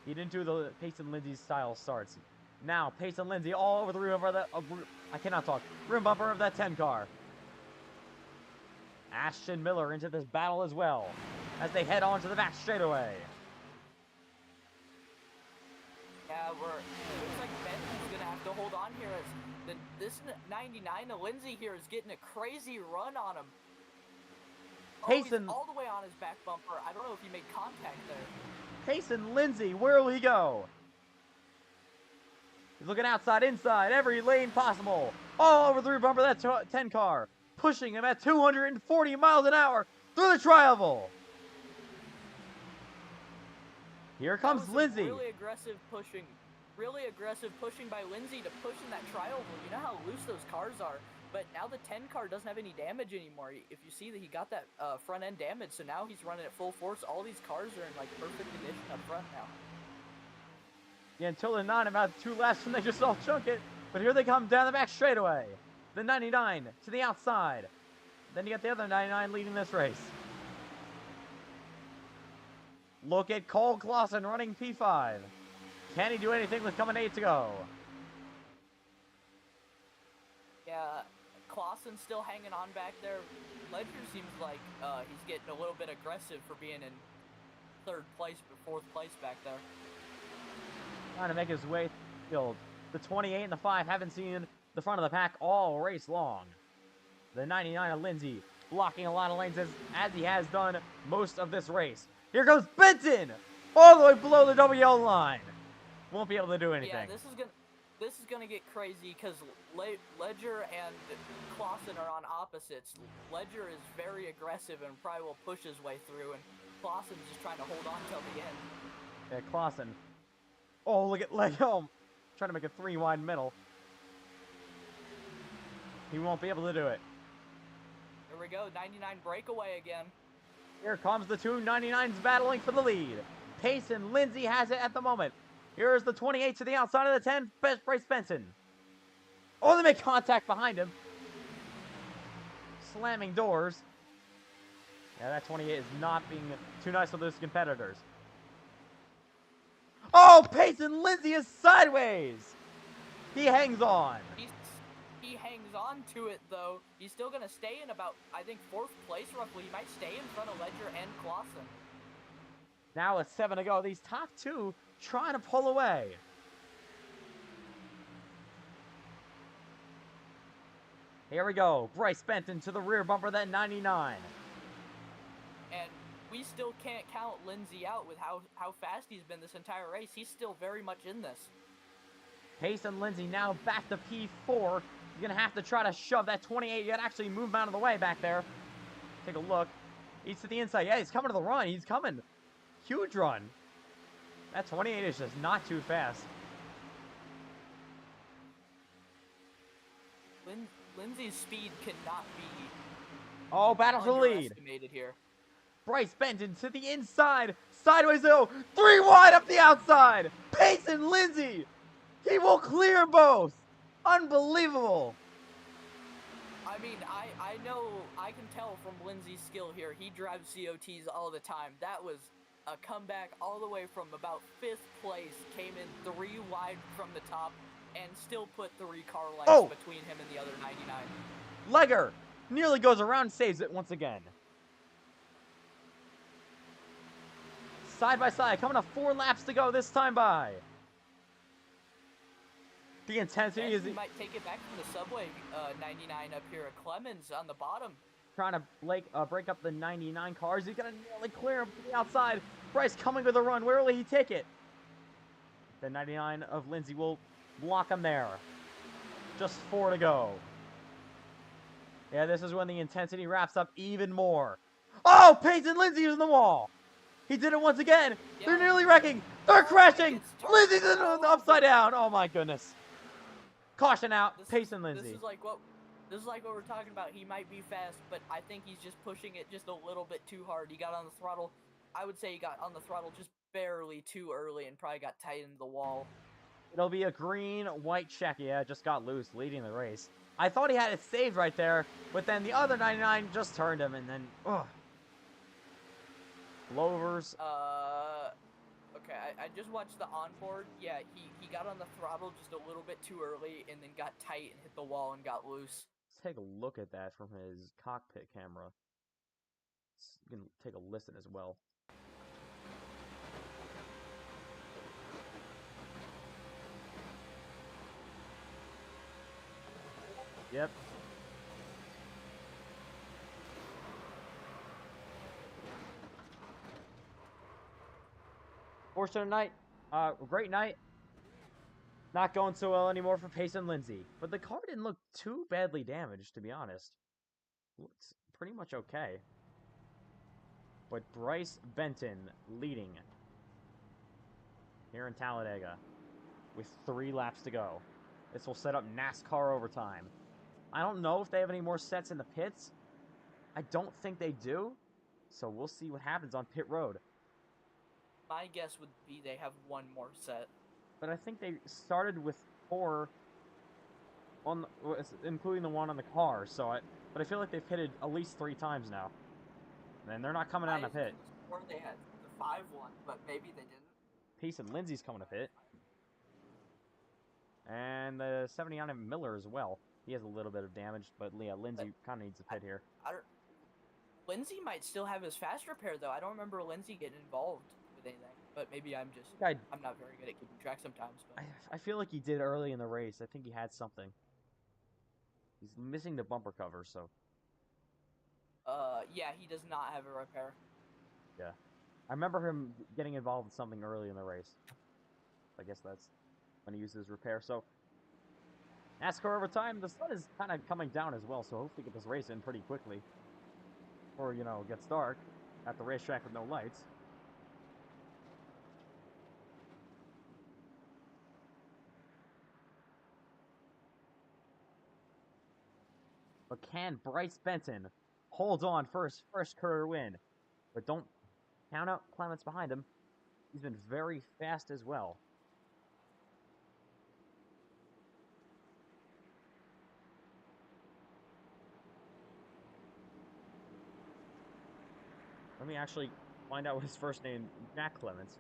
A: He didn't do the Payson Lindsay style starts. Now, Payson Lindsay all over the room of the I cannot talk. Room bumper of that 10 car. Ashton Miller into this battle as well as they head on to the back straightaway.
B: Yeah, it looks like Benton's gonna have to hold on here as this 99 of Lindsay here is getting a crazy run on him.
A: Payson,
B: he's all the way on his back bumper. I don't know if he made contact there.
A: Payson Lindsay, where will he go? He's looking outside, inside, every lane possible. All over the rear bumper of that 10 car. Pushing him at 240 miles an hour through the tri-oval. Here comes Lindsay.
B: Really aggressive pushing by Lindsay to push in that tri-oval. You know how loose those cars are. But now the 10 car doesn't have any damage anymore. If you see that he got that front end damage, so now he's running at full force. All these cars are in like perfect condition up front now.
A: Yeah, until they're not about 2 laps and they just all chunk it. But here they come down the back straightaway. The 99 to the outside. Then you got the other 99 leading this race. Look at Cole Clausen running P5. Can he do anything with coming 8 to go?
B: Yeah, Clausen's still hanging on back there. Ledger seems like he's getting a little bit aggressive for being in 3rd place, but 4th place back there.
A: Trying to make his way through the field. The 28 and the 5 haven't seen the front of the pack all race long. The 99 of Lindsay blocking a lot of lanes as he has done most of this race. Here goes Benton! All the way below the WL line. Won't be able to do anything.
B: Yeah, this is gonna get crazy because Ledger and Clausen are on opposites. Ledger is very aggressive and probably will push his way through, and Clausen's just trying to hold on till the end.
A: Yeah, Clausen. Oh, look at Lego. Trying to make a 3 wide middle. He won't be able to do it.
B: Here we go, 99 breakaway again.
A: Here comes the two 99s battling for the lead. Payson Lindsay has it at the moment. Here's the 28 to the outside of the 10. Bryce Benton. Oh, they make contact behind him. Slamming doors. Yeah, that 28 is not being too nice with his competitors. Oh, Payson Lindsay is sideways. He hangs on.
B: He hangs on to it, though. He's still going to stay in about, I think, 4th place, roughly. He might stay in front of Ledger and Clausen.
A: Now with 7 to go. These top 2 trying to pull away. Here we go. Bryce Benton to the rear bumper, that 99.
B: And we still can't count Lindsay out with how fast he's been this entire race. He's still very much in this.
A: Payson Lindsay now back to P4. He's going to have to try to shove that 28. You got to actually move him out of the way back there. Take a look. He's to the inside. Yeah, he's coming to the run. He's coming. Huge run. That 28 is just not too fast.
B: Lindsay's speed cannot be
A: Oh, battle for the lead.
B: underestimated here.
A: Bryce Benton to the inside. Sideways though. 3 wide up the outside. Payson Lindsay. He will clear both. Unbelievable.
B: I mean, I know, I can tell from Lindsay's skill here. He drives COTs all the time. That was a comeback all the way from about 5th place. Came in 3 wide from the top and still put 3 car lengths between him and the other 99.
A: Legger nearly goes around and saves it once again. Side by side, coming up 4 laps to go this time by. The intensity is...
B: He might take it back from the subway 99 up here at Clemens on the bottom.
A: Trying to break up the 99 cars. He's going to nearly clear him from the outside. Bryce coming with a run. Where will he take it? The 99 of Lindsay will block him there. Just 4 to go. Yeah, this is when the intensity wraps up even more. Oh, Payson Lindsay is in the wall. He did it once again. Yeah. They're nearly wrecking. They're crashing. Lindsay's in the upside down. Oh my goodness. Caution out. Payson Lindsay.
B: This is like what we're talking about. He might be fast, but I think he's just pushing it just a little bit too hard. He got on the throttle. I would say he got on the throttle just barely too early and probably got tight into the wall.
A: It'll be a green-white check. Yeah, just got loose, leading the race. I thought he had it saved right there, but then the other 99 just turned him, and then, ugh. Lovers.
B: Okay, I just watched the onboard. Yeah, he got on the throttle just a little bit too early and then got tight and hit the wall and got loose.
A: Let's take a look at that from his cockpit camera. You can take a listen as well. Yep. Fortunate night. Great night. Not going so well anymore for Payson Lindsay. But the car didn't look too badly damaged, to be honest. Looks pretty much okay. But Bryce Benton leading here in Talladega with 3 laps to go. This will set up NASCAR overtime. I don't know if they have any more sets in the pits. I don't think they do. So we'll see what happens on pit road.
B: My guess would be they have 1 more set.
A: But I think they started with 4, on including the one on the car. But I feel like they've pitted at least 3 times now. And they're not coming out in the pit.
B: Or they had the 5-1, but maybe they didn't.
A: Payson Lindsay's coming to pit. And the 79 of Miller as well. He has a little bit of damage, but yeah, Lindsay kind of needs a pit here.
B: Lindsay might still have his fast repair, though. I don't remember Lindsay getting involved with anything. But maybe I'm not very good at keeping track sometimes. But.
A: I feel like he did early in the race. I think he had something. He's missing the bumper cover, so.
B: Yeah, he does not have a repair.
A: Yeah. I remember him getting involved in something early in the race. I guess that's when he used his repair. So, NASCAR overtime. The sun is kind of coming down as well, so hopefully get this race in pretty quickly. Before, it gets dark at the racetrack with no lights. But can Bryce Benton hold on for his first career win? But don't count out Clements behind him. He's been very fast as well. Let me actually find out what his first name. Jack Clements.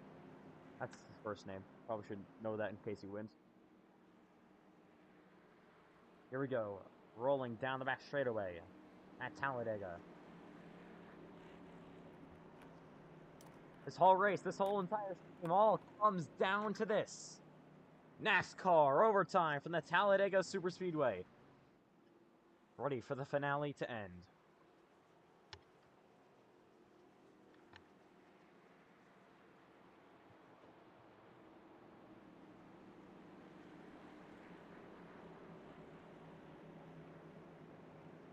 A: That's his first name. Probably should know that in case he wins. Here we go. Rolling down the back straightaway at Talladega. This whole race, this whole entire game, all comes down to this. NASCAR overtime from the Talladega Superspeedway. Ready for the finale to end.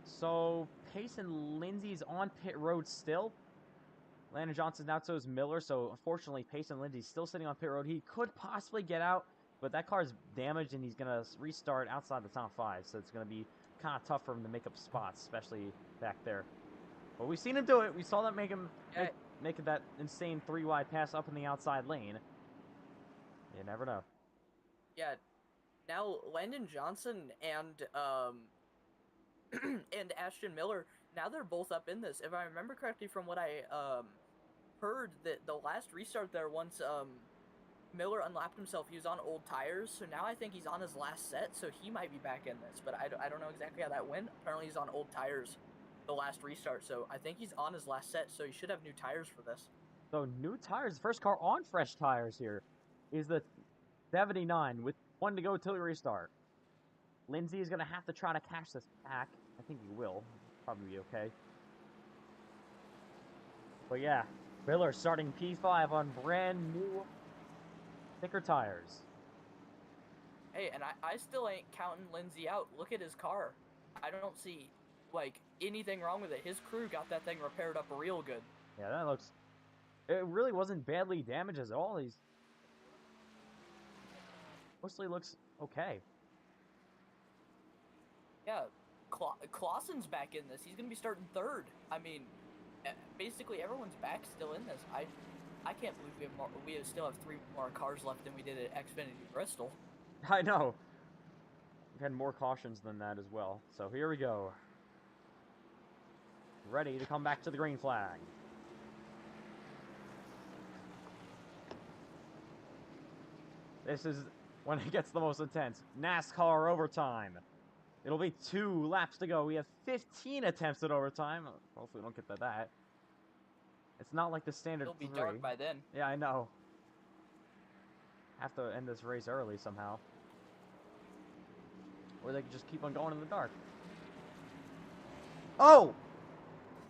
A: So, Pace and Lindsay's on pit road still. Landon Johnson's out, so is Miller. So, unfortunately, Pace and Lindsay's still sitting on pit road. He could possibly get out, but that car's damaged, and he's going to restart outside the top 5. So, it's going to be kind of tough for him to make up spots, especially back there. But we've seen him do it. We saw that make him make that insane 3-wide pass up in the outside lane. You never know.
B: Yeah. Now, Landon Johnson and and Ashton Miller, now they're both up in this. If I remember correctly from what I heard, that the last restart there, once Miller unlapped himself, he was on old tires, so now I think he's on his last set, so he might be back in this, but I don't know exactly how that went. Apparently he's on old tires the last restart, so I think he's on his last set, so he should have new tires for this.
A: So new tires, the first car on fresh tires here is the 79 with 1 to go till the restart. Lindsay is going to have to try to catch this back. I think he will. Probably be okay. But yeah, Miller starting P5 on brand new thicker tires.
B: Hey, and I still ain't counting Lindsay out. Look at his car. I don't see, like, anything wrong with it. His crew got that thing repaired up real good.
A: Yeah, that looks... It really wasn't badly damaged at all. He's... mostly looks okay.
B: Yeah, Clausen's back in this. He's going to be starting 3rd. I mean, basically everyone's back still in this. I can't believe we still have 3 more cars left than we did at XFINITY Bristol.
A: I know. We've had more cautions than that as well. So here we go. Ready to come back to the green flag. This is when it gets the most intense. NASCAR overtime. It'll be 2 laps to go. We have 15 attempts at overtime. Hopefully we don't get to that. It's not like the standard 3.
B: It'll be dark by then.
A: Yeah, I know. Have to end this race early somehow. Or they could just keep on going in the dark. Oh!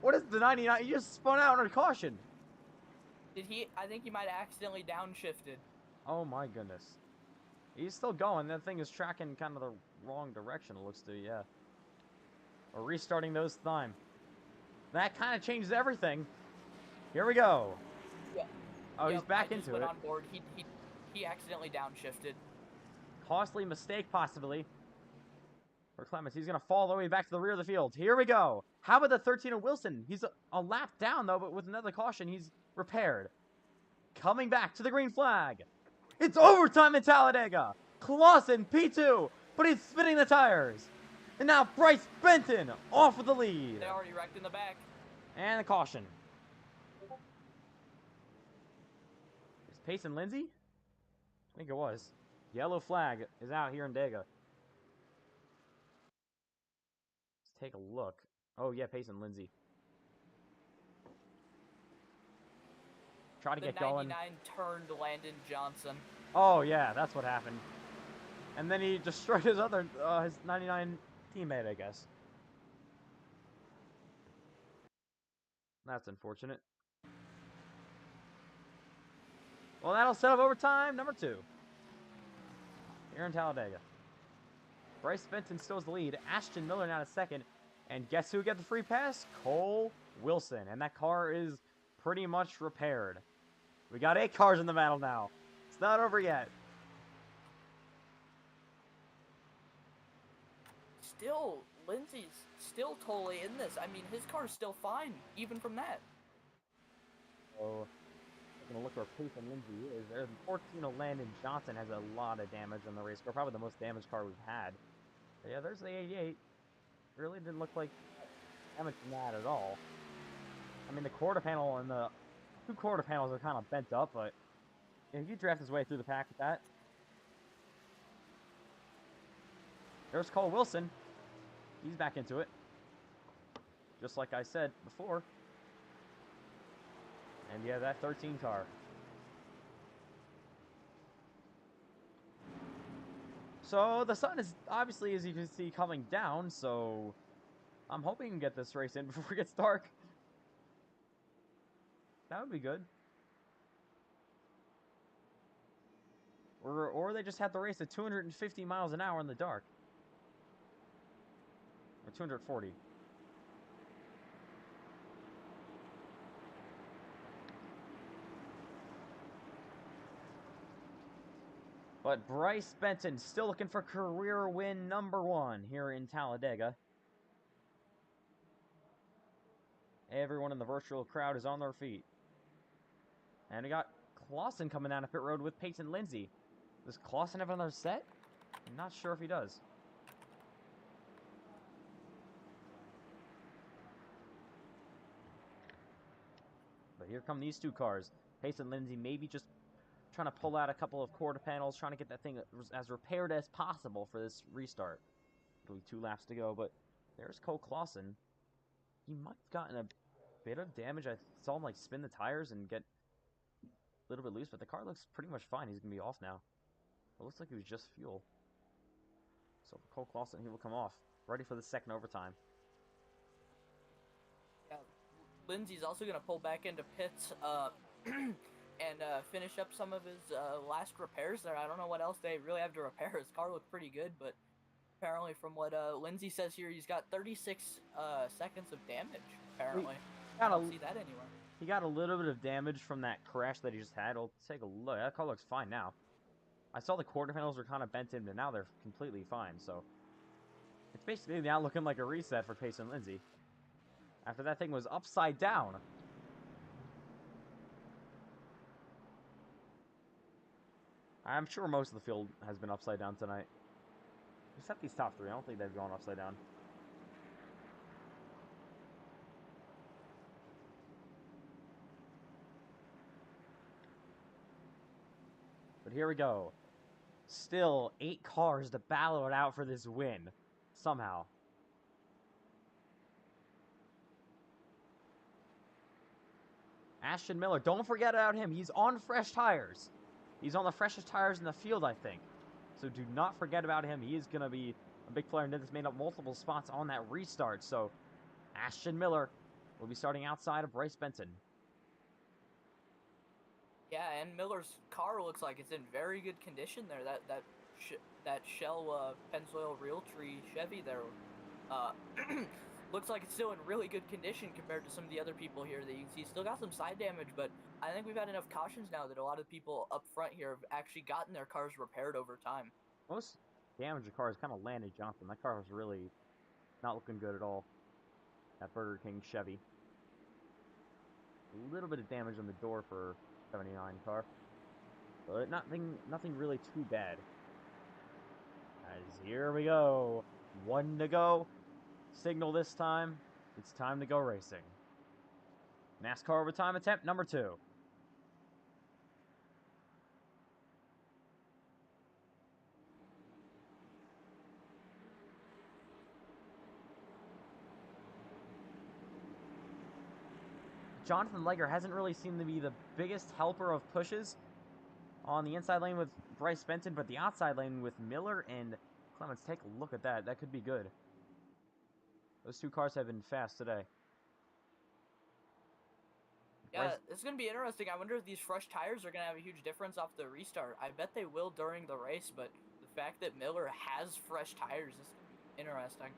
A: What is the 99? You just spun out under caution.
B: Did he? I think he might have accidentally downshifted.
A: Oh my goodness. He's still going. That thing is tracking kind of the wrong direction, it looks to, yeah. We're restarting those time. That kind of changes everything. Here we go.
B: Yeah.
A: Oh, he's back into it.
B: On board. He accidentally downshifted.
A: Costly mistake, possibly. For Clements, he's going to fall all the way back to the rear of the field. Here we go. How about the 13 of Wilson? He's a lap down, though, but with another caution, he's repaired. Coming back to the green flag. It's overtime in Talladega. Clausen, P2, but he's spinning the tires. And now Bryce Benton off with the lead.
B: They already wrecked in the back.
A: And a caution. Is Pace and Lindsay? I think it was. Yellow flag is out here in Dega. Let's take a look. Oh, yeah, Pace and Lindsay. Try to get going.
B: The 99 turned Landon Johnson.
A: Oh, yeah, that's what happened. And then he destroyed his other, his 99 teammate, I guess. That's unfortunate. Well, that'll set up overtime number 2. Here in Talladega. Bryce Benton still has the lead. Ashton Miller now to second. And guess who got the free pass? Cole Wilson. And that car is pretty much repaired. We got 8 cars in the battle now. It's not over yet.
B: Still, Lindsay's still totally in this. I mean, his car's still fine, even from that.
A: So, gonna look where Peyton Lindsay is. There's 14 Landon Johnson has a lot of damage on the race car, probably the most damaged car we've had. But yeah, there's the 88. Really didn't look like damage from that at all. I mean, the quarter panel and the two quarter panels are kind of bent up, but yeah, he drafted his way through the pack with that. There's Cole Wilson. He's back into it. Just like I said before. And yeah, that 13 car. So the sun is obviously, as you can see, coming down, so I'm hoping we can get this race in before it gets dark. That would be good. Or they just have to race at 250 miles an hour in the dark. Or 240. But Bryce Benton still looking for career win #1 here in Talladega. Everyone in the virtual crowd is on their feet. And we got Clausen coming down a pit road with Peyton Lindsay. Does Clausen have another set? I'm not sure if he does. But here come these two cars. Peyton Lindsay maybe just trying to pull out a couple of quarter panels, trying to get that thing as repaired as possible for this restart. It'll be 2 laps to go, but there's Cole Clausen. He might have gotten a bit of damage. I saw him like spin the tires and get a little bit loose, but the car looks pretty much fine. He's going to be off now. It looks like it was just fuel. So for Cole Clausen, he will come off. Ready for the second overtime.
B: Yeah, Lindsay's also going to pull back into pits and finish up some of his last repairs there. I don't know what else they really have to repair. His car looked pretty good, but apparently from what Lindsay says here, he's got 36 seconds of damage, apparently. I don't see that anywhere.
A: He got a little bit of damage from that crash that he just had. I'll take a look. That car looks fine now. I saw the quarter panels were kind of bent in, but now they're completely fine, so it's basically now looking like a reset for Peyton Lindsay. After that thing was upside down. I'm sure most of the field has been upside down tonight. Except these top 3. I don't think they've gone upside down. But here we go. Still 8 cars to battle it out for this win. Somehow. Ashton Miller, don't forget about him. He's on fresh tires. He's on the freshest tires in the field, I think. So do not forget about him. He is going to be a big player and has made up multiple spots on that restart. So Ashton Miller will be starting outside of Bryce Benton.
B: Yeah, and Miller's car looks like it's in very good condition there. That Shell Pennzoil Realtree Chevy there looks like it's still in really good condition compared to some of the other people here that you can see. Still got some side damage, but I think we've had enough cautions now that a lot of people up front here have actually gotten their cars repaired over time.
A: Most damaged car is kind of Landon Johnson. That car was really not looking good at all. That Burger King Chevy. A little bit of damage on the door for 79 car, but nothing really too bad. As here we go, 1 to go. Signal this time. It's time to go racing. NASCAR overtime attempt #2. Jonathan Leger hasn't really seemed to be the biggest helper of pushes on the inside lane with Bryce Benton, but the outside lane with Miller and Clements. Take a look at that. That could be good. Those 2 cars have been fast today.
B: Yeah, it's going to be interesting. I wonder if these fresh tires are going to have a huge difference off the restart. I bet they will during the race, but the fact that Miller has fresh tires is interesting.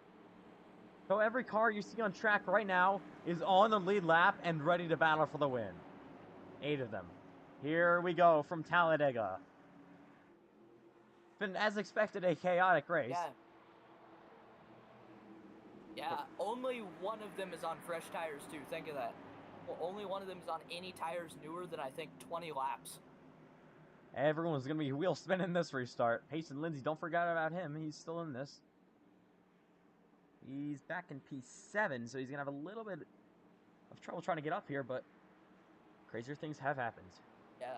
A: So every car you see on track right now is on the lead lap and ready to battle for the win. 8 of them. Here we go from Talladega. Been, as expected, a chaotic race.
B: Yeah, only one of them is on fresh tires, too. Think of that. only one of them is on any tires newer than, I think, 20 laps.
A: Everyone's going to be wheel spinning this restart. Payson Lindsay, don't forget about him. He's still in this. He's back in P7, so he's going to have a little bit of trouble trying to get up here, but crazier things have happened.
B: Yeah.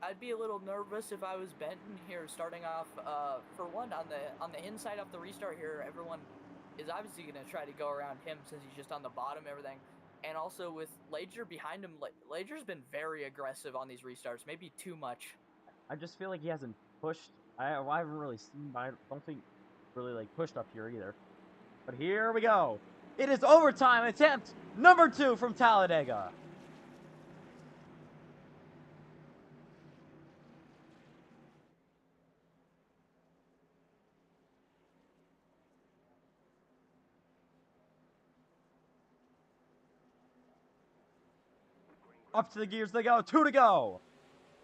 B: I'd be a little nervous if I was Benton here, starting off. For one, on the inside of the restart here, everyone is obviously going to try to go around him since he's just on the bottom and everything. And also with Lager behind him, Lager's been very aggressive on these restarts, maybe too much.
A: I just feel like he hasn't pushed. I haven't really seen, but I don't think really like pushed up here either. But here we go. It is overtime attempt number 2 from Talladega. Up to the gears they go. 2 to go.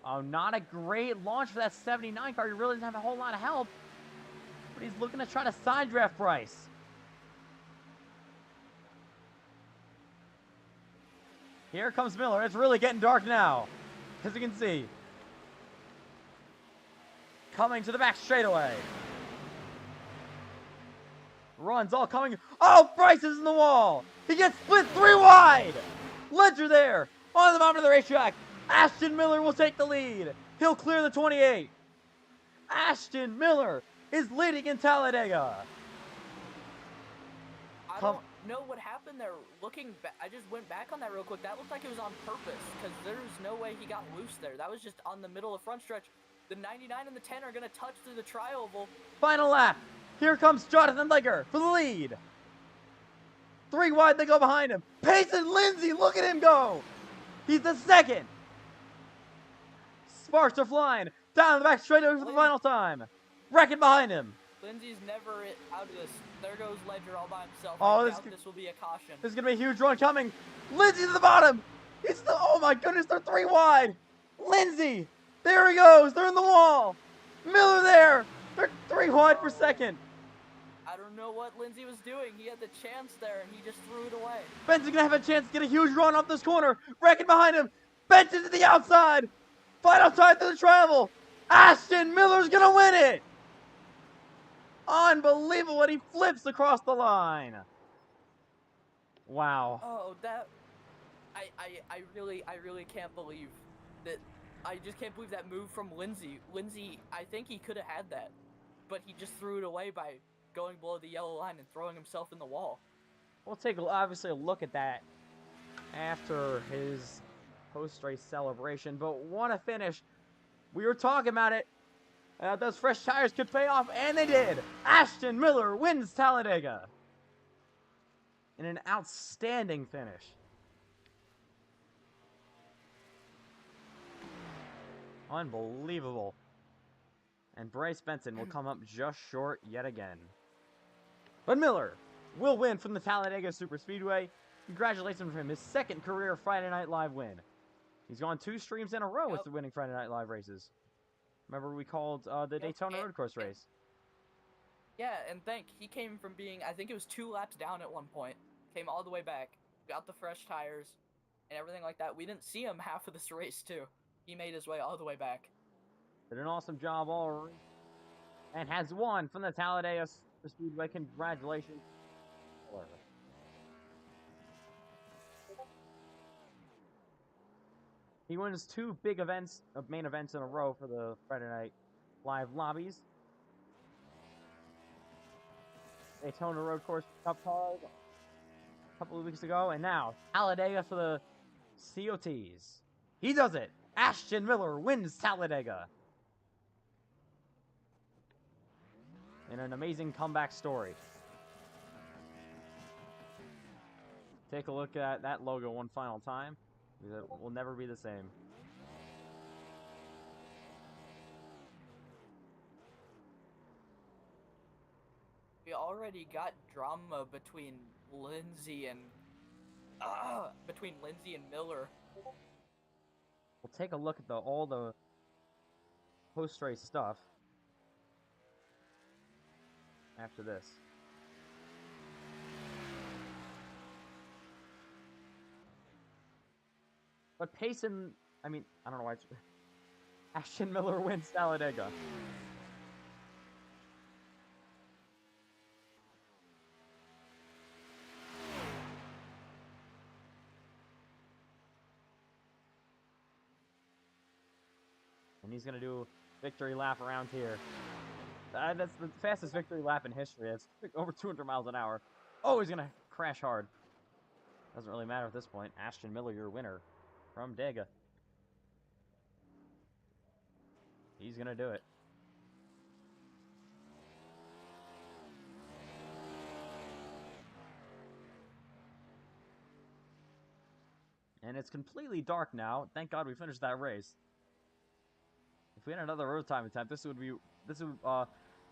A: Oh, not a great launch for that 79 car. He really doesn't have a whole lot of help. But he's looking to try to side draft Bryce. Here comes Miller. It's really getting dark now, as you can see. Coming to the back straightaway. Runs all coming. Oh, Bryce is in the wall. He gets split 3 wide. Ledger there on the bottom of the racetrack. Ashton Miller will take the lead. He'll clear the 28. Ashton Miller is leading in Talladega.
B: I don't know what happened there. Looking back, I just went back on that real quick. That looked like it was on purpose, because there's no way he got loose there. That was just on the middle of front stretch. The 99 and the 10 are going to touch through the tri-oval.
A: Final lap. Here comes Jonathan Leger for the lead. 3 wide, they go behind him. Payson Lindsay, look at him go. He's the second. Sparks are flying down the back straightaway for the final time. Wrecking behind him.
B: Lindsay's never out of this. There goes Ledger all by himself.
A: Oh,
B: I doubt this will be a caution.
A: There's going to be a huge run coming. Lindsay to the bottom. Oh my goodness, they're 3 wide. Lindsay, there he goes. They're in the wall. Miller there. They're 3 wide for second.
B: I don't know what Lindsay was doing. He had the chance there, and he just threw it away.
A: Benson's going to have a chance to get a huge run up this corner. Wrecking behind him. Benson to the outside. Final time through the travel. Ashton Miller's going to win it. Unbelievable when he flips across the line. Wow.
B: Oh, that... I really can't believe that... I just can't believe that move from Lindsay. Lindsay, I think he could have had that, but he just threw it away by going below the yellow line and throwing himself in the wall.
A: We'll take obviously a look at that after his post-race celebration, but what a finish. We were talking about it. Those fresh tires could pay off, and they did. Ashton Miller wins Talladega in an outstanding finish. Unbelievable. And Bryce Benson will come up just short yet again. But Miller will win from the Talladega Superspeedway. Congratulations on him, his second career Friday Night Live win. He's gone 2 streams in a row with the winning Friday Night Live races. Remember we called the Daytona Road Course race.
B: Yeah, and he came from being, I think it was 2 laps down at one point. Came all the way back, got the fresh tires, and everything like that. We didn't see him half of this race, too. He made his way all the way back.
A: Did an awesome job already. And has won from the Talladega Speedway. Congratulations. He wins 2 big events, main events in a row for the Friday Night Live Lobbies. Daytona Road Course Cup card a couple of weeks ago. And now, Talladega for the COT'S. He does it. Ashton Miller wins Talladega. In an amazing comeback story. Take a look at that logo one final time. It will never be the same.
B: We already got drama between Lindsay and Miller.
A: We'll take a look at all the post-race stuff after this. But Payson, I mean, I don't know why. Ashton Miller wins Talladega. And he's going to do victory lap around here. That's the fastest victory lap in history. It's over 200 miles an hour. Oh, he's going to crash hard. Doesn't really matter at this point. Ashton Miller, your winner from Dega. He's going to do it. And it's completely dark now. Thank God we finished that race. If we had another road time attempt, this would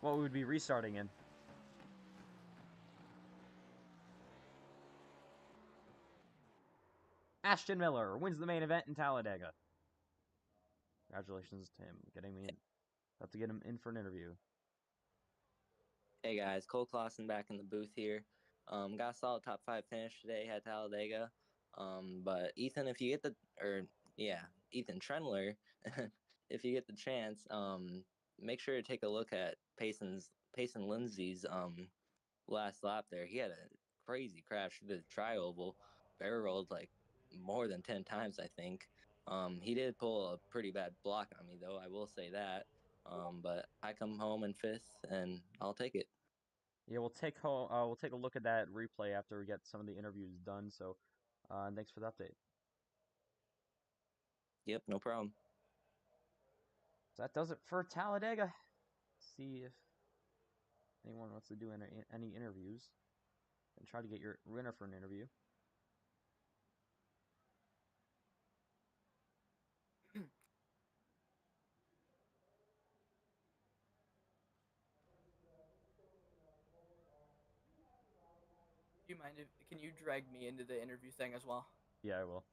A: what we would be restarting in. Ashton Miller wins the main event in Talladega. Congratulations to him getting me in. Have to get him in for an interview.
F: Hey guys, Cole Clausen back in the booth here. Got a solid top 5 finish today at Talladega. But Ethan, if you get Ethan Trendler, if you get the chance, make sure to take a look at Payson Lindsay's last lap there. He had a crazy crash through the tri-oval, barreled like more than 10 times, I think. He did pull a pretty bad block on me though, I will say that. But I come home in 5th and I'll take it.
A: Yeah, we'll take a look at that replay after we get some of the interviews done. So, thanks for the update.
F: Yep, no problem.
A: So that does it for Talladega. See if anyone wants to do any interviews and try to get your winner for an interview.
B: Do you mind if can you drag me into the interview thing as well?
A: Yeah, I will.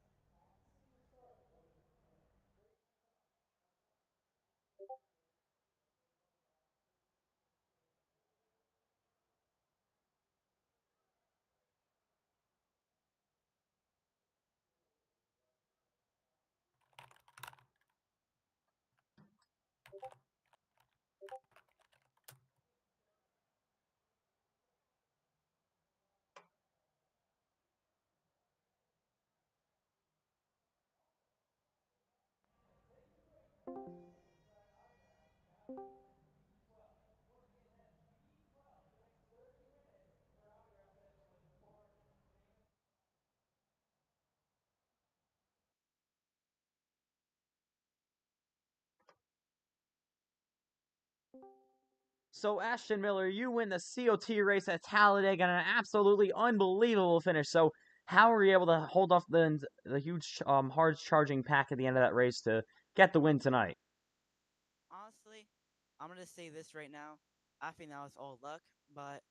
A: So, Ashton Miller, you win the COT race at Talladega in an absolutely unbelievable finish. So, how were you able to hold off the huge, hard charging pack at the end of that race to get the win tonight?
C: Honestly, I'm gonna say this right now. I think that was all luck, but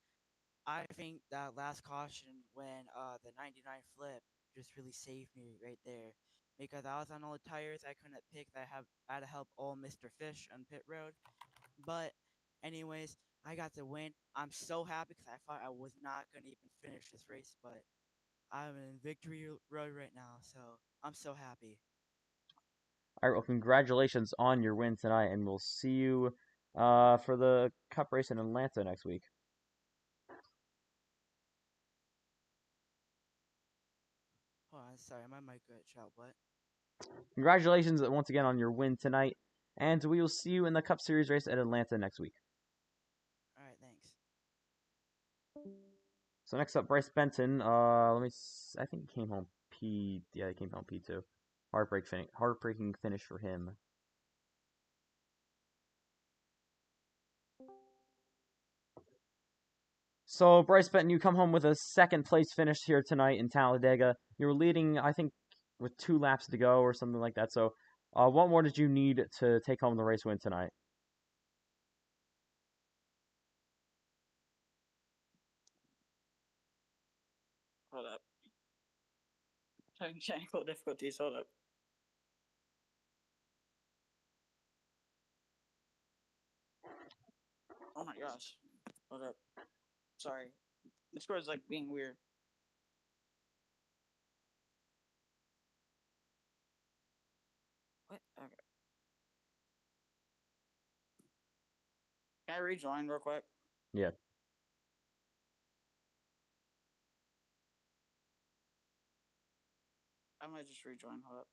C: I think that last caution when the 99 flip just really saved me right there, because I was on all the tires I couldn't pick. I had to help old Mr. Fish on pit road, but anyways, I got the win. I'm so happy because I thought I was not gonna even finish this race, but I'm in victory road right now, so I'm so happy.
A: All right, well, congratulations on your win tonight, and we'll see you for the Cup race in Atlanta next week.
C: Hold on, sorry, my mic got shut. What?
A: Congratulations once again on your win tonight, and we will see you in the Cup Series race at Atlanta next week.
C: All right, thanks.
A: So next up, Bryce Benton. I think he came home P. Yeah, he came home P2. Heartbreaking finish for him. So Bryce Benton, you come home with a second place finish here tonight in Talladega. You were leading, I think, with 2 laps to go or something like that. So, what more did you need to take home the race win tonight?
G: Hold up. Technical difficulties. Hold up. Oh my gosh. Hold up. Sorry. Discord's like being weird. I rejoin real quick?
A: Yeah.
G: I might just rejoin. Hold up.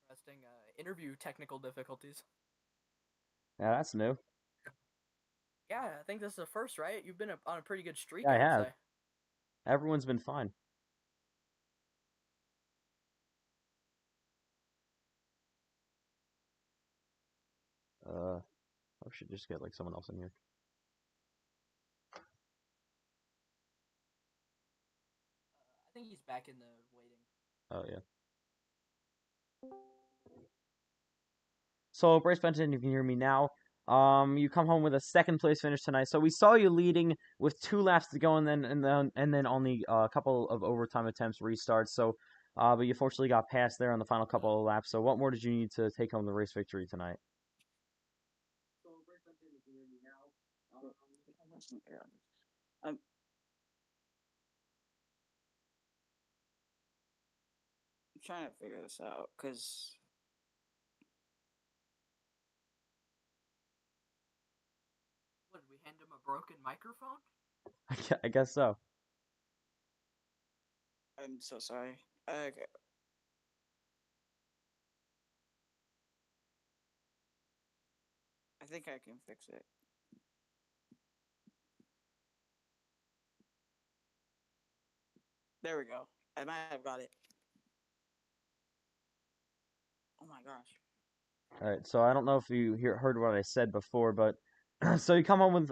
B: Interesting interview technical difficulties.
A: Yeah, that's new.
B: Yeah, I think this is the first, right? You've been on a pretty good streak,
A: Yeah, I
B: I would
A: have.
B: say.
A: Everyone's been fine. I should just get like someone else in here.
B: I think he's back in the waiting.
A: Oh yeah. So Bryce Benton, you can hear me now. You come home with a second place finish tonight. So we saw you leading with 2 laps to go, and then only a couple of overtime attempts restarts. So, but you fortunately got past there on the final couple of laps. So what more did you need to take home the race victory tonight?
G: I'm trying to figure this out because
B: What, did we hand him a broken microphone?
A: I guess so.
G: I'm so sorry. Okay. I think I can fix it. There we go. I might have got it. Oh my gosh.
A: All right. So I don't know if you heard what I said before, but so you come home with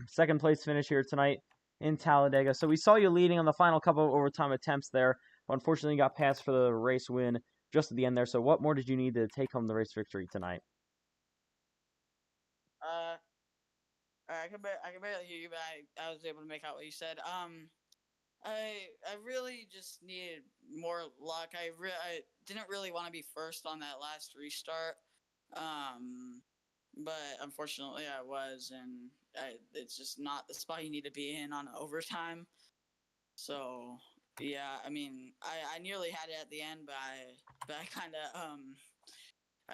A: second place finish here tonight in Talladega. So we saw you leading on the final couple of overtime attempts there, but unfortunately you got passed for the race win just at the end there. So what more did you need to take home the race victory tonight?
G: I can barely hear you, but I was able to make out what you said. I really just needed more luck. I didn't really want to be first on that last restart. But unfortunately I was, and it's just not the spot you need to be in on overtime. So yeah, I mean, I nearly had it at the end, but I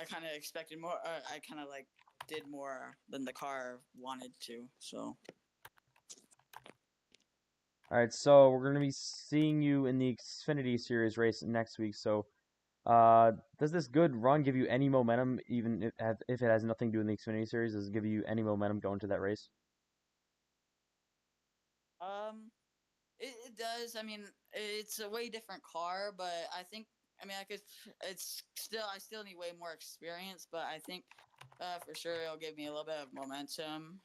G: kind of expected more. I kind of like did more than the car wanted to. So
A: All right, so we're gonna be seeing you in the Xfinity Series race next week. So, does this good run give you any momentum, even if it has nothing to do with the Xfinity Series? Does it give you any momentum going to that race?
G: um, it does. I mean, it's a way different car, but I mean, I could. It's still. I still need way more experience, but I think, for sure, it'll give me a little bit of momentum.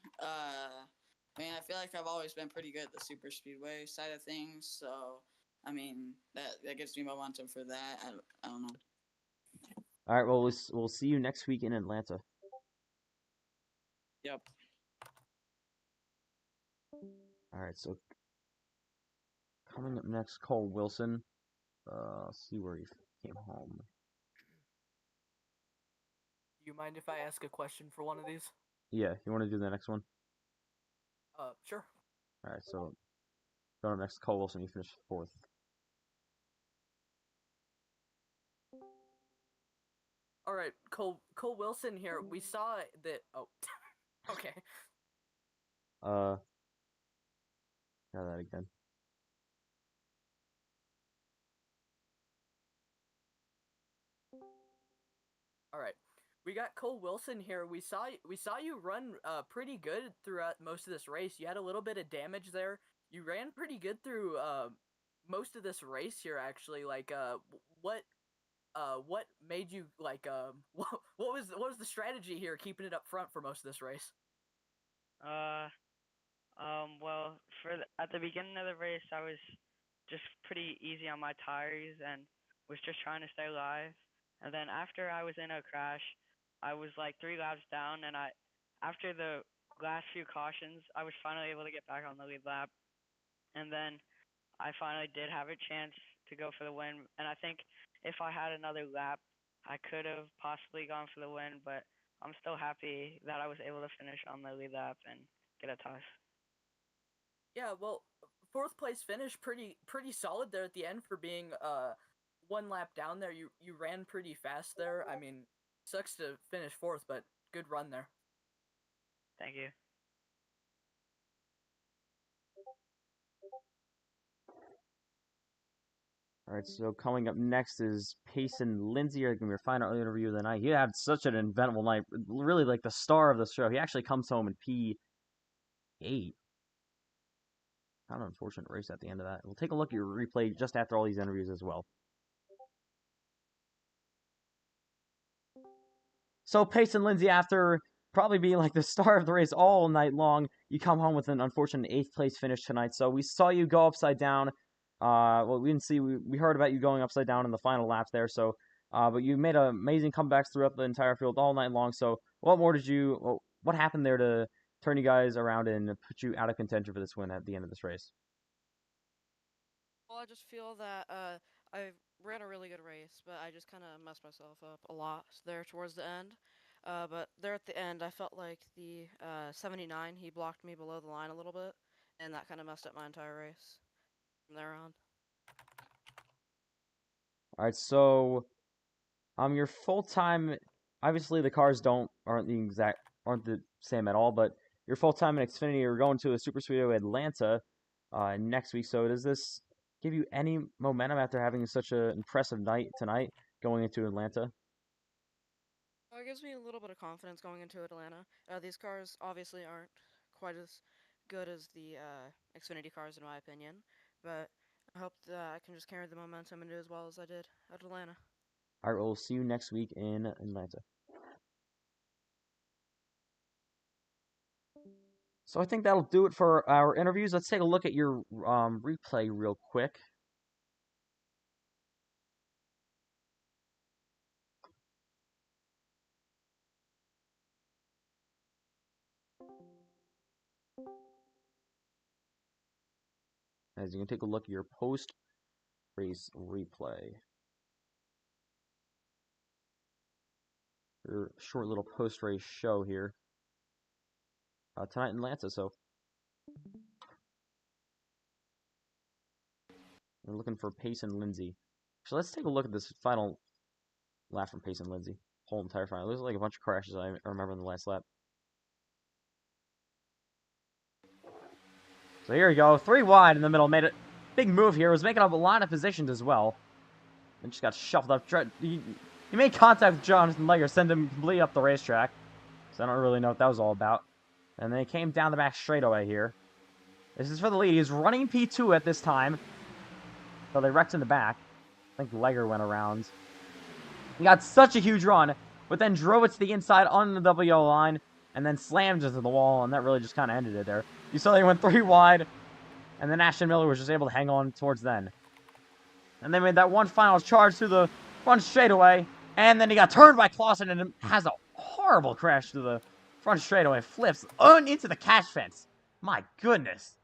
G: I mean, I feel like I've always been pretty good at the super speedway side of things, so I mean that gives me momentum for that. I don't know.
A: All right, well, we'll see you next week in Atlanta.
G: Yep.
A: All right, so coming up next, Cole Wilson. See where he came home.
B: Do you mind if I ask a question for one of these?
A: Yeah, you want to do the next one?
B: Sure.
A: All right, so going up next, Cole Wilson. He finished fourth.
B: All right, Cole Wilson here. We saw that. Oh, okay.
A: Uh, try that again.
B: All right. We got Cole Wilson here. We saw you run pretty good throughout most of this race. You had a little bit of damage there. You ran pretty good through most of this race here actually. Like what made you like what was the strategy here keeping it up front for most of this race?
H: Uh, well, at the beginning of the race, I was just pretty easy on my tires and was just trying to stay alive. And then after I was in a crash, I was like 3 laps down, and after the last few cautions, I was finally able to get back on the lead lap. And then I finally did have a chance to go for the win. And I think if I had another lap, I could have possibly gone for the win, but I'm still happy that I was able to finish on the lead lap and get a toss.
B: Yeah, well, fourth place finish, pretty solid there at the end for being one lap down there, you ran pretty fast there. I mean, sucks to finish 4th, but good run there.
H: Thank you.
A: All right, so coming up next is Payson Lindsay. Going to be your final interview of the night. He had such an eventful night, really like the star of the show. He actually comes home in P8. Kind of unfortunate race at the end of that. We'll take a look at your replay just after all these interviews as well. So Payson Lindsay, after probably being like the star of the race all night long, you come home with an unfortunate 8th place finish tonight. So we saw you go upside down. Well, we didn't see. We heard about you going upside down in the final laps there. So, but you made amazing comebacks throughout the entire field all night long. So, what more did you? What happened there to turn you guys around and put you out of contention for this win at the end of this race?
I: Well, I just feel that I ran a really good race, but I just kind of messed myself up a lot there towards the end. But there at the end, I felt like the 79, he blocked me below the line a little bit, and that kind of messed up my entire race from there on.
A: All right, so your full time. Obviously, the cars aren't the same at all, but your full time in Xfinity, you're going to a Super Speedway Atlanta next week. So does this give you any momentum after having such an impressive night tonight going into Atlanta?
I: It gives me a little bit of confidence going into Atlanta. These cars obviously aren't quite as good as the Xfinity cars, in my opinion, but I hope that I can just carry the momentum and do as well as I did at Atlanta.
A: All right, we'll see you next week in Atlanta. So I think that'll do it for our interviews. Let's take a look at your replay real quick. As you can take a look at your post-race replay. Your short little post-race show here tonight in Atlanta. So we're looking for Payson Lindsay. So let's take a look at this final lap from Payson Lindsay. Whole entire final. There's like a bunch of crashes I remember in the last lap. So here we go, 3 wide in the middle. Made a big move here. Was making up a lot of positions as well. And just got shuffled up. He made contact with Jonathan Leger, send him completely up the racetrack. So I don't really know what that was all about. And then he came down the back straightaway here. This is for the lead. He's running P2 at this time. So they wrecked in the back. I think Leger went around. He got such a huge run, but then drove it to the inside on the WO line, and then slammed into the wall, and that really just kind of ended it there. You saw they went 3 wide, and then Ashton Miller was just able to hang on towards then. And they made that one final charge through the front straightaway, and then he got turned by Clausen and has a horrible crash through the front straightaway. Flips into the catch fence. My goodness.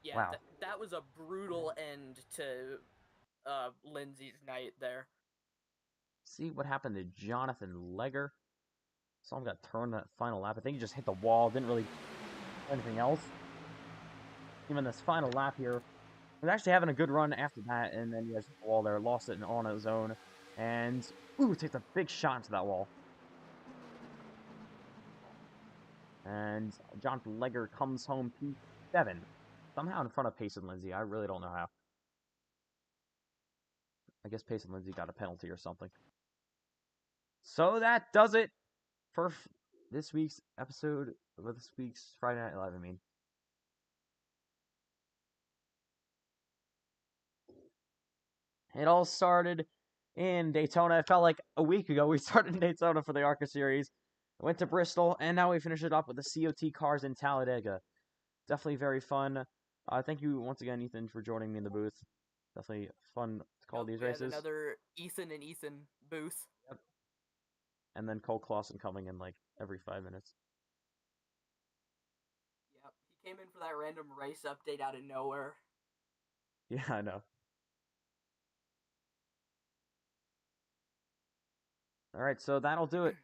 B: Yeah,
A: Wow.
B: that was a brutal end to Lindsay's night there.
A: See what happened to Jonathan Leger. Saw him got turned that final lap. I think he just hit the wall. Didn't really do anything else. Even this final lap here, was actually having a good run after that, and then he has the wall there, lost it on his own, and takes a big shot into that wall. And Jonathan Leger comes home P7, somehow in front of Payson Lindsay. I really don't know how. I guess Payson Lindsay got a penalty or something. So that does it for this week's episode of this week's Friday Night Live. It all started in Daytona. It felt like a week ago we started in Daytona for the ARCA series. Went to Bristol, and now we finished it up with the COT cars in Talladega. Definitely very fun. Thank you once again, Ethan, for joining me in the booth. Definitely fun to call these races.
B: Another Ethan and Ethan booth.
A: Yep. And then Cole Clausen coming in like every 5 minutes.
B: Yep, he came in for that random race update out of nowhere.
A: Yeah, I know. Alright, so that'll do it.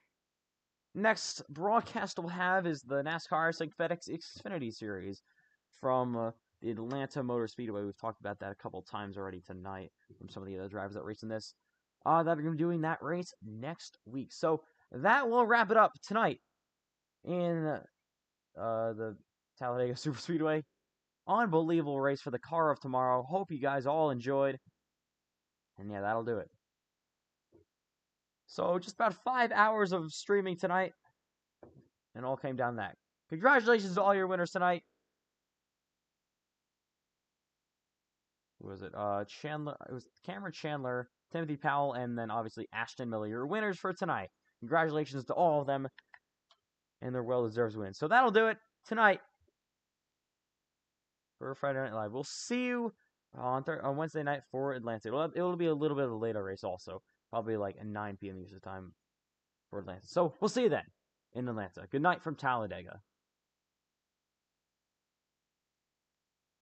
A: Next broadcast we'll have is the NASCAR iRacing FedEx XFINITY series from the Atlanta Motor Speedway. We've talked about that a couple times already tonight from some of the other drivers that race in this. That are going to be doing that race next week. So that will wrap it up tonight in the Talladega Super Speedway. Unbelievable race for the car of tomorrow. Hope you guys all enjoyed. And yeah, that'll do it. So just about 5 hours of streaming tonight. And all came down that. Congratulations to all your winners tonight. Who was it? Chandler. It was Cameron Chandler, Timothy Powell, and then obviously Ashton Miller. Your winners for tonight. Congratulations to all of them. And their well-deserved wins. So that'll do it tonight for Friday Night Live. We'll see you on Wednesday night for Atlanta. It'll be a little bit of a later race also. Probably like a 9 p.m. usual time for Atlanta. So we'll see you then in Atlanta. Good night from Talladega.